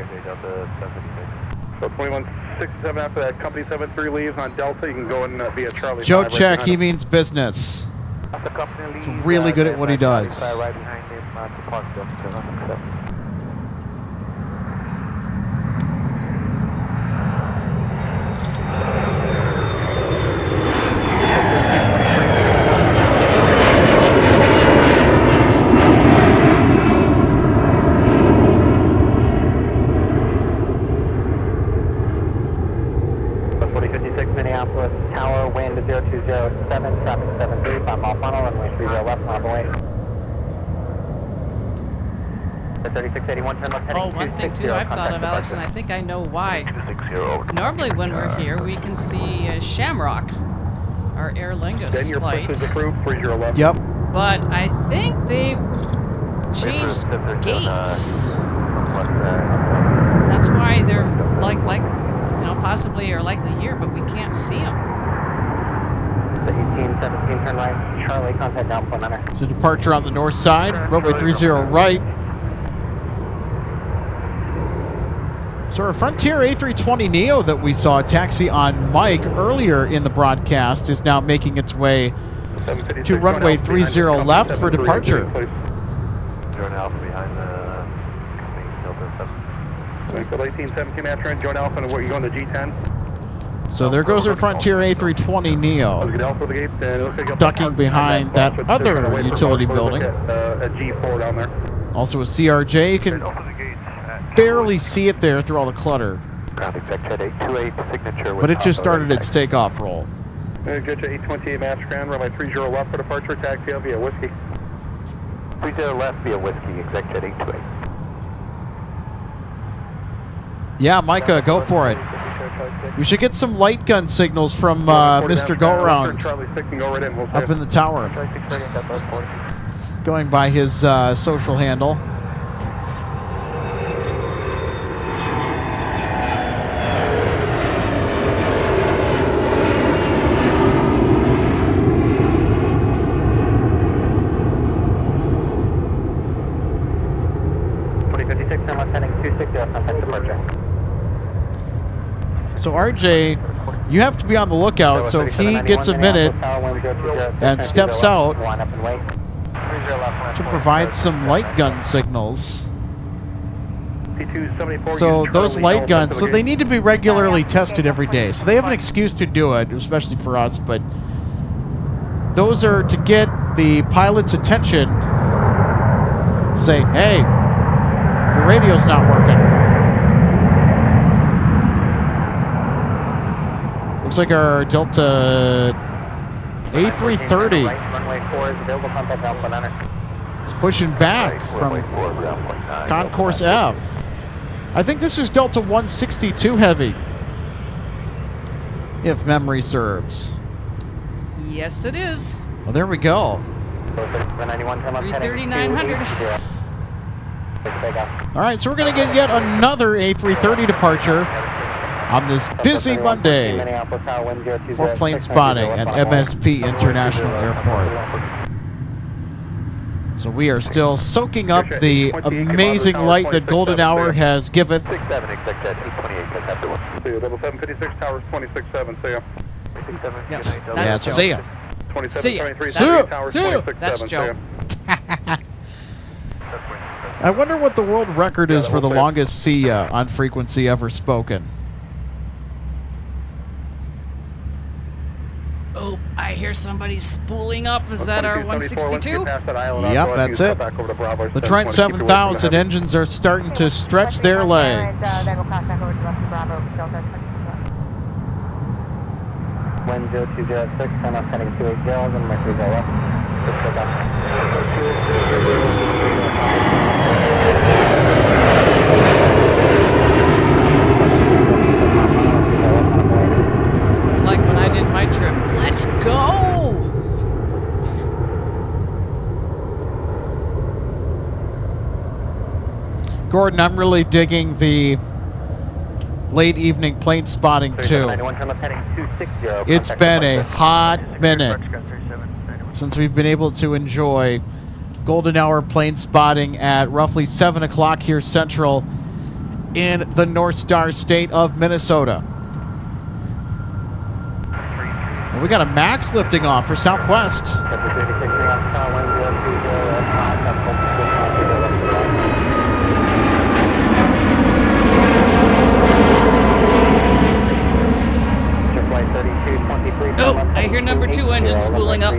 So 2167 after that, company 73 leaves on Delta. You can go in via Charlie.
Joe Check, he means business. He's really good at what he does.
0207, traffic 73, 5 mile funnel, runway 30 left, on the way. 3681, turn left heading
Oh, one thing too I've thought of, Alex, and I think I know why. Normally when we're here, we can see Shamrock, our Aer Lingus flight.
Yep.
But I think they've changed gates. That's why they're like possibly or likely here, but we can't see them.
1817, turn right, Charlie, contact down point center.
So departure on the north side, runway 30 right. So our Frontier A320neo that we saw taxi on Mike earlier in the broadcast is now making its way to runway 30 left for departure.
Join Alpha behind the Delta 7.
1817 after and join Alpha, and you're going to G10.
So there goes our Frontier A320neo, ducking behind that other utility building.
A G4 down there.
Also a CRJ, you can barely see it there through all the clutter. But it just started its takeoff roll.
Get to 828 Mastercraft, runway 30 left for departure, taxi via Whiskey.
30 left via Whiskey, executive 828.
Yeah, Micah, go for it. We should get some light gun signals from Mr. Go-Around up in the tower, going by his social handle. So RJ, you have to be on the lookout, so if he gets a minute and steps out to provide some light gun signals. So those light guns, so they need to be regularly tested every day. So they have an excuse to do it, especially for us, but those are to get the pilot's attention, say, hey, your radio's not working. Looks like our Delta A330 is pushing back from Concourse F. I think this is Delta 162 heavy, if memory serves.
Yes, it is.
Well, there we go.
33900.
All right, so we're going to get yet another A330 departure on this busy Monday for plane spotting at MSP International Airport. So we are still soaking up the amazing light that Golden Hour has giveth.
Level 756 towers 26-7, see ya.
Yeah, see ya.
2723
See ya.
towers
See ya.
26-7,
That's
see
Joe.
ya.
I wonder what the world record is for the longest see ya on frequency ever spoken.
Oh, I hear somebody spooling up. Is that our 162?
Yep, that's it. The Trent 7000 engines are starting to stretch their legs.
Wind 0206, turn left heading 280, and Mercury go left.
It's like when I did my trip. Let's go!
Gordon, I'm really digging the late evening plane spotting too. It's been a hot minute since we've been able to enjoy Golden Hour plane spotting at roughly 7 o'clock here central in the North Star state of Minnesota. And we got a MAX lifting off for Southwest.
Oh, I hear number 2 engine spooling up.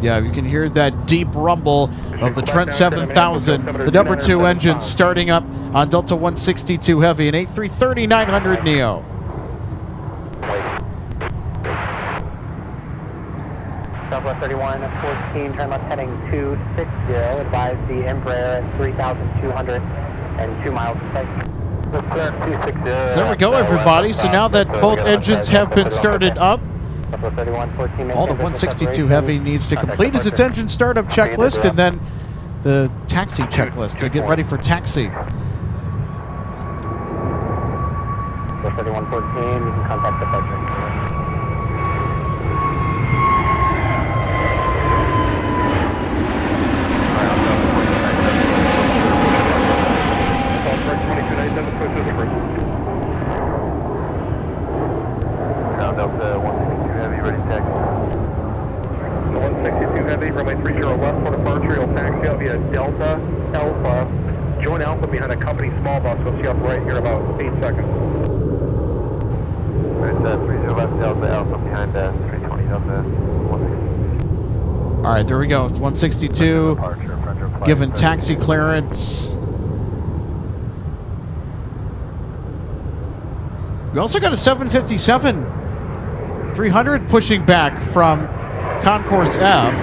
Yeah, you can hear that deep rumble of the Trent 7000, the number 2 engine starting up on Delta 162 Heavy, an A330-900 Neo.
Southwest 3114, turn left heading 260. Advise the Embraer at 3,202 miles in sight.
So there we go, everybody. So now that both engines have been started up, all the 162 Heavy needs to complete is its engine startup checklist and then the taxi checklist to get ready for taxi.
3114, you can contact departure.
Delta 162 Heavy, ready to taxi. 162 Heavy, runway 30 left for departure. You'll taxi out via Delta Alpha. Join Alpha behind a company small bus. We'll see you up right here in about 8 seconds. There's 30 left Delta Alpha behind 320 Delta 162.
All right, there we go. It's 162 given taxi clearance. We also got a 757 300 pushing back from Concourse F.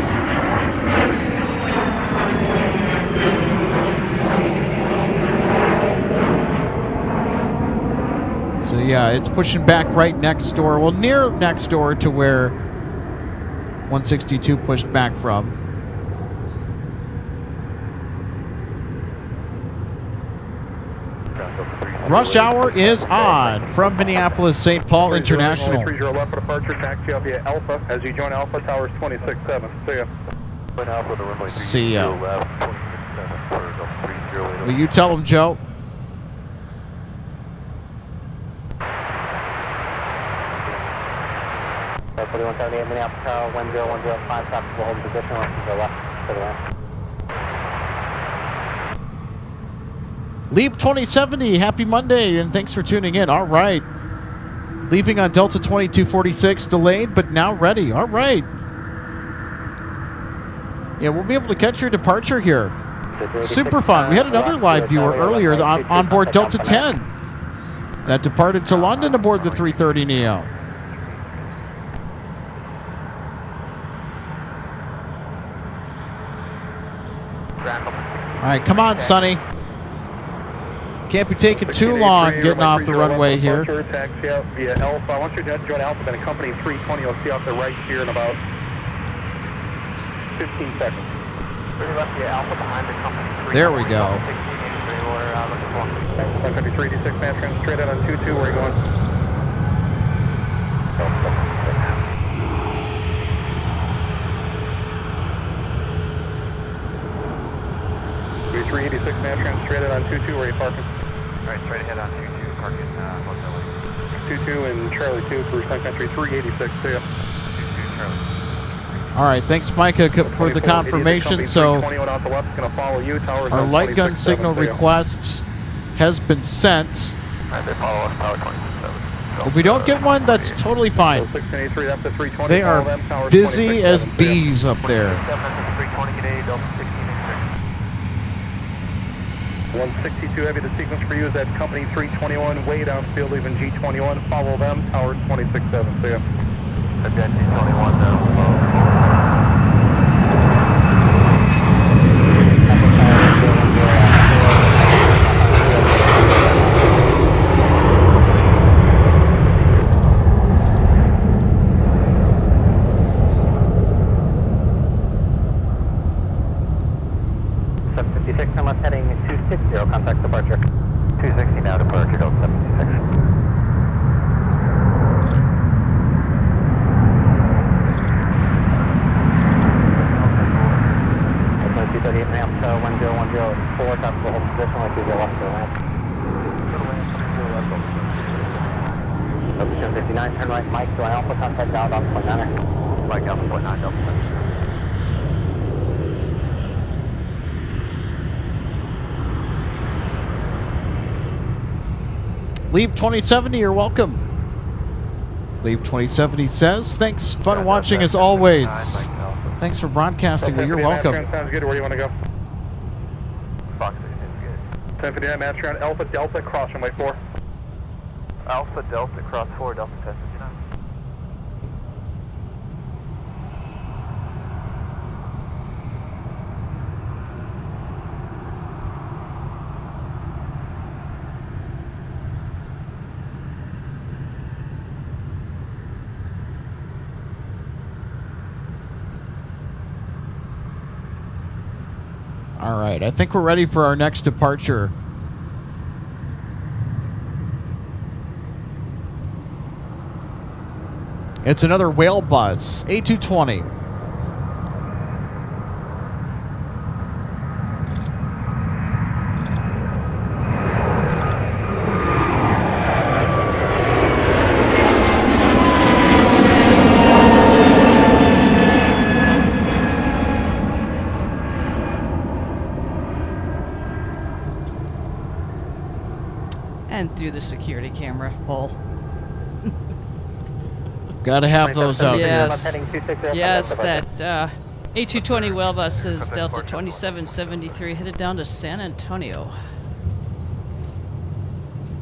So yeah, it's pushing back right next door, well, near next door to where 162 pushed back from. Rush hour is on from Minneapolis St. Paul International.
30 left for departure, taxi out via Alpha. As you join Alpha, towers 26-7.
See
See ya.
ya. Will you tell him, Joe?
So 4178 Minneapolis Tower, 10105, stop will hold position, left to the left, to the left.
Leap 2070, happy Monday, and thanks for tuning in. All right. Leaving on Delta 2246, delayed, but now ready. All right. Yeah, we'll be able to catch your departure here. Super fun. We had another live viewer earlier on board Delta 10 that departed to London aboard the 330 Neo. All right, come on, Sonny. Can't be taking too long getting off the runway here.
Taxi out via Alpha. I want you to join Alpha, then accompany 320. You'll see off the right here in about 15 seconds.
There we go.
15386 man, trans straight out on 22. Where are you going? 386 man, trans straight out on 22. Where are you parking?
Alright, straight ahead on 22, parking Hotel
22 and Charlie 2 for Sun Country 386. See ya.
22 Charlie.
All right, thanks, Micah, for the confirmation. So our light gun signal requests has been sent. If we don't get one, that's totally fine. They are busy as bees up there.
162 Heavy, the sequence for you is at company 321, way downfield, leaving G21. Follow them, tower 26-7. See ya.
Again, G21 now.
Heading 260, contact departure.
260 now, departure, Delta 76.
That's 238 Minneapolis Tower, 10104, top of the hold position, like you go left to the ramp. Position 59, turn right, Mike, to an Alpha, contact out, Alpha 9er.
Mike, Alpha 9, Delta 7.
Leap 2070, you're welcome. Leap 2070 says, thanks, fun watching as always. Thanks for broadcasting. Well, you're welcome.
Sounds good. Where do you want to go?
Fox 6 is good.
1059 Master on Alpha Delta, cross runway 4.
Alpha Delta, cross 4, Delta 1059.
All right, I think we're ready for our next departure. It's another whale bus, A220.
And through the security camera pole.
Got to have those out
yes. Yes, that A220 whale bus is Delta 2773 headed down to San Antonio.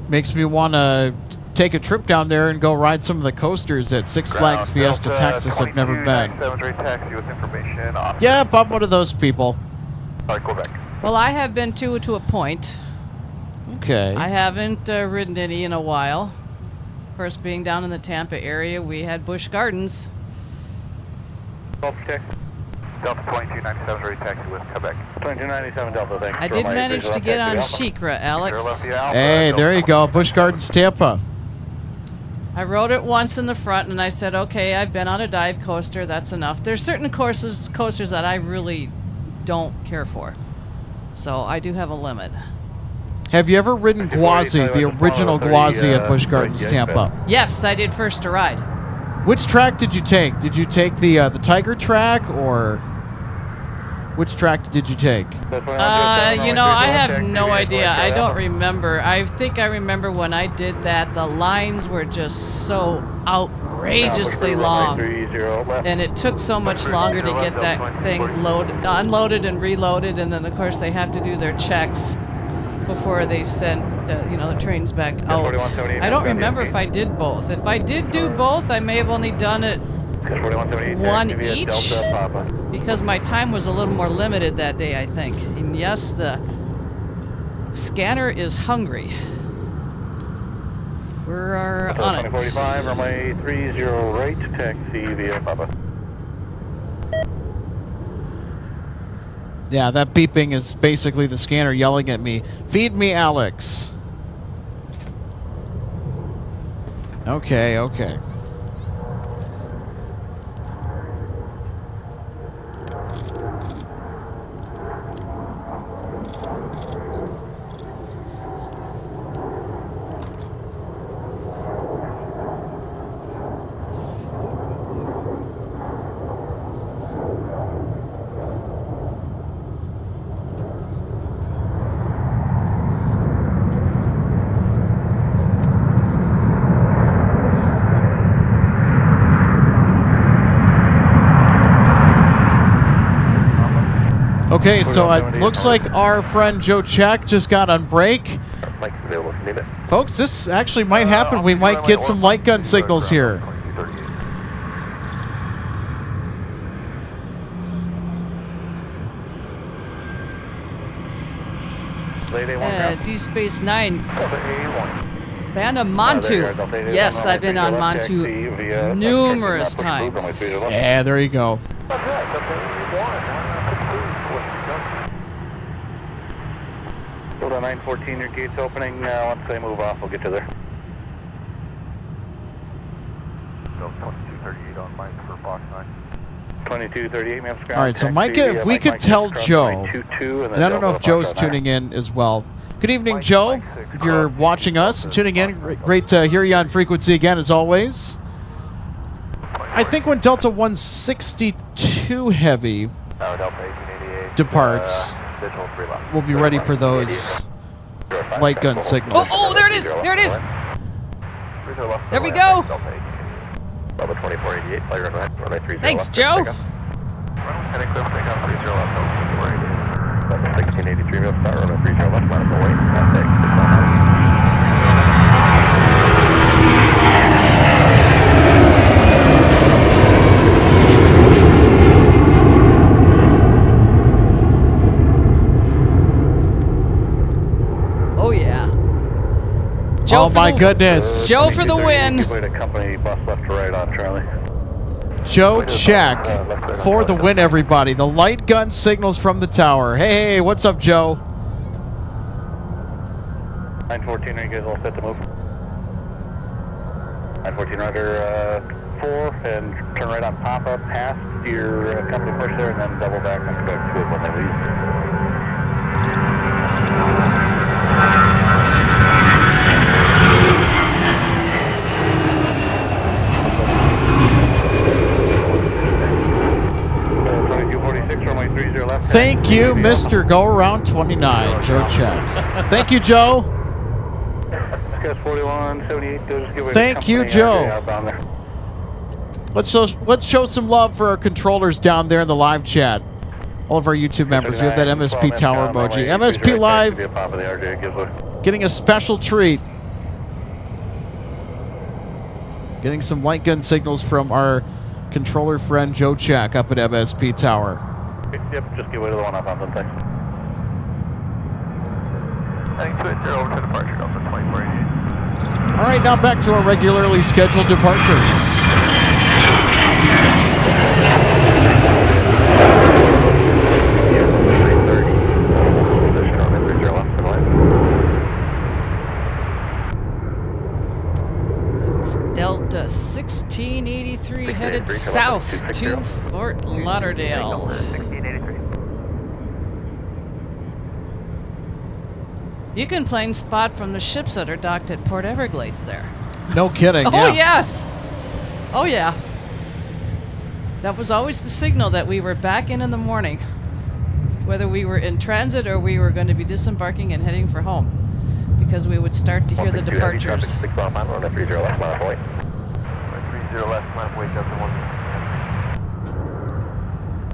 Makes me want to take a trip down there and go ride some of the coasters at Six Flags Fiesta, Texas. I've never been.
Taxi with information off.
Yep, I'm one of those people.
All right, go back.
Well, I have been to a point.
Okay.
I haven't ridden any in a while. Of course, being down in the Tampa area, we had Busch Gardens.
Delta 2297, ready taxi with Quebec.
2297 Delta, thanks.
I did manage to get on Shikra, Alex.
Hey, there you go. Busch Gardens, Tampa.
I rode it once in the front, and I said, okay, I've been on a dive coaster. That's enough. There's certain coasters that I really don't care for. So I do have a limit.
Have you ever ridden Gwazi, the original Gwazi at Busch Gardens, Tampa?
Yes, I did first to ride.
Which track did you take? Did you take the Tiger track, or which track did you take?
You know, I have no idea. I don't remember. I think I remember when I did that, the lines were just so outrageously long. And it took so much longer to get that thing unloaded and reloaded, and then, of course, they have to do their checks before they sent the trains back out. I don't remember if I did both. If I did do both, I may have only done it one each, because my time was a little more limited that day, I think. And yes, the scanner is hungry. We're on it.
2045, runway 30 right, taxi via Papa.
Yeah, that beeping is basically the scanner yelling at me. Feed me, Alex. Okay, okay. Okay, so it looks like our friend Joe Check just got on break. Folks, this actually might happen. We might get some light gun signals here.
D-Space 9. Phantom Montu. Yes, I've been on Montu numerous times.
Yeah, there you go.
Hold on, 914, your gate's opening. Once they move off, we'll get you there.
2238 on mine for Fox 9.
2238, ma'am.
All right, so Micah, if we could tell Joe, and I don't know if Joe's tuning in as well. Good evening, Joe. If you're watching us and tuning in, great to hear you on frequency again, as always. I think when Delta 162 Heavy departs, we'll be ready for those light gun signals.
Oh, there it is! There it is! There we go! Thanks, Joe.
Heading clear for takeoff, 30 left, 1683, we'll start runway 30 left, minus the weight, contact 619.
Oh, yeah. Joe
Oh, my goodness.
Joe for the win.
Company bus left to right on Charlie.
Joe check for the win, everybody. The light gun signals from the tower. Hey, what's up, Joe?
914, are you guys all set to move? 914, roger, 4, and turn right on Papa, past your company push there, and then double back and expect to when they leave.
Thank you, Mr. Go Around 29, Joe check. Thank you, Joe. Thank you, Joe. Let's show some love for our controllers down there in the live chat. All of our YouTube members, we have that MSP tower emoji. MSP Live getting a special treat. Getting some light gun signals from our controller friend Joe Check up at MSP Tower.
Yep, just give way to the one up on the thanks.
Heading 280 over to departure, Delta 2488.
All right, now back to our regularly scheduled departures.
It's Delta 1683 headed south to Fort Lauderdale.
1683.
You can plane spot from the ships that are docked at Port Everglades there.
No kidding.
Oh,
yeah.
yes. Oh, yeah. That was always the signal that we were back in the morning, whether we were in transit or we were going to be disembarking and heading for home, because we would start to hear the departures.
6 mile final, on 30 left, mile away. 30 left, mile away, Delta 1.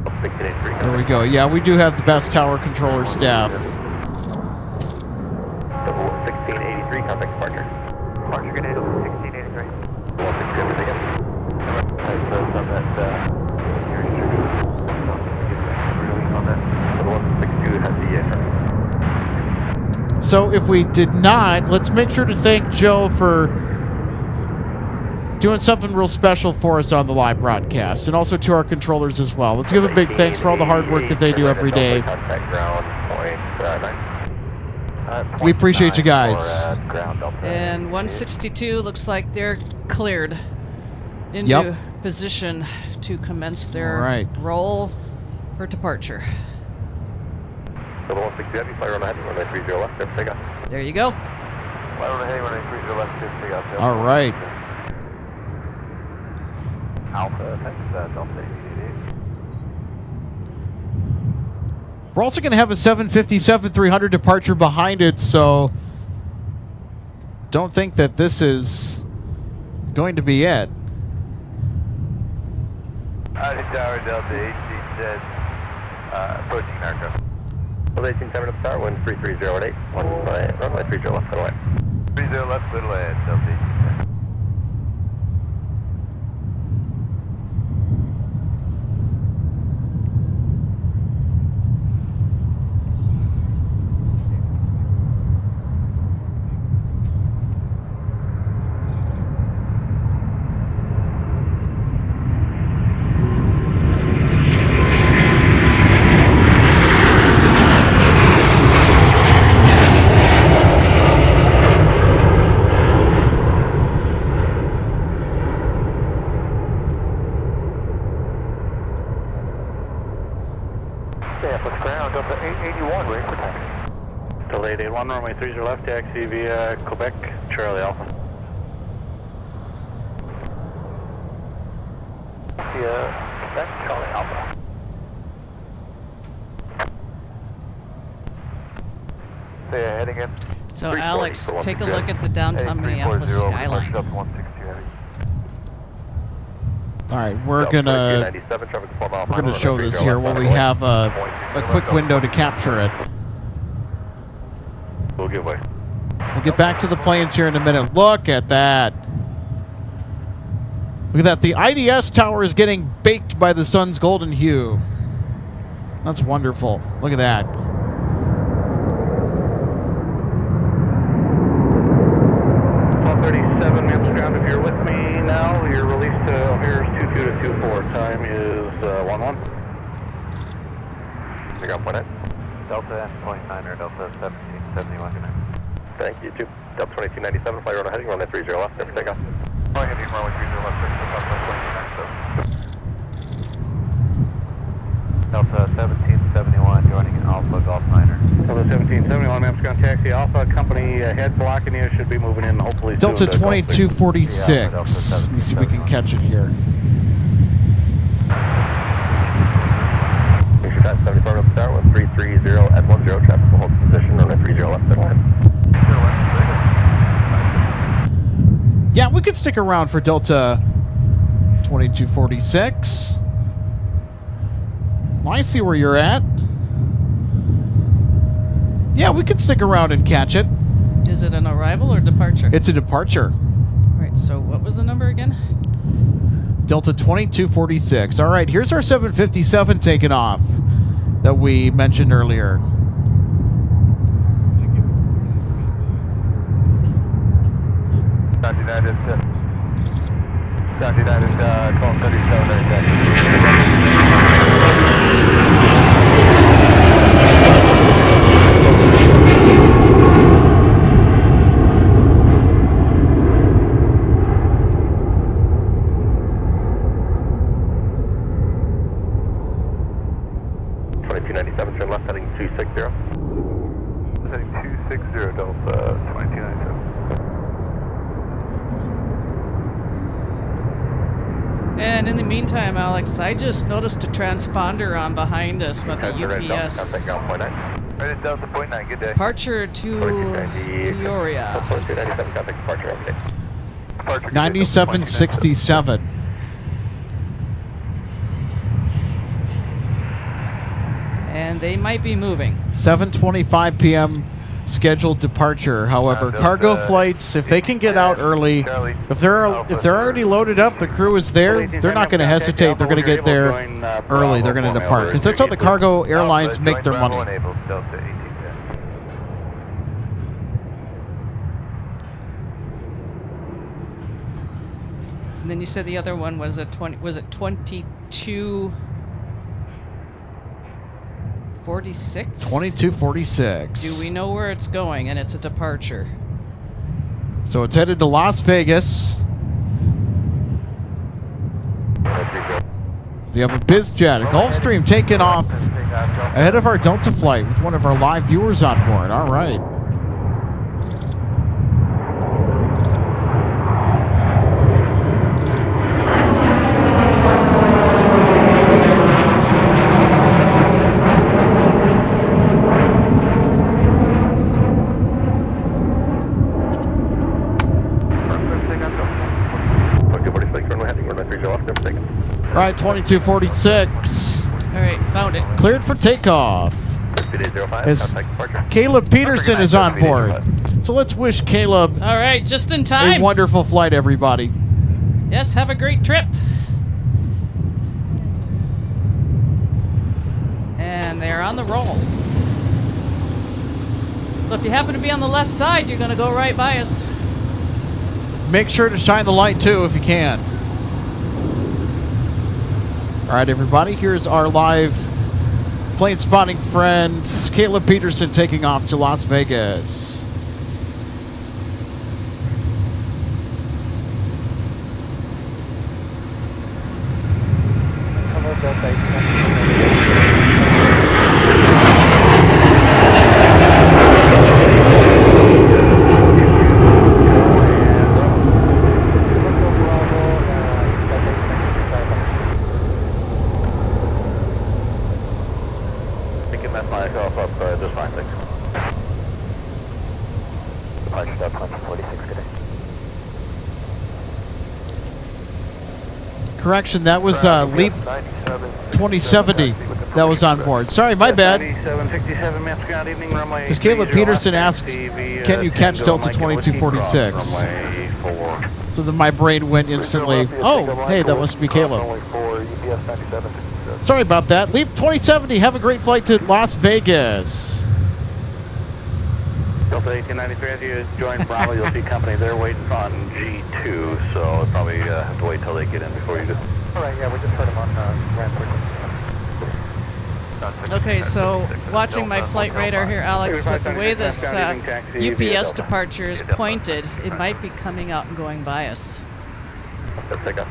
1683.
There we go. Yeah, we do have the best tower controller staff.
1683, contact departure. Departure grenade over 1683. 162, again. On that, on that, 162 has the
So if we did not, let's make sure to thank Joe for doing something real special for us on the live broadcast, and also to our controllers as well. Let's give a big thanks for all the hard work that they do every day. We appreciate you guys.
And 162 looks like they're cleared into position to commence their roll for departure. There you go.
All right.
Alpha, thanks, Delta 88.
We're also going to have a 757-300 departure behind it, so don't think that this is going to be it.
Tower, Delta 1810, approaching aircraft. 18-7 to start, wind 33018, runway 30 left, clear away. 30 left, clear away, Delta 1810.
Delayed 81, runway 30 left, taxi via Quebec, Charlie Alpha.
Via Quebec, Charlie Alpha. Say heading in.
So Alex, take a look at the downtown Minneapolis skyline.
All right, we're gonna show this here while we have a quick window to capture it.
We'll give way.
We'll get back to the planes here in a minute. Look at that. Look at that. The IDS tower is getting baked by the sun's golden hue. That's wonderful. Look at that.
Ground, if you're with me now, you're released to O'Hare's 22 to 24. Time is 11.
Pick up point 8.
Delta N.9 or Delta 1771.
Thank you, 2. Delta 2297, fly runway heading, runway 30 left, clear for takeoff.
Fly heading, runway 30 left, clear for Delta 1771, joining Alpha Golf Niner. Delta 1771, ma'am, going to taxi Alpha. Company head blocking you, should be moving in hopefully soon.
Delta 2246. Let me see if we can catch it here.
Make sure time 74 up start with 330 at 10, traffic will hold position, runway 30 left, clear line.
Yeah, we could stick around for Delta 2246. I see where you're at. Yeah, we could stick around and catch it.
Is it an arrival or departure?
It's a departure.
All right, so what was the number again?
Delta 2246. All right, here's our 757 taking off that we mentioned earlier.
Sound United 1237 right there.
Turn left, heading 260.
Heading 260, Delta 2297.
And in the meantime, Alex, I just noticed a transponder on behind us with a UPS.
Right at Delta point 9, good day.
Departure to Peoria.
9767.
And they might be moving.
7:25 p.m. scheduled departure. However, cargo flights, if they can get out early, if they're already loaded up, the crew is there, they're not going to hesitate. They're going to get there early. They're going to depart because that's how the cargo airlines make their money.
And then you said the other one was a 2246?
2246.
Do we know where it's going? And it's a departure.
So it's headed to Las Vegas. We have a BizJet, a Gulfstream taking off ahead of our Delta flight with one of our live viewers on board. All right. All right, 2246.
All right, found it.
Cleared for takeoff. As Caleb Peterson is on board. So let's wish Caleb
all right, just in time.
A wonderful flight, everybody.
Yes, have a great trip. And they're on the roll. So if you happen to be on the left side, you're going to go right by us.
Make sure to shine the light, too, if you can. All right, everybody, here's our live plane spotting friend, Caleb Peterson, taking off to Las Vegas. Correction, that was Leap 2070 that was on board. Sorry, my bad. Because Caleb Peterson asks, can you catch Delta 2246? So then my brain went instantly, oh, hey, that must be Caleb. Sorry about that. Leap 2070, have a great flight to Las Vegas.
Delta 1893, as you join Bravo, you'll see company there waiting on G2, so you'll probably have to wait till they get in before you do. All right, yeah, we just put them on ramp.
Okay, so watching my flight radar here, Alex, with the way this UPS departure is pointed, it might be coming out and going by us.
Let's take off.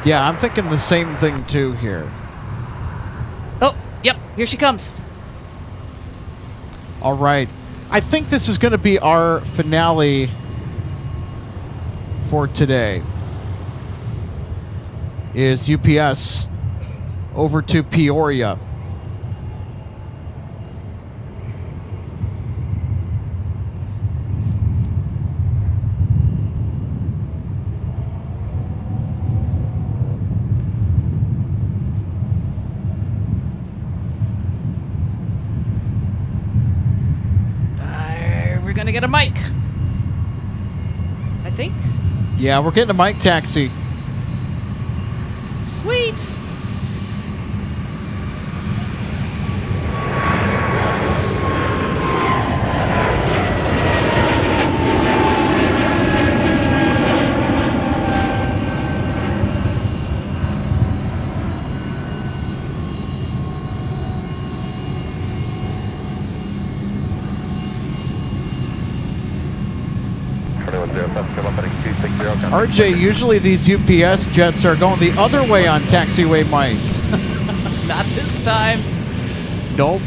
Yeah, I'm thinking the same thing too here.
Oh, yep, here she comes.
All right. I think this is going to be our finale for today. Is UPS over to Peoria.
We're gonna get a mic, I think.
Yeah, we're getting a mic taxi.
Sweet.
RJ, usually these UPS jets are going the other way on taxiway mic.
Not this time.
Nope.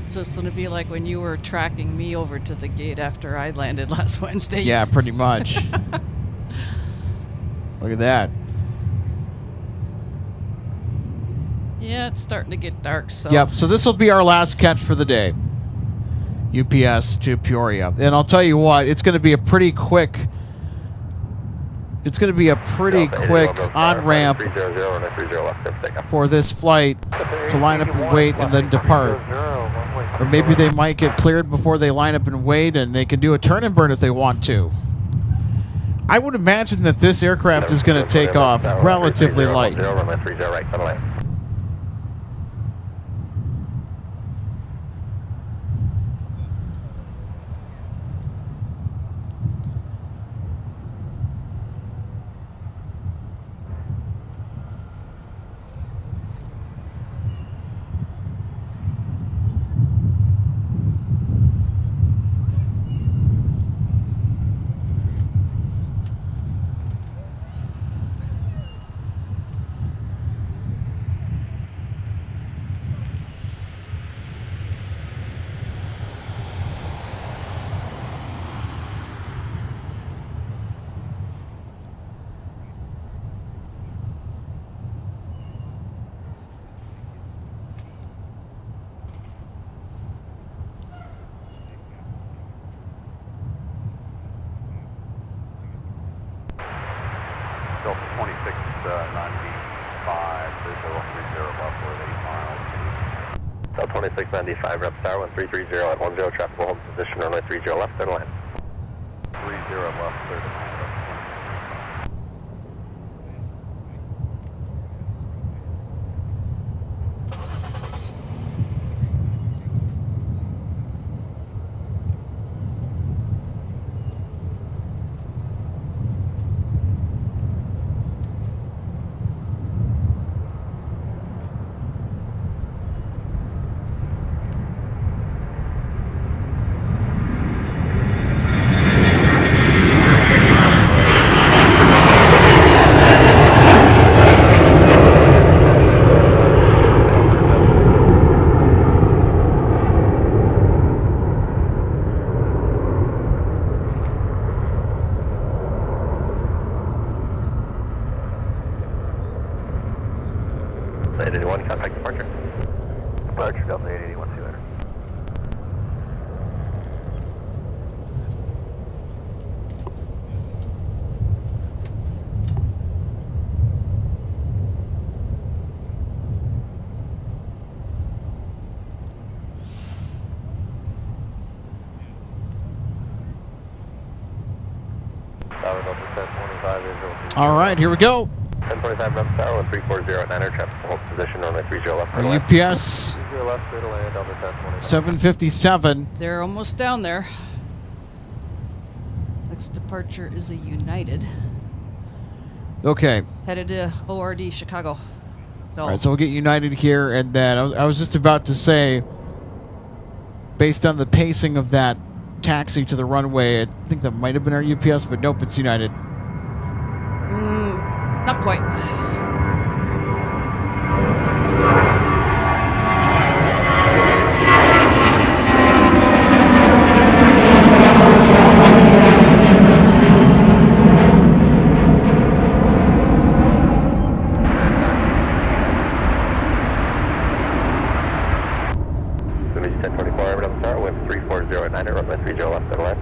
So it's going to be like when you were tracking me over to the gate after I landed last Wednesday.
Yeah, pretty much. Look at that.
Yeah, it's starting to get dark, so...
Yep, so this will be our last catch for the day. UPS to Peoria. And I'll tell you what, it's going to be a pretty quick... It's going to be a pretty quick on-ramp for this flight to line up and wait and then depart. Or maybe they might get cleared before they line up and wait, and they can do a turn and burn if they want to. I would imagine that this aircraft is going to take off relatively light.
Delta 2695, there's a 30 left for 8 miles. Delta 2695, rep star 1330 at 10, traffic will hold position, runway 30 left, clear to land. 30 left, clear to land.
Delta 881, contact departure.
Departure Delta 881, see you later.
All right, here we go.
1025 Memphis Tower, 340 at 9er, traffic hold position, runway 30 left.
Our UPS 757.
They're almost down there. Next departure is a United.
Okay.
Headed to ORD Chicago. So,
All right, so we'll get United here, and then I was just about to say, based on the pacing of that taxi to the runway, I think that might have been our UPS, but nope, it's United.
Not quite.
Image 1024, Memphis Tower, wind 340 at 9er, runway 30 left, center line.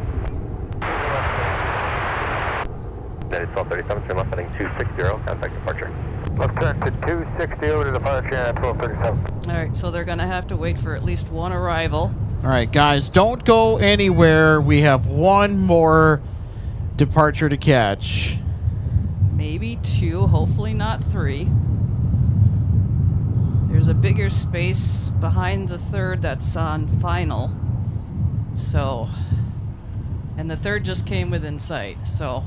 United 1237, turn left, heading 260, contact departure.
Left turn to 260 over to departure at 1237.
All right, so they're going to have to wait for at least one arrival.
All right, guys, don't go anywhere. We have one more departure to catch.
Maybe two, hopefully not three. There's a bigger space behind the third that's on final. So, and the third just came within sight. So,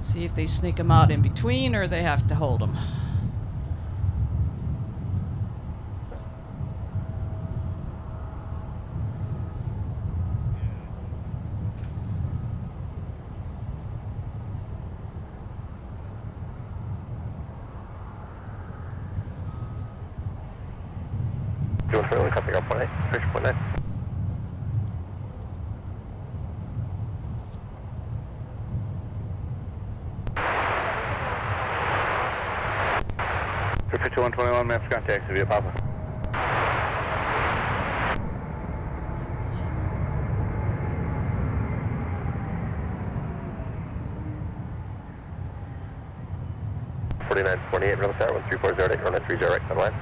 see if they sneak them out in between or they have to hold them.
Do you want to contact up 1 8, fish 1 9.
Fish 121, maps contact via Papa.
Forty-nine 28, Memphis Tower, 13408, runway 30 right, center line.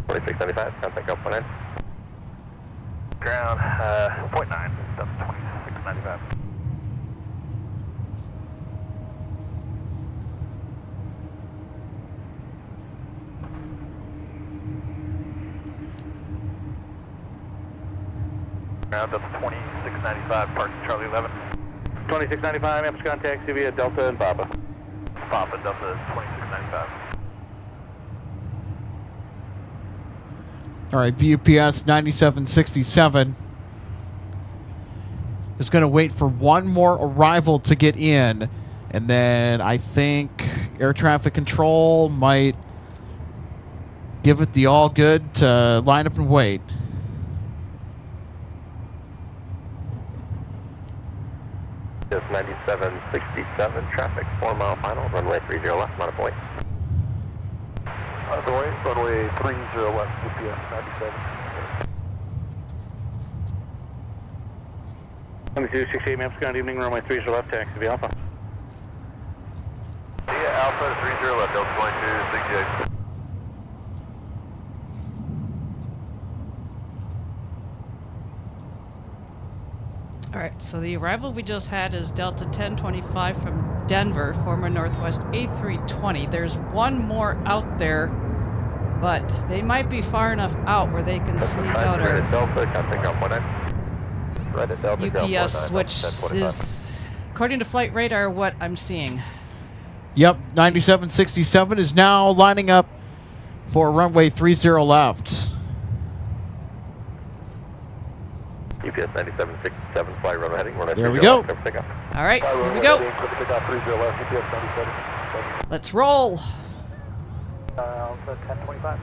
4695, contact up 19.
Ground, 0.9, that's 2695. Ground, that's 2695, park Charlie 11. 2695, Memphis contact via Delta and Papa. Papa, Delta 2695.
All right, BUPS 9767 is going to wait for one more arrival to get in, and then I think air traffic control might give it the all good to line up and wait.
Just 9767, traffic 4 mile final, runway 30 left, amount of point.
Runway 30 left, UPS 97. 2268, Memphis, good evening, runway 30 left, taxi via Alpha.
Yeah, Alpha 30 left, Delta 2268.
All right, so the arrival we just had is Delta 1025 from Denver, former Northwest A320. There's one more out there, but they might be far enough out where they can sneak out our UPS, which is, according to flight radar, what I'm seeing.
Yep, 9767 is now lining up for runway 30 left.
UPS 9767, fly runway heading, runway
There we go.
All right, here we go. Let's roll.
1025.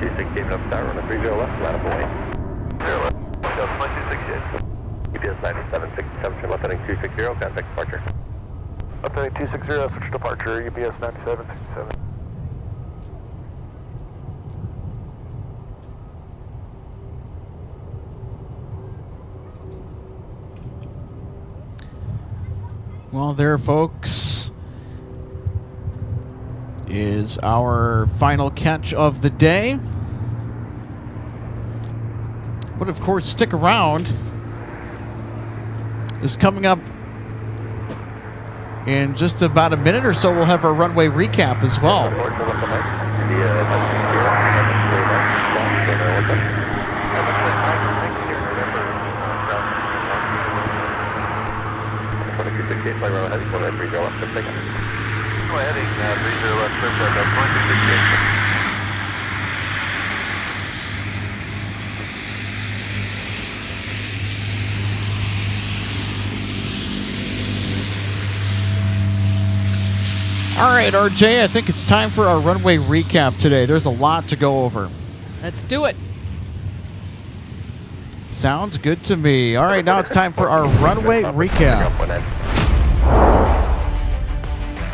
268 up star, runway 30 left, line up away. 0 left, Delta 1268. UPS 9767, turn left heading 260, contact departure.
Left heading 260, switch departure, UPS 9767.
Well, there, folks, is our final catch of the day. But, of course, stick around. Is coming up in just about a minute or so. We'll have our runway recap as well. All right, RJ, I think it's time for our runway recap today. There's a lot to go over.
Let's do it.
Sounds good to me. All right, now it's time for our runway recap.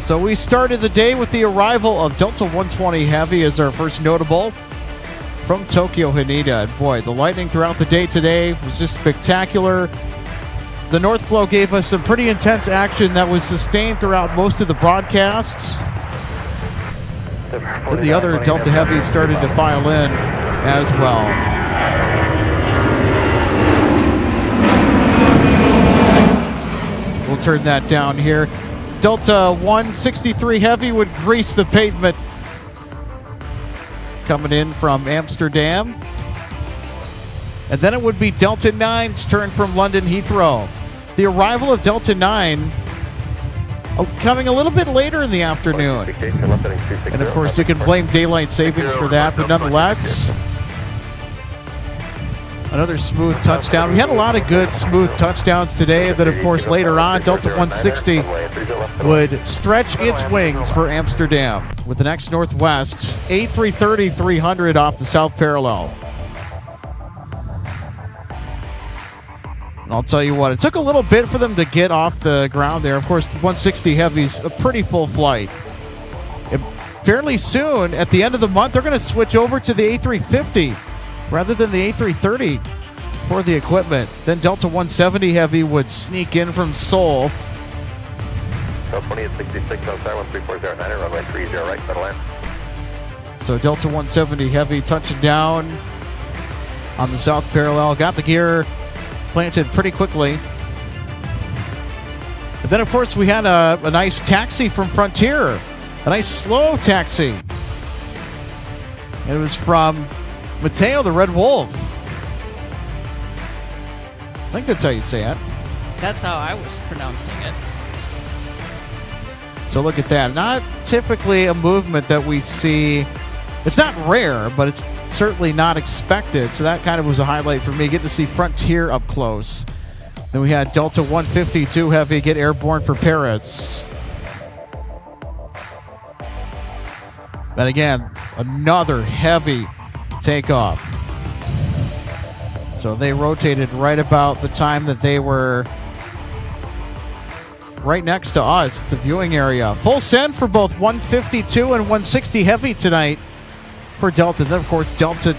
So we started the day with the arrival of Delta 120 Heavy as our first notable from Tokyo Haneda. And boy, the lightning throughout the day today was just spectacular. The North Flow gave us some pretty intense action that was sustained throughout most of the broadcasts. Then the other Delta Heavies started to file in as well. We'll turn that down here. Delta 163 Heavy would grease the pavement coming in from Amsterdam. And then it would be Delta 9's turn from London Heathrow. The arrival of Delta 9 coming a little bit later in the afternoon. And of course, you can blame daylight savings for that, but nonetheless, another smooth touchdown. We had a lot of good smooth touchdowns today, but of course, later on, Delta 160 would stretch its wings for Amsterdam with the next Northwest A330-300 off the south parallel. I'll tell you what, it took a little bit for them to get off the ground there. Of course, the 160 Heavy's a pretty full flight. And fairly soon, at the end of the month, they're going to switch over to the A350 rather than the A330 for the equipment. Then Delta 170 Heavy would sneak in from Seoul.
Delta 20 at 66, outside 13409, runway 30 right, settle in.
So Delta 170 Heavy touching down on the south parallel. Got the gear planted pretty quickly. And then, of course, we had a nice taxi from Frontier. A nice slow taxi. It was from Mateo, the Red Wolf. I think that's how you say it.
That's how I was pronouncing it.
So look at that. Not typically a movement that we see. It's not rare, but it's certainly not expected. So that kind of was a highlight for me, getting to see Frontier up close. Then we had Delta 152 Heavy get airborne for Paris. But again, another heavy takeoff. So they rotated right about the time that they were right next to us, the viewing area. Full send for both 152 and 160 Heavy tonight for Delta. Then, of course, Delta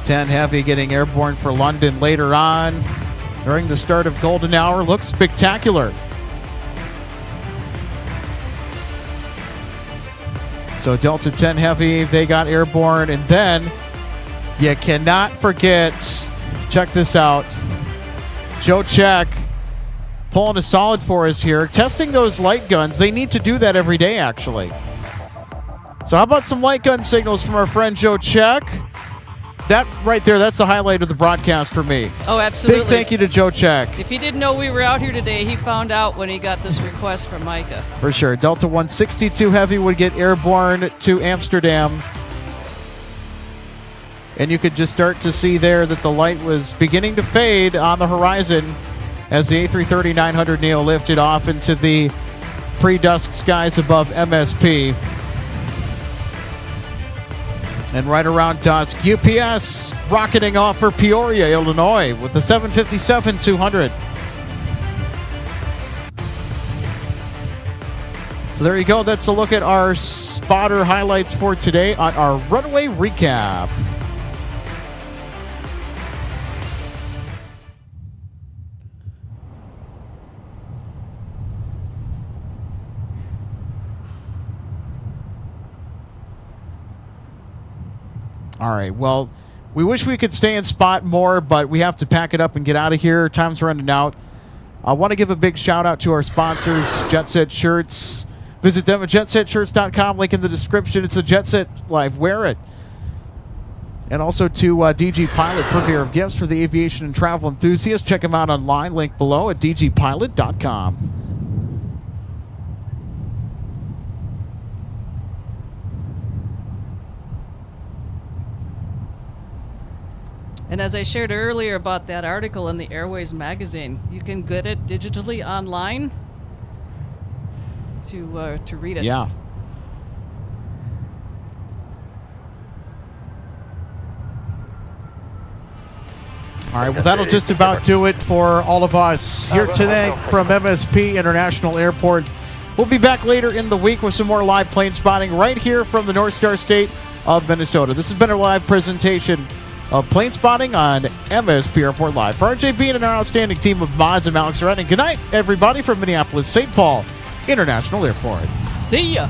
10 Heavy getting airborne for London later on during the start of golden hour. Looks spectacular. So Delta 10 Heavy, they got airborne. And then you cannot forget, check this out, Joe Check pulling a solid for us here. Testing those light guns. They need to do that every day, actually. So how about some light gun signals from our friend Joe Check? That right there, that's the highlight of the broadcast for me.
Oh, absolutely.
Big thank you to Joe Check.
If he didn't know we were out here today, he found out when he got this request from Micah.
For sure. Delta 162 Heavy would get airborne to Amsterdam. And you could just start to see there that the light was beginning to fade on the horizon as the A330-900 Neo lifted off into the pre-dusk skies above MSP. And right around dusk, UPS rocketing off for Peoria, Illinois with the 757-200. So there you go. That's a look at our spotter highlights for today on our runway recap. All right, well, we wish we could stay in spot more, but we have to pack it up and get out of here. Time's running out. I want to give a big shout out to our sponsors, Jet Set Shirts. Visit them at jetsetshirts.com. Link in the description. It's a Jet Set Live. Wear it. And also to DG Pilot, purveyor of gifts for the aviation and travel enthusiasts. Check them out online. Link below at dgpilot.com.
And as I shared earlier about that article in the Airways magazine, you can get it digitally online to read it.
Yeah. All right, well, that'll just about do it for all of us here today from MSP International Airport. We'll be back later in the week with some more live plane spotting right here from the North Star State of Minnesota. This has been a live presentation of plane spotting on MSP Airport Live. For RJB and our outstanding team of mods, I'm Alex Redden. Good night, everybody, from Minneapolis, St. Paul International Airport.
See ya.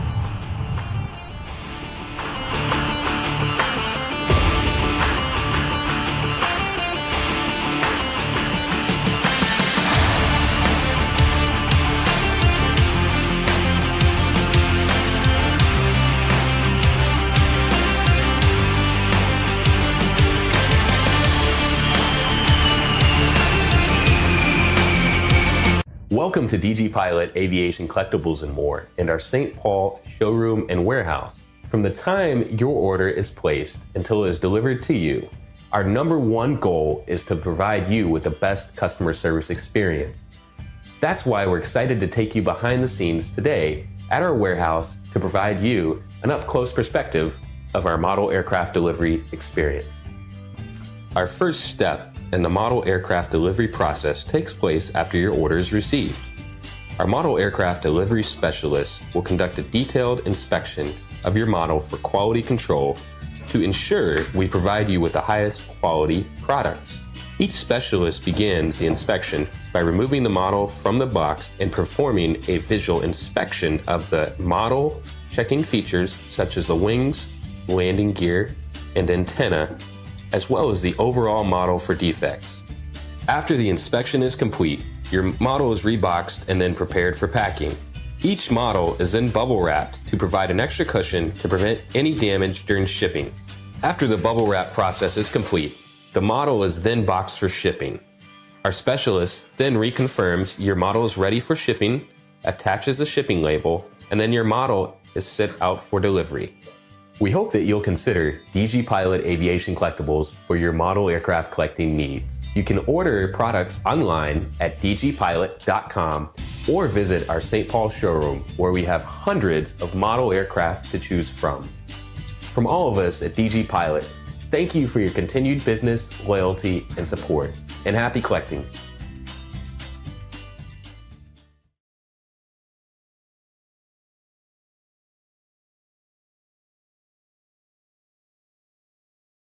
Welcome to DG Pilot Aviation Collectibles and More and our St. Paul showroom and warehouse. From the time your order is placed until it is delivered to you, our #1 goal is to provide you with the best customer service experience. That's why we're excited to take you behind the scenes today at our warehouse to provide you an up-close perspective of our model aircraft delivery experience. Our first step in the model aircraft delivery process takes place after your order is received. Our model aircraft delivery specialist will conduct a detailed inspection of your model for quality control to ensure we provide you with the highest quality products. Each specialist begins the inspection by removing the model from the box and performing a visual inspection of the model, checking features such as the wings, landing gear, and antenna, as well as the overall model for defects. After the inspection is complete, your model is reboxed and then prepared for packing. Each model is then bubble wrapped to provide an extra cushion to prevent any damage during shipping. After the bubble wrap process is complete, the model is then boxed for shipping. Our specialist then reconfirms your model is ready for shipping, attaches a shipping label, and then your model is sent out for delivery. We hope that you'll consider DG Pilot Aviation Collectibles for your model aircraft collecting needs. You can order products online at dgpilot.com or visit our St. Paul showroom where we have hundreds of model aircraft to choose from. From all of us at DG Pilot, thank you for your continued business, loyalty, and support, and happy collecting.